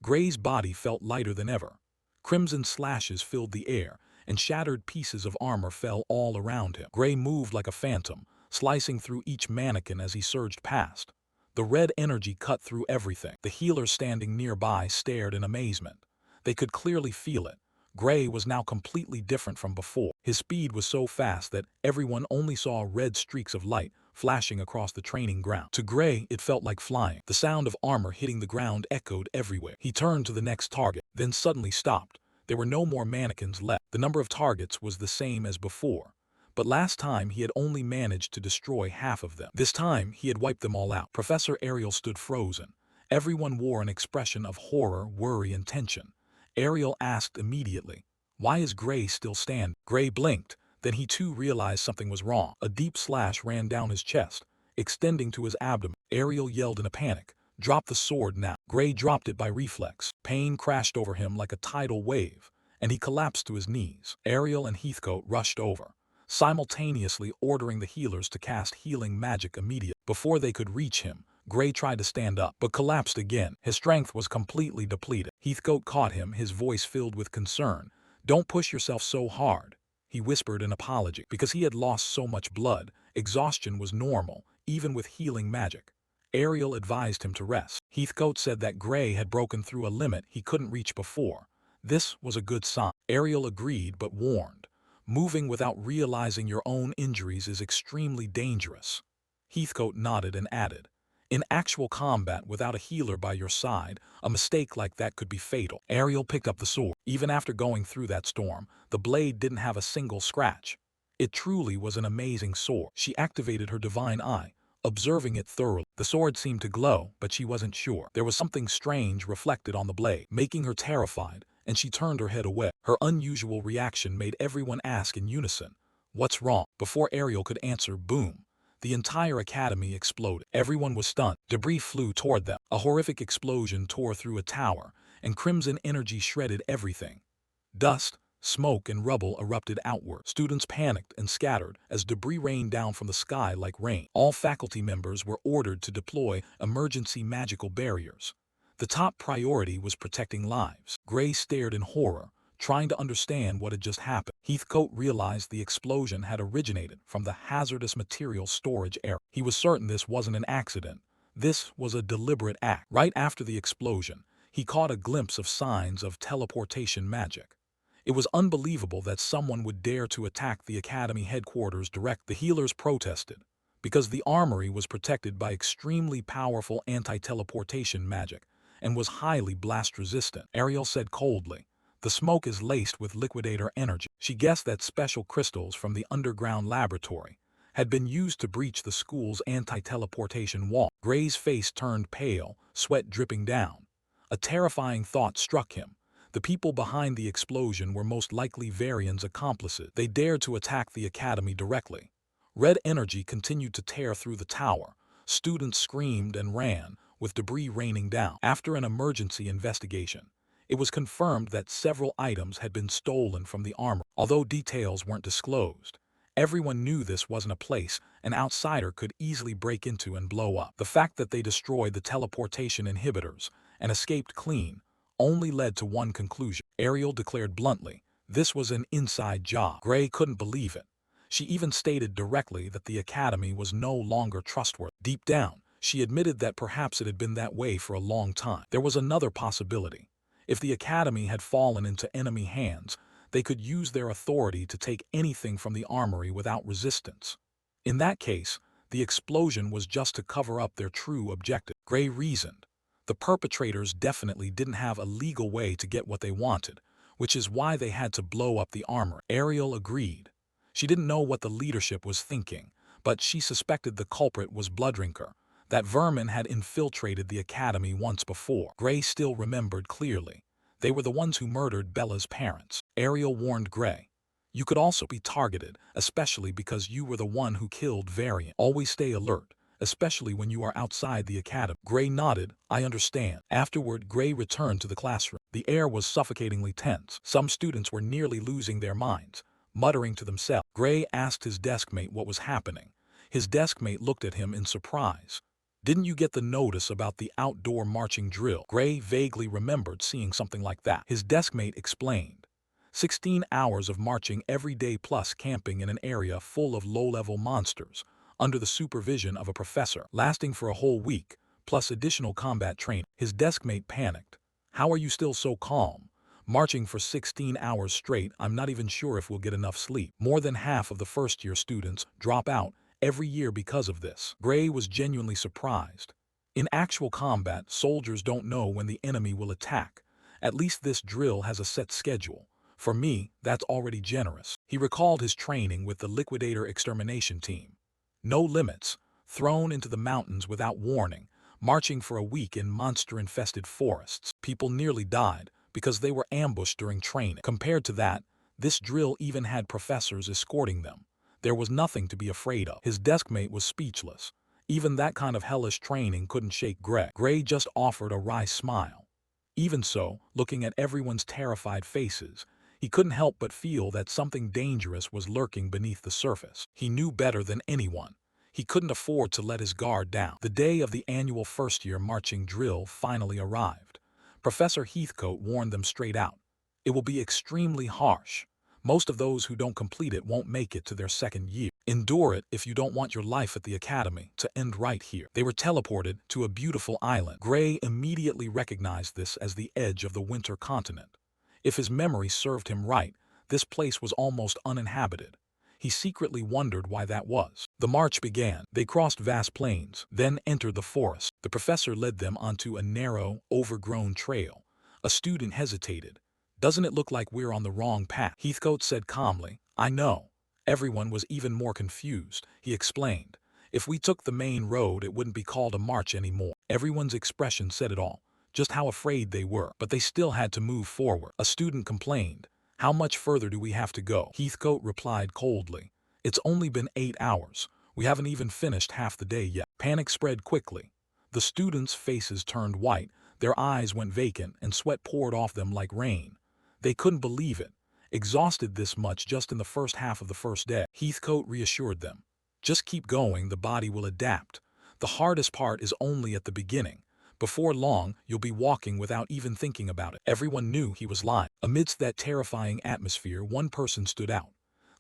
Gray's body felt lighter than ever. Crimson slashes filled the air, and shattered pieces of armor fell all around him. Gray moved like a phantom, slicing through each mannequin as he surged past. The red energy cut through everything. The healers standing nearby stared in amazement. They could clearly feel it. Gray was now completely different from before. His speed was so fast that everyone only saw red streaks of light flashing across the training ground. To Gray, it felt like flying. The sound of armor hitting the ground echoed everywhere. He turned to the next target, then suddenly stopped. There were no more mannequins left. The number of targets was the same as before. But last time he had only managed to destroy half of them. This time he had wiped them all out. Professor Ariel stood frozen. Everyone wore an expression of horror, worry, and tension. Ariel asked immediately, "Why is Gray still standing?" Gray blinked, then he too realized something was wrong. A deep slash ran down his chest, extending to his abdomen. Ariel yelled in a panic, "Drop the sword now." Gray dropped it by reflex. Pain crashed over him like a tidal wave, and he collapsed to his knees. Ariel and Heathcote rushed over, simultaneously ordering the healers to cast healing magic immediately. Before they could reach him, Gray tried to stand up, but collapsed again. His strength was completely depleted. Heathcote caught him, his voice filled with concern. "Don't push yourself so hard," he whispered in apology. Because he had lost so much blood, exhaustion was normal, even with healing magic. Ariel advised him to rest. Heathcote said that Gray had broken through a limit he couldn't reach before. This was a good sign. Ariel agreed but warned, "Moving without realizing your own injuries is extremely dangerous." Heathcote nodded and added, "In actual combat without a healer by your side, a mistake like that could be fatal." Ariel picked up the sword. Even after going through that storm, the blade didn't have a single scratch. It truly was an amazing sword. She activated her divine eye, observing it thoroughly. The sword seemed to glow, but she wasn't sure. There was something strange reflected on the blade, making her terrified, and she turned her head away. Her unusual reaction made everyone ask in unison, "What's wrong?" Before Ariel could answer, boom. The entire academy exploded. Everyone was stunned. Debris flew toward them. A horrific explosion tore through a tower, and crimson energy shredded everything. Dust, smoke, and rubble erupted outward. Students panicked and scattered as debris rained down from the sky like rain. All faculty members were ordered to deploy emergency magical barriers. The top priority was protecting lives. Gray stared in horror, trying to understand what had just happened. Heathcote realized the explosion had originated from the hazardous material storage area. He was certain this wasn't an accident. This was a deliberate act. Right after the explosion, he caught a glimpse of signs of teleportation magic. It was unbelievable that someone would dare to attack the academy headquarters direct. The healers protested, because the armory was protected by extremely powerful anti-teleportation magic and was highly blast-resistant. Ariel said coldly, "The smoke is laced with liquidator energy." She guessed that special crystals from the underground laboratory had been used to breach the school's anti-teleportation wall. Gray's face turned pale, sweat dripping down. A terrifying thought struck him. The people behind the explosion were most likely Varian's accomplices. They dared to attack the academy directly. Red energy continued to tear through the tower. Students screamed and ran, with debris raining down. After an emergency investigation, it was confirmed that several items had been stolen from the armor. Although details weren't disclosed, everyone knew this wasn't a place an outsider could easily break into and blow up. The fact that they destroyed the teleportation inhibitors and escaped clean only led to one conclusion. Ariel declared bluntly, this was an inside job. Gray couldn't believe it. She even stated directly that the academy was no longer trustworthy. Deep down, she admitted that perhaps it had been that way for a long time. There was another possibility. If the academy had fallen into enemy hands, they could use their authority to take anything from the armory without resistance. In that case, the explosion was just to cover up their true objective. Gray reasoned. The perpetrators definitely didn't have a legal way to get what they wanted, which is why they had to blow up the armor. Ariel agreed. She didn't know what the leadership was thinking, but she suspected the culprit was Bloodrinker. That vermin had infiltrated the academy once before. Gray still remembered clearly. They were the ones who murdered Bella's parents. Ariel warned Gray. You could also be targeted, especially because you were the one who killed Varian. Always stay alert, especially when you are outside the academy. Gray nodded, I understand. Afterward, Gray returned to the classroom. The air was suffocatingly tense. Some students were nearly losing their minds, muttering to themselves. Gray asked his deskmate what was happening. His deskmate looked at him in surprise. Didn't you get the notice about the outdoor marching drill? Gray vaguely remembered seeing something like that. His deskmate explained. 16 hours of marching every day plus camping in an area full of low-level monsters, under the supervision of a professor, lasting for a whole week, plus additional combat training. His deskmate panicked. How are you still so calm? Marching for 16 hours straight, I'm not even sure if we'll get enough sleep. More than half of the first-year students drop out every year because of this. Gray was genuinely surprised. In actual combat, soldiers don't know when the enemy will attack. At least this drill has a set schedule. For me, that's already generous. He recalled his training with the Liquidator Extermination Team. No limits, thrown into the mountains without warning, marching for a week in monster-infested forests. People nearly died because they were ambushed during training. Compared to that, this drill even had professors escorting them. There was nothing to be afraid of. His deskmate was speechless. Even that kind of hellish training couldn't shake Gray. Gray just offered a wry smile. Even so, looking at everyone's terrified faces, he couldn't help but feel that something dangerous was lurking beneath the surface. He knew better than anyone. He couldn't afford to let his guard down. The day of the annual first-year marching drill finally arrived. Professor Heathcote warned them straight out. It will be extremely harsh. Most of those who don't complete it won't make it to their second year. Endure it if you don't want your life at the academy to end right here. They were teleported to a beautiful island. Gray immediately recognized this as the edge of the winter continent. If his memory served him right, this place was almost uninhabited. He secretly wondered why that was. The march began. They crossed vast plains, then entered the forest. The professor led them onto a narrow, overgrown trail. A student hesitated. Doesn't it look like we're on the wrong path? Heathcote said calmly, I know. Everyone was even more confused. He explained. If we took the main road, it wouldn't be called a march anymore. Everyone's expression said it all. Just how afraid they were, but they still had to move forward. A student complained, how much further do we have to go? Heathcote replied coldly, it's only been 8 hours. We haven't even finished half the day yet. Panic spread quickly. The students' faces turned white, their eyes went vacant, and sweat poured off them like rain. They couldn't believe it. Exhausted this much just in the first half of the first day. Heathcote reassured them. Just keep going, the body will adapt. The hardest part is only at the beginning. Before long, you'll be walking without even thinking about it. Everyone knew he was lying. Amidst that terrifying atmosphere, one person stood out.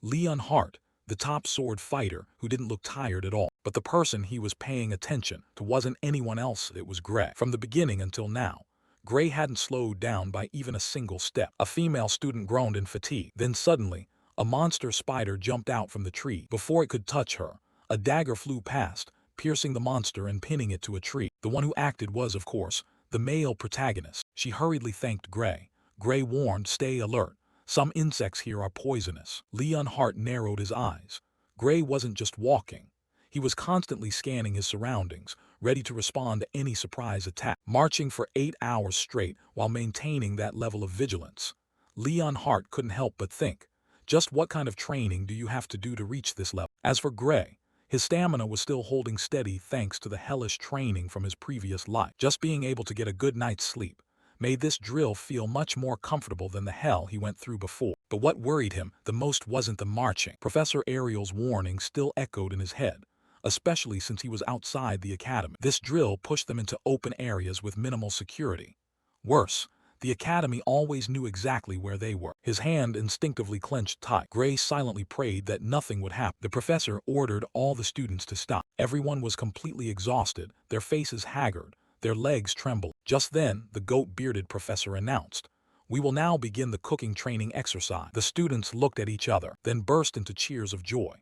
Leon Hart, the top sword fighter who didn't look tired at all. But the person he was paying attention to wasn't anyone else, it was Gray. From the beginning until now, Gray hadn't slowed down by even a single step. A female student groaned in fatigue. Then suddenly, a monster spider jumped out from the tree. Before it could touch her, a dagger flew past, piercing the monster and pinning it to a tree. The one who acted was, of course, the male protagonist. She hurriedly thanked Gray. Gray warned, stay alert. Some insects here are poisonous. Leon Hart narrowed his eyes. Gray wasn't just walking. He was constantly scanning his surroundings, ready to respond to any surprise attack. Marching for 8 hours straight while maintaining that level of vigilance, Leon Hart couldn't help but think, just what kind of training do you have to do to reach this level? As for Gray, his stamina was still holding steady thanks to the hellish training from his previous life. Just being able to get a good night's sleep made this drill feel much more comfortable than the hell he went through before. But what worried him the most wasn't the marching. Professor Ariel's warning still echoed in his head, especially since he was outside the academy. This drill pushed them into open areas with minimal security. Worse, the academy always knew exactly where they were. His hand instinctively clenched tight. Gray silently prayed that nothing would happen. The professor ordered all the students to stop. Everyone was completely exhausted, their faces haggard, their legs trembled. Just then, the goat-bearded professor announced, "We will now begin the cooking training exercise." The students looked at each other, then burst into cheers of joy.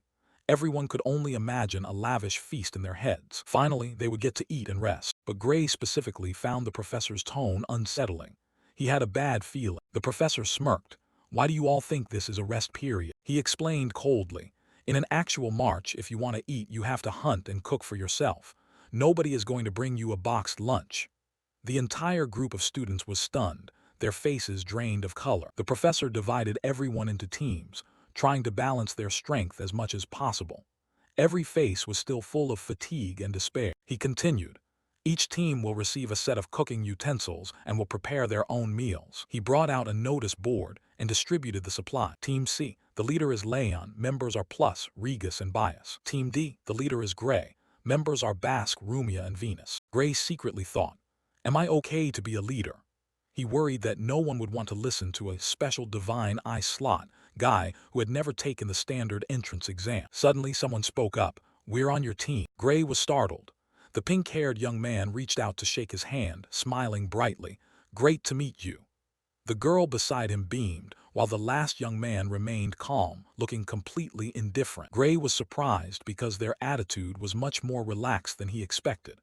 Everyone could only imagine a lavish feast in their heads. Finally, they would get to eat and rest. But Gray specifically found the professor's tone unsettling. He had a bad feeling. The professor smirked. "Why do you all think this is a rest period?" He explained coldly. "In an actual march, if you want to eat, you have to hunt and cook for yourself. Nobody is going to bring you a boxed lunch." The entire group of students was stunned, their faces drained of color. The professor divided everyone into teams, trying to balance their strength as much as possible. Every face was still full of fatigue and despair. He continued, "Each team will receive a set of cooking utensils and will prepare their own meals." He brought out a notice board and distributed the supply. Team C, the leader is Leon, members are Plus, Regis, and Bias. Team D, the leader is Gray, members are Basque, Rumia, and Venus. Gray secretly thought, "Am I okay to be a leader?" He worried that no one would want to listen to a special divine eye slot guy who had never taken the standard entrance exam. Suddenly someone spoke up, "We're on your team." Gray was startled. The pink-haired young man reached out to shake his hand, smiling brightly. "Great to meet you." The girl beside him beamed, while the last young man remained calm, looking completely indifferent. Gray was surprised because their attitude was much more relaxed than he expected.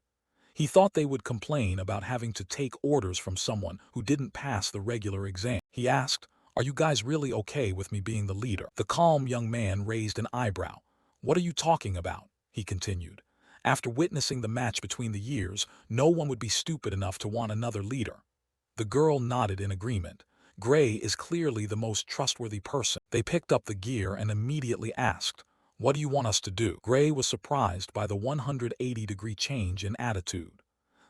He thought they would complain about having to take orders from someone who didn't pass the regular exam. He asked, "Are you guys really okay with me being the leader?" The calm young man raised an eyebrow. "What are you talking about?" he continued. "After witnessing the match between the years, no one would be stupid enough to want another leader." The girl nodded in agreement. "Gray is clearly the most trustworthy person." They picked up the gear and immediately asked, "What do you want us to do?" Gray was surprised by the 180-degree change in attitude.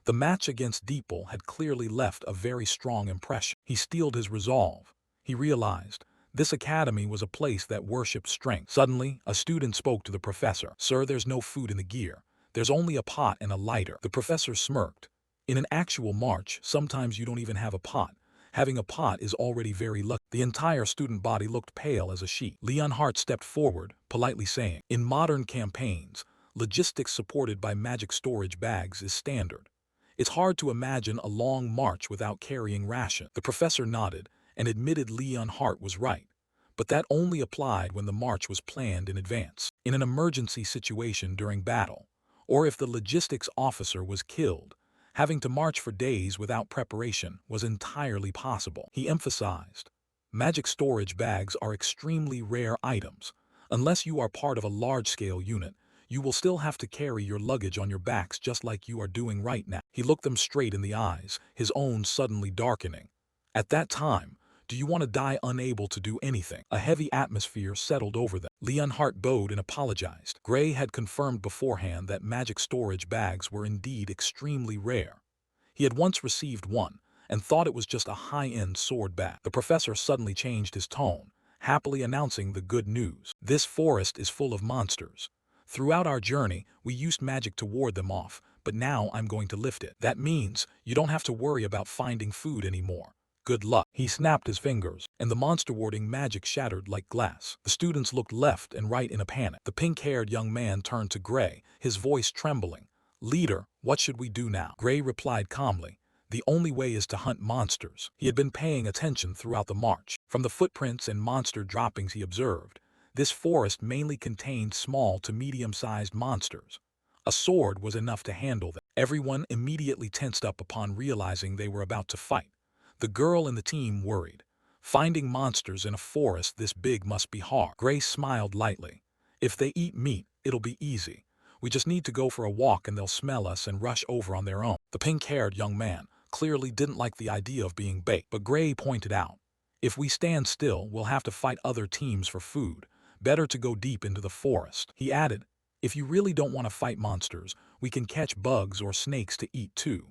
The match against Deeple had clearly left a very strong impression. He steeled his resolve. He realized, this academy was a place that worshipped strength. Suddenly, a student spoke to the professor. "Sir, there's no food in the gear. There's only a pot and a lighter." The professor smirked. "In an actual march, sometimes you don't even have a pot. Having a pot is already very lucky." The entire student body looked pale as a sheet. Leon Hart stepped forward, politely saying, "In modern campaigns, logistics supported by magic storage bags is standard. It's hard to imagine a long march without carrying rations." The professor nodded and admitted Leon Hart was right. But that only applied when the march was planned in advance. In an emergency situation during battle, or if the logistics officer was killed, having to march for days without preparation was entirely possible. He emphasized, "Magic storage bags are extremely rare items. Unless you are part of a large-scale unit, you will still have to carry your luggage on your backs just like you are doing right now." He looked them straight in the eyes, his own suddenly darkening. "At that time, do you want to die unable to do anything?" A heavy atmosphere settled over them. Leon Hart bowed and apologized. Gray had confirmed beforehand that magic storage bags were indeed extremely rare. He had once received one, and thought it was just a high-end sword bag. The professor suddenly changed his tone, happily announcing the good news. "This forest is full of monsters. Throughout our journey, we used magic to ward them off, but now I'm going to lift it. That means you don't have to worry about finding food anymore. Good luck." He snapped his fingers, and the monster-warding magic shattered like glass. The students looked left and right in a panic. The pink-haired young man turned to Gray, his voice trembling. "Leader, what should we do now?" Gray replied calmly, "The only way is to hunt monsters." He had been paying attention throughout the march. From the footprints and monster droppings he observed, this forest mainly contained small to medium-sized monsters. A sword was enough to handle them. Everyone immediately tensed up upon realizing they were about to fight. The girl and the team worried. Finding monsters in a forest this big must be hard. Gray smiled lightly. "If they eat meat, it'll be easy. We just need to go for a walk and they'll smell us and rush over on their own. The pink-haired young man clearly didn't like the idea of being baked, but Gray pointed out, if we stand still, we'll have to fight other teams for food. Better to go deep into the forest. He added, if you really don't want to fight monsters, we can catch bugs or snakes to eat too.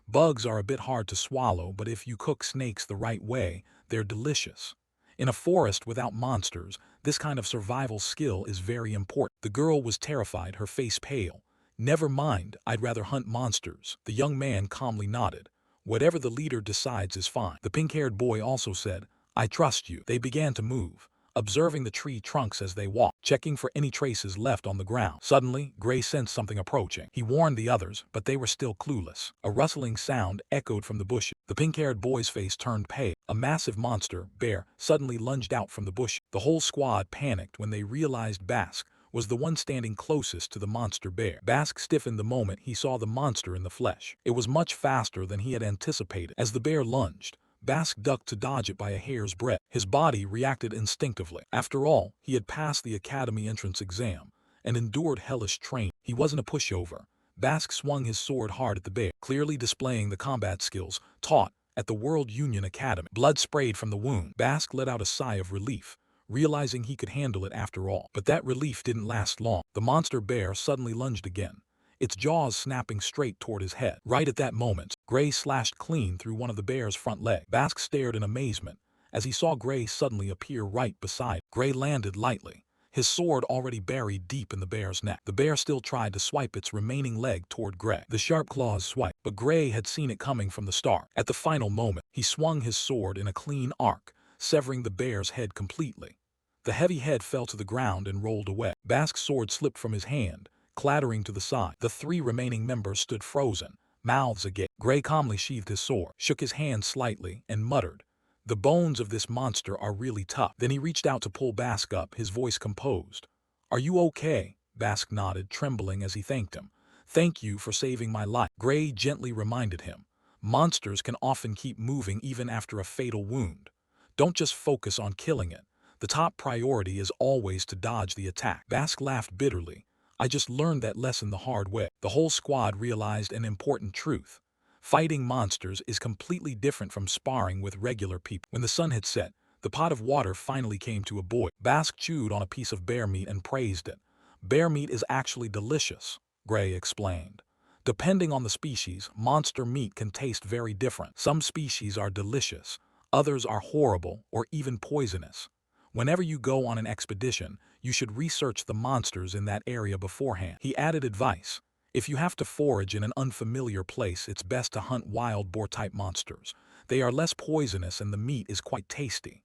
Bugs are a bit hard to swallow, but if you cook snakes the right way, they're delicious. In a forest without monsters, this kind of survival skill is very important. The girl was terrified, her face pale. Never mind, I'd rather hunt monsters. The young man calmly nodded. Whatever the leader decides is fine. The pink-haired boy also said, I trust you. They began to move, observing the tree trunks as they walked, checking for any traces left on the ground. Suddenly, Gray sensed something approaching. He warned the others, but they were still clueless. A rustling sound echoed from the bushes. The pink-haired boy's face turned pale. A massive monster, bear, suddenly lunged out from the bush. The whole squad panicked when they realized Bask was the one standing closest to the monster bear. Bask stiffened the moment he saw the monster in the flesh. It was much faster than he had anticipated. As the bear lunged, Bask ducked to dodge it by a hair's breadth. His body reacted instinctively. After all, he had passed the academy entrance exam and endured hellish training. He wasn't a pushover. Bask swung his sword hard at the bear, clearly displaying the combat skills taught at the World Union Academy. Blood sprayed from the wound. Bask let out a sigh of relief, realizing he could handle it after all. But that relief didn't last long. The monster bear suddenly lunged again, its jaws snapping straight toward his head. Right at that moment, Gray slashed clean through one of the bear's front legs. Bask stared in amazement as he saw Gray suddenly appear right beside him. Gray landed lightly, his sword already buried deep in the bear's neck. The bear still tried to swipe its remaining leg toward Gray. The sharp claws swiped, but Gray had seen it coming from the start. At the final moment, he swung his sword in a clean arc, severing the bear's head completely. The heavy head fell to the ground and rolled away. Bask's sword slipped from his hand, clattering to the side. The three remaining members stood frozen, mouths agape. Gray calmly sheathed his sword, shook his hand slightly, and muttered, the bones of this monster are really tough. Then he reached out to pull Bask up, his voice composed. Are you okay? Bask nodded, trembling as he thanked him. Thank you for saving my life. Gray gently reminded him. Monsters can often keep moving even after a fatal wound. Don't just focus on killing it. The top priority is always to dodge the attack. Bask laughed bitterly. I just learned that lesson the hard way. The whole squad realized an important truth. Fighting monsters is completely different from sparring with regular people. When the sun had set, the pot of water finally came to a boil. Bask chewed on a piece of bear meat and praised it. Bear meat is actually delicious, Gray explained. Depending on the species, monster meat can taste very different. Some species are delicious, others are horrible or even poisonous. Whenever you go on an expedition, you should research the monsters in that area beforehand. He added advice. If you have to forage in an unfamiliar place, it's best to hunt wild boar-type monsters. They are less poisonous and the meat is quite tasty.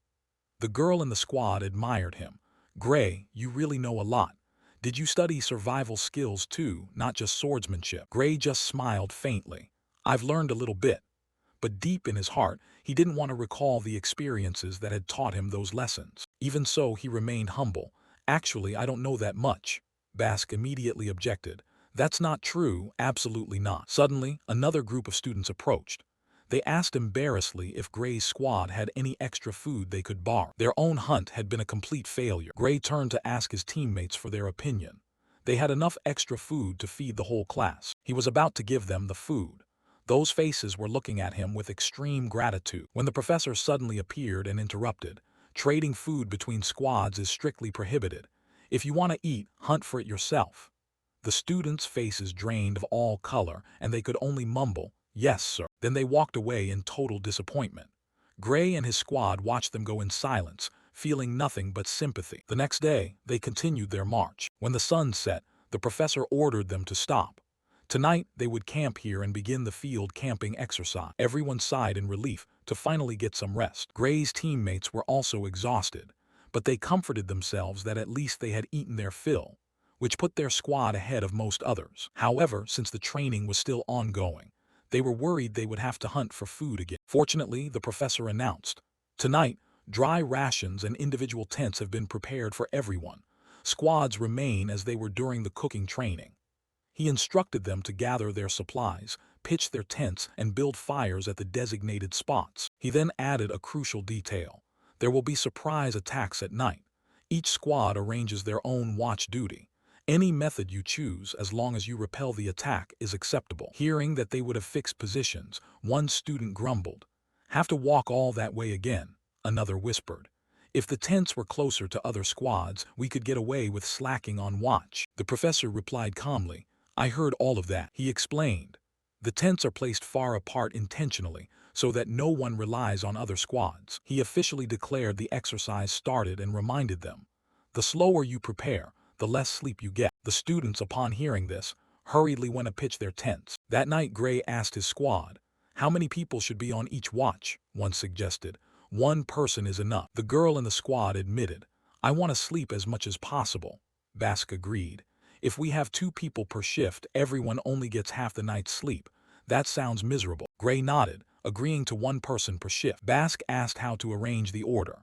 The girl in the squad admired him. Gray, you really know a lot. Did you study survival skills too, not just swordsmanship? Gray just smiled faintly. I've learned a little bit. But deep in his heart, he didn't want to recall the experiences that had taught him those lessons. Even so, he remained humble. Actually, I don't know that much. Bask immediately objected. That's not true, absolutely not. Suddenly, another group of students approached. They asked embarrassedly if Gray's squad had any extra food they could borrow. Their own hunt had been a complete failure. Gray turned to ask his teammates for their opinion. They had enough extra food to feed the whole class. He was about to give them the food. Those faces were looking at him with extreme gratitude when the professor suddenly appeared and interrupted. Trading food between squads is strictly prohibited. If you want to eat, hunt for it yourself. The students' faces drained of all color, and they could only mumble, yes, sir. Then they walked away in total disappointment. Gray and his squad watched them go in silence, feeling nothing but sympathy. The next day, they continued their march. When the sun set, the professor ordered them to stop. Tonight, they would camp here and begin the field camping exercise. Everyone sighed in relief to finally get some rest. Gray's teammates were also exhausted, but they comforted themselves that at least they had eaten their fill, which put their squad ahead of most others. However, since the training was still ongoing, they were worried they would have to hunt for food again. Fortunately, the professor announced, tonight, dry rations and individual tents have been prepared for everyone. Squads remain as they were during the cooking training. He instructed them to gather their supplies, pitch their tents, and build fires at the designated spots. He then added a crucial detail. There will be surprise attacks at night. Each squad arranges their own watch duty. Any method you choose, as long as you repel the attack, is acceptable. Hearing that they would have fixed positions, one student grumbled. Have to walk all that way again, another whispered. If the tents were closer to other squads, we could get away with slacking on watch. The professor replied calmly. I heard all of that. He explained. The tents are placed far apart intentionally, so that no one relies on other squads. He officially declared the exercise started and reminded them. The slower you prepare, the less sleep you get. The students, upon hearing this, hurriedly went to pitch their tents. That night Gray asked his squad, how many people should be on each watch? One suggested. One person is enough. The girl in the squad admitted. I want to sleep as much as possible. Bask agreed. If we have 2 people per shift, everyone only gets half the night's sleep. That sounds miserable. Gray nodded, agreeing to 1 person per shift. Bask asked how to arrange the order.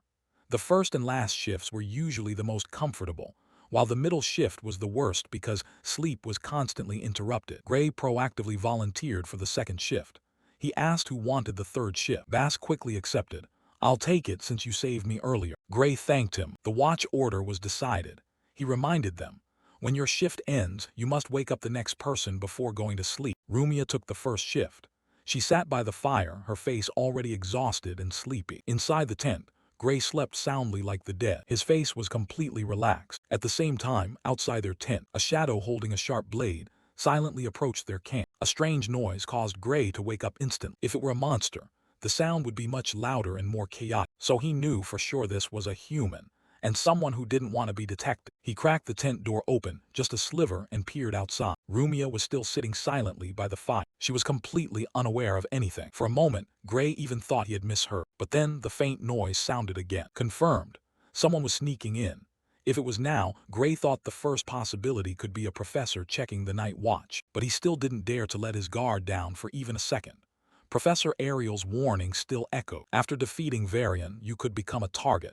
The first and last shifts were usually the most comfortable, while the middle shift was the worst because sleep was constantly interrupted. Gray proactively volunteered for the second shift. He asked who wanted the third shift. Bask quickly accepted. I'll take it since you saved me earlier. Gray thanked him. The watch order was decided. He reminded them. When your shift ends, you must wake up the next person before going to sleep. Rumia took the first shift. She sat by the fire, her face already exhausted and sleepy. Inside the tent, Gray slept soundly like the dead. His face was completely relaxed. At the same time, outside their tent, a shadow holding a sharp blade silently approached their camp. A strange noise caused Gray to wake up instantly. If it were a monster, the sound would be much louder and more chaotic, so he knew for sure this was a human, and someone who didn't want to be detected. He cracked the tent door open, just a sliver, and peered outside. Rumia was still sitting silently by the fire. She was completely unaware of anything. For a moment, Gray even thought he had misheard. But then the faint noise sounded again. Confirmed. Someone was sneaking in. If it was now, Gray thought the first possibility could be a professor checking the night watch, but he still didn't dare to let his guard down for even a second. Professor Ariel's warning still echoed. After defeating Varian, you could become a target.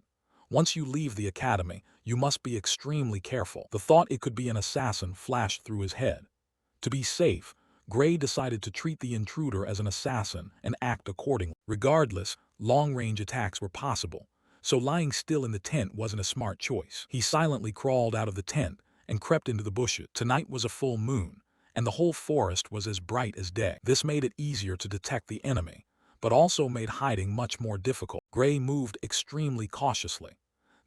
Once you leave the academy, you must be extremely careful. The thought it could be an assassin flashed through his head. To be safe, Gray decided to treat the intruder as an assassin and act accordingly. Regardless, long-range attacks were possible, so lying still in the tent wasn't a smart choice. He silently crawled out of the tent and crept into the bushes. Tonight was a full moon, and the whole forest was as bright as day. This made it easier to detect the enemy, but also made hiding much more difficult. Gray moved extremely cautiously.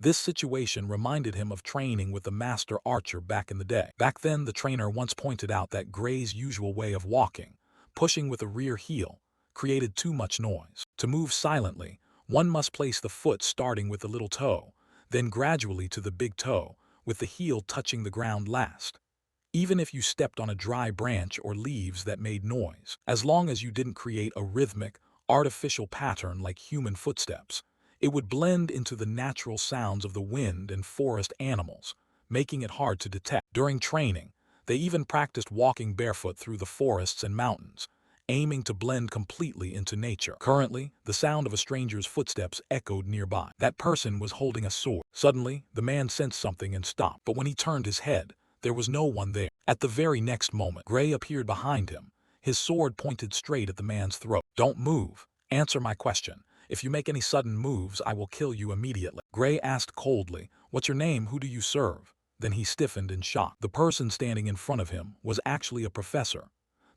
This situation reminded him of training with the master archer back in the day. Back then, the trainer once pointed out that Gray's usual way of walking, pushing with a rear heel, created too much noise. To move silently, one must place the foot starting with the little toe, then gradually to the big toe, with the heel touching the ground last. Even if you stepped on a dry branch or leaves that made noise, as long as you didn't create a rhythmic, artificial pattern like human footsteps, it would blend into the natural sounds of the wind and forest animals, making it hard to detect. During training, they even practiced walking barefoot through the forests and mountains, aiming to blend completely into nature. Currently, the sound of a stranger's footsteps echoed nearby. That person was holding a sword. Suddenly, the man sensed something and stopped, but when he turned his head, there was no one there. At the very next moment, Gray appeared behind him, his sword pointed straight at the man's throat. Don't move. Answer my question. If you make any sudden moves, I will kill you immediately. Gray asked coldly, what's your name? Who do you serve? Then he stiffened in shock. The person standing in front of him was actually a professor.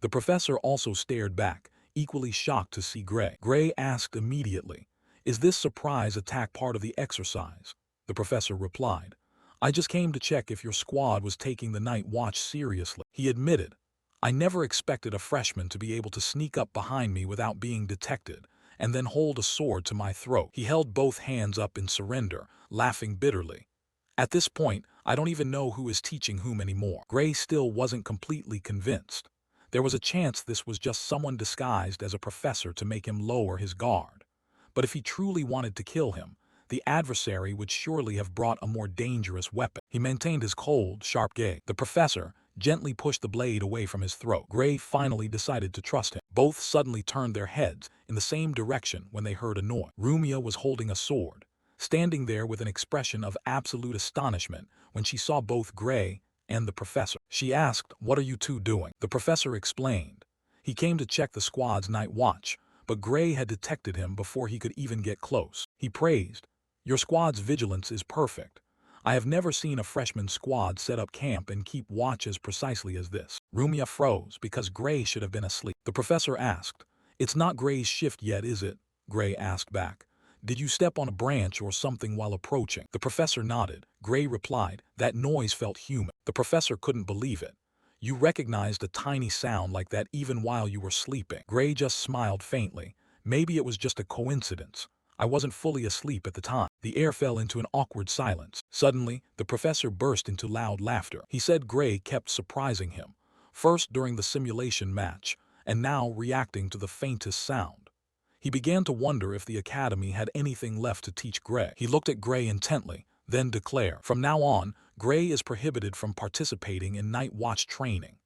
The professor also stared back, equally shocked to see Gray. Gray asked immediately, is this surprise attack part of the exercise? The professor replied, I just came to check if your squad was taking the night watch seriously. He admitted, I never expected a freshman to be able to sneak up behind me without being detected, and then hold a sword to my throat. He held both hands up in surrender, laughing bitterly. At this point, I don't even know who is teaching whom anymore. Gray still wasn't completely convinced. There was a chance this was just someone disguised as a professor to make him lower his guard. But if he truly wanted to kill him, the adversary would surely have brought a more dangerous weapon. He maintained his cold, sharp gaze. The professor gently pushed the blade away from his throat. Gray finally decided to trust him. Both suddenly turned their heads in the same direction when they heard a noise. Rumia was holding a sword, standing there with an expression of absolute astonishment when she saw both Gray and the professor. She asked, what are you two doing? The professor explained. He came to check the squad's night watch, but Gray had detected him before he could even get close. He praised, your squad's vigilance is perfect. I have never seen a freshman squad set up camp and keep watches precisely as this. Rumia froze because Gray should have been asleep. The professor asked, "It's not Gray's shift yet, is it?" Gray asked back. "Did you step on a branch or something while approaching?" The professor nodded. Gray replied, "That noise felt human." The professor couldn't believe it. "You recognized a tiny sound like that even while you were sleeping." Gray just smiled faintly. "Maybe it was just a coincidence. I wasn't fully asleep at the time." The air fell into an awkward silence. Suddenly, the professor burst into loud laughter. He said Gray kept surprising him, first during the simulation match, and now reacting to the faintest sound. He began to wonder if the academy had anything left to teach Gray. He looked at Gray intently, then declared, "From now on, Gray is prohibited from participating in night watch training."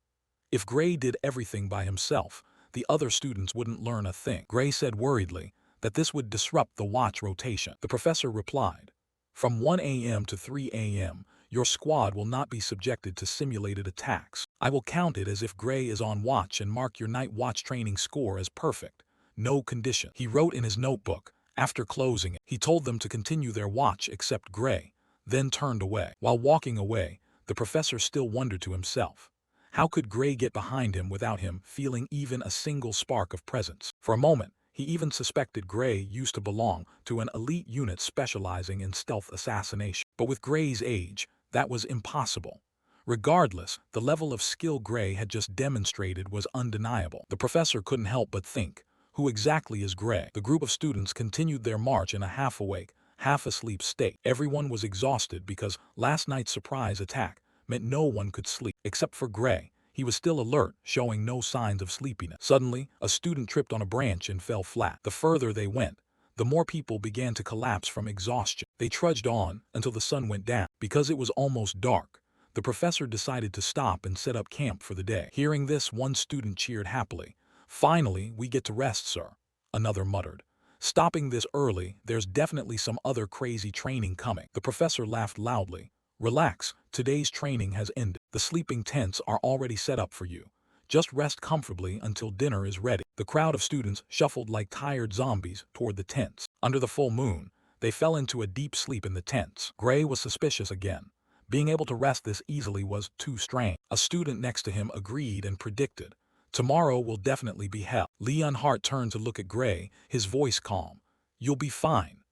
If Gray did everything by himself, the other students wouldn't learn a thing. Gray said worriedly that this would disrupt the watch rotation. The professor replied, "From 1 a.m. to 3 a.m., your squad will not be subjected to simulated attacks. I will count it as if Gray is on watch and mark your night watch training score as perfect. No condition." He wrote in his notebook. After closing it, he told them to continue their watch except Gray, then turned away. While walking away, the professor still wondered to himself, how could Gray get behind him without him feeling even a single spark of presence? For a moment, he even suspected Gray used to belong to an elite unit specializing in stealth assassination. But with Gray's age, that was impossible. Regardless, the level of skill Gray had just demonstrated was undeniable. The professor couldn't help but think, who exactly is Gray? The group of students continued their march in a half-awake, half-asleep state. Everyone was exhausted because last night's surprise attack meant no one could sleep, except for Gray. He was still alert, showing no signs of sleepiness. Suddenly, a student tripped on a branch and fell flat. The further they went, the more people began to collapse from exhaustion. They trudged on until the sun went down. Because it was almost dark, the professor decided to stop and set up camp for the day. Hearing this, one student cheered happily. "Finally, we get to rest, sir," another muttered. "Stopping this early, there's definitely some other crazy training coming." The professor laughed loudly. "Relax, today's training has ended. The sleeping tents are already set up for you. Just rest comfortably until dinner is ready." The crowd of students shuffled like tired zombies toward the tents. Under the full moon, they fell into a deep sleep in the tents. Gray was suspicious again. Being able to rest this easily was too strange. A student next to him agreed and predicted, "Tomorrow will definitely be hell." Leonhardt turned to look at Gray, his voice calm. "You'll be fine."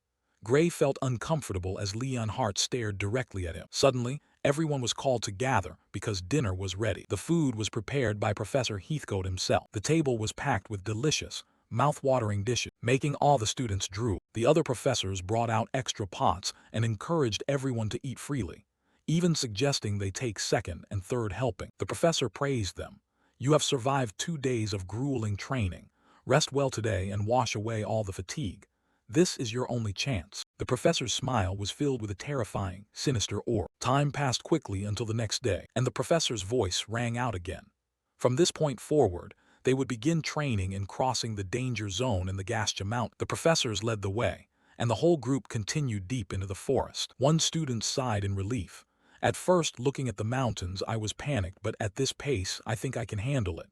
Gray felt uncomfortable as Leonhardt stared directly at him. Suddenly, everyone was called to gather because dinner was ready. The food was prepared by Professor Heathcote himself. The table was packed with delicious, mouth-watering dishes, making all the students drool. The other professors brought out extra pots and encouraged everyone to eat freely, even suggesting they take second and third helping. The professor praised them. "You have survived 2 days of grueling training. Rest well today and wash away all the fatigue. This is your only chance." The professor's smile was filled with a terrifying, sinister aura. Time passed quickly until the next day, and the professor's voice rang out again. From this point forward, they would begin training in crossing the danger zone in the Gastia Mountain. The professors led the way, and the whole group continued deep into the forest. One student sighed in relief. "At first, looking at the mountains, I was panicked, but at this pace, I think I can handle it."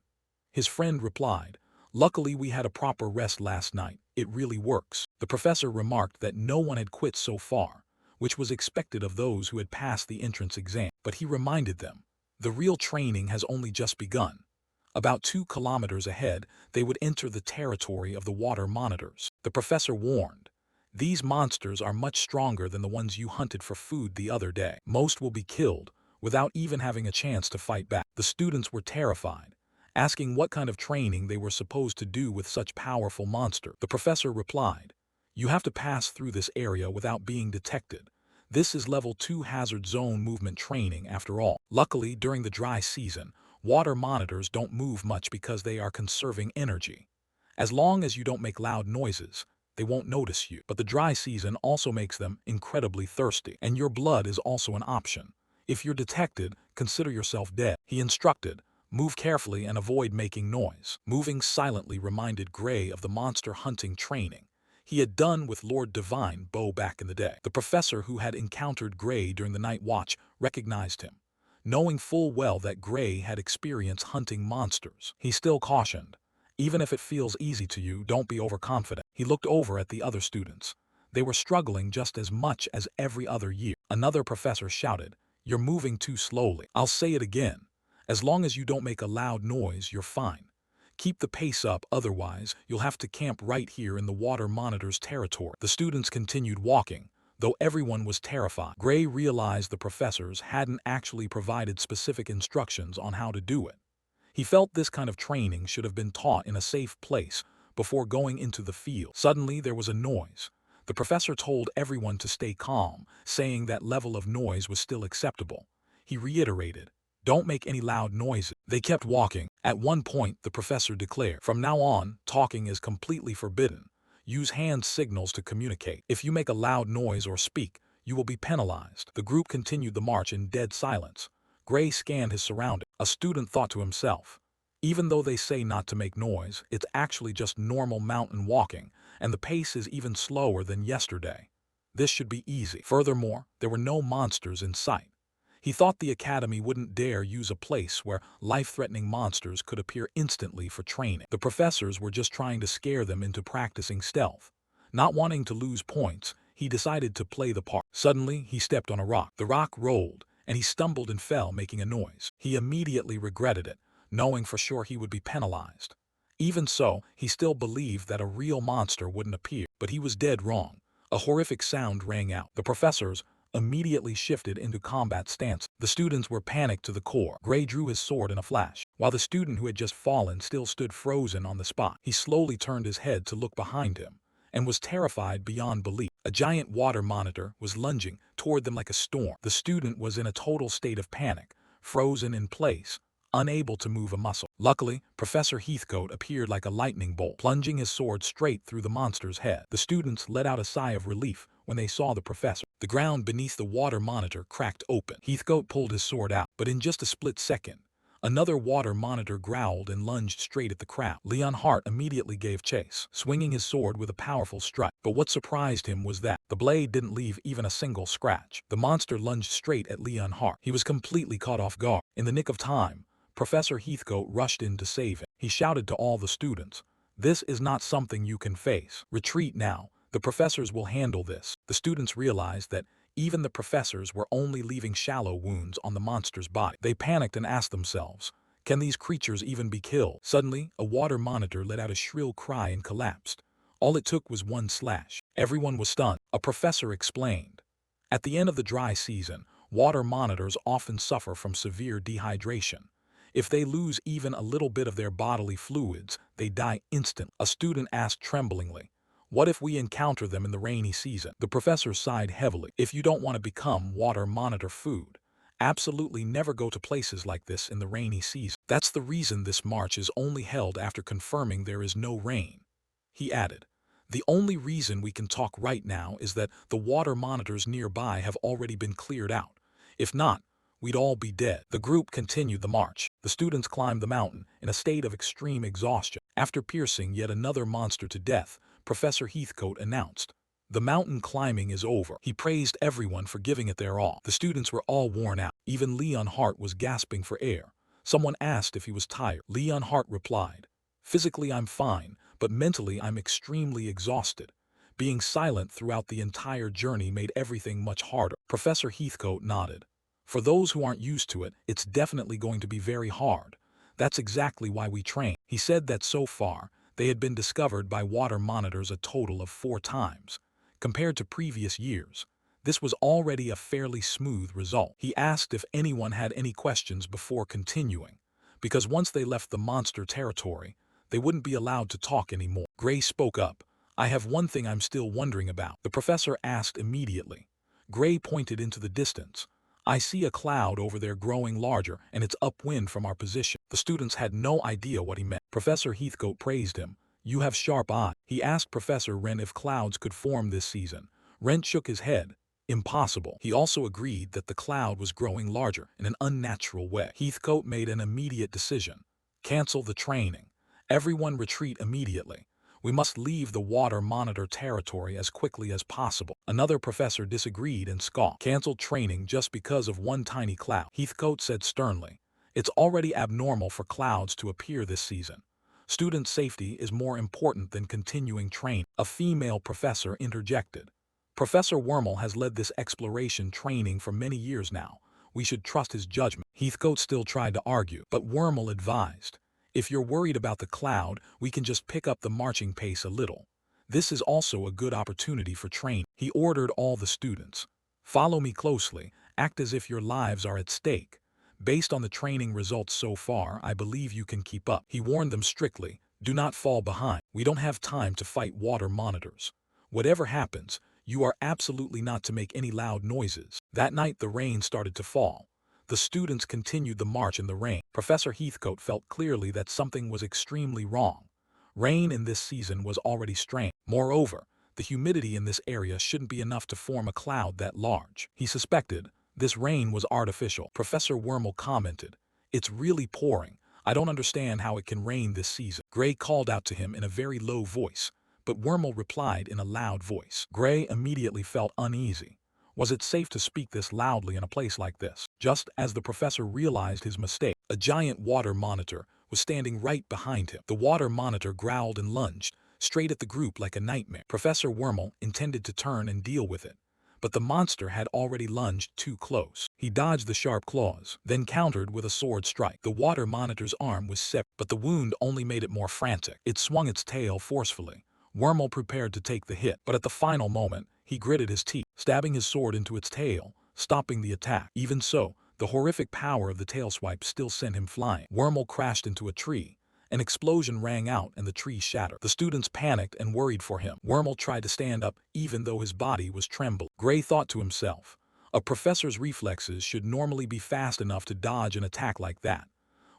His friend replied, "Luckily we had a proper rest last night. It really works." The professor remarked that no one had quit so far, which was expected of those who had passed the entrance exam. But he reminded them, the real training has only just begun. About 2 kilometers ahead, they would enter the territory of the water monitors. The professor warned, "These monsters are much stronger than the ones you hunted for food the other day. Most will be killed without even having a chance to fight back." The students were terrified, asking what kind of training they were supposed to do with such powerful monsters. The professor replied, "You have to pass through this area without being detected. This is level 2 hazard zone movement training after all." Luckily, during the dry season, water monitors don't move much because they are conserving energy. As long as you don't make loud noises, they won't notice you. But the dry season also makes them incredibly thirsty, and your blood is also an option. If you're detected, consider yourself dead. He instructed, "Move carefully and avoid making noise." Moving silently reminded Gray of the monster hunting training he had done with Lord Divine Bow back in the day. The professor who had encountered Gray during the night watch recognized him, knowing full well that Gray had experience hunting monsters. He still cautioned, "Even if it feels easy to you, don't be overconfident." He looked over at the other students. They were struggling just as much as every other year. Another professor shouted, "You're moving too slowly." "I'll say it again. As long as you don't make a loud noise, you're fine. Keep the pace up, otherwise you'll have to camp right here in the water monitor's territory." The students continued walking, though everyone was terrified. Gray realized the professors hadn't actually provided specific instructions on how to do it. He felt this kind of training should have been taught in a safe place before going into the field. Suddenly there was a noise. The professor told everyone to stay calm, saying that level of noise was still acceptable. He reiterated, "Don't make any loud noises." They kept walking. At one point, the professor declared, "From now on, talking is completely forbidden. Use hand signals to communicate. If you make a loud noise or speak, you will be penalized." The group continued the march in dead silence. Gray scanned his surroundings. A student thought to himself, "Even though they say not to make noise, it's actually just normal mountain walking, and the pace is even slower than yesterday. This should be easy." Furthermore, there were no monsters in sight. He thought the academy wouldn't dare use a place where life-threatening monsters could appear instantly for training. The professors were just trying to scare them into practicing stealth. Not wanting to lose points, he decided to play the part. Suddenly, he stepped on a rock. The rock rolled, and he stumbled and fell, making a noise. He immediately regretted it, knowing for sure he would be penalized. Even so, he still believed that a real monster wouldn't appear, but he was dead wrong. A horrific sound rang out. The professors immediately shifted into combat stance. The students were panicked to the core. Gray drew his sword in a flash, while the student who had just fallen still stood frozen on the spot. He slowly turned his head to look behind him, and was terrified beyond belief. A giant water monitor was lunging toward them like a storm. The student was in a total state of panic, frozen in place, unable to move a muscle. Luckily, Professor Heathcote appeared like a lightning bolt, plunging his sword straight through the monster's head. The students let out a sigh of relief when they saw the professor. The ground beneath the water monitor cracked open. Heathcote pulled his sword out, but in just a split second, another water monitor growled and lunged straight at the crowd. Leon Hart immediately gave chase, swinging his sword with a powerful strike. But what surprised him was that the blade didn't leave even a single scratch. The monster lunged straight at Leon Hart. He was completely caught off guard. In the nick of time, Professor Heathcote rushed in to save him. He shouted to all the students, "This is not something you can face. Retreat now. The professors will handle this." The students realized that even the professors were only leaving shallow wounds on the monster's body. They panicked and asked themselves, "Can these creatures even be killed?" Suddenly, a water monitor let out a shrill cry and collapsed. All it took was one slash. Everyone was stunned. A professor explained, "At the end of the dry season, water monitors often suffer from severe dehydration. If they lose even a little bit of their bodily fluids, they die instantly." A student asked tremblingly, "What if we encounter them in the rainy season?" The professor sighed heavily. "If you don't want to become water monitor food, absolutely never go to places like this in the rainy season. That's the reason this march is only held after confirming there is no rain." He added, "The only reason we can talk right now is that the water monitors nearby have already been cleared out. If not, we'd all be dead." The group continued the march. The students climbed the mountain in a state of extreme exhaustion. After piercing yet another monster to death, Professor Heathcote announced, "The mountain climbing is over." He praised everyone for giving it their all. The students were all worn out. Even Leon Hart was gasping for air. Someone asked if he was tired. Leon Hart replied, "Physically I'm fine, but mentally I'm extremely exhausted. Being silent throughout the entire journey made everything much harder." Professor Heathcote nodded. "For those who aren't used to it, it's definitely going to be very hard. That's exactly why we train." He said that so far, they had been discovered by water monitors a total of 4 times. Compared to previous years, this was already a fairly smooth result. He asked if anyone had any questions before continuing, because once they left the monster territory, they wouldn't be allowed to talk anymore. Gray spoke up, "I have one thing I'm still wondering about." The professor asked immediately. Gray pointed into the distance. "I see a cloud over there growing larger, and it's upwind from our position." The students had no idea what he meant. Professor Heathcote praised him. "You have sharp eyes." He asked Professor Wren if clouds could form this season. Wren shook his head. "Impossible." He also agreed that the cloud was growing larger in an unnatural way. Heathcote made an immediate decision. "Cancel the training. Everyone retreat immediately. We must leave the water monitor territory as quickly as possible." Another professor disagreed and scoffed. "Cancel training just because of one tiny cloud." Heathcote said sternly, "It's already abnormal for clouds to appear this season. Student safety is more important than continuing training." A female professor interjected, Professor Wormel has led this exploration training for many years now. We should trust his judgment. Heathcote still tried to argue, but Wormel advised, if you're worried about the cloud, we can just pick up the marching pace a little. This is also a good opportunity for training. He ordered all the students. Follow me closely, act as if your lives are at stake. Based on the training results so far, I believe you can keep up. He warned them strictly, do not fall behind. We don't have time to fight water monitors. Whatever happens, you are absolutely not to make any loud noises. That night the rain started to fall. The students continued the march in the rain. Professor Heathcote felt clearly that something was extremely wrong. Rain in this season was already strange. Moreover, the humidity in this area shouldn't be enough to form a cloud that large. He suspected this rain was artificial. Professor Wormel commented, it's really pouring. I don't understand how it can rain this season. Gray called out to him in a very low voice, but Wormel replied in a loud voice. Gray immediately felt uneasy. Was it safe to speak this loudly in a place like this? Just as the professor realized his mistake, a giant water monitor was standing right behind him. The water monitor growled and lunged, straight at the group like a nightmare. Professor Wormel intended to turn and deal with it, but the monster had already lunged too close. He dodged the sharp claws, then countered with a sword strike. The water monitor's arm was severed, but the wound only made it more frantic. It swung its tail forcefully. Wormel prepared to take the hit, but at the final moment, he gritted his teeth, stabbing his sword into its tail, stopping the attack. Even so, the horrific power of the tail swipe still sent him flying. Wormel crashed into a tree. An explosion rang out and the tree shattered. The students panicked and worried for him. Wormel tried to stand up even though his body was trembling. Gray thought to himself, a professor's reflexes should normally be fast enough to dodge an attack like that.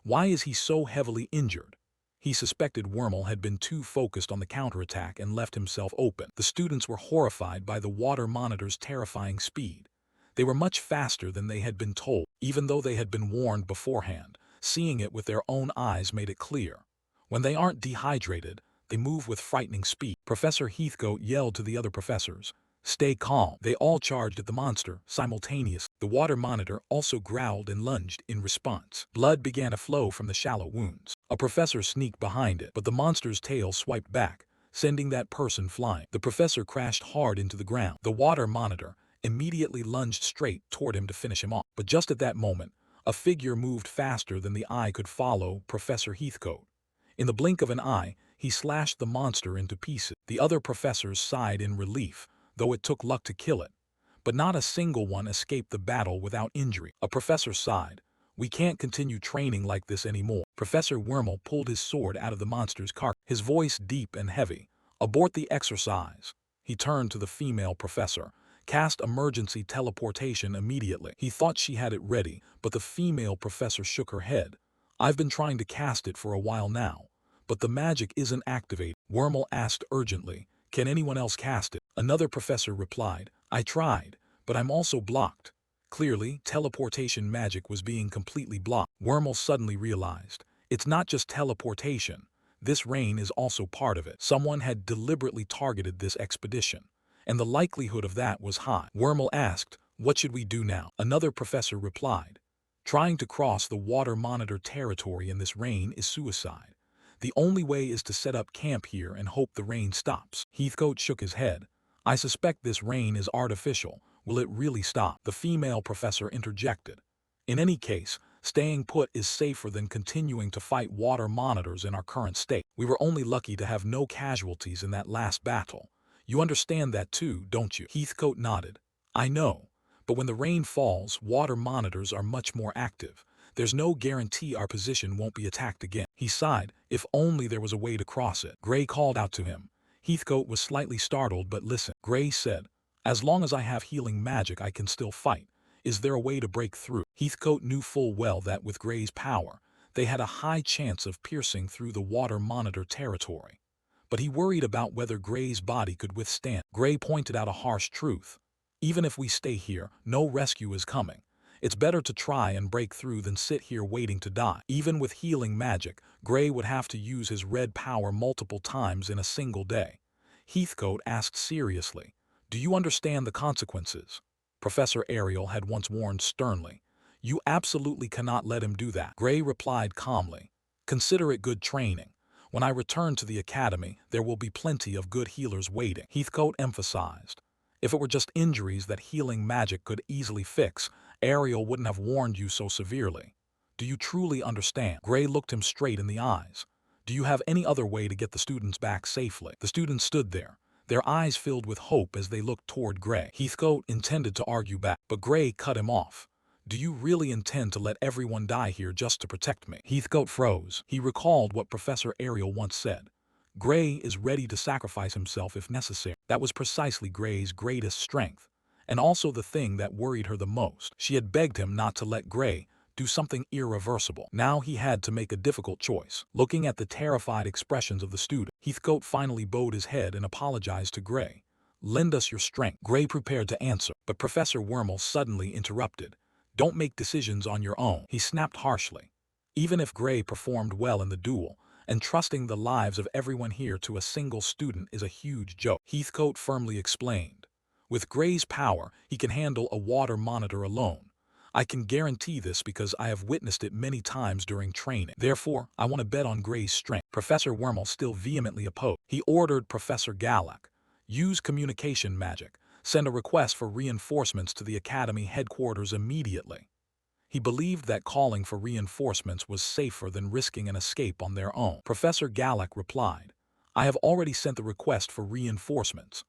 Why is he so heavily injured? He suspected Wormel had been too focused on the counterattack and left himself open. The students were horrified by the water monitor's terrifying speed. They were much faster than they had been told, even though they had been warned beforehand. Seeing it with their own eyes made it clear. When they aren't dehydrated, they move with frightening speed. Professor Heathcote yelled to the other professors, stay calm. They all charged at the monster simultaneously. The water monitor also growled and lunged in response. Blood began to flow from the shallow wounds. A professor sneaked behind it, but the monster's tail swiped back, sending that person flying. The professor crashed hard into the ground. The water monitor immediately lunged straight toward him to finish him off. But just at that moment, a figure moved faster than the eye could follow Professor Heathcote. In the blink of an eye, he slashed the monster into pieces. The other professors sighed in relief, though it took luck to kill it. But not a single one escaped the battle without injury. A professor sighed. We can't continue training like this anymore. Professor Wormel pulled his sword out of the monster's carcass, his voice deep and heavy. Abort the exercise. He turned to the female professor. Cast emergency teleportation immediately. He thought she had it ready, but the female professor shook her head. I've been trying to cast it for a while now, but the magic isn't activated. Wormel asked urgently, can anyone else cast it? Another professor replied, I tried, but I'm also blocked. Clearly, teleportation magic was being completely blocked. Wormel suddenly realized, it's not just teleportation. This rain is also part of it. Someone had deliberately targeted this expedition, and the likelihood of that was high. Wormel asked, what should we do now? Another professor replied, trying to cross the water monitor territory in this rain is suicide. The only way is to set up camp here and hope the rain stops. Heathcote shook his head. I suspect this rain is artificial. Will it really stop? The female professor interjected. In any case, staying put is safer than continuing to fight water monitors in our current state. We were only lucky to have no casualties in that last battle. You understand that too, don't you? Heathcote nodded. I know. But when the rain falls, water monitors are much more active. There's no guarantee our position won't be attacked again. He sighed, if only there was a way to cross it. Gray called out to him. Heathcote was slightly startled but listened. Gray said, as long as I have healing magic I can still fight. Is there a way to break through? Heathcote knew full well that with Gray's power, they had a high chance of piercing through the water monitor territory. But he worried about whether Gray's body could withstand. Gray pointed out a harsh truth. Even if we stay here, no rescue is coming. It's better to try and break through than sit here waiting to die. Even with healing magic, Gray would have to use his red power multiple times in a single day. Heathcote asked seriously, do you understand the consequences? Professor Ariel had once warned sternly. You absolutely cannot let him do that. Gray replied calmly. Consider it good training. When I return to the academy, there will be plenty of good healers waiting. Heathcote emphasized. If it were just injuries that healing magic could easily fix, Ariel wouldn't have warned you so severely. Do you truly understand? Gray looked him straight in the eyes. Do you have any other way to get the students back safely? The students stood there, their eyes filled with hope as they looked toward Gray. Heathcote intended to argue back, but Gray cut him off. Do you really intend to let everyone die here just to protect me? Heathcote froze. He recalled what Professor Ariel once said. Gray is ready to sacrifice himself if necessary. That was precisely Gray's greatest strength, and also the thing that worried her the most. She had begged him not to let Gray do something irreversible. Now he had to make a difficult choice. Looking at the terrified expressions of the student, Heathcote finally bowed his head and apologized to Gray. Lend us your strength. Gray prepared to answer, but Professor Wormel suddenly interrupted. Don't make decisions on your own, he snapped harshly. Even if Gray performed well in the duel, entrusting the lives of everyone here to a single student is a huge joke, Heathcote firmly explained. With Gray's power, he can handle a water monitor alone. I can guarantee this because I have witnessed it many times during training. Therefore, I want to bet on Gray's strength. Professor Wormel still vehemently opposed. He ordered Professor Galak, use communication magic. Send a request for reinforcements to the Academy headquarters immediately. He believed that calling for reinforcements was safer than risking an escape on their own. Professor Galak replied, I have already sent the request for reinforcements.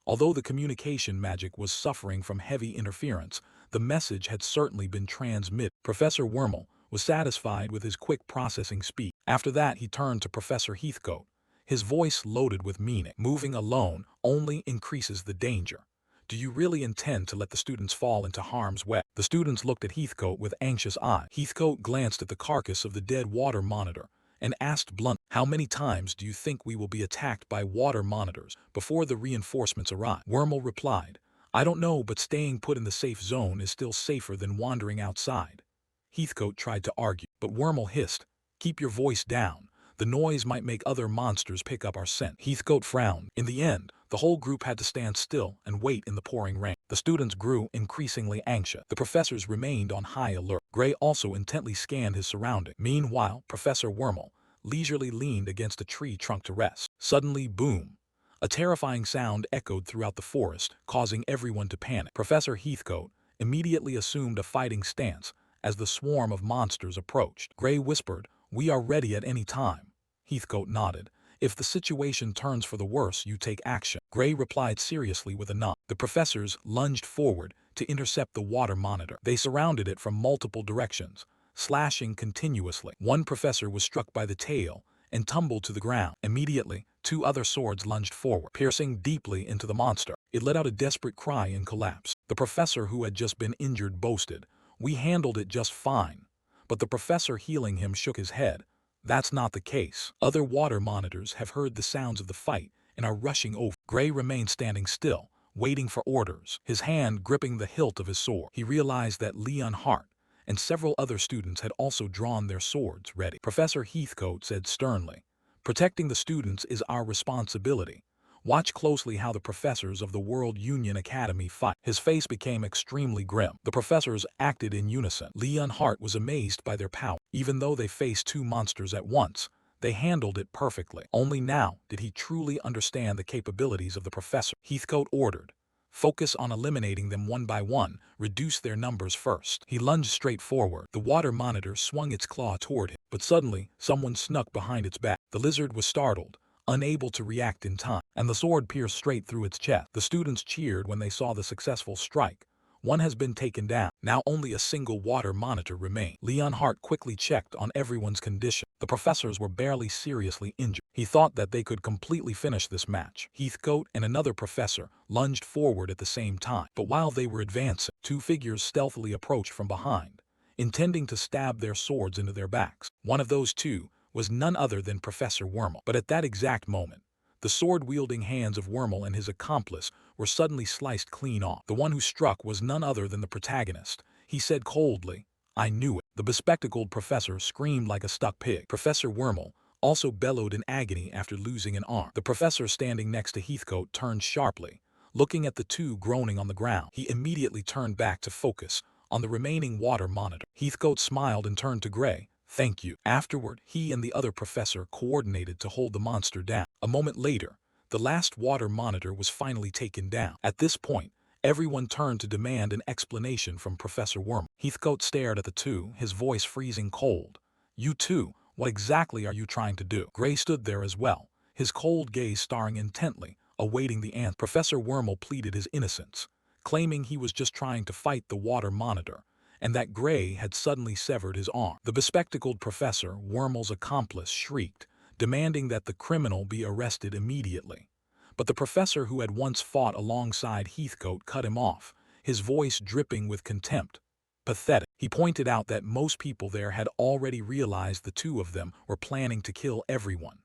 Although the communication magic was suffering from heavy interference, the message had certainly been transmitted. Professor Wormel was satisfied with his quick processing speed. After that, he turned to Professor Heathcote, his voice loaded with meaning. Moving alone only increases the danger. Do you really intend to let the students fall into harm's way? The students looked at Heathcote with anxious eyes. Heathcote glanced at the carcass of the dead water monitor and asked bluntly, how many times do you think we will be attacked by water monitors before the reinforcements arrive? Wormel replied, I don't know, but staying put in the safe zone is still safer than wandering outside. Heathcote tried to argue, but Wormel hissed, keep your voice down. The noise might make other monsters pick up our scent. Heathcote frowned. In the end, the whole group had to stand still and wait in the pouring rain. The students grew increasingly anxious. The professors remained on high alert. Gray also intently scanned his surroundings. Meanwhile, Professor Wormel leisurely leaned against a tree trunk to rest. Suddenly, boom! A terrifying sound echoed throughout the forest, causing everyone to panic. Professor Heathcote immediately assumed a fighting stance as the swarm of monsters approached. Gray whispered, we are ready at any time. Heathcote nodded. If the situation turns for the worse, you take action. Gray replied seriously with a nod. The professors lunged forward to intercept the water monitor. They surrounded it from multiple directions, slashing continuously. One professor was struck by the tail and tumbled to the ground. Immediately, two other swords lunged forward, piercing deeply into the monster. It let out a desperate cry and collapsed. The professor who had just been injured boasted, we handled it just fine. But the professor healing him shook his head. That's not the case. Other water monitors have heard the sounds of the fight and are rushing over. Gray remained standing still, waiting for orders, his hand gripping the hilt of his sword. He realized that Leon Hart and several other students had also drawn their swords ready. Professor Heathcote said sternly, protecting the students is our responsibility. Watch closely how the professors of the World Union Academy fight. His face became extremely grim. The professors acted in unison. Leon Hart was amazed by their power. Even though they faced two monsters at once, they handled it perfectly. Only now did he truly understand the capabilities of the professor. Heathcote ordered, focus on eliminating them one by one, reduce their numbers first. He lunged straight forward. The water monitor swung its claw toward him, but suddenly someone snuck behind its back. The lizard was startled, unable to react in time, and the sword pierced straight through its chest. The students cheered when they saw the successful strike. One has been taken down. Now only a single water monitor remained. Leon Hart quickly checked on everyone's condition. The professors were barely seriously injured. He thought that they could completely finish this match. Heathcote and another professor lunged forward at the same time. But while they were advancing, two figures stealthily approached from behind, intending to stab their swords into their backs. One of those two was none other than Professor Wormel. But at that exact moment, the sword-wielding hands of Wormel and his accomplice were suddenly sliced clean off. The one who struck was none other than the protagonist. He said coldly, I knew it. The bespectacled professor screamed like a stuck pig. Professor Wormel also bellowed in agony after losing an arm. The professor standing next to Heathcote turned sharply, looking at the two groaning on the ground. He immediately turned back to focus on the remaining water monitor. Heathcote smiled and turned to Gray. Thank you. Afterward, he and the other professor coordinated to hold the monster down. A moment later, The last water monitor was finally taken down. At this point, everyone turned to demand an explanation from Professor Wormel. Heathcote stared at the two, his voice freezing cold. "You two, what exactly are you trying to do?" Gray stood there as well, his cold gaze staring intently, awaiting the answer. Professor Wormel pleaded his innocence, claiming he was just trying to fight the water monitor, and that Gray had suddenly severed his arm. The bespectacled Professor, Wormel's accomplice, shrieked, demanding that the criminal be arrested immediately. But the professor who had once fought alongside Heathcote cut him off, his voice dripping with contempt. Pathetic. He pointed out that most people there had already realized the two of them were planning to kill everyone.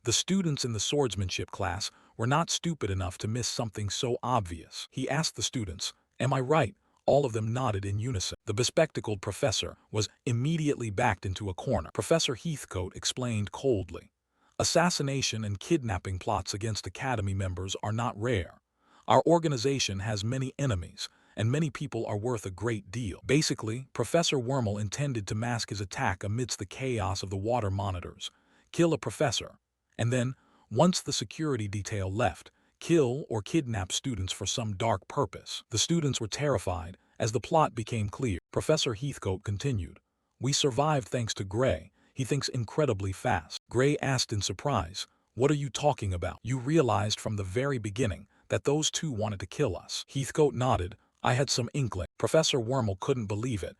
The students in the swordsmanship class were not stupid enough to miss something so obvious. He asked the students, "Am I right?" All of them nodded in unison. The bespectacled professor was immediately backed into a corner. Professor Heathcote explained coldly, "Assassination and kidnapping plots against Academy members are not rare. Our organization has many enemies, and many people are worth a great deal." Basically, Professor Wormel intended to mask his attack amidst the chaos of the water monitors, kill a professor, and then, once the security detail left, kill or kidnap students for some dark purpose. The students were terrified as the plot became clear. Professor Heathcote continued, "We survived thanks to Gray. He thinks incredibly fast." Gray asked in surprise, "What are you talking about? You realized from the very beginning that those two wanted to kill us." Heathcote nodded. "I had some inkling." Professor Wormel couldn't believe it.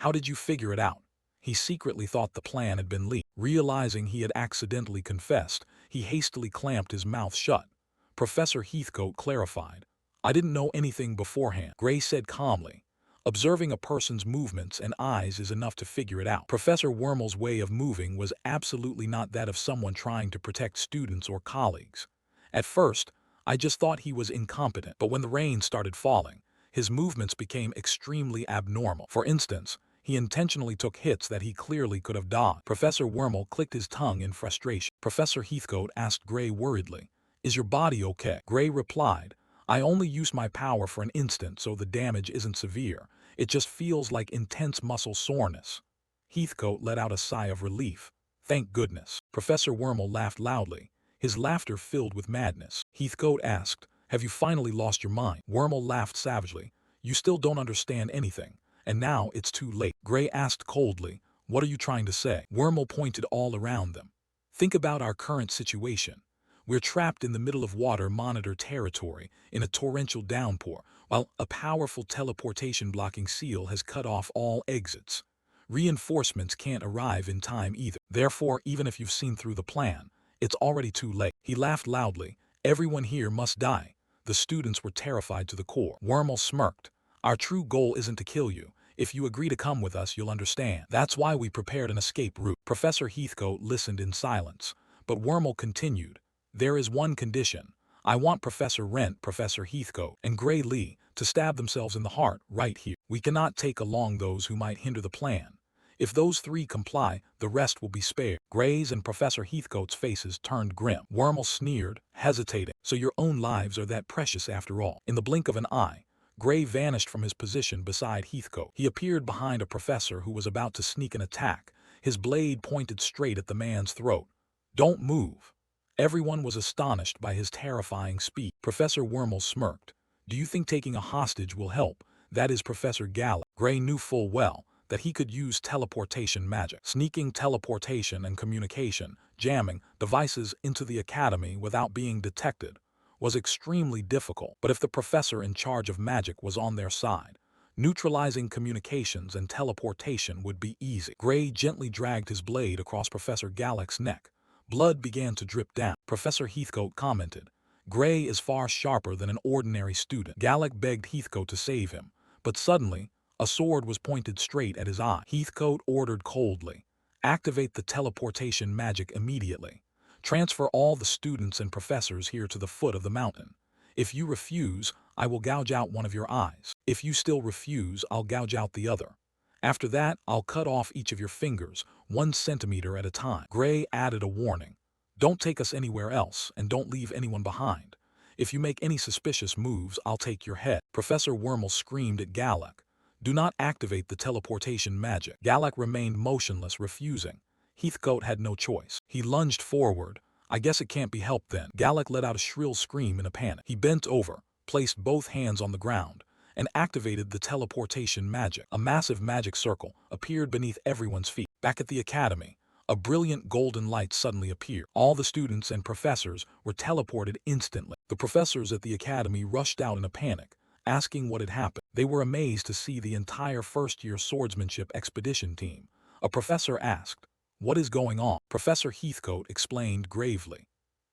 How did you figure it out?" He secretly thought the plan had been leaked. Realizing he had accidentally confessed, he hastily clamped his mouth shut. Professor Heathcote clarified, "I didn't know anything beforehand." Gray said calmly, "Observing a person's movements and eyes is enough to figure it out." Professor Wormel's way of moving was absolutely not that of someone trying to protect students or colleagues. "At first, I just thought he was incompetent, but when the rain started falling, his movements became extremely abnormal. For instance, he intentionally took hits that he clearly could have dodged." Professor Wormel clicked his tongue in frustration. Professor Heathcote asked Gray worriedly, "Is your body okay?" Gray replied, "I only use my power for an instant, so the damage isn't severe. It just feels like intense muscle soreness." Heathcote let out a sigh of relief. "Thank goodness." Professor Wormel laughed loudly, his laughter filled with madness. Heathcote asked, "Have you finally lost your mind?" Wormel laughed savagely. "You still don't understand anything, and now it's too late." Gray asked coldly, "What are you trying to say?" Wormel pointed all around them. "Think about our current situation. We're trapped in the middle of water monitor territory in a torrential downpour, while a powerful teleportation blocking seal has cut off all exits. Reinforcements can't arrive in time either. Therefore, even if you've seen through the plan, it's already too late." He laughed loudly. "Everyone here must die." The students were terrified to the core. Wormel smirked. "Our true goal isn't to kill you. If you agree to come with us, you'll understand. That's why we prepared an escape route." Professor Heathcote listened in silence, but Wormel continued, "There is one condition. I want Professor Rent, Professor Heathcote, and Gray Lee to stab themselves in the heart right here. We cannot take along those who might hinder the plan. If those three comply, the rest will be spared." Gray's and Professor Heathcote's faces turned grim. Wormel sneered, hesitating. "So your own lives are that precious after all." In the blink of an eye, Gray vanished from his position beside Heathcote. He appeared behind a professor who was about to sneak an attack, his blade pointed straight at the man's throat. "Don't move." Everyone was astonished by his terrifying speed. Professor Wormel smirked. "Do you think taking a hostage will help? That is Professor Gallic." Gray knew full well that he could use teleportation magic. Sneaking teleportation and communication, jamming devices into the academy without being detected, was extremely difficult. But if the professor in charge of magic was on their side, neutralizing communications and teleportation would be easy. Gray gently dragged his blade across Professor Gallic's neck. Blood began to drip down. Professor Heathcote commented, "Gray is far sharper than an ordinary student." Gallic begged Heathcote to save him, but suddenly, a sword was pointed straight at his eye. Heathcote ordered coldly, "Activate the teleportation magic immediately. Transfer all the students and professors here to the foot of the mountain. If you refuse, I will gouge out one of your eyes. If you still refuse, I'll gouge out the other. After that, I'll cut off each of your fingers, 1 centimeter at a time." Gray added a warning. "Don't take us anywhere else, and don't leave anyone behind. If you make any suspicious moves, I'll take your head." Professor Wormel screamed at Gallic, "Do not activate the teleportation magic." Gallic remained motionless, refusing. Heathcote had no choice. He lunged forward. I guess it can't be helped then. Galak let out a shrill scream in a panic. He bent over, placed both hands on the ground, and activated the teleportation magic. A massive magic circle appeared beneath everyone's feet. Back at the academy, a brilliant golden light suddenly appeared. All the students and professors were teleported instantly. The professors at the academy rushed out in a panic, asking what had happened. They were amazed to see the entire first-year swordsmanship expedition team. A professor asked, "What is going on?" Professor Heathcote explained gravely.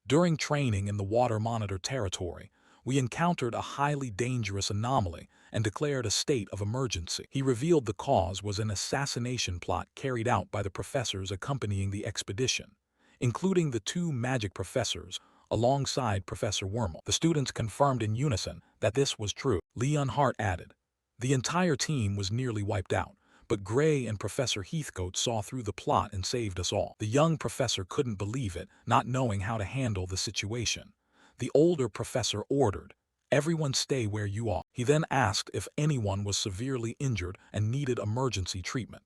"During training in the water monitor territory, we encountered a highly dangerous anomaly and declared a state of emergency." He revealed the cause was an assassination plot carried out by the professors accompanying the expedition, including the two magic professors, alongside Professor Wormel. The students confirmed in unison that this was true. Leon Hart added, "The entire team was nearly wiped out, but Gray and Professor Heathcote saw through the plot and saved us all." The young professor couldn't believe it, not knowing how to handle the situation. The older professor ordered, "Everyone stay where you are." He then asked if anyone was severely injured and needed emergency treatment.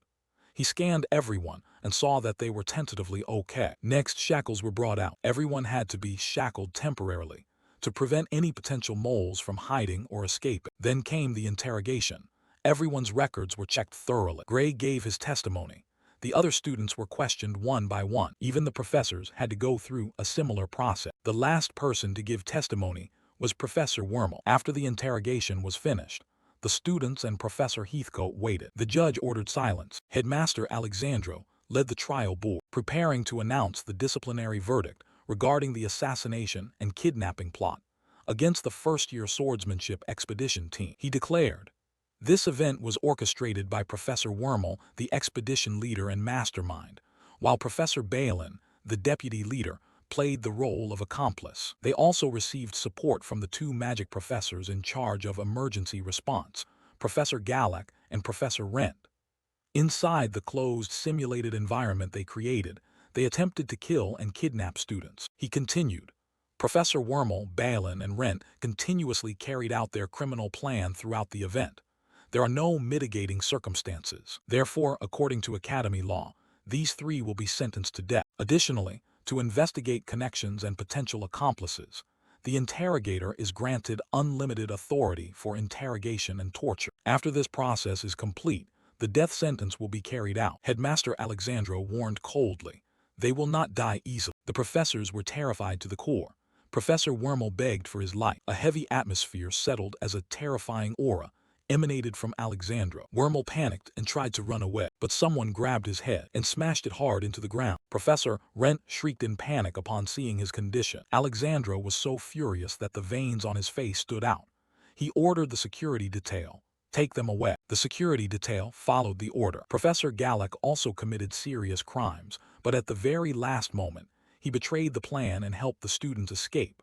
He scanned everyone and saw that they were tentatively okay. Next, shackles were brought out. Everyone had to be shackled temporarily to prevent any potential moles from hiding or escaping. Then came the interrogation. Everyone's records were checked thoroughly. Gray gave his testimony. The other students were questioned one by one. Even the professors had to go through a similar process. The last person to give testimony was Professor Wormel. After the interrogation was finished, the students and Professor Heathcote waited. The judge ordered silence. Headmaster Alexandro led the trial board, preparing to announce the disciplinary verdict regarding the assassination and kidnapping plot against the first-year swordsmanship expedition team. He declared, "This event was orchestrated by Professor Wormel, the expedition leader and mastermind, while Professor Balin, the deputy leader, played the role of accomplice. They also received support from the two magic professors in charge of emergency response, Professor Galak and Professor Rent. Inside the closed simulated environment they created, they attempted to kill and kidnap students." He continued, "Professor Wormel, Balin, and Rent continuously carried out their criminal plan throughout the event. There are no mitigating circumstances. Therefore, according to Academy law, these three will be sentenced to death. Additionally, to investigate connections and potential accomplices, the interrogator is granted unlimited authority for interrogation and torture. After this process is complete, the death sentence will be carried out." Headmaster Alexandro warned coldly, "They will not die easily." The professors were terrified to the core. Professor Wormel begged for his life. A heavy atmosphere settled as a terrifying aura emanated from Alexandro. Wormel panicked and tried to run away, but someone grabbed his head and smashed it hard into the ground. Professor Rent shrieked in panic upon seeing his condition. Alexandro was so furious that the veins on his face stood out. He ordered the security detail, "Take them away." The security detail followed the order. Professor Galak also committed serious crimes, but at the very last moment, he betrayed the plan and helped the students escape.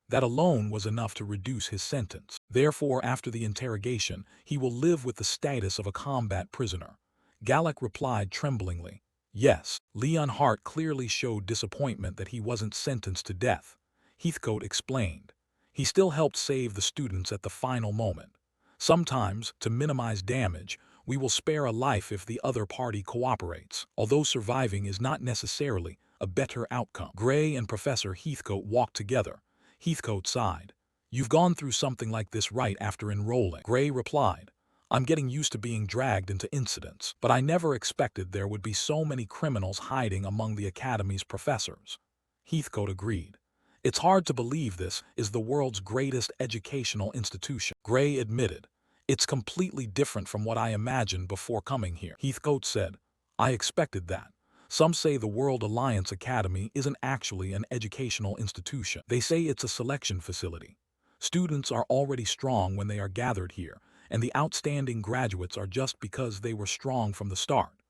That alone was enough to reduce his sentence. Therefore, after the interrogation, he will live with the status of a combat prisoner. Galak replied tremblingly, "Yes." Leon Hart clearly showed disappointment that he wasn't sentenced to death. Heathcote explained, "He still helped save the students at the final moment. Sometimes, to minimize damage, we will spare a life if the other party cooperates, although surviving is not necessarily a better outcome." Gray and Professor Heathcote walked together. Heathcote sighed, "You've gone through something like this right after enrolling." Gray replied, "I'm getting used to being dragged into incidents, but I never expected there would be so many criminals hiding among the Academy's professors." Heathcote agreed, "It's hard to believe this is the world's greatest educational institution." Gray admitted, "It's completely different from what I imagined before coming here." Heathcote said, "I expected that. Some say the World Alliance Academy isn't actually an educational institution. They say it's a selection facility. Students are already strong when they are gathered here, and the outstanding graduates are just because they were strong from the start.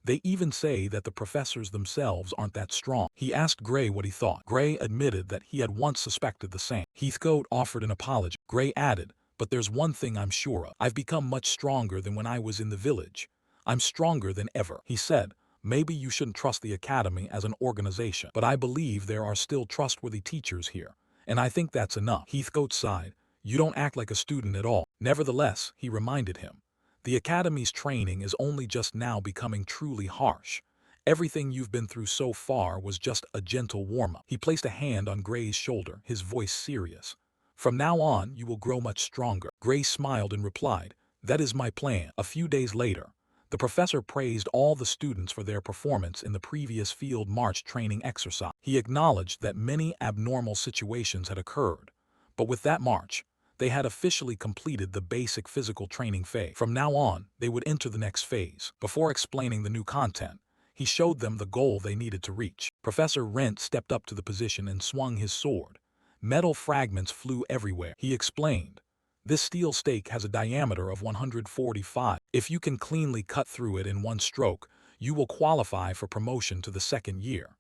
They even say that the professors themselves aren't that strong." He asked Gray what he thought. Gray admitted that he had once suspected the same. Heathcote offered an apology. Gray added, "But there's one thing I'm sure of. I've become much stronger than when I was in the village. I'm stronger than ever." He said, "Maybe you shouldn't trust the Academy as an organization, but I believe there are still trustworthy teachers here, and I think that's enough." Heathcote sighed, "You don't act like a student at all." Nevertheless, he reminded him, "The Academy's training is only just now becoming truly harsh. Everything you've been through so far was just a gentle warm-up. He placed a hand on Gray's shoulder, his voice serious. From now on, you will grow much stronger. Gray smiled and replied, "That is my plan." A few days later, the professor praised all the students for their performance in the previous field march training exercise. He acknowledged that many abnormal situations had occurred, but with that march, they had officially completed the basic physical training phase. From now on, they would enter the next phase. Before explaining the new content, he showed them the goal they needed to reach. Professor Rent stepped up to the position and swung his sword. Metal fragments flew everywhere. He explained, "This steel stake has a diameter of 145. If you can cleanly cut through it in one stroke, you will qualify for promotion to the second year.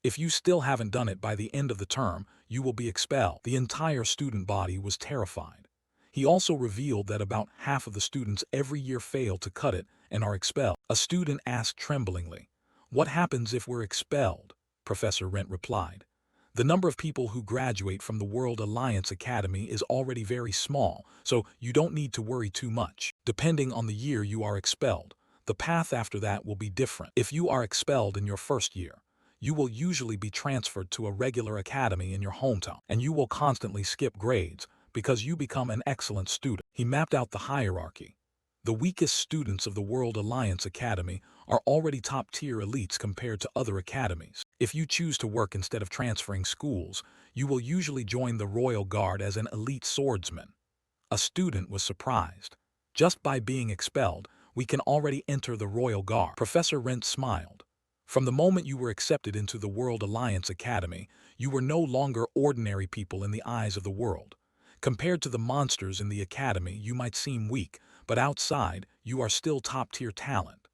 If you still haven't done it by the end of the term, you will be expelled." The entire student body was terrified. He also revealed that about half of the students every year fail to cut it and are expelled. A student asked tremblingly, "What happens if we're expelled?" Professor Rent replied, "The number of people who graduate from the World Alliance Academy is already very small, so you don't need to worry too much. Depending on the year you are expelled, the path after that will be different. If you are expelled in your first year, you will usually be transferred to a regular academy in your hometown, and you will constantly skip grades because you become an excellent student." He mapped out the hierarchy. The weakest students of the World Alliance Academy are already top-tier elites compared to other academies. If you choose to work instead of transferring schools, you will usually join the Royal Guard as an elite swordsman. A student was surprised. "Just by being expelled, we can already enter the Royal Guard." Professor Rent smiled. "From the moment you were accepted into the World Alliance Academy, you were no longer ordinary people in the eyes of the world. Compared to the monsters in the academy, you might seem weak, but outside, you are still top-tier talent.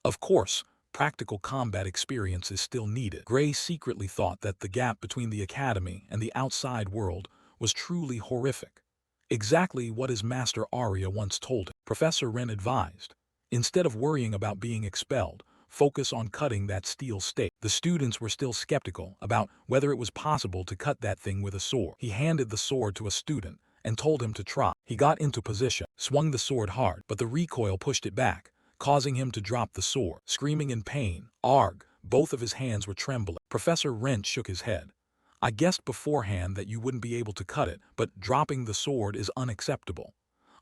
Of course, practical combat experience is still needed." Gray secretly thought that the gap between the academy and the outside world was truly horrific. Exactly what his master Arya once told him. Professor Wren advised, "Instead of worrying about being expelled, focus on cutting that steel stake." The students were still skeptical about whether it was possible to cut that thing with a sword. He handed the sword to a student and told him to try. He got into position, swung the sword hard, but the recoil pushed it back, causing him to drop the sword. Screaming in pain, "Arg!" both of his hands were trembling. Professor Wrench shook his head. "I guessed beforehand that you wouldn't be able to cut it, but dropping the sword is unacceptable.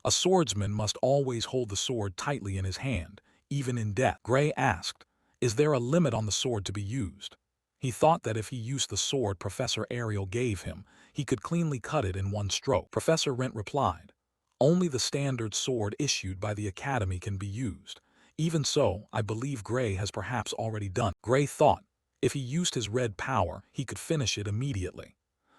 A swordsman must always hold the sword tightly in his hand, even in death." Gray asked, "Is there a limit on the sword to be used?" He thought that if he used the sword Professor Ariel gave him, he could cleanly cut it in one stroke. Professor Rent replied, "Only the standard sword issued by the Academy can be used. Even so, I believe Gray has perhaps already done." Gray thought, if he used his red power, he could finish it immediately.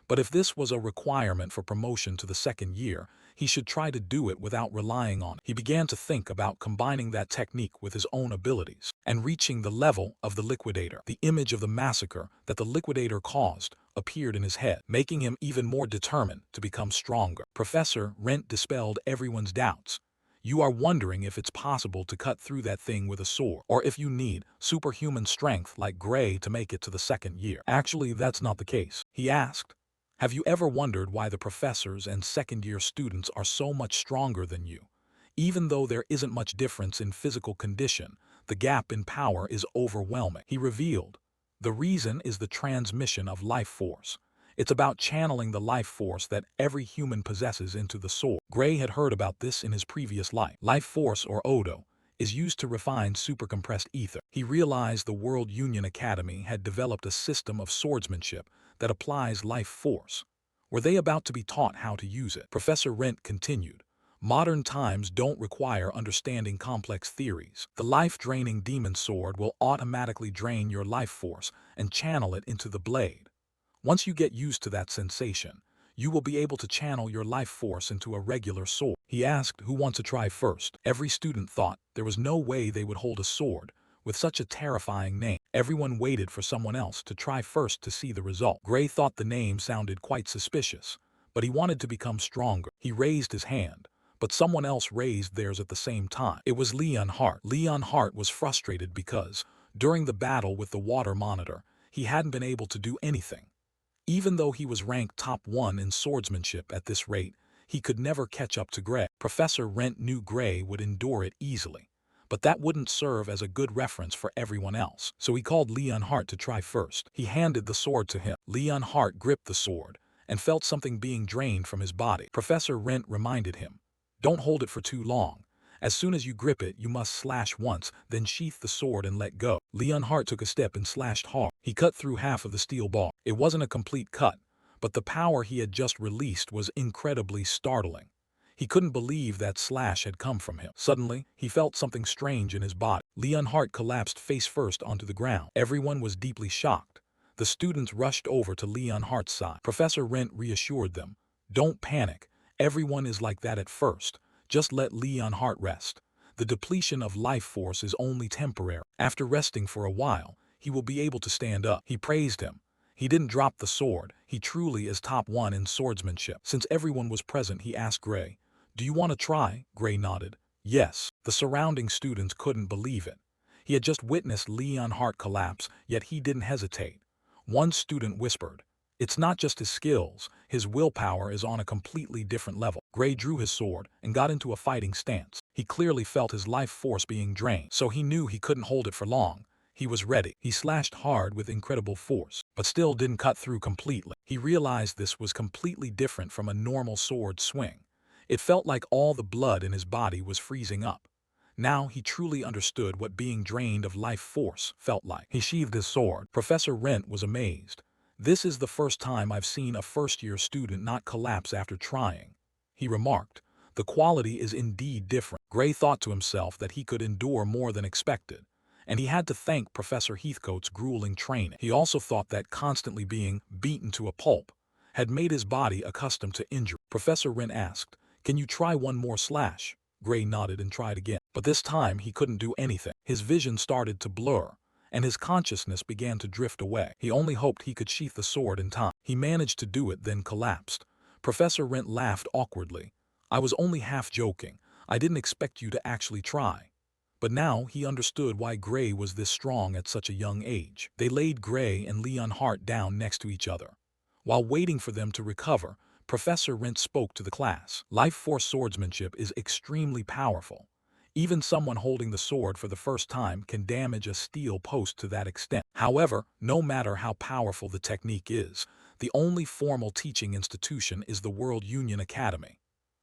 But if this was a requirement for promotion to the second year, he should try to do it without relying on it. He began to think about combining that technique with his own abilities and reaching the level of the Liquidator. The image of the massacre that the Liquidator caused appeared in his head, making him even more determined to become stronger. Professor Rent dispelled everyone's doubts. "You are wondering if it's possible to cut through that thing with a sword, or if you need superhuman strength like Gray to make it to the second year. Actually, that's not the case." He asked, "Have you ever wondered why the professors and second-year students are so much stronger than you? Even though there isn't much difference in physical condition, the gap in power is overwhelming." He revealed, "The reason is the transmission of life force. It's about channeling the life force that every human possesses into the sword." Gray had heard about this in his previous life. Life force, or Odo, is used to refine supercompressed ether. He realized the World Union Academy had developed a system of swordsmanship that applies life force. Were they about to be taught how to use it? Professor Rent continued, "Modern times don't require understanding complex theories. The life-draining demon sword will automatically drain your life force and channel it into the blade. Once you get used to that sensation, you will be able to channel your life force into a regular sword." He asked who wants to try first. Every student thought there was no way they would hold a sword with such a terrifying name. Everyone waited for someone else to try first to see the result. Gray thought the name sounded quite suspicious, but he wanted to become stronger. He raised his hand, but someone else raised theirs at the same time. It was Leon Hart. Leon Hart was frustrated because, during the battle with the water monitor, he hadn't been able to do anything. Even though he was ranked top 1 in swordsmanship at this rate, he could never catch up to Gray. Professor Rent knew Gray would endure it easily, but that wouldn't serve as a good reference for everyone else. So he called Leon Hart to try first. He handed the sword to him. Leon Hart gripped the sword and felt something being drained from his body. Professor Rent reminded him, "Don't hold it for too long. As soon as you grip it, you must slash once, then sheath the sword and let go." Leon Hart took a step and slashed hard. He cut through half of the steel bar. It wasn't a complete cut, but the power he had just released was incredibly startling. He couldn't believe that slash had come from him. Suddenly, he felt something strange in his body. Leon Hart collapsed face first onto the ground. Everyone was deeply shocked. The students rushed over to Leon Hart's side. Professor Rent reassured them, "Don't panic. Everyone is like that at first. Just let Leon Hart rest. The depletion of life force is only temporary. After resting for a while, he will be able to stand up." He praised him. He didn't drop the sword. He truly is top one in swordsmanship. Since everyone was present, he asked Gray, "Do you want to try?" Gray nodded. "Yes." The surrounding students couldn't believe it. He had just witnessed Leon Hart collapse, yet he didn't hesitate. One student whispered, "It's not just his skills, his willpower is on a completely different level." Gray drew his sword and got into a fighting stance. He clearly felt his life force being drained, so he knew he couldn't hold it for long. He was ready. He slashed hard with incredible force, but still didn't cut through completely. He realized this was completely different from a normal sword swing. It felt like all the blood in his body was freezing up. Now he truly understood what being drained of life force felt like. He sheathed his sword. Professor Rent was amazed. "This is the first time I've seen a first-year student not collapse after trying," he remarked. "The quality is indeed different." Gray thought to himself that he could endure more than expected, and he had to thank Professor Heathcote's grueling training. He also thought that constantly being beaten to a pulp had made his body accustomed to injury. Professor Rent asked, "Can you try one more slash?" Gray nodded and tried again, but this time he couldn't do anything. His vision started to blur, and his consciousness began to drift away. He only hoped he could sheath the sword in time. He managed to do it, then collapsed. Professor Rent laughed awkwardly. "I was only half joking. I didn't expect you to actually try." But now he understood why Gray was this strong at such a young age. They laid Gray and Leon Hart down next to each other. While waiting for them to recover, Professor Rent spoke to the class. "Life force swordsmanship is extremely powerful. Even someone holding the sword for the first time can damage a steel post to that extent. However, no matter how powerful the technique is, the only formal teaching institution is the World Union Academy.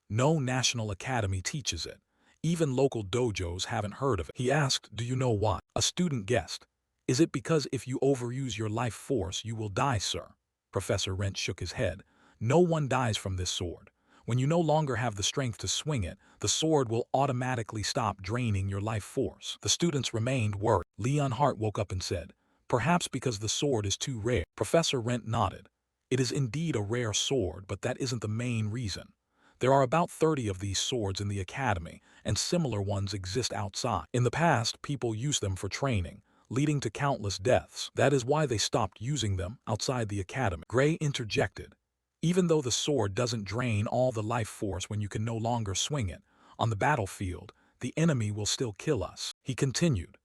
No national academy teaches it. Even local dojos haven't heard of it." He asked, "Do you know why?" A student guessed, "Is it because if you overuse your life force you will die, sir?" Professor Rent shook his head. "No one dies from this sword. When you no longer have the strength to swing it, the sword will automatically stop draining your life force." The students remained worried. Leon Hart woke up and said, "Perhaps because the sword is too rare." Professor Rent nodded. "It is indeed a rare sword, but that isn't the main reason. There are about 30 of these swords in the academy, and similar ones exist outside. In the past, people used them for training, leading to countless deaths. That is why they stopped using them outside the academy." Gray interjected, "Even though the sword doesn't drain all the life force when you can no longer swing it, on the battlefield, the enemy will still kill us." He continued,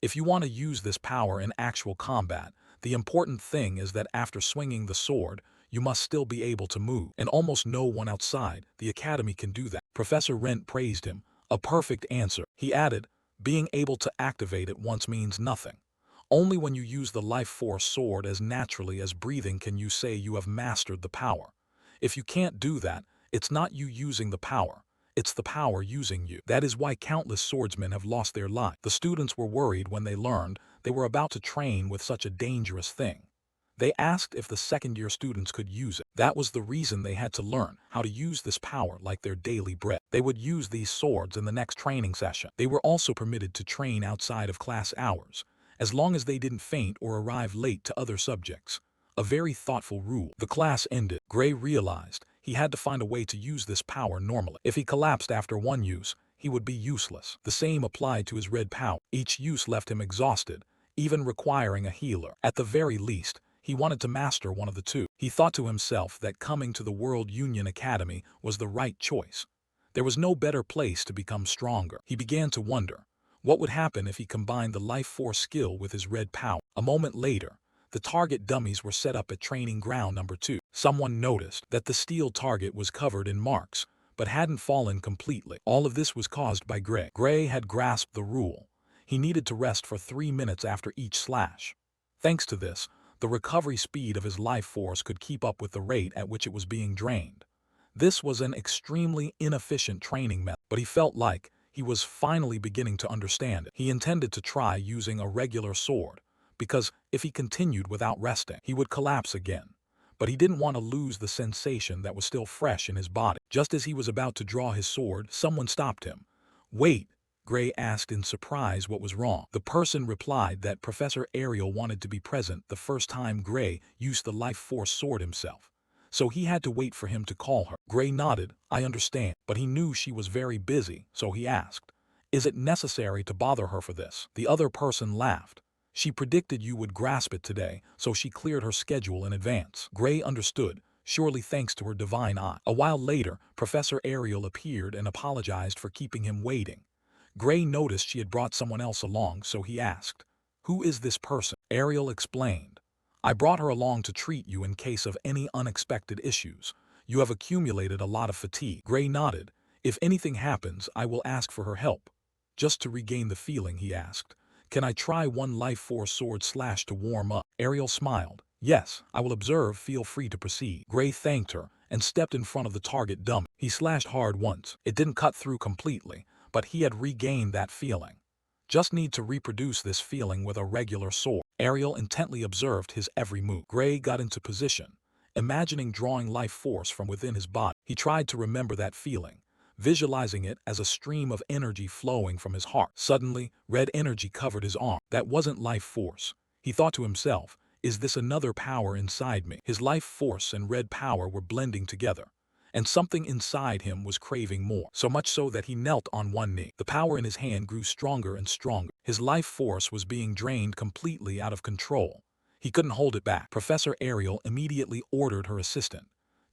"If you want to use this power in actual combat, the important thing is that after swinging the sword, you must still be able to move, and almost no one outside the academy can do that." Professor Rent praised him. "A perfect answer." He added, "Being able to activate it once means nothing. Only when you use the life force sword as naturally as breathing can you say you have mastered the power. If you can't do that, it's not you using the power. It's the power using you. That is why countless swordsmen have lost their lives." The students were worried when they learned they were about to train with such a dangerous thing. They asked if the second-year students could use it. That was the reason they had to learn how to use this power like their daily bread. They would use these swords in the next training session. They were also permitted to train outside of class hours, as long as they didn't faint or arrive late to other subjects. A very thoughtful rule. The class ended. Gray realized he had to find a way to use this power normally. If he collapsed after one use, he would be useless. The same applied to his red power. Each use left him exhausted, even requiring a healer. At the very least, he wanted to master one of the two. He thought to himself that coming to the World Union Academy was the right choice. There was no better place to become stronger. He began to wonder, what would happen if he combined the life force skill with his red power? A moment later, the target dummies were set up at training ground number 2. Someone noticed that the steel target was covered in marks, but hadn't fallen completely. All of this was caused by Gray. Gray had grasped the rule. He needed to rest for 3 minutes after each slash. Thanks to this, the recovery speed of his life force could keep up with the rate at which it was being drained. This was an extremely inefficient training method, but he felt like he was finally beginning to understand it. He intended to try using a regular sword, because if he continued without resting, he would collapse again. But he didn't want to lose the sensation that was still fresh in his body. Just as he was about to draw his sword, someone stopped him. "Wait," Gray asked in surprise what was wrong. The person replied that Professor Ariel wanted to be present the first time Gray used the life force sword himself. So he had to wait for him to call her. Gray nodded. "I understand," but he knew she was very busy, so he asked, "Is it necessary to bother her for this?" The other person laughed. "She predicted you would grasp it today, so she cleared her schedule in advance." Gray understood, surely thanks to her divine eye. A while later, Professor Ariel appeared and apologized for keeping him waiting. Gray noticed she had brought someone else along, so he asked, "Who is this person?" Ariel explained, "I brought her along to treat you in case of any unexpected issues. You have accumulated a lot of fatigue." Gray nodded. "If anything happens, I will ask for her help." Just to regain the feeling, he asked, "Can I try one life force sword slash to warm up?" Ariel smiled. "Yes, I will observe. Feel free to proceed." Gray thanked her and stepped in front of the target dummy. He slashed hard once. It didn't cut through completely, but he had regained that feeling. Just need to reproduce this feeling with a regular sword. Ariel intently observed his every move. Gray got into position, imagining drawing life force from within his body. He tried to remember that feeling, visualizing it as a stream of energy flowing from his heart. Suddenly, red energy covered his arm. That wasn't life force. He thought to himself, "Is this another power inside me?" His life force and red power were blending together, and something inside him was craving more, so much so that he knelt on one knee. The power in his hand grew stronger and stronger. His life force was being drained completely out of control. He couldn't hold it back. Professor Ariel immediately ordered her assistant,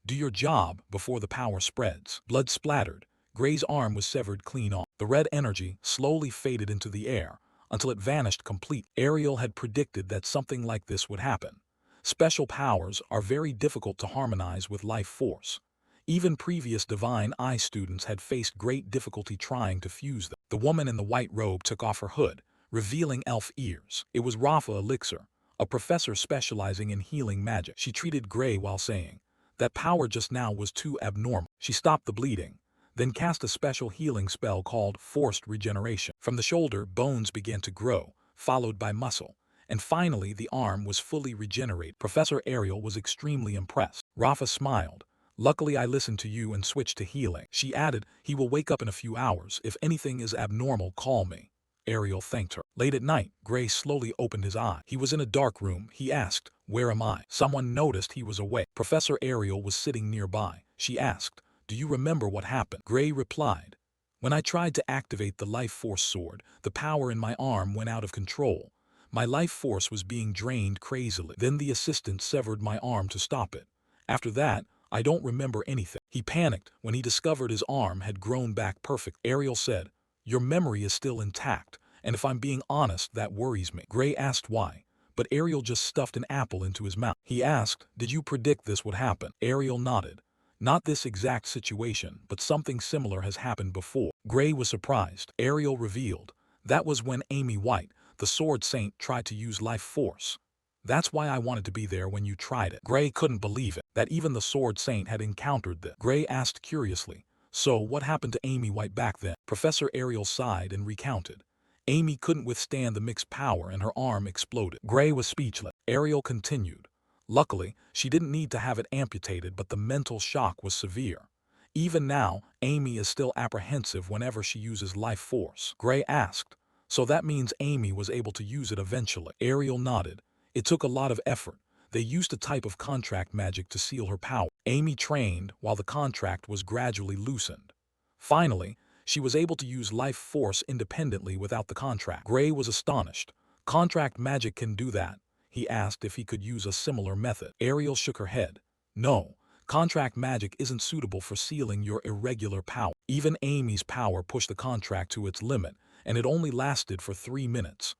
"Do your job before the power spreads." Blood splattered. Gray's arm was severed clean off. The red energy slowly faded into the air until it vanished completely. Ariel had predicted that something like this would happen. Special powers are very difficult to harmonize with life force. Even previous Divine Eye students had faced great difficulty trying to fuse them. The woman in the white robe took off her hood, revealing elf ears. It was Rafa Elixir, a professor specializing in healing magic. She treated Gray while saying, "That power just now was too abnormal." She stopped the bleeding, then cast a special healing spell called Forced Regeneration. From the shoulder, bones began to grow, followed by muscle, and finally the arm was fully regenerated. Professor Ariel was extremely impressed. Rafa smiled. "Luckily I listened to you and switched to healing." She added, "He will wake up in a few hours. If anything is abnormal, call me." Ariel thanked her. Late at night, Gray slowly opened his eye. He was in a dark room. He asked, "Where am I?" Someone noticed he was awake. Professor Ariel was sitting nearby. She asked, "Do you remember what happened?" Gray replied, "When I tried to activate the life force sword, the power in my arm went out of control. My life force was being drained crazily. Then the assistant severed my arm to stop it. After that, I don't remember anything." He panicked when he discovered his arm had grown back perfect. Ariel said, "Your memory is still intact, and if I'm being honest, that worries me." Gray asked why, but Ariel just stuffed an apple into his mouth. He asked, "Did you predict this would happen?" Ariel nodded. "Not this exact situation, but something similar has happened before." Gray was surprised. Ariel revealed, "That was when Amy White, the Sword Saint, tried to use life force. That's why I wanted to be there when you tried it." Gray couldn't believe it, that even the Sword Saint had encountered this. Gray asked curiously, "So what happened to Amy White back then?" Professor Ariel sighed and recounted. "Amy couldn't withstand the mixed power and her arm exploded." Gray was speechless. Ariel continued, "Luckily, she didn't need to have it amputated, but the mental shock was severe. Even now, Amy is still apprehensive whenever she uses life force." Gray asked, "So that means Amy was able to use it eventually?" Ariel nodded. "It took a lot of effort. They used a type of contract magic to seal her power. Amy trained while the contract was gradually loosened. Finally, she was able to use life force independently without the contract." Gray was astonished. "Contract magic can do that?" He asked if he could use a similar method. Ariel shook her head. "No, contract magic isn't suitable for sealing your irregular power. Even Amy's power pushed the contract to its limit, and it only lasted for 3 minutes.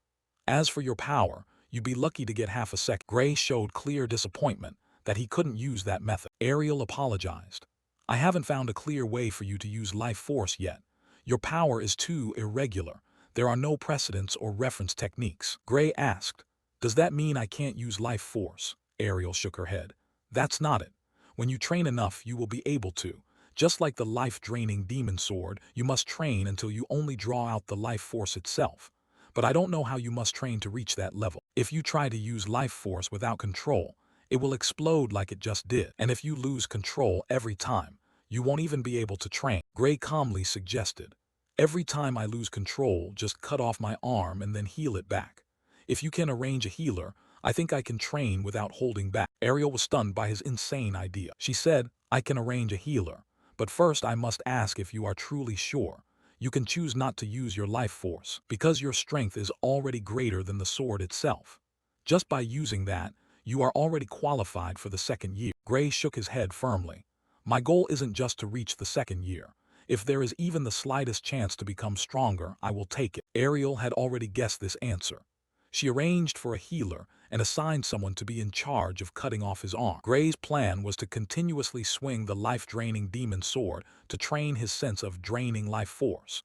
As for your power, you'd be lucky to get half a second." Gray showed clear disappointment that he couldn't use that method. Ariel apologized. I haven't found a clear way for you to use life force yet. Your power is too irregular. There are no precedents or reference techniques. Gray asked, does that mean I can't use life force? Ariel shook her head. That's not it. When you train enough, you will be able to. Just like the life-draining demon sword, you must train until you only draw out the life force itself. But I don't know how you must train to reach that level. If you try to use life force without control, it will explode like it just did. And if you lose control every time, you won't even be able to train. Gray calmly suggested, every time I lose control, just cut off my arm and then heal it back. If you can arrange a healer, I think I can train without holding back. Ariel was stunned by his insane idea. She said, I can arrange a healer, but first I must ask if you are truly sure. You can choose not to use your life force, because your strength is already greater than the sword itself. Just by using that, you are already qualified for the second year. Gray shook his head firmly. My goal isn't just to reach the second year. If there is even the slightest chance to become stronger, I will take it. Ariel had already guessed this answer. She arranged for a healer and assigned someone to be in charge of cutting off his arm. Gray's plan was to continuously swing the life-draining demon sword to train his sense of draining life force.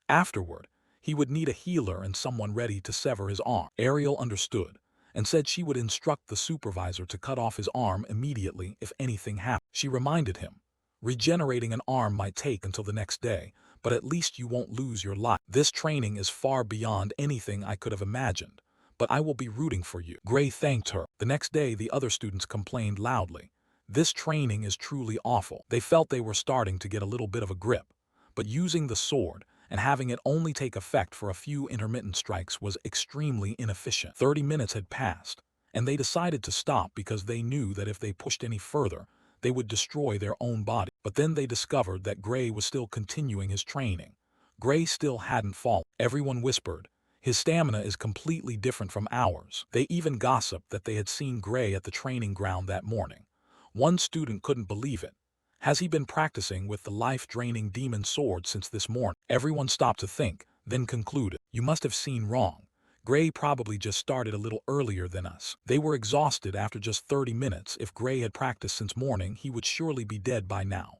Afterward, he would need a healer and someone ready to sever his arm. Ariel understood and said she would instruct the supervisor to cut off his arm immediately if anything happened. She reminded him, regenerating an arm might take until the next day, but at least you won't lose your life. This training is far beyond anything I could have imagined, but I will be rooting for you. Gray thanked her. The next day, the other students complained loudly. This training is truly awful. They felt they were starting to get a little bit of a grip, but using the sword and having it only take effect for a few intermittent strikes was extremely inefficient. 30 minutes had passed, and they decided to stop because they knew that if they pushed any further, they would destroy their own body. But then they discovered that Gray was still continuing his training. Gray still hadn't fallen. Everyone whispered, his stamina is completely different from ours. They even gossiped that they had seen Gray at the training ground that morning. One student couldn't believe it. Has he been practicing with the life-draining demon sword since this morning? Everyone stopped to think, then concluded, you must have seen wrong. Gray probably just started a little earlier than us. They were exhausted after just 30 minutes. If Gray had practiced since morning, he would surely be dead by now.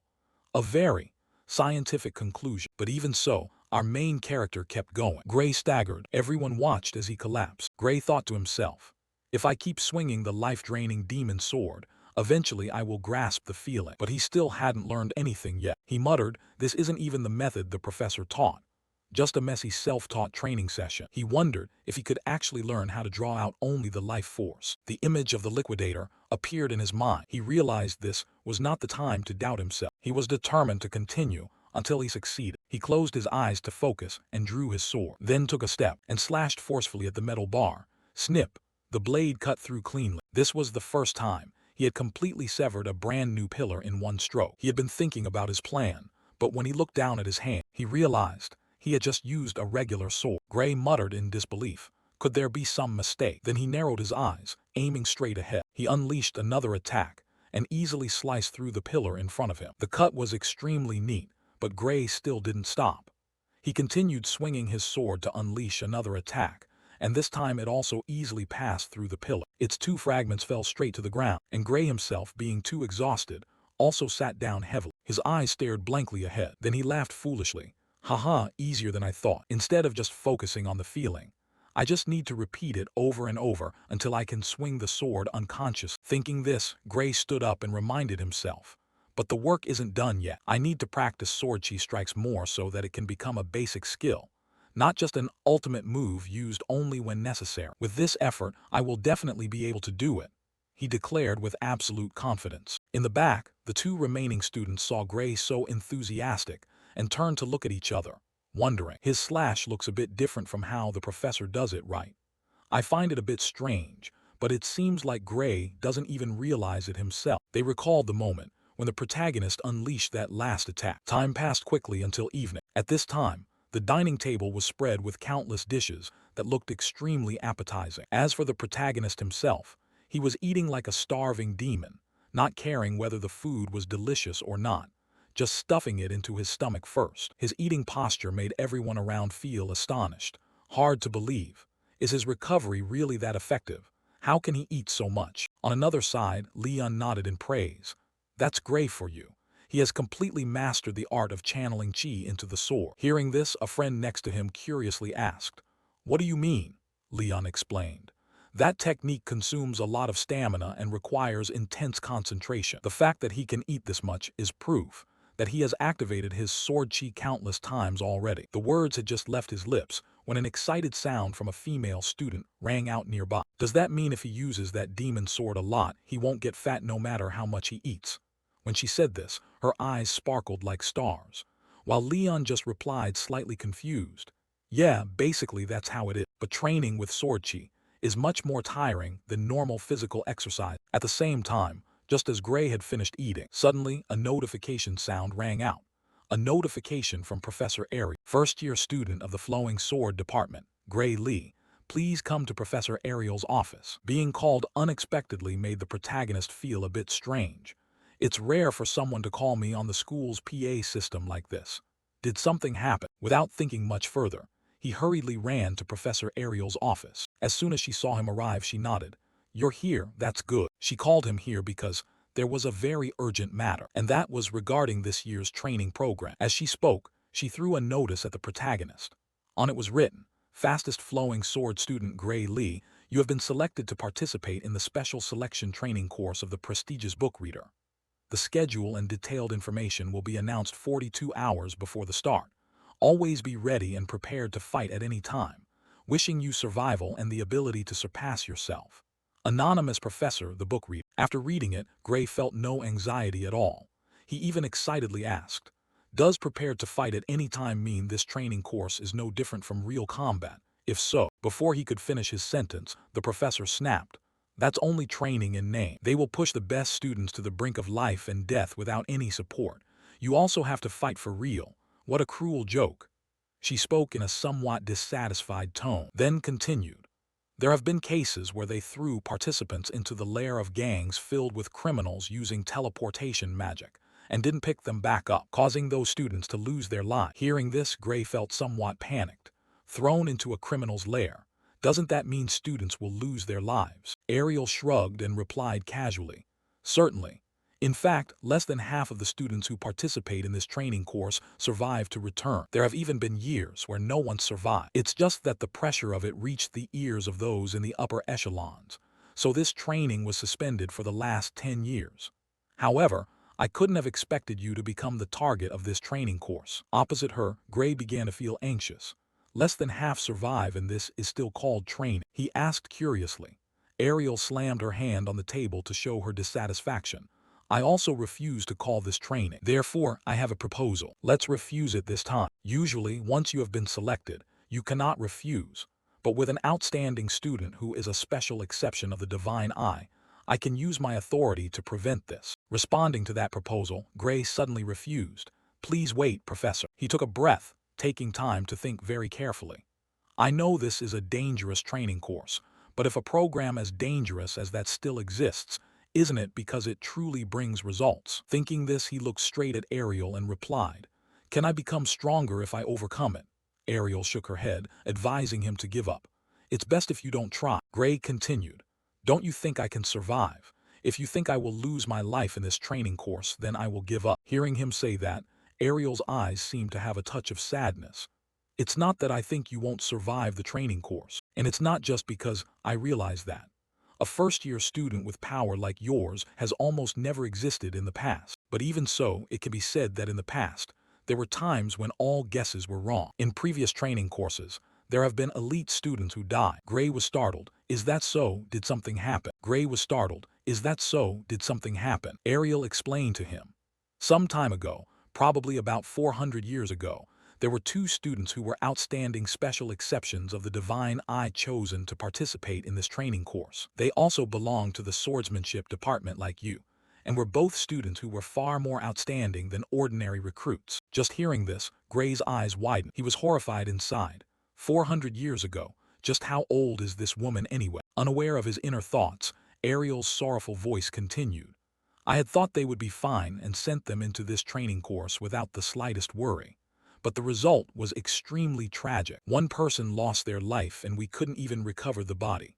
A very scientific conclusion. But even so, our main character kept going. Gray staggered. Everyone watched as he collapsed. Gray thought to himself, if I keep swinging the life-draining demon sword, eventually I will grasp the feeling. But he still hadn't learned anything yet. He muttered, this isn't even the method the professor taught. Just a messy self-taught training session. He wondered if he could actually learn how to draw out only the life force. The image of the liquidator appeared in his mind. He realized this was not the time to doubt himself. He was determined to continue until he succeeded. He closed his eyes to focus and drew his sword, then took a step and slashed forcefully at the metal bar. Snip! The blade cut through cleanly. This was the first time he had completely severed a brand new pillar in one stroke. He had been thinking about his plan, but when he looked down at his hand, he realized he had just used a regular sword. Gray muttered in disbelief. Could there be some mistake? Then he narrowed his eyes, aiming straight ahead. He unleashed another attack and easily sliced through the pillar in front of him. The cut was extremely neat, but Gray still didn't stop. He continued swinging his sword to unleash another attack, and this time it also easily passed through the pillar. Its two fragments fell straight to the ground, and Gray himself, being too exhausted, also sat down heavily. His eyes stared blankly ahead. Then he laughed foolishly. Haha, easier than I thought. Instead of just focusing on the feeling, I just need to repeat it over and over until I can swing the sword unconscious. Thinking this, Gray stood up and reminded himself, but the work isn't done yet. I need to practice sword chi strikes more so that it can become a basic skill, not just an ultimate move used only when necessary. With this effort, I will definitely be able to do it, he declared with absolute confidence. In the back, the two remaining students saw Gray so enthusiastic and turned to look at each other, wondering. His slash looks a bit different from how the professor does it, right? I find it a bit strange, but it seems like Gray doesn't even realize it himself. They recalled the moment when the protagonist unleashed that last attack. Time passed quickly until evening. At this time, the dining table was spread with countless dishes that looked extremely appetizing. As for the protagonist himself, he was eating like a starving demon, not caring whether the food was delicious or not, just stuffing it into his stomach first. His eating posture made everyone around feel astonished. Hard to believe. Is his recovery really that effective? How can he eat so much? On another side, Leon nodded in praise. That's Gray for you. He has completely mastered the art of channeling chi into the sword. Hearing this, a friend next to him curiously asked, "What do you mean?" Leon explained. "That technique consumes a lot of stamina and requires intense concentration. The fact that he can eat this much is proof that he has activated his sword chi countless times already." The words had just left his lips when an excited sound from a female student rang out nearby. "Does that mean if he uses that demon sword a lot, he won't get fat no matter how much he eats?" When she said this, her eyes sparkled like stars, while Leon just replied slightly confused, "Yeah, basically that's how it is. But training with sword chi is much more tiring than normal physical exercise." At the same time, just as Gray had finished eating, suddenly a notification sound rang out. A notification from Professor Airy, first-year student of the Flowing Sword Department, Gray Lee. "Please come to Professor Ariel's office." Being called unexpectedly made the protagonist feel a bit strange. It's rare for someone to call me on the school's PA system like this. Did something happen? Without thinking much further, he hurriedly ran to Professor Ariel's office. As soon as she saw him arrive, she nodded. "You're here, that's good." She called him here because there was a very urgent matter, and that was regarding this year's training program. As she spoke, she threw a notice at the protagonist. On it was written, "Fastest flowing sword student Gray Lee, you have been selected to participate in the special selection training course of the prestigious book reader. The schedule and detailed information will be announced 42 hours before the start. Always be ready and prepared to fight at any time. Wishing you survival and the ability to surpass yourself. Anonymous Professor, the book reader." After reading it, Gray felt no anxiety at all. He even excitedly asked, "Does prepared to fight at any time mean this training course is no different from real combat? If so," before he could finish his sentence, the professor snapped, "That's only training in name. They will push the best students to the brink of life and death without any support. You also have to fight for real. What a cruel joke." She spoke in a somewhat dissatisfied tone, then continued, "There have been cases where they threw participants into the lair of gangs filled with criminals using teleportation magic, and didn't pick them back up, causing those students to lose their lives." Hearing this, Gray felt somewhat panicked. Thrown into a criminal's lair. Doesn't that mean students will lose their lives? Ariel shrugged and replied casually, "Certainly. In fact, less than half of the students who participate in this training course survive to return. There have even been years where no one survived. It's just that the pressure of it reached the ears of those in the upper echelons. So this training was suspended for the last 10 years. However, I couldn't have expected you to become the target of this training course." Opposite her, Gray began to feel anxious. "Less than half survive and this is still called training?" he asked curiously. Ariel slammed her hand on the table to show her dissatisfaction. "I also refuse to call this training. Therefore, I have a proposal. Let's refuse it this time. Usually, once you have been selected, you cannot refuse. But with an outstanding student who is a special exception of the divine eye, I can use my authority to prevent this." Responding to that proposal, Gray suddenly refused. "Please wait, Professor." He took a breath, taking time to think very carefully. "I know this is a dangerous training course, but if a program as dangerous as that still exists, isn't it because it truly brings results?" Thinking this, he looked straight at Ariel and replied, "Can I become stronger if I overcome it?" Ariel shook her head, advising him to give up. "It's best if you don't try." Gray continued, "Don't you think I can survive? If you think I will lose my life in this training course, then I will give up." Hearing him say that, Ariel's eyes seemed to have a touch of sadness. "It's not that I think you won't survive the training course, and it's not just because I realize that. A first-year student with power like yours has almost never existed in the past. But even so, it can be said that in the past, there were times when all guesses were wrong. In previous training courses, there have been elite students who died." Gray was startled. "Is that so? Did something happen?" Gray was startled. "Is that so? Did something happen?" Ariel explained to him. "Some time ago, probably about 400 years ago, there were two students who were outstanding special exceptions of the divine eye chosen to participate in this training course. They also belonged to the swordsmanship department like you, and were both students who were far more outstanding than ordinary recruits." Just hearing this, Gray's eyes widened. He was horrified inside. 400 years ago, just how old is this woman anyway? Unaware of his inner thoughts, Ariel's sorrowful voice continued, "I had thought they would be fine and sent them into this training course without the slightest worry. But the result was extremely tragic. One person lost their life and we couldn't even recover the body.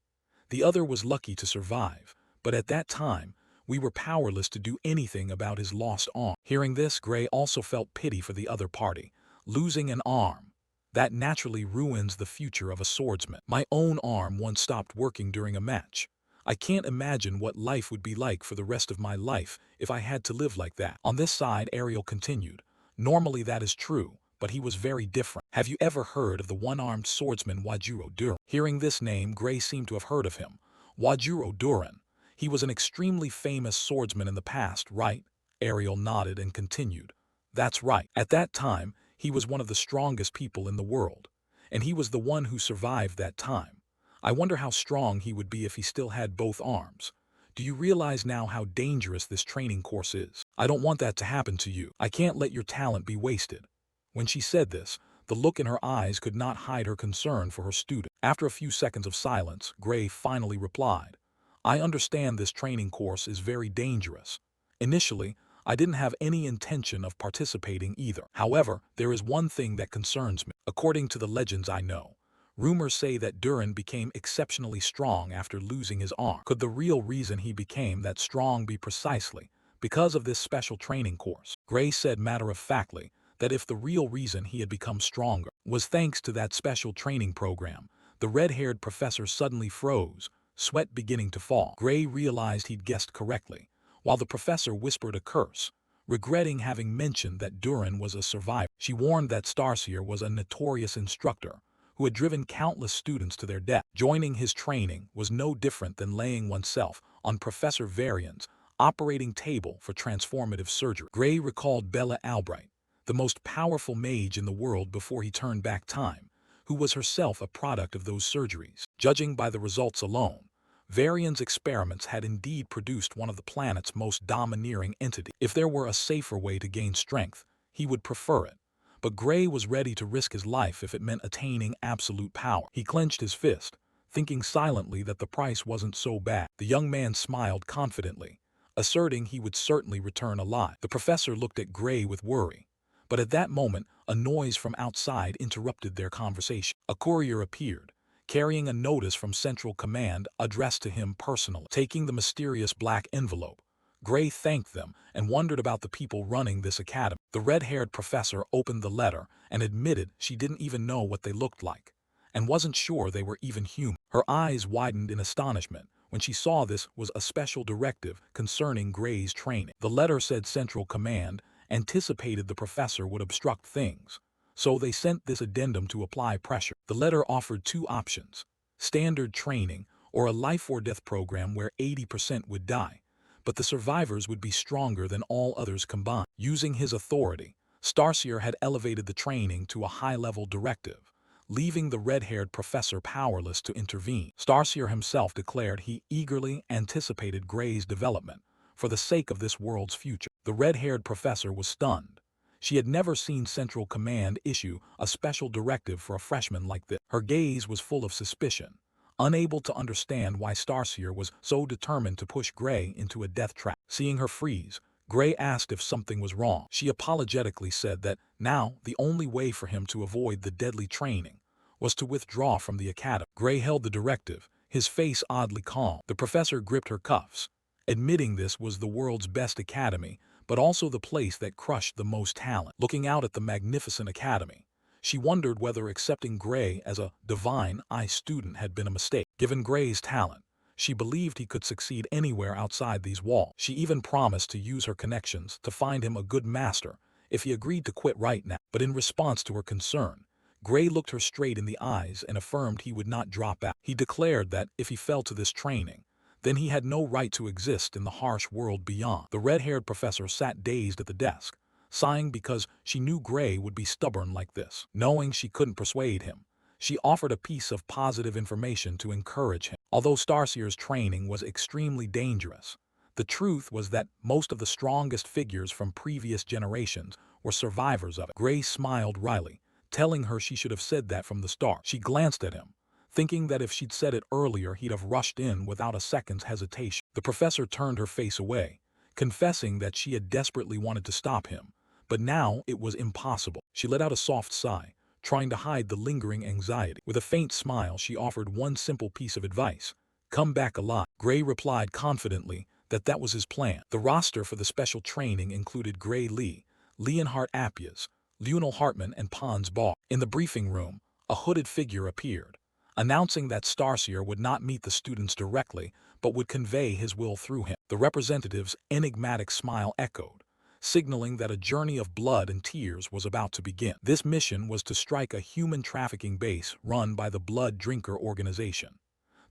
The other was lucky to survive, but at that time, We were powerless to do anything about his lost arm. Hearing this, Gray also felt pity for the other party. Losing an arm. That naturally ruins the future of a swordsman. My own arm once stopped working during a match. I can't imagine what life would be like for the rest of my life if I had to live like that. On this side, Ariel continued. Normally that is true, but he was very different. Have you ever heard of the one-armed swordsman Wajuro Duran? Hearing this name, Gray seemed to have heard of him. Wajuro Duran. He was an extremely famous swordsman in the past, right? Ariel nodded and continued. That's right. At that time, he was one of the strongest people in the world. And he was the one who survived that time. I wonder how strong he would be if he still had both arms. Do you realize now how dangerous this training course is? I don't want that to happen to you. I can't let your talent be wasted. When she said this, the look in her eyes could not hide her concern for her student. After a few seconds of silence, Gray finally replied, I understand this training course is very dangerous. Initially, I didn't have any intention of participating either. However, there is one thing that concerns me. According to the legends I know, rumors say that Duran became exceptionally strong after losing his arm. Could the real reason he became that strong be precisely because of this special training course? Gray said matter-of-factly that if the real reason he had become stronger was thanks to that special training program, the red-haired professor suddenly froze, sweat beginning to fall. Gray realized he'd guessed correctly, while the professor whispered a curse, regretting having mentioned that Duran was a survivor. She warned that Starseer was a notorious instructor who had driven countless students to their death. Joining his training was no different than laying oneself on Professor Varian's operating table for transformative surgery. Gray recalled Bella Albright, the most powerful mage in the world before he turned back time, who was herself a product of those surgeries. Judging by the results alone, Varian's experiments had indeed produced one of the planet's most domineering entities. If there were a safer way to gain strength, he would prefer it. But Gray was ready to risk his life if it meant attaining absolute power. He clenched his fist, thinking silently that the price wasn't so bad. The young man smiled confidently, asserting he would certainly return alive. The professor looked at Gray with worry, but at that moment, a noise from outside interrupted their conversation. A courier appeared, carrying a notice from Central Command addressed to him personally. Taking the mysterious black envelope, Gray thanked them and wondered about the people running this academy. The red-haired professor opened the letter and admitted she didn't even know what they looked like, and wasn't sure they were even human. Her eyes widened in astonishment when she saw this was a special directive concerning Gray's training. The letter said Central Command anticipated the professor would obstruct things, so they sent this addendum to apply pressure. The letter offered two options: standard training or a life-or-death program where 80% would die, but the survivors would be stronger than all others combined. Using his authority, Starseer had elevated the training to a high-level directive, leaving the red-haired professor powerless to intervene. Starseer himself declared he eagerly anticipated Gray's development for the sake of this world's future. The red-haired professor was stunned. She had never seen Central Command issue a special directive for a freshman like this. Her gaze was full of suspicion, unable to understand why Starseer was so determined to push Gray into a death trap. Seeing her freeze, Gray asked if something was wrong. She apologetically said that now the only way for him to avoid the deadly training was to withdraw from the academy. Gray held the directive, his face oddly calm. The professor gripped her cuffs, admitting this was the world's best academy, but also the place that crushed the most talent. Looking out at the magnificent academy, she wondered whether accepting Gray as a divine eye student had been a mistake. Given Gray's talent, she believed he could succeed anywhere outside these walls. She even promised to use her connections to find him a good master if he agreed to quit right now. But in response to her concern, Gray looked her straight in the eyes and affirmed he would not drop out. He declared that if he fell to this training, then he had no right to exist in the harsh world beyond. The red-haired professor sat dazed at the desk, sighing because she knew Gray would be stubborn like this. Knowing she couldn't persuade him, she offered a piece of positive information to encourage him. Although Starseer's training was extremely dangerous, the truth was that most of the strongest figures from previous generations were survivors of it. Gray smiled wryly, telling her she should have said that from the start. She glanced at him, thinking that if she'd said it earlier he'd have rushed in without a second's hesitation. The professor turned her face away, confessing that she had desperately wanted to stop him, but now it was impossible. She let out a soft sigh, trying to hide the lingering anxiety. With a faint smile, she offered one simple piece of advice: come back alive. Gray replied confidently that was his plan. The roster for the special training included Gray Lee, Leonhard Appias, Leonel Hartman, and Pons Bard. In the briefing room, a hooded figure appeared, announcing that Starseer would not meet the students directly, but would convey his will through him. The representative's enigmatic smile echoed, signaling that a journey of blood and tears was about to begin. This mission was to strike a human trafficking base run by the Blood Drinker organization.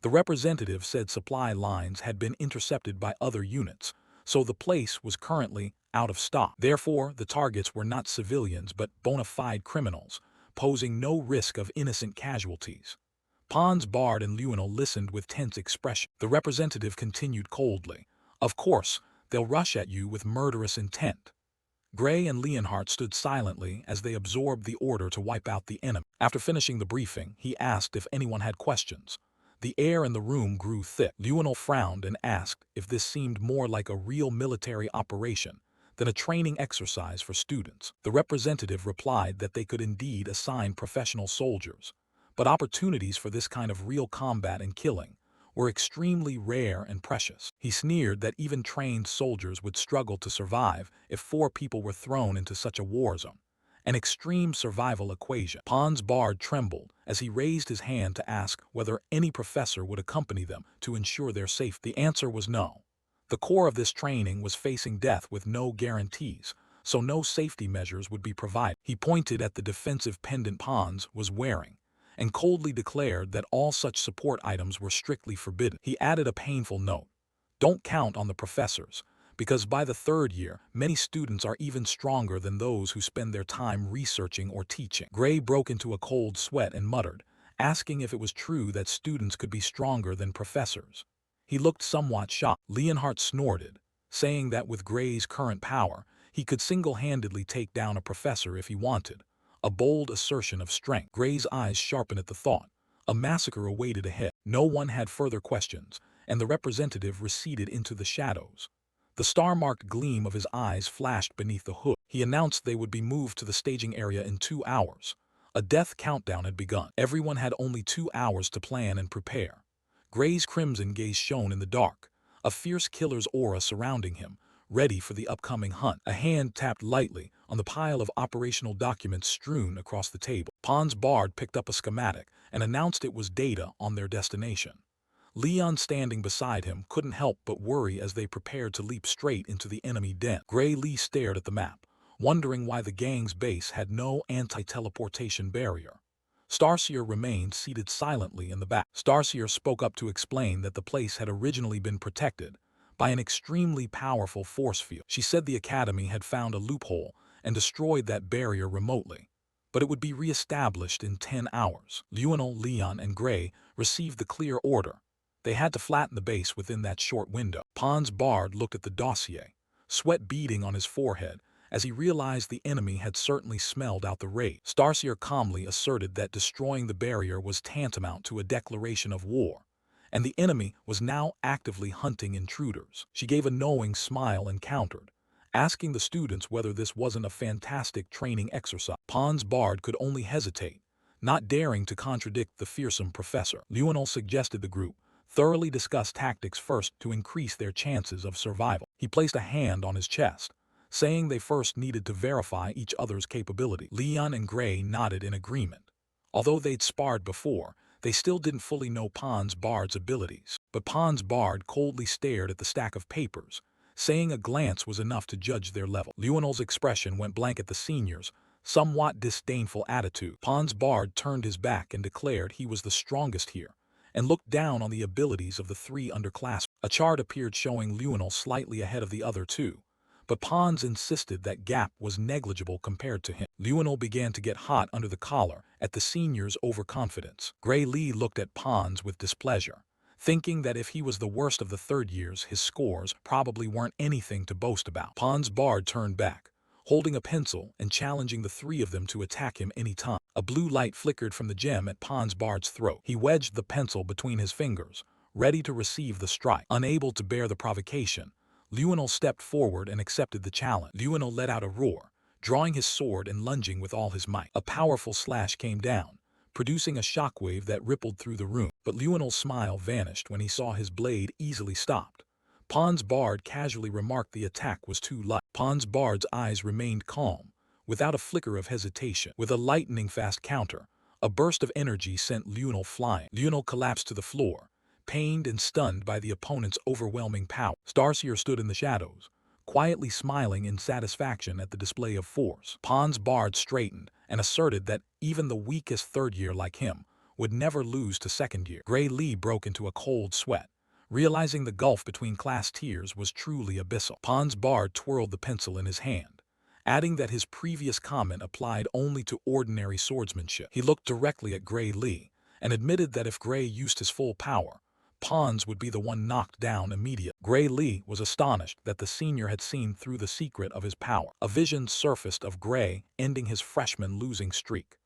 The representative said supply lines had been intercepted by other units, so the place was currently out of stock. Therefore, the targets were not civilians but bona fide criminals, posing no risk of innocent casualties. Pons Bard and Leonel listened with tense expression. The representative continued coldly, "Of course, they'll rush at you with murderous intent." Gray and Leonhardt stood silently as they absorbed the order to wipe out the enemy. After finishing the briefing, he asked if anyone had questions. The air in the room grew thick. Leonel frowned and asked if this seemed more like a real military operation than a training exercise for students. The representative replied that they could indeed assign professional soldiers, but opportunities for this kind of real combat and killing were extremely rare and precious. He sneered that even trained soldiers would struggle to survive if 4 people were thrown into such a war zone. An extreme survival equation. Pons Bard trembled as he raised his hand to ask whether any professor would accompany them to ensure their safety. The answer was no. The core of this training was facing death with no guarantees, so no safety measures would be provided. He pointed at the defensive pendant Pons was wearing and coldly declared that all such support items were strictly forbidden. He added a painful note: "Don't count on the professors, because by the 3rd year, many students are even stronger than those who spend their time researching or teaching." Gray broke into a cold sweat and muttered, asking if it was true that students could be stronger than professors. He looked somewhat shocked. Leonhardt snorted, saying that with Gray's current power, he could single-handedly take down a professor if he wanted. A bold assertion of strength. Gray's eyes sharpened at the thought. A massacre awaited ahead. No one had further questions, and the representative receded into the shadows. The star-marked gleam of his eyes flashed beneath the hood. He announced they would be moved to the staging area in 2 hours. A death countdown had begun. Everyone had only 2 hours to plan and prepare. Gray's crimson gaze shone in the dark, a fierce killer's aura surrounding him, ready for the upcoming hunt. A hand tapped lightly on the pile of operational documents strewn across the table. Pons Bard picked up a schematic and announced it was data on their destination. Leon, standing beside him, couldn't help but worry as they prepared to leap straight into the enemy den. Gray Lee stared at the map, wondering why the gang's base had no anti-teleportation barrier. Starseer remained seated silently in the back. Starseer spoke up to explain that the place had originally been protected by an extremely powerful force field. She said the Academy had found a loophole and destroyed that barrier remotely, but it would be re-established in 10 hours. Leonel, Leon, and Gray received the clear order. They had to flatten the base within that short window. Pons Bard looked at the dossier, sweat beading on his forehead, as he realized the enemy had certainly smelled out the raid. Starseer calmly asserted that destroying the barrier was tantamount to a declaration of war, and the enemy was now actively hunting intruders. She gave a knowing smile and countered, asking the students whether this wasn't a fantastic training exercise. Pons Bard could only hesitate, not daring to contradict the fearsome professor. Leonel suggested the group thoroughly discuss tactics first to increase their chances of survival. He placed a hand on his chest, saying they first needed to verify each other's capability. Leon and Gray nodded in agreement. Although they'd sparred before, they still didn't fully know Pons Bard's abilities. But Pons Bard coldly stared at the stack of papers, saying a glance was enough to judge their level. Leonel's expression went blank at the senior's somewhat disdainful attitude. Pons Bard turned his back and declared he was the strongest here, and looked down on the abilities of the 3 underclassmen. A chart appeared showing Leonel slightly ahead of the other 2, but Pons insisted that gap was negligible compared to him. Leonel began to get hot under the collar at the senior's overconfidence. Gray Lee looked at Pons with displeasure, thinking that if he was the worst of the 3rd years, his scores probably weren't anything to boast about. Pons Bard turned back, holding a pencil and challenging the 3 of them to attack him any time. A blue light flickered from the gem at Pons Bard's throat. He wedged the pencil between his fingers, ready to receive the strike. Unable to bear the provocation, Leonel stepped forward and accepted the challenge. Leonel let out a roar, drawing his sword and lunging with all his might. A powerful slash came down, producing a shockwave that rippled through the room. But Leonel's smile vanished when he saw his blade easily stopped. Pons Bard casually remarked the attack was too light. Pons Bard's eyes remained calm, without a flicker of hesitation. With a lightning-fast counter, a burst of energy sent Lunel flying. Lunel collapsed to the floor, pained and stunned by the opponent's overwhelming power. Starseer stood in the shadows, quietly smiling in satisfaction at the display of force. Pons Bard straightened and asserted that even the weakest third year like him would never lose to second year. Gray Lee broke into a cold sweat, realizing the gulf between class tiers was truly abyssal. Pons Bard twirled the pencil in his hand, adding that his previous comment applied only to ordinary swordsmanship. He looked directly at Gray Lee and admitted that if Gray used his full power, Pons would be the one knocked down immediately. Gray Lee was astonished that the senior had seen through the secret of his power. A vision surfaced of Gray ending his freshman losing streak.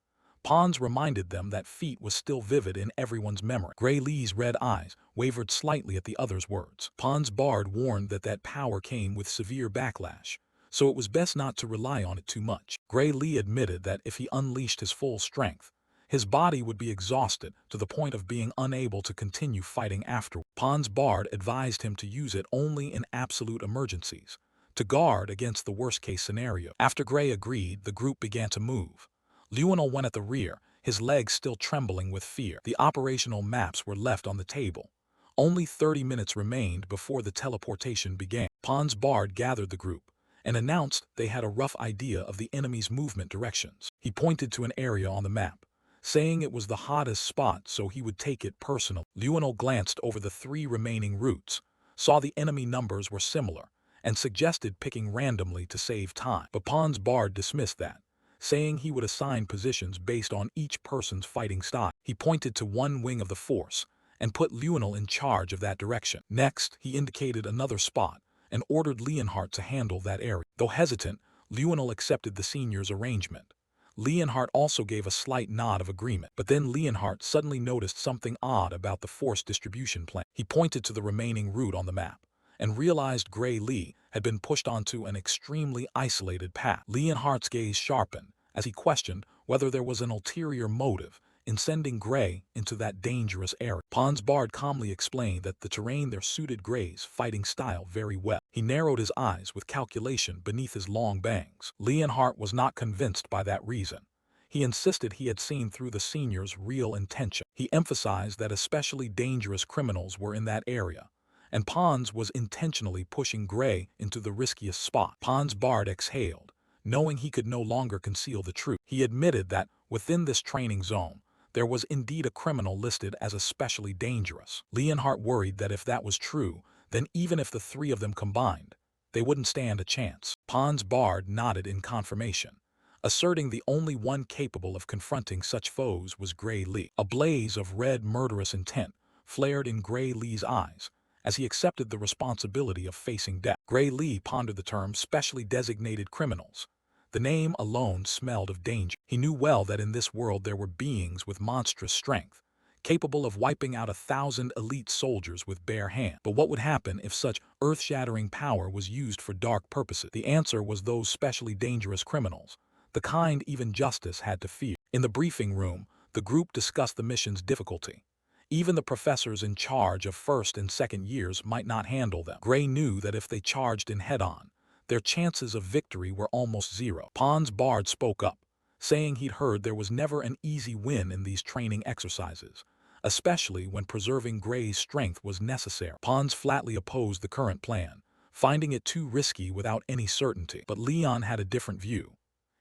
Pons reminded them that feat was still vivid in everyone's memory. Gray Lee's red eyes wavered slightly at the other's words. Pons Bard warned that power came with severe backlash, so it was best not to rely on it too much. Gray Lee admitted that if he unleashed his full strength, his body would be exhausted to the point of being unable to continue fighting after. Pons Bard advised him to use it only in absolute emergencies, to guard against the worst-case scenario. After Gray agreed, the group began to move. Lunel went at the rear, his legs still trembling with fear. The operational maps were left on the table. Only 30 minutes remained before the teleportation began. Pons Bard gathered the group and announced they had a rough idea of the enemy's movement directions. He pointed to an area on the map, saying it was the hottest spot so he would take it personally. Lunel glanced over the 3 remaining routes, saw the enemy numbers were similar, and suggested picking randomly to save time. But Pons Bard dismissed that, saying he would assign positions based on each person's fighting style. He pointed to one wing of the force and put Lunel in charge of that direction. Next, he indicated another spot and ordered Leonhardt to handle that area. Though hesitant, Lunel accepted the senior's arrangement. Leonhardt also gave a slight nod of agreement, but then Leonhardt suddenly noticed something odd about the force distribution plan. He pointed to the remaining route on the map and realized Gray Lee had been pushed onto an extremely isolated path. Leonhardt's gaze sharpened as he questioned whether there was an ulterior motive in sending Gray into that dangerous area. Pons Bard calmly explained that the terrain there suited Gray's fighting style very well. He narrowed his eyes with calculation beneath his long bangs. Leonhardt was not convinced by that reason. He insisted he had seen through the senior's real intention. He emphasized that especially dangerous criminals were in that area, and Pons was intentionally pushing Gray into the riskiest spot. Pons Bard exhaled, knowing he could no longer conceal the truth. He admitted that within this training zone, there was indeed a criminal listed as especially dangerous. Leonhardt worried that if that was true, then even if the 3 of them combined, they wouldn't stand a chance. Pons Bard nodded in confirmation, asserting the only one capable of confronting such foes was Gray Lee. A blaze of red murderous intent flared in Gray Lee's eyes as he accepted the responsibility of facing death. Gray Lee pondered the term specially designated criminals. The name alone smelled of danger. He knew well that in this world there were beings with monstrous strength, capable of wiping out 1,000 elite soldiers with bare hands. But what would happen if such earth-shattering power was used for dark purposes? The answer was those specially dangerous criminals, the kind even justice had to fear. In the briefing room, the group discussed the mission's difficulty. Even the professors in charge of first and second years might not handle them. Gray knew that if they charged in head-on, their chances of victory were almost zero. Pons Bard spoke up, saying he'd heard there was never an easy win in these training exercises, especially when preserving Gray's strength was necessary. Pons flatly opposed the current plan, finding it too risky without any certainty. But Leon had a different view.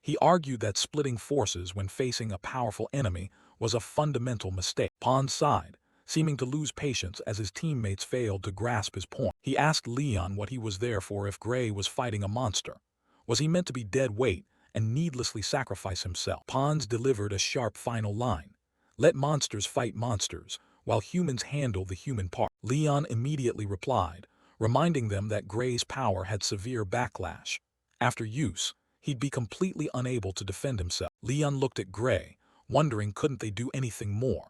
He argued that splitting forces when facing a powerful enemy was a fundamental mistake. Pons sighed, seeming to lose patience as his teammates failed to grasp his point. He asked Leon what he was there for if Gray was fighting a monster. Was he meant to be dead weight and needlessly sacrifice himself? Pons delivered a sharp final line. Let monsters fight monsters, while humans handle the human part. Leon immediately replied, reminding them that Gray's power had severe backlash. After use, he'd be completely unable to defend himself. Leon looked at Gray, wondering couldn't they do anything more.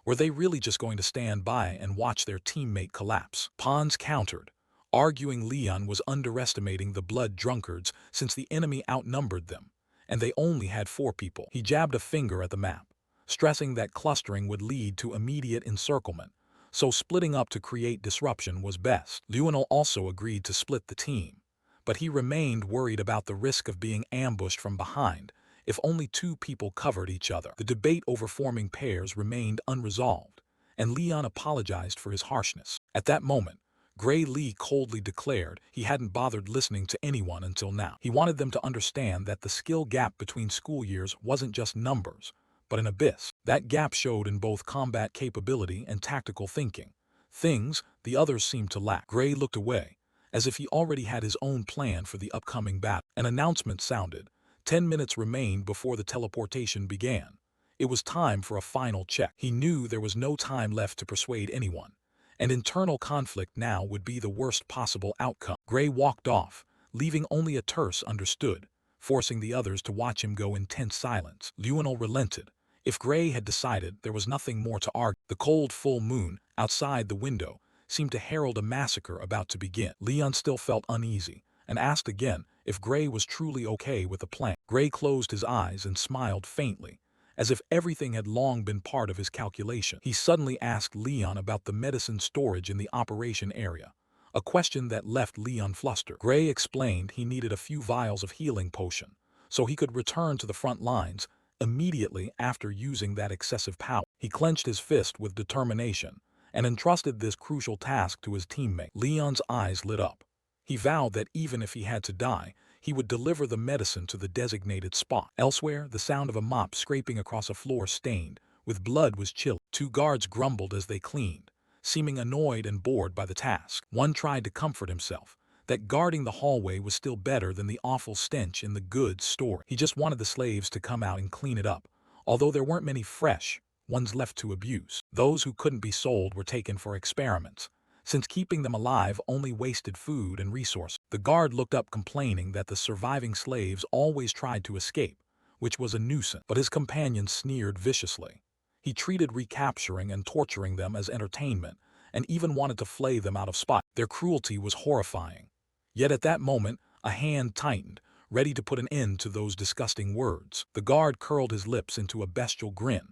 Were they really just going to stand by and watch their teammate collapse? Pons countered, arguing Leon was underestimating the blood drunkards since the enemy outnumbered them, and they only had 4 people. He jabbed a finger at the map, stressing that clustering would lead to immediate encirclement, so splitting up to create disruption was best. Lionel also agreed to split the team, but he remained worried about the risk of being ambushed from behind if only two people covered each other. The debate over forming pairs remained unresolved, and Leon apologized for his harshness. At that moment, Gray Lee coldly declared he hadn't bothered listening to anyone until now. He wanted them to understand that the skill gap between school years wasn't just numbers, but an abyss. That gap showed in both combat capability and tactical thinking, things the others seemed to lack. Gray looked away, as if he already had his own plan for the upcoming battle. An announcement sounded. 10 minutes remained before the teleportation began. It was time for a final check. He knew there was no time left to persuade anyone, and internal conflict now would be the worst possible outcome. Gray walked off, leaving only a terse understood, forcing the others to watch him go in tense silence. Lionel relented. If Gray had decided there was nothing more to argue, the cold full moon outside the window seemed to herald a massacre about to begin. Leon still felt uneasy, and asked again if Gray was truly okay with the plan. Gray closed his eyes and smiled faintly, as if everything had long been part of his calculation. He suddenly asked Leon about the medicine storage in the operation area, a question that left Leon flustered. Gray explained he needed a few vials of healing potion, so he could return to the front lines immediately after using that excessive power. He clenched his fist with determination and entrusted this crucial task to his teammate. Leon's eyes lit up. He vowed that even if he had to die, he would deliver the medicine to the designated spot. Elsewhere, the sound of a mop scraping across a floor stained with blood was chilling. Two guards grumbled as they cleaned, seeming annoyed and bored by the task. One tried to comfort himself that guarding the hallway was still better than the awful stench in the goods store. He just wanted the slaves to come out and clean it up, although there weren't many fresh ones left to abuse. Those who couldn't be sold were taken for experiments, since keeping them alive only wasted food and resources. The guard looked up complaining that the surviving slaves always tried to escape, which was a nuisance, but his companion sneered viciously. He treated recapturing and torturing them as entertainment, and even wanted to flay them out of spite. Their cruelty was horrifying. Yet at that moment, a hand tightened, ready to put an end to those disgusting words. The guard curled his lips into a bestial grin,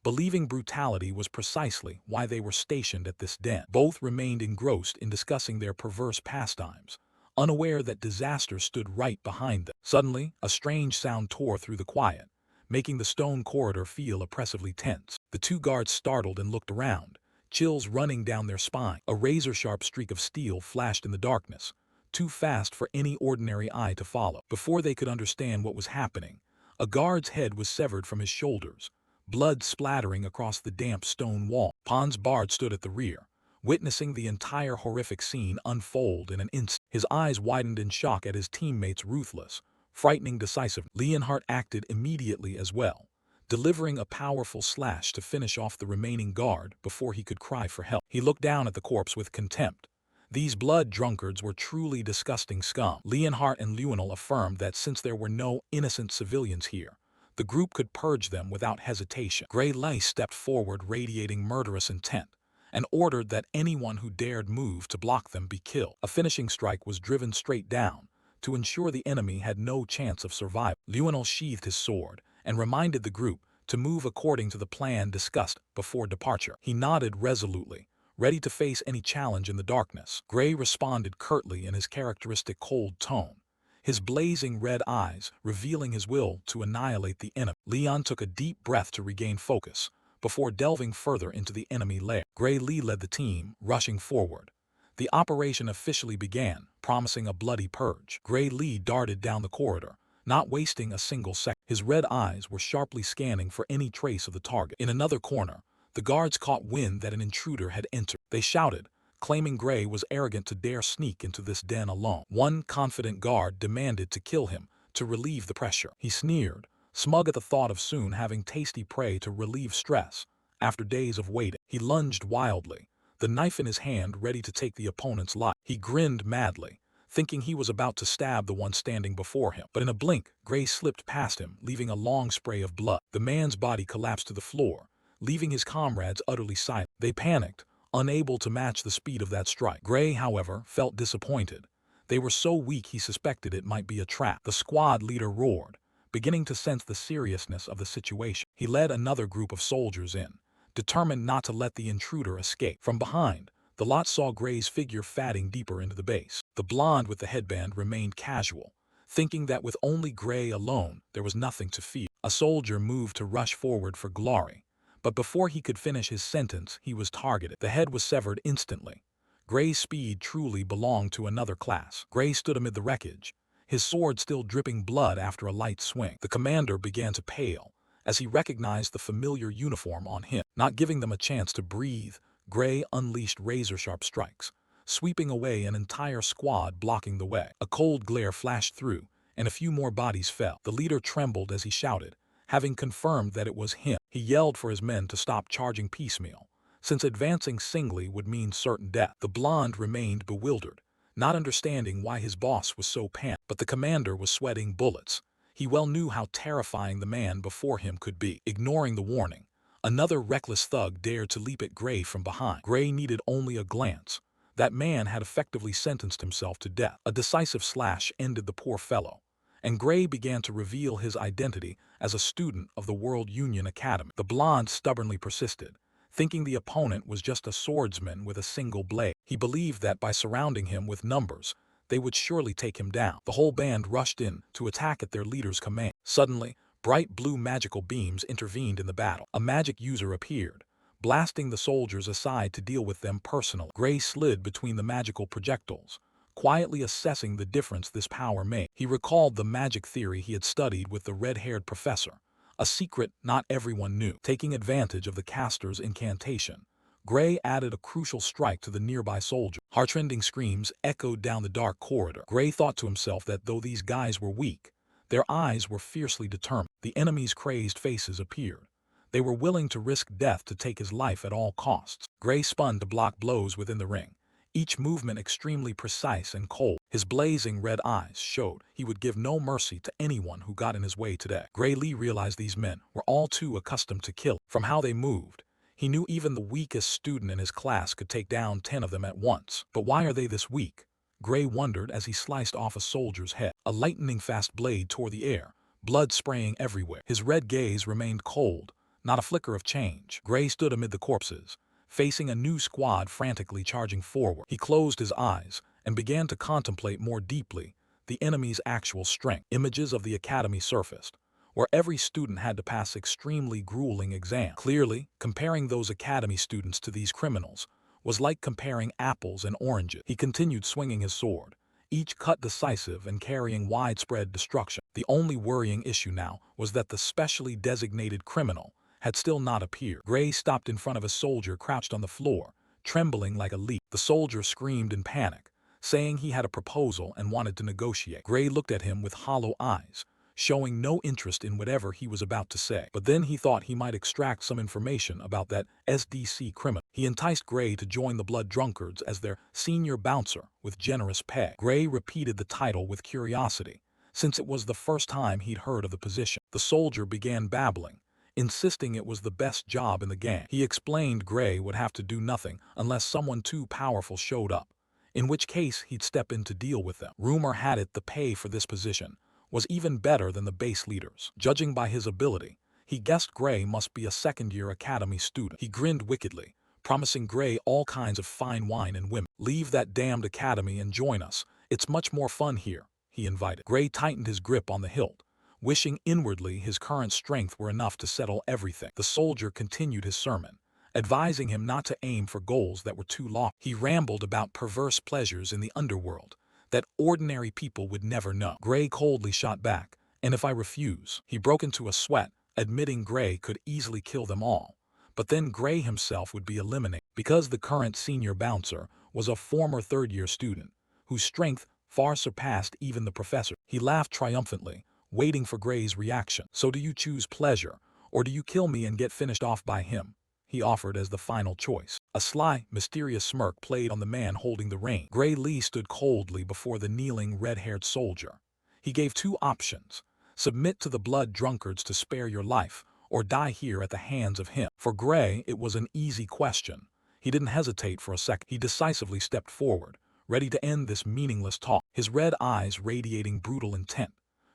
believing brutality was precisely why they were stationed at this den. Both remained engrossed in discussing their perverse pastimes, unaware that disaster stood right behind them. Suddenly, a strange sound tore through the quiet, making the stone corridor feel oppressively tense. The two guards startled and looked around, chills running down their spine. A razor-sharp streak of steel flashed in the darkness, too fast for any ordinary eye to follow. Before they could understand what was happening, a guard's head was severed from his shoulders, blood splattering across the damp stone wall. Pons Bard stood at the rear, witnessing the entire horrific scene unfold in an instant. His eyes widened in shock at his teammates' ruthless, frightening decisiveness. Leonhardt acted immediately as well, delivering a powerful slash to finish off the remaining guard before he could cry for help. He looked down at the corpse with contempt. These blood drunkards were truly disgusting scum. Leonhardt and Lionel affirmed that since there were no innocent civilians here, the group could purge them without hesitation. Gray Lee stepped forward radiating murderous intent, and ordered that anyone who dared move to block them be killed. A finishing strike was driven straight down, to ensure the enemy had no chance of survival. Lionel sheathed his sword, and reminded the group to move according to the plan discussed before departure. He nodded resolutely, ready to face any challenge in the darkness. Gray responded curtly in his characteristic cold tone, his blazing red eyes revealing his will to annihilate the enemy. Leon took a deep breath to regain focus, before delving further into the enemy lair. Gray Lee led the team, rushing forward. The operation officially began, promising a bloody purge. Gray Lee darted down the corridor, not wasting a single second. His red eyes were sharply scanning for any trace of the target. In another corner, the guards caught wind that an intruder had entered. They shouted, claiming Gray was arrogant to dare sneak into this den alone. One confident guard demanded to kill him to relieve the pressure. He sneered, smug at the thought of soon having tasty prey to relieve stress. After days of waiting, he lunged wildly, the knife in his hand ready to take the opponent's life. He grinned madly, thinking he was about to stab the one standing before him. But in a blink, Gray slipped past him, leaving a long spray of blood. The man's body collapsed to the floor, leaving his comrades utterly silent. They panicked, unable to match the speed of that strike. Gray, however, felt disappointed. They were so weak he suspected it might be a trap. The squad leader roared, beginning to sense the seriousness of the situation. He led another group of soldiers in, determined not to let the intruder escape. From behind, the lot saw Gray's figure fading deeper into the base. The blonde with the headband remained casual, thinking that with only Gray alone, there was nothing to fear. A soldier moved to rush forward for glory, but before he could finish his sentence, he was targeted. The head was severed instantly. Gray's speed truly belonged to another class. Gray stood amid the wreckage, his sword still dripping blood after a light swing. The commander began to pale as he recognized the familiar uniform on him. Not giving them a chance to breathe, Gray unleashed razor-sharp strikes, sweeping away an entire squad blocking the way. A cold glare flashed through, and a few more bodies fell. The leader trembled as he shouted, having confirmed that it was him. He yelled for his men to stop charging piecemeal, since advancing singly would mean certain death. The blonde remained bewildered, not understanding why his boss was so panicked. But the commander was sweating bullets. He well knew how terrifying the man before him could be. Ignoring the warning, another reckless thug dared to leap at Gray from behind. Gray needed only a glance. That man had effectively sentenced himself to death. A decisive slash ended the poor fellow, and Gray began to reveal his identity as a student of the World Union Academy. The blonde stubbornly persisted, thinking the opponent was just a swordsman with a single blade. He believed that by surrounding him with numbers, they would surely take him down. The whole band rushed in to attack at their leader's command. Suddenly, bright blue magical beams intervened in the battle. A magic user appeared, blasting the soldiers aside to deal with them personally. Gray slid between the magical projectiles, quietly assessing the difference this power made. He recalled the magic theory he had studied with the red-haired professor, a secret not everyone knew. Taking advantage of the caster's incantation, Gray added a crucial strike to the nearby soldier. Heartrending screams echoed down the dark corridor. Gray thought to himself that though these guys were weak, their eyes were fiercely determined. The enemy's crazed faces appeared. They were willing to risk death to take his life at all costs. Gray spun to block blows within the ring, each movement extremely precise and cold. His blazing red eyes showed he would give no mercy to anyone who got in his way today. Gray Lee realized these men were all too accustomed to kill. From how they moved, he knew even the weakest student in his class could take down 10 of them at once. But why are they this weak? Gray wondered as he sliced off a soldier's head. A lightning-fast blade tore the air, blood spraying everywhere. His red gaze remained cold, not a flicker of change. Gray stood amid the corpses, facing a new squad frantically charging forward. He closed his eyes and began to contemplate more deeply the enemy's actual strength. Images of the academy surfaced, where every student had to pass extremely grueling exams. Clearly, comparing those academy students to these criminals was like comparing apples and oranges. He continued swinging his sword, each cut decisive and carrying widespread destruction. The only worrying issue now was that the specially designated criminal had still not appeared. Gray stopped in front of a soldier crouched on the floor, trembling like a leaf. The soldier screamed in panic, saying he had a proposal and wanted to negotiate. Gray looked at him with hollow eyes, showing no interest in whatever he was about to say. But then he thought he might extract some information about that SDC criminal. He enticed Gray to join the Blood Drunkards as their senior bouncer with generous pay. Gray repeated the title with curiosity, since it was the first time he'd heard of the position. The soldier began babbling, insisting it was the best job in the gang. He explained Gray would have to do nothing unless someone too powerful showed up, in which case he'd step in to deal with them. Rumor had it the pay for this position was even better than the base leaders. Judging by his ability, he guessed Gray must be a second-year academy student. He grinned wickedly, promising Gray all kinds of fine wine and women. "Leave that damned academy and join us. It's much more fun here," he invited. Gray tightened his grip on the hilt, wishing inwardly his current strength were enough to settle everything. The soldier continued his sermon, advising him not to aim for goals that were too lofty. He rambled about perverse pleasures in the underworld that ordinary people would never know. Gray coldly shot back, "And if I refuse?" He broke into a sweat, admitting Gray could easily kill them all. But then Gray himself would be eliminated, because the current senior bouncer was a former third-year student, whose strength far surpassed even the professor. He laughed triumphantly, waiting for Gray's reaction. "So do you choose pleasure, or do you kill me and get finished off by him?" he offered as the final choice. A sly, mysterious smirk played on the man holding the rein. Gray Lee stood coldly before the kneeling, red-haired soldier. He gave two options: submit to the Blood Drunkards to spare your life, or die here at the hands of him. For Gray, it was an easy question. He didn't hesitate for a second. He decisively stepped forward, ready to end this meaningless talk. His red eyes radiating brutal intent,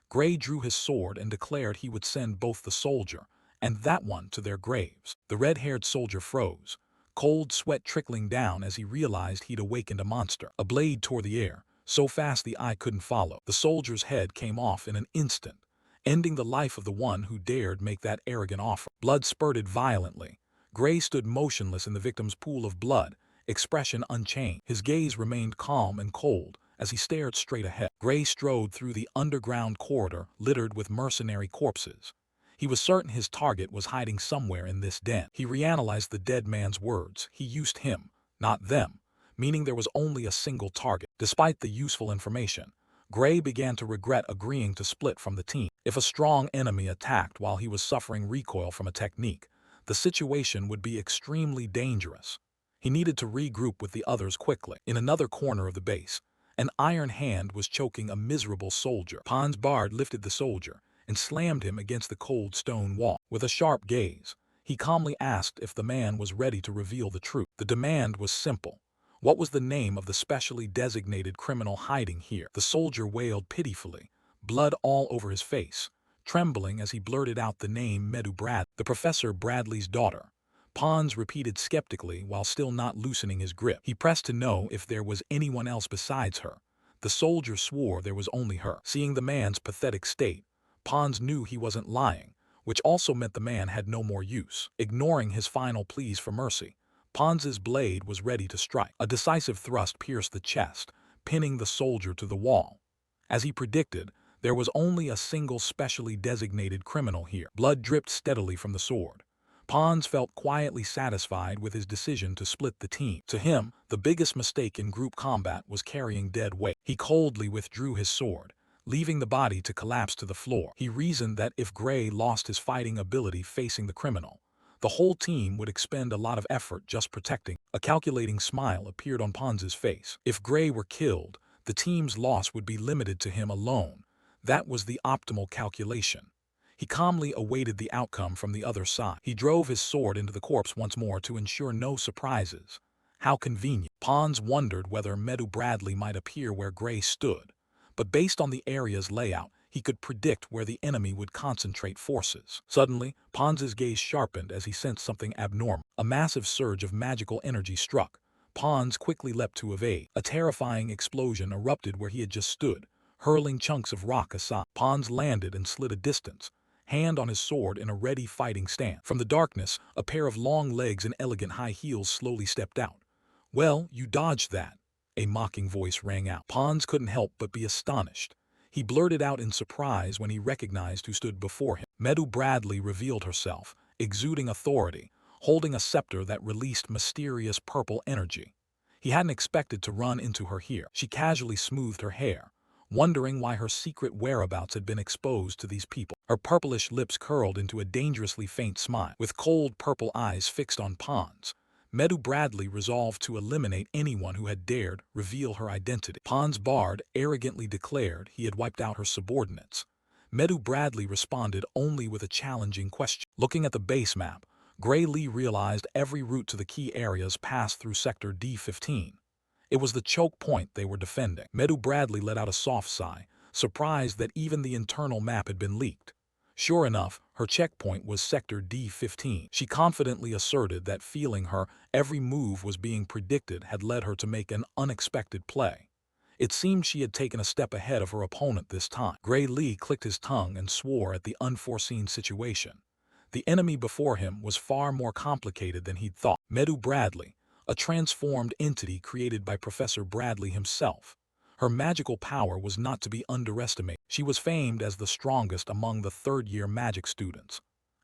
Gray drew his sword and declared he would send both the soldier and that one to their graves. The red-haired soldier froze, cold sweat trickling down as he realized he'd awakened a monster. A blade tore the air, so fast the eye couldn't follow. The soldier's head came off in an instant, ending the life of the one who dared make that arrogant offer. Blood spurted violently. Gray stood motionless in the victim's pool of blood, expression unchanged. His gaze remained calm and cold as he stared straight ahead. Gray strode through the underground corridor littered with mercenary corpses. He was certain his target was hiding somewhere in this den. He reanalyzed the dead man's words. He used him, not them, meaning there was only a single target. Despite the useful information, Gray began to regret agreeing to split from the team. If a strong enemy attacked while he was suffering recoil from a technique, the situation would be extremely dangerous. He needed to regroup with the others quickly. In another corner of the base, an iron hand was choking a miserable soldier. Pons Bard lifted the soldier and slammed him against the cold stone wall. With a sharp gaze, he calmly asked if the man was ready to reveal the truth. The demand was simple. What was the name of the specially designated criminal hiding here? The soldier wailed pitifully, blood all over his face, trembling as he blurted out the name Medu Brad, the Professor Bradley's daughter. Pons repeated skeptically while still not loosening his grip. He pressed to know if there was anyone else besides her. The soldier swore there was only her. Seeing the man's pathetic state, Pons knew he wasn't lying, which also meant the man had no more use. Ignoring his final pleas for mercy, Pons's blade was ready to strike. A decisive thrust pierced the chest, pinning the soldier to the wall. As he predicted, there was only a single specially designated criminal here. Blood dripped steadily from the sword. Pons felt quietly satisfied with his decision to split the team. To him, the biggest mistake in group combat was carrying dead weight. He coldly withdrew his sword, leaving the body to collapse to the floor. He reasoned that if Gray lost his fighting ability facing the criminal, the whole team would expend a lot of effort just protecting. A calculating smile appeared on Pons's face. If Gray were killed, the team's loss would be limited to him alone. That was the optimal calculation. He calmly awaited the outcome from the other side. He drove his sword into the corpse once more to ensure no surprises. How convenient. Pons wondered whether Medu Bradley might appear where Gray stood, but based on the area's layout, he could predict where the enemy would concentrate forces. Suddenly, Pons's gaze sharpened as he sensed something abnormal. A massive surge of magical energy struck. Pons quickly leapt to evade. A terrifying explosion erupted where he had just stood, hurling chunks of rock aside. Pons landed and slid a distance, hand on his sword in a ready fighting stance. From the darkness, a pair of long legs and elegant high heels slowly stepped out. "Well, you dodged that," a mocking voice rang out. Pons couldn't help but be astonished. He blurted out in surprise when he recognized who stood before him. Medu Bradley revealed herself, exuding authority, holding a scepter that released mysterious purple energy. He hadn't expected to run into her here. She casually smoothed her hair, wondering why her secret whereabouts had been exposed to these people. Her purplish lips curled into a dangerously faint smile. With cold purple eyes fixed on Pons, Medu Bradley resolved to eliminate anyone who had dared reveal her identity. Pons Bard arrogantly declared he had wiped out her subordinates. Medu Bradley responded only with a challenging question. Looking at the base map, Gray Lee realized every route to the key areas passed through Sector D-15. It was the choke point they were defending. Medu Bradley let out a soft sigh, surprised that even the internal map had been leaked. Sure enough, her checkpoint was Sector D-15. She confidently asserted that feeling her every move was being predicted had led her to make an unexpected play. It seemed she had taken a step ahead of her opponent this time. Gray Lee clicked his tongue and swore at the unforeseen situation. The enemy before him was far more complicated than he'd thought. Medu Bradley, a transformed entity created by Professor Bradley himself. Her magical power was not to be underestimated. She was famed as the strongest among the third-year magic students.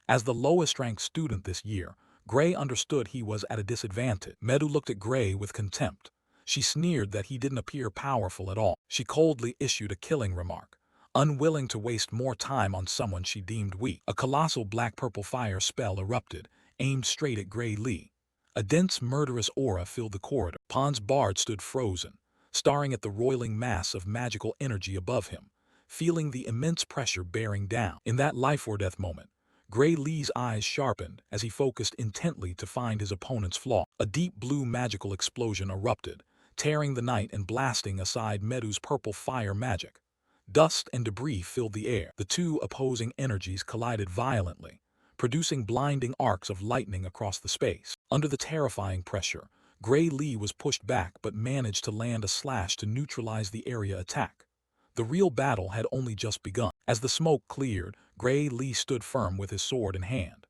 As the lowest-ranked student this year, Gray understood he was at a disadvantage. Medu looked at Gray with contempt. She sneered that he didn't appear powerful at all. She coldly issued a killing remark, unwilling to waste more time on someone she deemed weak. A colossal black-purple fire spell erupted, aimed straight at Gray Lee. A dense, murderous aura filled the corridor. Pons Bard stood frozen, staring at the roiling mass of magical energy above him, feeling the immense pressure bearing down. In that life-or-death moment, Gray Lee's eyes sharpened as he focused intently to find his opponent's flaw. A deep blue magical explosion erupted, tearing the night and blasting aside Medu's purple fire magic. Dust and debris filled the air. The two opposing energies collided violently, producing blinding arcs of lightning across the space. Under the terrifying pressure, Gray Lee was pushed back but managed to land a slash to neutralize the area attack. The real battle had only just begun. As the smoke cleared, Gray Lee stood firm with his sword in hand.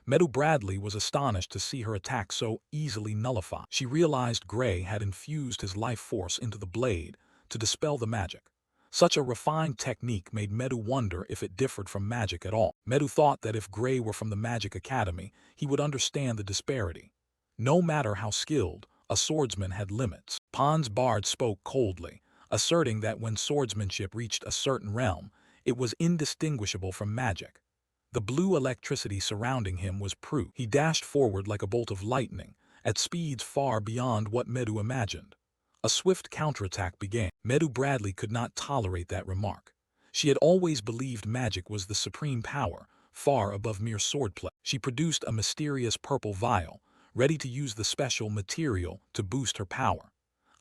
Meadow Bradley was astonished to see her attack so easily nullified. She realized Gray had infused his life force into the blade to dispel the magic. Such a refined technique made Meadow wonder if it differed from magic at all. Meadow thought that if Gray were from the Magic Academy, he would understand the disparity. No matter how skilled, a swordsman had limits. Pon's bard spoke coldly, asserting that when swordsmanship reached a certain realm, it was indistinguishable from magic. The blue electricity surrounding him was proof. He dashed forward like a bolt of lightning, at speeds far beyond what Meadow imagined. A swift counterattack began. Meadow Bradley could not tolerate that remark. She had always believed magic was the supreme power, far above mere swordplay. She produced a mysterious purple vial, ready to use the special material to boost her power.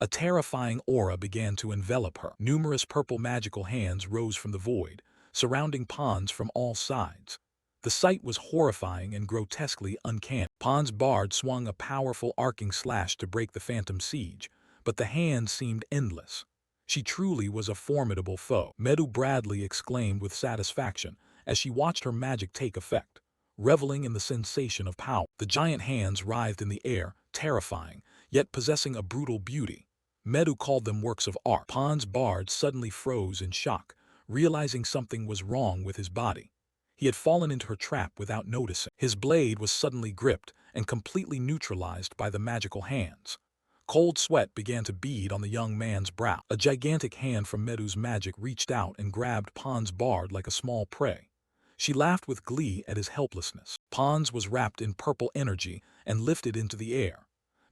A terrifying aura began to envelop her. Numerous purple magical hands rose from the void, surrounding Pons from all sides. The sight was horrifying and grotesquely uncanny. Pon's bard swung a powerful arcing slash to break the phantom siege, but the hands seemed endless. She truly was a formidable foe. Meadow Bradley exclaimed with satisfaction as she watched her magic take effect, reveling in the sensation of power. The giant hands writhed in the air, terrifying, yet possessing a brutal beauty. Meadow called them works of art. Pon's bard suddenly froze in shock, realizing something was wrong with his body. He had fallen into her trap without noticing. His blade was suddenly gripped and completely neutralized by the magical hands. Cold sweat began to bead on the young man's brow. A gigantic hand from Meadow's magic reached out and grabbed Pon's bard like a small prey. She laughed with glee at his helplessness. Pons was wrapped in purple energy and lifted into the air.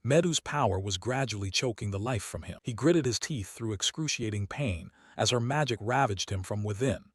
Meadow's power was gradually choking the life from him. He gritted his teeth through excruciating pain as her magic ravaged him from within.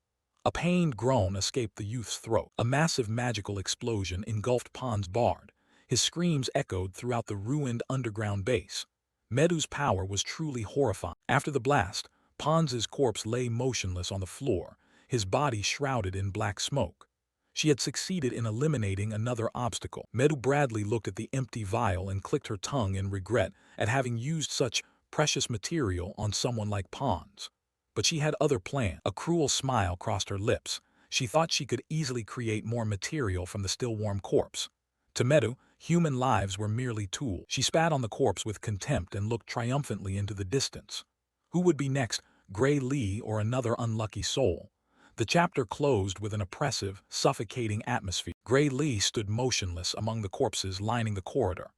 A pained groan escaped the youth's throat. A massive magical explosion engulfed Pon's bard. His screams echoed throughout the ruined underground base. Meadow's power was truly horrifying. After the blast, Pons's corpse lay motionless on the floor, his body shrouded in black smoke. She had succeeded in eliminating another obstacle. Meadow Bradley looked at the empty vial and clicked her tongue in regret at having used such precious material on someone like Pons. But she had other plans. A cruel smile crossed her lips. She thought she could easily create more material from the still-warm corpse. To Meadow, human lives were merely tools. She spat on the corpse with contempt and looked triumphantly into the distance. Who would be next, Gray Lee or another unlucky soul? The chapter closed with an oppressive, suffocating atmosphere. Gray Lee stood motionless among the corpses lining the corridor.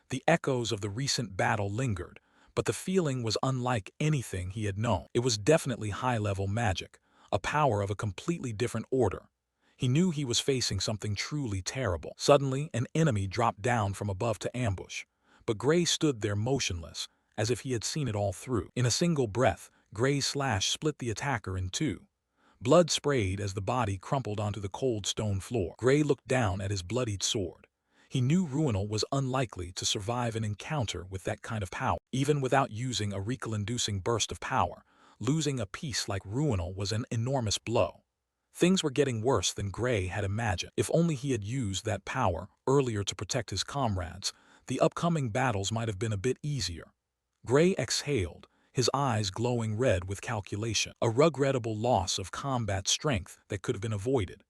The echoes of the recent battle lingered, but the feeling was unlike anything he had known. It was definitely high-level magic, a power of a completely different order. He knew he was facing something truly terrible. Suddenly, an enemy dropped down from above to ambush, but Gray stood there motionless, as if he had seen it all through. In a single breath, Gray's slash split the attacker in two. Blood sprayed as the body crumpled onto the cold stone floor. Gray looked down at his bloodied sword. He knew Ruinal was unlikely to survive an encounter with that kind of power. Even without using a recall-inducing burst of power, losing a piece like Ruinal was an enormous blow. Things were getting worse than Gray had imagined. If only he had used that power earlier to protect his comrades, the upcoming battles might have been a bit easier. Gray exhaled, his eyes glowing red with calculation, a regrettable loss of combat strength that could have been avoided.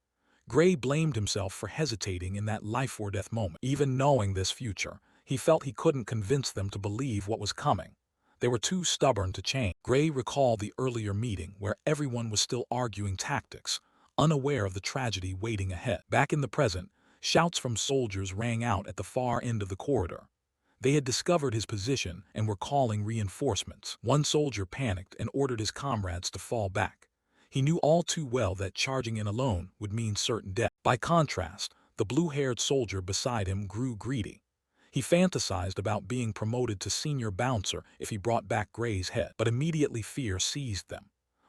Gray blamed himself for hesitating in that life-or-death moment. Even knowing this future, he felt he couldn't convince them to believe what was coming. They were too stubborn to change. Gray recalled the earlier meeting where everyone was still arguing tactics, unaware of the tragedy waiting ahead. Back in the present, shouts from soldiers rang out at the far end of the corridor. They had discovered his position and were calling reinforcements. One soldier panicked and ordered his comrades to fall back. He knew all too well that charging in alone would mean certain death. By contrast, the blue-haired soldier beside him grew greedy. He fantasized about being promoted to senior bouncer if he brought back Gray's head, but immediately fear seized them.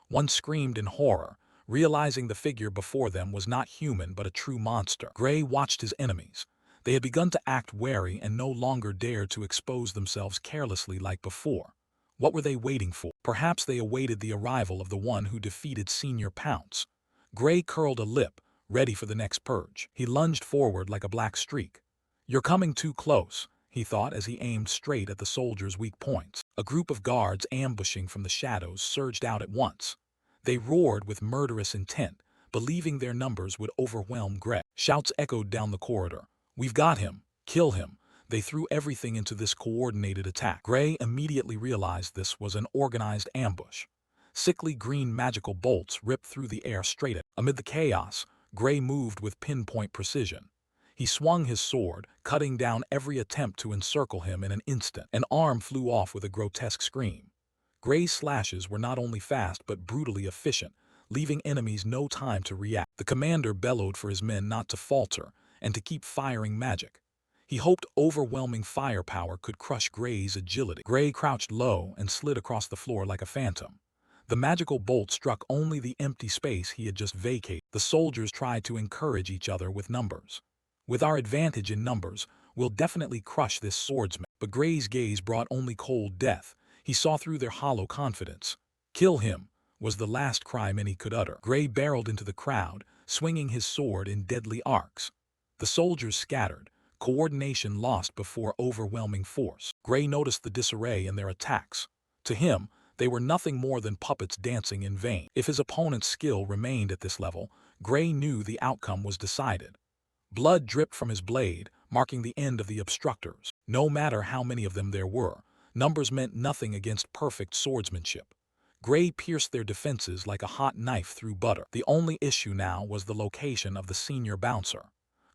One screamed in horror, realizing the figure before them was not human but a true monster. Gray watched his enemies. They had begun to act wary and no longer dared to expose themselves carelessly like before. What were they waiting for? Perhaps they awaited the arrival of the one who defeated Senior Pounce. Gray curled a lip, ready for the next purge. He lunged forward like a black streak. "You're coming too close," he thought as he aimed straight at the soldier's weak points. A group of guards ambushing from the shadows surged out at once. They roared with murderous intent, believing their numbers would overwhelm Gray. Shouts echoed down the corridor. "We've got him! Kill him!" They threw everything into this coordinated attack. Gray immediately realized this was an organized ambush. Sickly green magical bolts ripped through the air straight at him. Amid the chaos, Gray moved with pinpoint precision. He swung his sword, cutting down every attempt to encircle him in an instant. An arm flew off with a grotesque scream. Gray's slashes were not only fast but brutally efficient, leaving enemies no time to react. The commander bellowed for his men not to falter and to keep firing magic. He hoped overwhelming firepower could crush Gray's agility. Gray crouched low and slid across the floor like a phantom. The magical bolt struck only the empty space he had just vacated. The soldiers tried to encourage each other with numbers. "With our advantage in numbers, we'll definitely crush this swordsman." But Gray's gaze brought only cold death. He saw through their hollow confidence. "Kill him," was the last cry many could utter. Gray barreled into the crowd, swinging his sword in deadly arcs. The soldiers scattered, coordination lost before overwhelming force. Gray noticed the disarray in their attacks. To him, they were nothing more than puppets dancing in vain. If his opponent's skill remained at this level, Gray knew the outcome was decided. Blood dripped from his blade, marking the end of the obstructors. No matter how many of them there were, numbers meant nothing against perfect swordsmanship. Gray pierced their defenses like a hot knife through butter. The only issue now was the location of the senior bouncer.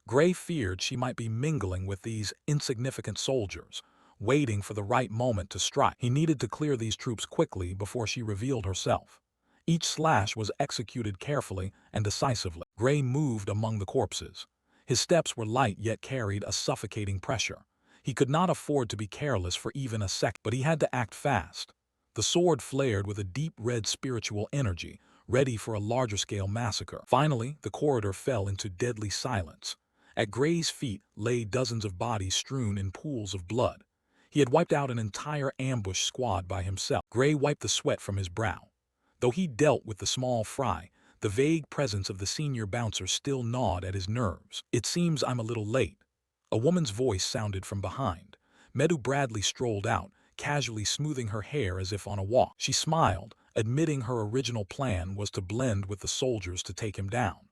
Gray feared she might be mingling with these insignificant soldiers, waiting for the right moment to strike. He needed to clear these troops quickly before she revealed herself. Each slash was executed carefully and decisively. Gray moved among the corpses. His steps were light yet carried a suffocating pressure. He could not afford to be careless for even a second, but he had to act fast. The sword flared with a deep red spiritual energy, ready for a larger-scale massacre. Finally, the corridor fell into deadly silence. At Gray's feet lay dozens of bodies strewn in pools of blood. He had wiped out an entire ambush squad by himself. Gray wiped the sweat from his brow. Though he dealt with the small fry, the vague presence of the senior bouncer still gnawed at his nerves. "It seems I'm a little late." A woman's voice sounded from behind. Meadow Bradley strolled out, casually smoothing her hair as if on a walk. She smiled, admitting her original plan was to blend with the soldiers to take him down.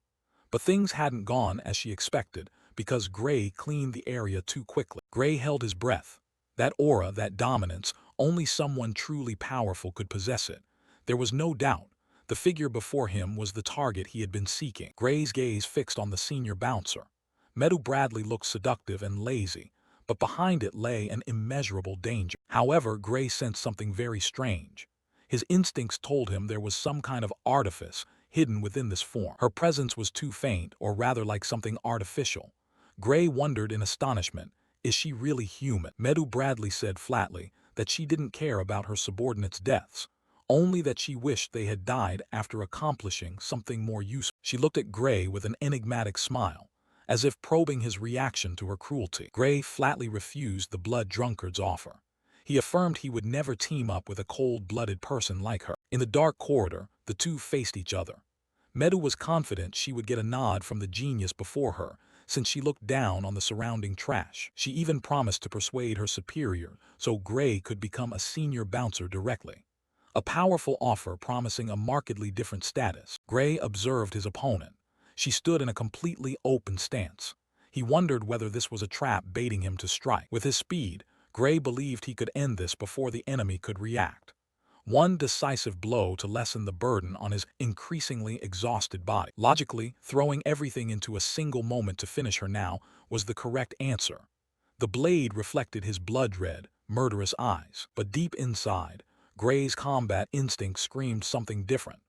But things hadn't gone as she expected, because Gray cleaned the area too quickly. Gray held his breath. That aura, that dominance, only someone truly powerful could possess it. There was no doubt. The figure before him was the target he had been seeking. Gray's gaze fixed on the senior bouncer. Meadow Bradley looked seductive and lazy, but behind it lay an immeasurable danger. However, Gray sensed something very strange. His instincts told him there was some kind of artifice hidden within this form. Her presence was too faint, or rather like something artificial. Gray wondered in astonishment, is she really human? Meadow Bradley said flatly that she didn't care about her subordinates' deaths, only that she wished they had died after accomplishing something more useful. She looked at Gray with an enigmatic smile, as if probing his reaction to her cruelty. Gray flatly refused the blood drunkard's offer. He affirmed he would never team up with a cold-blooded person like her. In the dark corridor, the two faced each other. Meadow was confident she would get a nod from the genius before her, since she looked down on the surrounding trash. She even promised to persuade her superior so Gray could become a senior bouncer directly. A powerful offer promising a markedly different status. Gray observed his opponent. She stood in a completely open stance. He wondered whether this was a trap baiting him to strike. With his speed, Gray believed he could end this before the enemy could react. One decisive blow to lessen the burden on his increasingly exhausted body. Logically, throwing everything into a single moment to finish her now was the correct answer. The blade reflected his blood-red, murderous eyes. But deep inside, Gray's combat instinct screamed something different.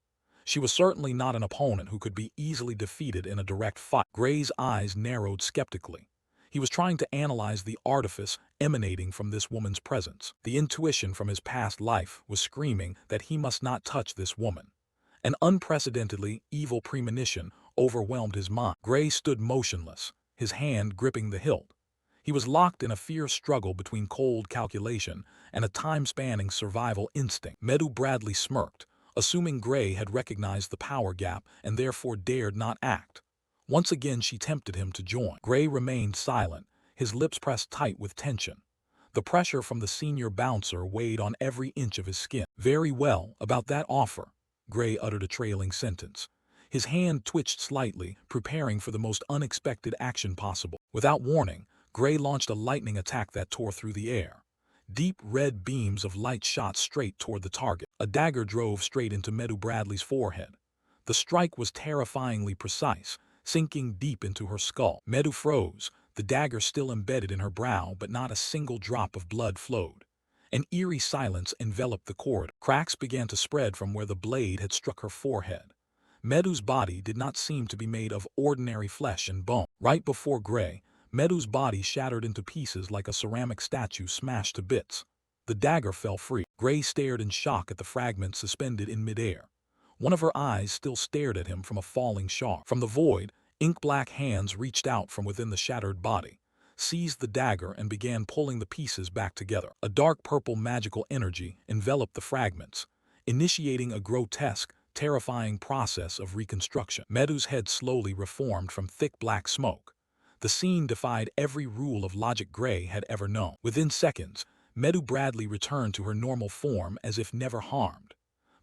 She was certainly not an opponent who could be easily defeated in a direct fight. Gray's eyes narrowed skeptically. He was trying to analyze the artifice emanating from this woman's presence. The intuition from his past life was screaming that he must not touch this woman. An unprecedentedly evil premonition overwhelmed his mind. Gray stood motionless, his hand gripping the hilt. He was locked in a fierce struggle between cold calculation and a time-spanning survival instinct. Meadow Bradley smirked, assuming Gray had recognized the power gap and therefore dared not act. Once again she tempted him to join. Gray remained silent, his lips pressed tight with tension. The pressure from the senior bouncer weighed on every inch of his skin. "Very well, about that offer," Gray uttered a trailing sentence. His hand twitched slightly, preparing for the most unexpected action possible. Without warning, Gray launched a lightning attack that tore through the air. Deep red beams of light shot straight toward the target. A dagger drove straight into Medu Bradley's forehead. The strike was terrifyingly precise, sinking deep into her skull. Medu froze, the dagger still embedded in her brow, but not a single drop of blood flowed. An eerie silence enveloped the corridor. Cracks began to spread from where the blade had struck her forehead. Medu's body did not seem to be made of ordinary flesh and bone. Right before Gray, Medu's body shattered into pieces like a ceramic statue smashed to bits. The dagger fell free. Gray stared in shock at the fragment suspended in midair. One of her eyes still stared at him from a falling shard. From the void, ink-black hands reached out from within the shattered body, seized the dagger and began pulling the pieces back together. A dark purple magical energy enveloped the fragments, initiating a grotesque, terrifying process of reconstruction. Medu's head slowly reformed from thick black smoke. The scene defied every rule of logic Gray had ever known. Within seconds, Medu Bradley returned to her normal form as if never harmed.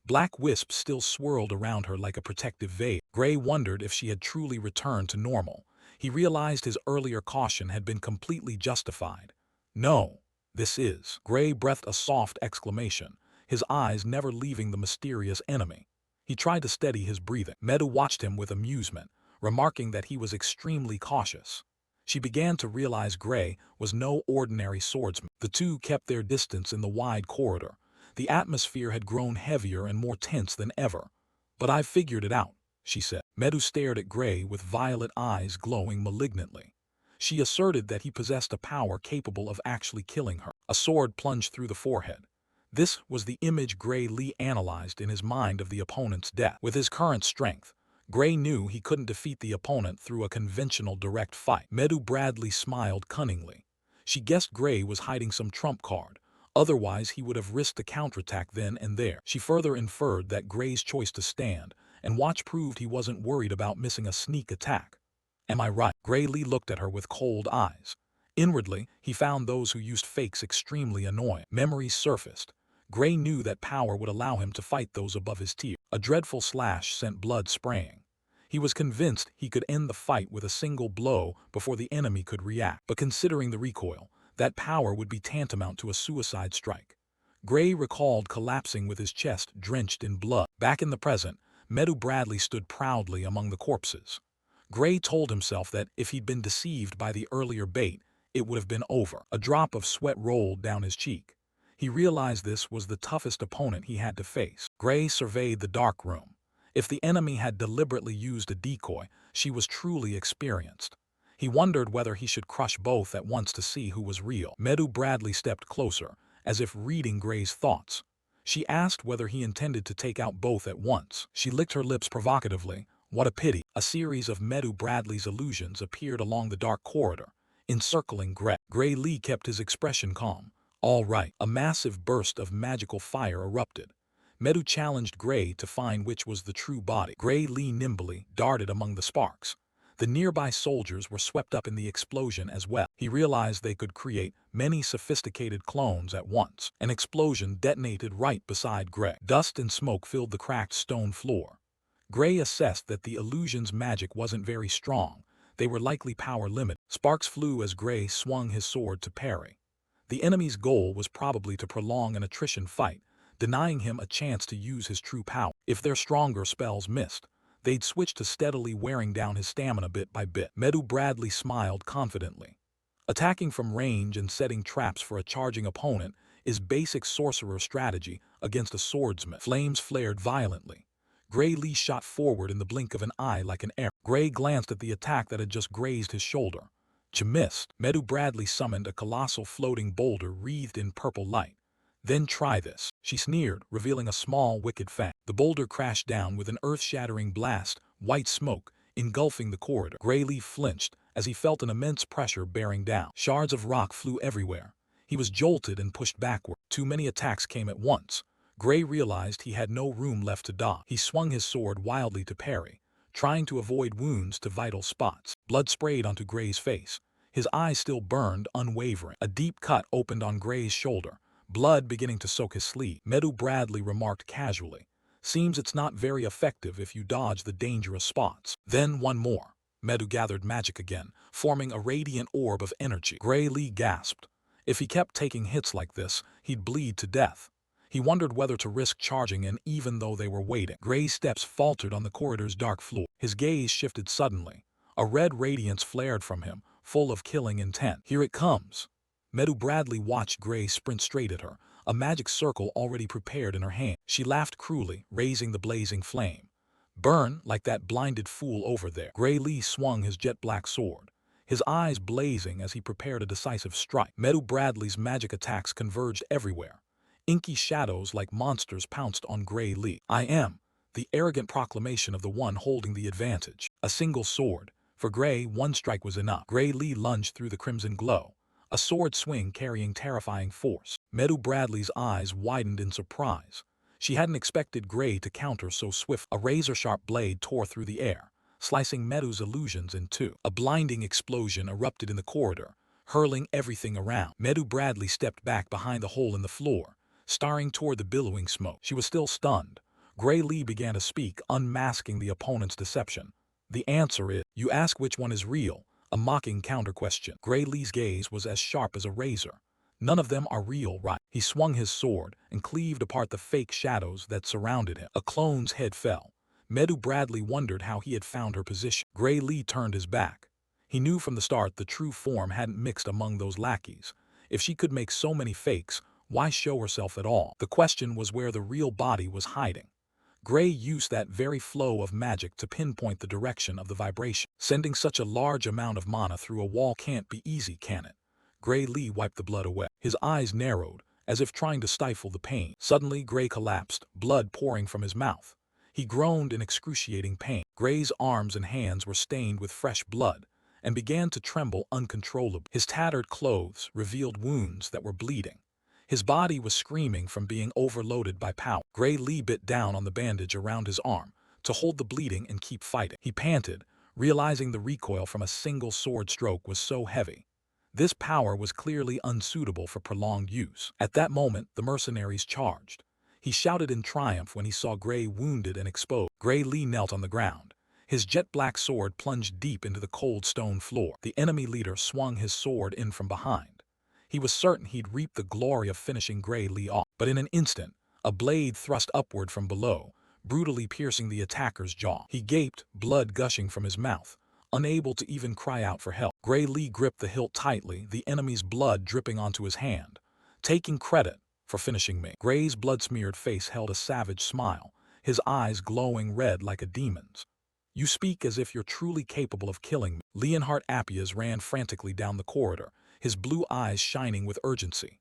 Black wisps still swirled around her like a protective veil. Gray wondered if she had truly returned to normal. He realized his earlier caution had been completely justified. "No, this is." Gray breathed a soft exclamation, his eyes never leaving the mysterious enemy. He tried to steady his breathing. Medu watched him with amusement, remarking that he was extremely cautious. She began to realize Gray was no ordinary swordsman. The two kept their distance in the wide corridor. The atmosphere had grown heavier and more tense than ever. "But I've figured it out," she said. Medu stared at Gray with violet eyes glowing malignantly. She asserted that he possessed a power capable of actually killing her. A sword plunged through the forehead. This was the image Gray Lee analyzed in his mind of the opponent's death. With his current strength, Gray knew he couldn't defeat the opponent through a conventional direct fight. Medu Bradley smiled cunningly. She guessed Gray was hiding some trump card. Otherwise, he would have risked a counterattack then and there. She further inferred that Gray's choice to stand and watch proved he wasn't worried about missing a sneak attack. "Am I right?" Gray Lee looked at her with cold eyes. Inwardly, he found those who used fakes extremely annoying. Memories surfaced. Gray knew that power would allow him to fight those above his tier. A dreadful slash sent blood spraying. He was convinced he could end the fight with a single blow before the enemy could react. But considering the recoil, that power would be tantamount to a suicide strike. Gray recalled collapsing with his chest drenched in blood. Back in the present, Medu Bradley stood proudly among the corpses. Gray told himself that if he'd been deceived by the earlier bait, it would have been over. A drop of sweat rolled down his cheek. He realized this was the toughest opponent he had to face. Gray surveyed the dark room. If the enemy had deliberately used a decoy, she was truly experienced. He wondered whether he should crush both at once to see who was real. Medu Bradley stepped closer, as if reading Gray's thoughts. She asked whether he intended to take out both at once. She licked her lips provocatively. What a pity. A series of Medu Bradley's illusions appeared along the dark corridor, encircling Gray. Gray Lee kept his expression calm. "All right." A massive burst of magical fire erupted. Medu challenged Gray to find which was the true body. Gray Lee nimbly darted among the sparks. The nearby soldiers were swept up in the explosion as well. He realized they could create many sophisticated clones at once. An explosion detonated right beside Gray. Dust and smoke filled the cracked stone floor. Gray assessed that the illusion's magic wasn't very strong. They were likely power limited. Sparks flew as Gray swung his sword to parry. The enemy's goal was probably to prolong an attrition fight, denying him a chance to use his true power. If their stronger spells missed, they'd switch to steadily wearing down his stamina bit by bit. Medu Bradley smiled confidently. Attacking from range and setting traps for a charging opponent is basic sorcerer strategy against a swordsman. Flames flared violently. Gray Lee shot forward in the blink of an eye like an arrow. Gray glanced at the attack that had just grazed his shoulder. She missed. Medu Bradley summoned a colossal floating boulder wreathed in purple light. "Then try this," she sneered, revealing a small, wicked fang. The boulder crashed down with an earth-shattering blast, white smoke, engulfing the corridor. Gray Lee flinched as he felt an immense pressure bearing down. Shards of rock flew everywhere. He was jolted and pushed backward. Too many attacks came at once. Gray realized he had no room left to dodge. He swung his sword wildly to parry, trying to avoid wounds to vital spots. Blood sprayed onto Gray's face. His eyes still burned, unwavering. A deep cut opened on Gray's shoulder, blood beginning to soak his sleeve. Meadow Bradley remarked casually, "Seems it's not very effective if you dodge the dangerous spots." Then one more. Meadow gathered magic again, forming a radiant orb of energy. Gray Lee gasped. If he kept taking hits like this, he'd bleed to death. He wondered whether to risk charging in even though they were waiting. Gray's steps faltered on the corridor's dark floor. His gaze shifted suddenly. A red radiance flared from him, full of killing intent. "Here it comes." Meadow Bradley watched Gray sprint straight at her, a magic circle already prepared in her hand. She laughed cruelly, raising the blazing flame. "Burn like that blinded fool over there." Gray Lee swung his jet-black sword, his eyes blazing as he prepared a decisive strike. Meadow Bradley's magic attacks converged everywhere. Inky shadows like monsters pounced on Gray Lee. "I am," the arrogant proclamation of the one holding the advantage. A single sword. For Gray, one strike was enough. Gray Lee lunged through the crimson glow, a sword swing carrying terrifying force. Meadow Bradley's eyes widened in surprise. She hadn't expected Gray to counter so swift. A razor-sharp blade tore through the air, slicing Meadow's illusions in two. A blinding explosion erupted in the corridor, hurling everything around. Meadow Bradley stepped back behind the hole in the floor, staring toward the billowing smoke. She was still stunned. Gray Lee began to speak, unmasking the opponent's deception. "The answer is, you ask which one is real," a mocking counter-question. Gray Lee's gaze was as sharp as a razor. "None of them are real, right?" He swung his sword and cleaved apart the fake shadows that surrounded him. A clone's head fell. Meadow Bradley wondered how he had found her position. Gray Lee turned his back. He knew from the start the true form hadn't mixed among those lackeys. If she could make so many fakes, why show herself at all? The question was where the real body was hiding. Gray used that very flow of magic to pinpoint the direction of the vibration. Sending such a large amount of mana through a wall can't be easy, can it? Gray Lee wiped the blood away. His eyes narrowed, as if trying to stifle the pain. Suddenly, Gray collapsed, blood pouring from his mouth. He groaned in excruciating pain. Gray's arms and hands were stained with fresh blood, and began to tremble uncontrollably. His tattered clothes revealed wounds that were bleeding. His body was screaming from being overloaded by power. Gray Lee bit down on the bandage around his arm to hold the bleeding and keep fighting. He panted, realizing the recoil from a single sword stroke was so heavy. This power was clearly unsuitable for prolonged use. At that moment, the mercenaries charged. He shouted in triumph when he saw Gray wounded and exposed. Gray Lee knelt on the ground. His jet-black sword plunged deep into the cold stone floor. The enemy leader swung his sword in from behind. He was certain he'd reap the glory of finishing Gray Lee off. But in an instant, a blade thrust upward from below, brutally piercing the attacker's jaw. He gaped, blood gushing from his mouth, unable to even cry out for help. Gray Lee gripped the hilt tightly, the enemy's blood dripping onto his hand. "Taking credit for finishing me." Gray's blood-smeared face held a savage smile, his eyes glowing red like a demon's. "You speak as if you're truly capable of killing me." Leonhard Appiah's ran frantically down the corridor, his blue eyes shining with urgency.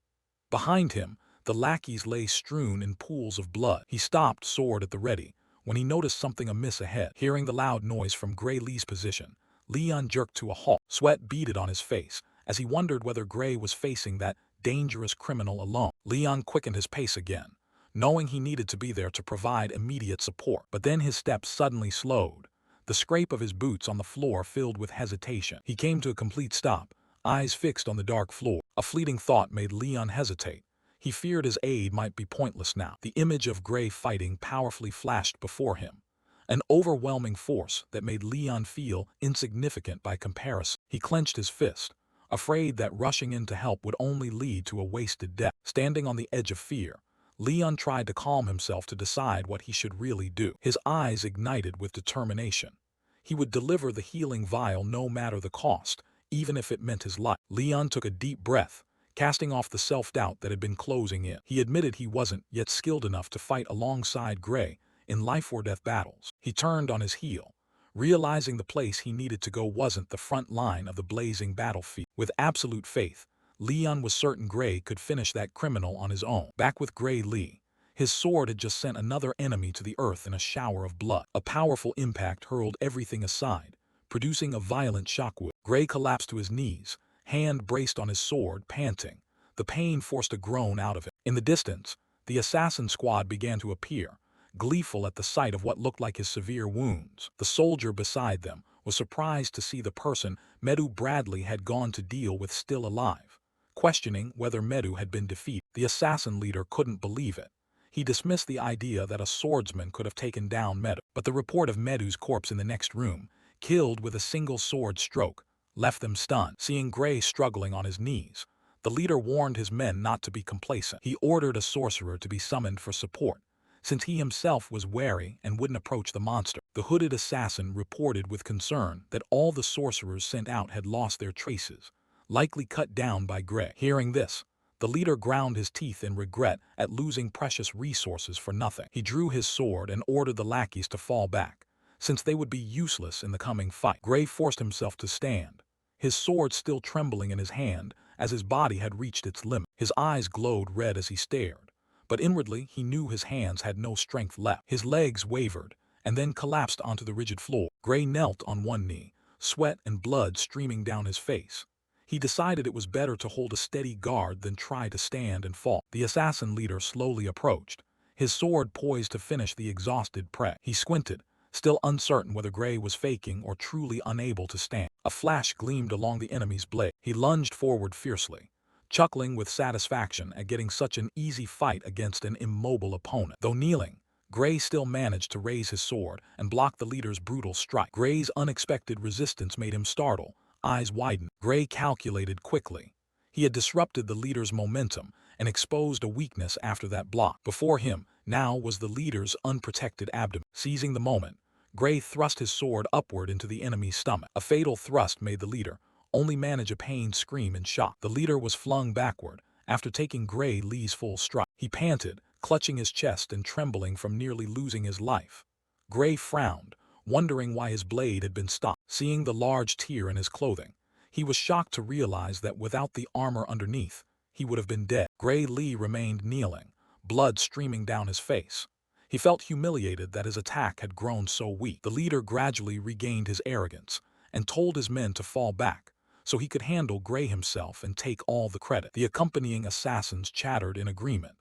Behind him, the lackeys lay strewn in pools of blood. He stopped, sword at the ready, when he noticed something amiss ahead. Hearing the loud noise from Gray Lee's position, Leon jerked to a halt. Sweat beaded on his face as he wondered whether Gray was facing that dangerous criminal alone. Leon quickened his pace again, knowing he needed to be there to provide immediate support. But then his steps suddenly slowed, the scrape of his boots on the floor filled with hesitation. He came to a complete stop, eyes fixed on the dark floor. A fleeting thought made Leon hesitate. He feared his aid might be pointless now. The image of Gray fighting powerfully flashed before him, an overwhelming force that made Leon feel insignificant by comparison. He clenched his fist, afraid that rushing in to help would only lead to a wasted death. Standing on the edge of fear, Leon tried to calm himself to decide what he should really do. His eyes ignited with determination. He would deliver the healing vial no matter the cost, even if it meant his life. Leon took a deep breath, casting off the self-doubt that had been closing in. He admitted he wasn't yet skilled enough to fight alongside Gray in life-or-death battles. He turned on his heel, realizing the place he needed to go wasn't the front line of the blazing battlefield. With absolute faith, Leon was certain Gray could finish that criminal on his own. Back with Gray Lee, his sword had just sent another enemy to the earth in a shower of blood. A powerful impact hurled everything aside, producing a violent shockwave. Gray collapsed to his knees, hand braced on his sword, panting. The pain forced a groan out of him. In the distance, the assassin squad began to appear, gleeful at the sight of what looked like his severe wounds. The soldier beside them was surprised to see the person Medu Bradley had gone to deal with still alive. Questioning whether Medu had been defeated, the assassin leader couldn't believe it. He dismissed the idea that a swordsman could have taken down Medu, but the report of Medu's corpse in the next room, killed with a single sword stroke, left them stunned. Seeing Gray struggling on his knees, the leader warned his men not to be complacent. He ordered a sorcerer to be summoned for support, since he himself was wary and wouldn't approach the monster. The hooded assassin reported with concern that all the sorcerers sent out had lost their traces, likely cut down by Gray. Hearing this, the leader ground his teeth in regret at losing precious resources for nothing. He drew his sword and ordered the lackeys to fall back, since they would be useless in the coming fight. Gray forced himself to stand, his sword still trembling in his hand as his body had reached its limit. His eyes glowed red as he stared, but inwardly he knew his hands had no strength left. His legs wavered and then collapsed onto the rigid floor. Gray knelt on one knee, sweat and blood streaming down his face. He decided it was better to hold a steady guard than try to stand and fall. The assassin leader slowly approached, his sword poised to finish the exhausted prey. He squinted, still uncertain whether Gray was faking or truly unable to stand. A flash gleamed along the enemy's blade. He lunged forward fiercely, chuckling with satisfaction at getting such an easy fight against an immobile opponent. Though kneeling, Gray still managed to raise his sword and block the leader's brutal strike. Gray's unexpected resistance made him startle, eyes widened. Gray calculated quickly. He had disrupted the leader's momentum and exposed a weakness after that block. Before him now was the leader's unprotected abdomen. Seizing the moment, Gray thrust his sword upward into the enemy's stomach. A fatal thrust made the leader only manage a pained scream in shock. The leader was flung backward after taking Gray Lee's full strike. He panted, clutching his chest and trembling from nearly losing his life. Gray frowned, wondering why his blade had been stopped. Seeing the large tear in his clothing, he was shocked to realize that without the armor underneath, he would have been dead. Gray Lee remained kneeling, blood streaming down his face. He felt humiliated that his attack had grown so weak. The leader gradually regained his arrogance and told his men to fall back, so he could handle Gray himself and take all the credit. The accompanying assassins chattered in agreement.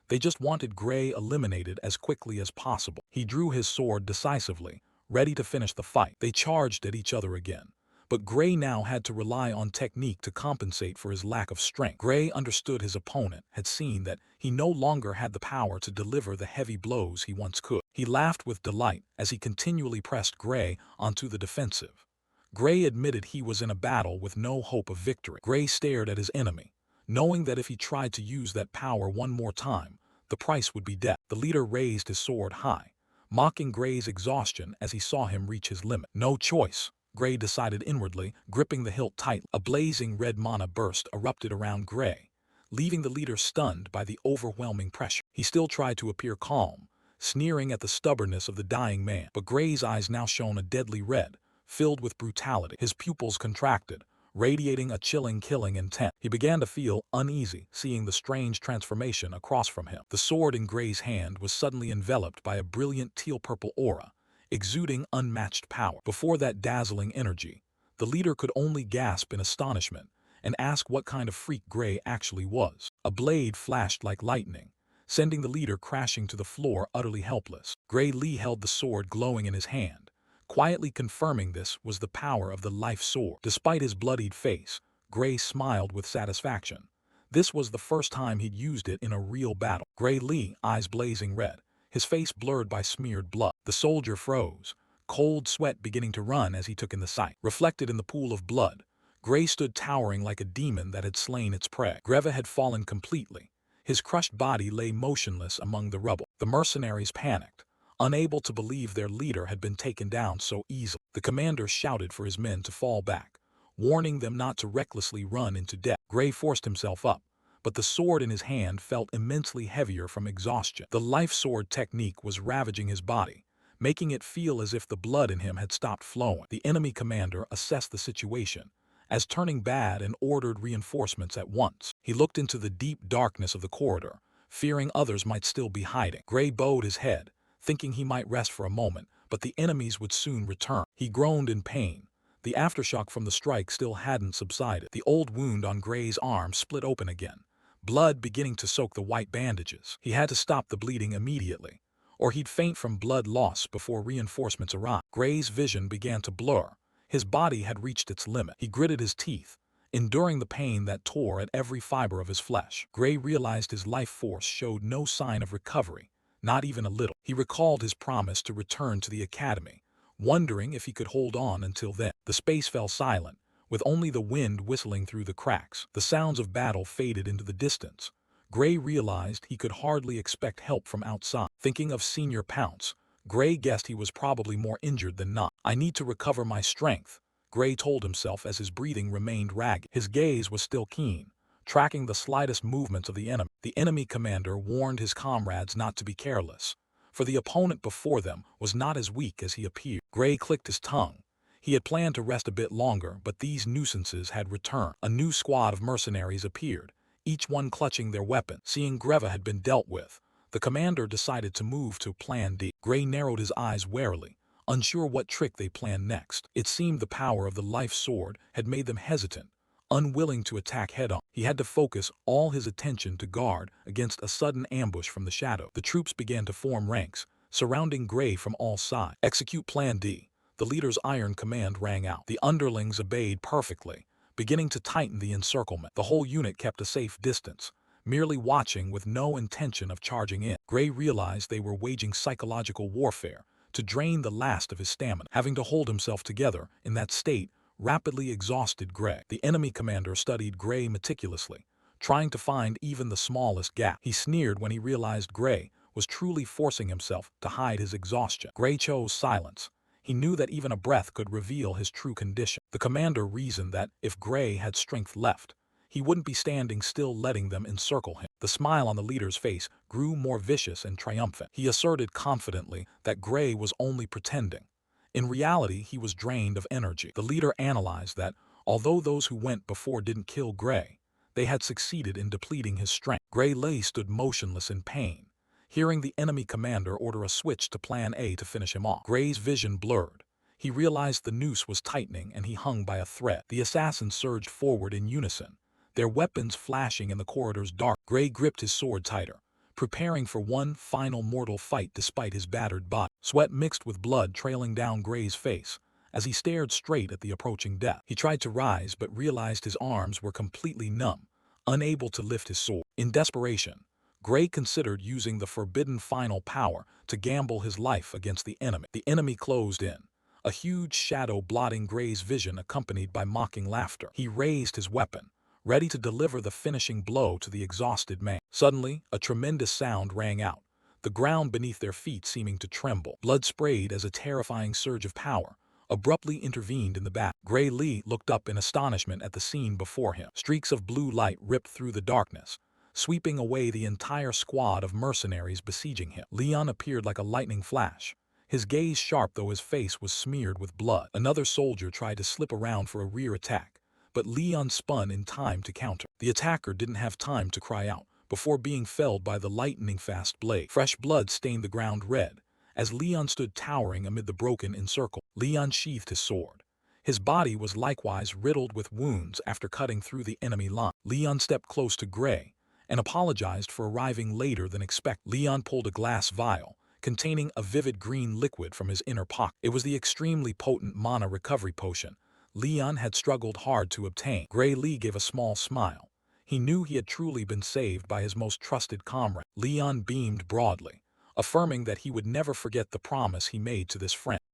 They just wanted Gray eliminated as quickly as possible. He drew his sword decisively, ready to finish the fight. They charged at each other again, but Gray now had to rely on technique to compensate for his lack of strength. Gray understood his opponent had seen that he no longer had the power to deliver the heavy blows he once could. He laughed with delight as he continually pressed Gray onto the defensive. Gray admitted he was in a battle with no hope of victory. Gray stared at his enemy, knowing that if he tried to use that power one more time, the price would be death. The leader raised his sword high, mocking Gray's exhaustion as he saw him reach his limit. No choice, Gray decided inwardly, gripping the hilt tight. A blazing red mana burst erupted around Gray, leaving the leader stunned by the overwhelming pressure. He still tried to appear calm, sneering at the stubbornness of the dying man, but Gray's eyes now shone a deadly red, filled with brutality. His pupils contracted, radiating a chilling killing intent. He began to feel uneasy, seeing the strange transformation across from him. The sword in Gray's hand was suddenly enveloped by a brilliant teal-purple aura, exuding unmatched power. Before that dazzling energy, the leader could only gasp in astonishment and ask what kind of freak Gray actually was. A blade flashed like lightning, sending the leader crashing to the floor utterly helpless. Gray Lee held the sword glowing in his hand, quietly confirming this was the power of the life sword. Despite his bloodied face, Gray smiled with satisfaction. This was the first time he'd used it in a real battle. Gray Lee, eyes blazing red, his face blurred by smeared blood. The soldier froze, cold sweat beginning to run as he took in the sight. Reflected in the pool of blood, Gray stood towering like a demon that had slain its prey. Greva had fallen completely. His crushed body lay motionless among the rubble. The mercenaries panicked, unable to believe their leader had been taken down so easily. The commander shouted for his men to fall back, warning them not to recklessly run into death. Gray forced himself up, but the sword in his hand felt immensely heavier from exhaustion. The life sword technique was ravaging his body, making it feel as if the blood in him had stopped flowing. The enemy commander assessed the situation as turning bad and ordered reinforcements at once. He looked into the deep darkness of the corridor, fearing others might still be hiding. Gray bowed his head, thinking he might rest for a moment, but the enemies would soon return. He groaned in pain. The aftershock from the strike still hadn't subsided. The old wound on Gray's arm split open again, blood beginning to soak the white bandages. He had to stop the bleeding immediately, or he'd faint from blood loss before reinforcements arrived. Gray's vision began to blur. His body had reached its limit. He gritted his teeth, enduring the pain that tore at every fiber of his flesh. Gray realized his life force showed no sign of recovery, not even a little. He recalled his promise to return to the academy, wondering if he could hold on until then. The space fell silent, with only the wind whistling through the cracks. The sounds of battle faded into the distance. Gray realized he could hardly expect help from outside. Thinking of Senior Pounce, Gray guessed he was probably more injured than not. "I need to recover my strength," Gray told himself as his breathing remained ragged. His gaze was still keen, tracking the slightest movements of the enemy. The enemy commander warned his comrades not to be careless, for the opponent before them was not as weak as he appeared. Gray clicked his tongue. He had planned to rest a bit longer, but these nuisances had returned. A new squad of mercenaries appeared, each one clutching their weapon. Seeing Greva had been dealt with, the commander decided to move to Plan D. Gray narrowed his eyes warily, unsure what trick they planned next. It seemed the power of the life sword had made them hesitant, unwilling to attack head-on. He had to focus all his attention to guard against a sudden ambush from the shadow. The troops began to form ranks, surrounding Gray from all sides. "Execute Plan D." The leader's iron command rang out. The underlings obeyed perfectly, beginning to tighten the encirclement. The whole unit kept a safe distance, merely watching with no intention of charging in. Gray realized they were waging psychological warfare to drain the last of his stamina. Having to hold himself together in that state rapidly exhausted Gray. The enemy commander studied Gray meticulously, trying to find even the smallest gap. He sneered when he realized Gray was truly forcing himself to hide his exhaustion. Gray chose silence. He knew that even a breath could reveal his true condition. The commander reasoned that if Gray had strength left, he wouldn't be standing still letting them encircle him. The smile on the leader's face grew more vicious and triumphant. He asserted confidently that Gray was only pretending. In reality, he was drained of energy. The leader analyzed that, although those who went before didn't kill Gray, they had succeeded in depleting his strength. Gray stood motionless in pain, hearing the enemy commander order a switch to Plan A to finish him off. Gray's vision blurred. He realized the noose was tightening and he hung by a thread. The assassins surged forward in unison, their weapons flashing in the corridor's dark. Gray gripped his sword tighter, preparing for one final mortal fight despite his battered body. Sweat mixed with blood trailing down Gray's face as he stared straight at the approaching death. He tried to rise but realized his arms were completely numb, unable to lift his sword. In desperation, Gray considered using the forbidden final power to gamble his life against the enemy. The enemy closed in, a huge shadow blotting Gray's vision accompanied by mocking laughter. He raised his weapon, ready to deliver the finishing blow to the exhausted man. Suddenly, a tremendous sound rang out, the ground beneath their feet seeming to tremble. Blood sprayed as a terrifying surge of power abruptly intervened in the battle. Gray looked up in astonishment at the scene before him. Streaks of blue light ripped through the darkness, sweeping away the entire squad of mercenaries besieging him. Leon appeared like a lightning flash, his gaze sharp though his face was smeared with blood. Another soldier tried to slip around for a rear attack, but Leon spun in time to counter. The attacker didn't have time to cry out before being felled by the lightning-fast blade. Fresh blood stained the ground red as Leon stood towering amid the broken encircle. Leon sheathed his sword. His body was likewise riddled with wounds after cutting through the enemy line. Leon stepped close to Gray and apologized for arriving later than expected. Leon pulled a glass vial containing a vivid green liquid from his inner pocket. It was the extremely potent mana recovery potion Leon had struggled hard to obtain. Gray gave a small smile. He knew he had truly been saved by his most trusted comrade. Leon beamed broadly, affirming that he would never forget the promise he made to this friend.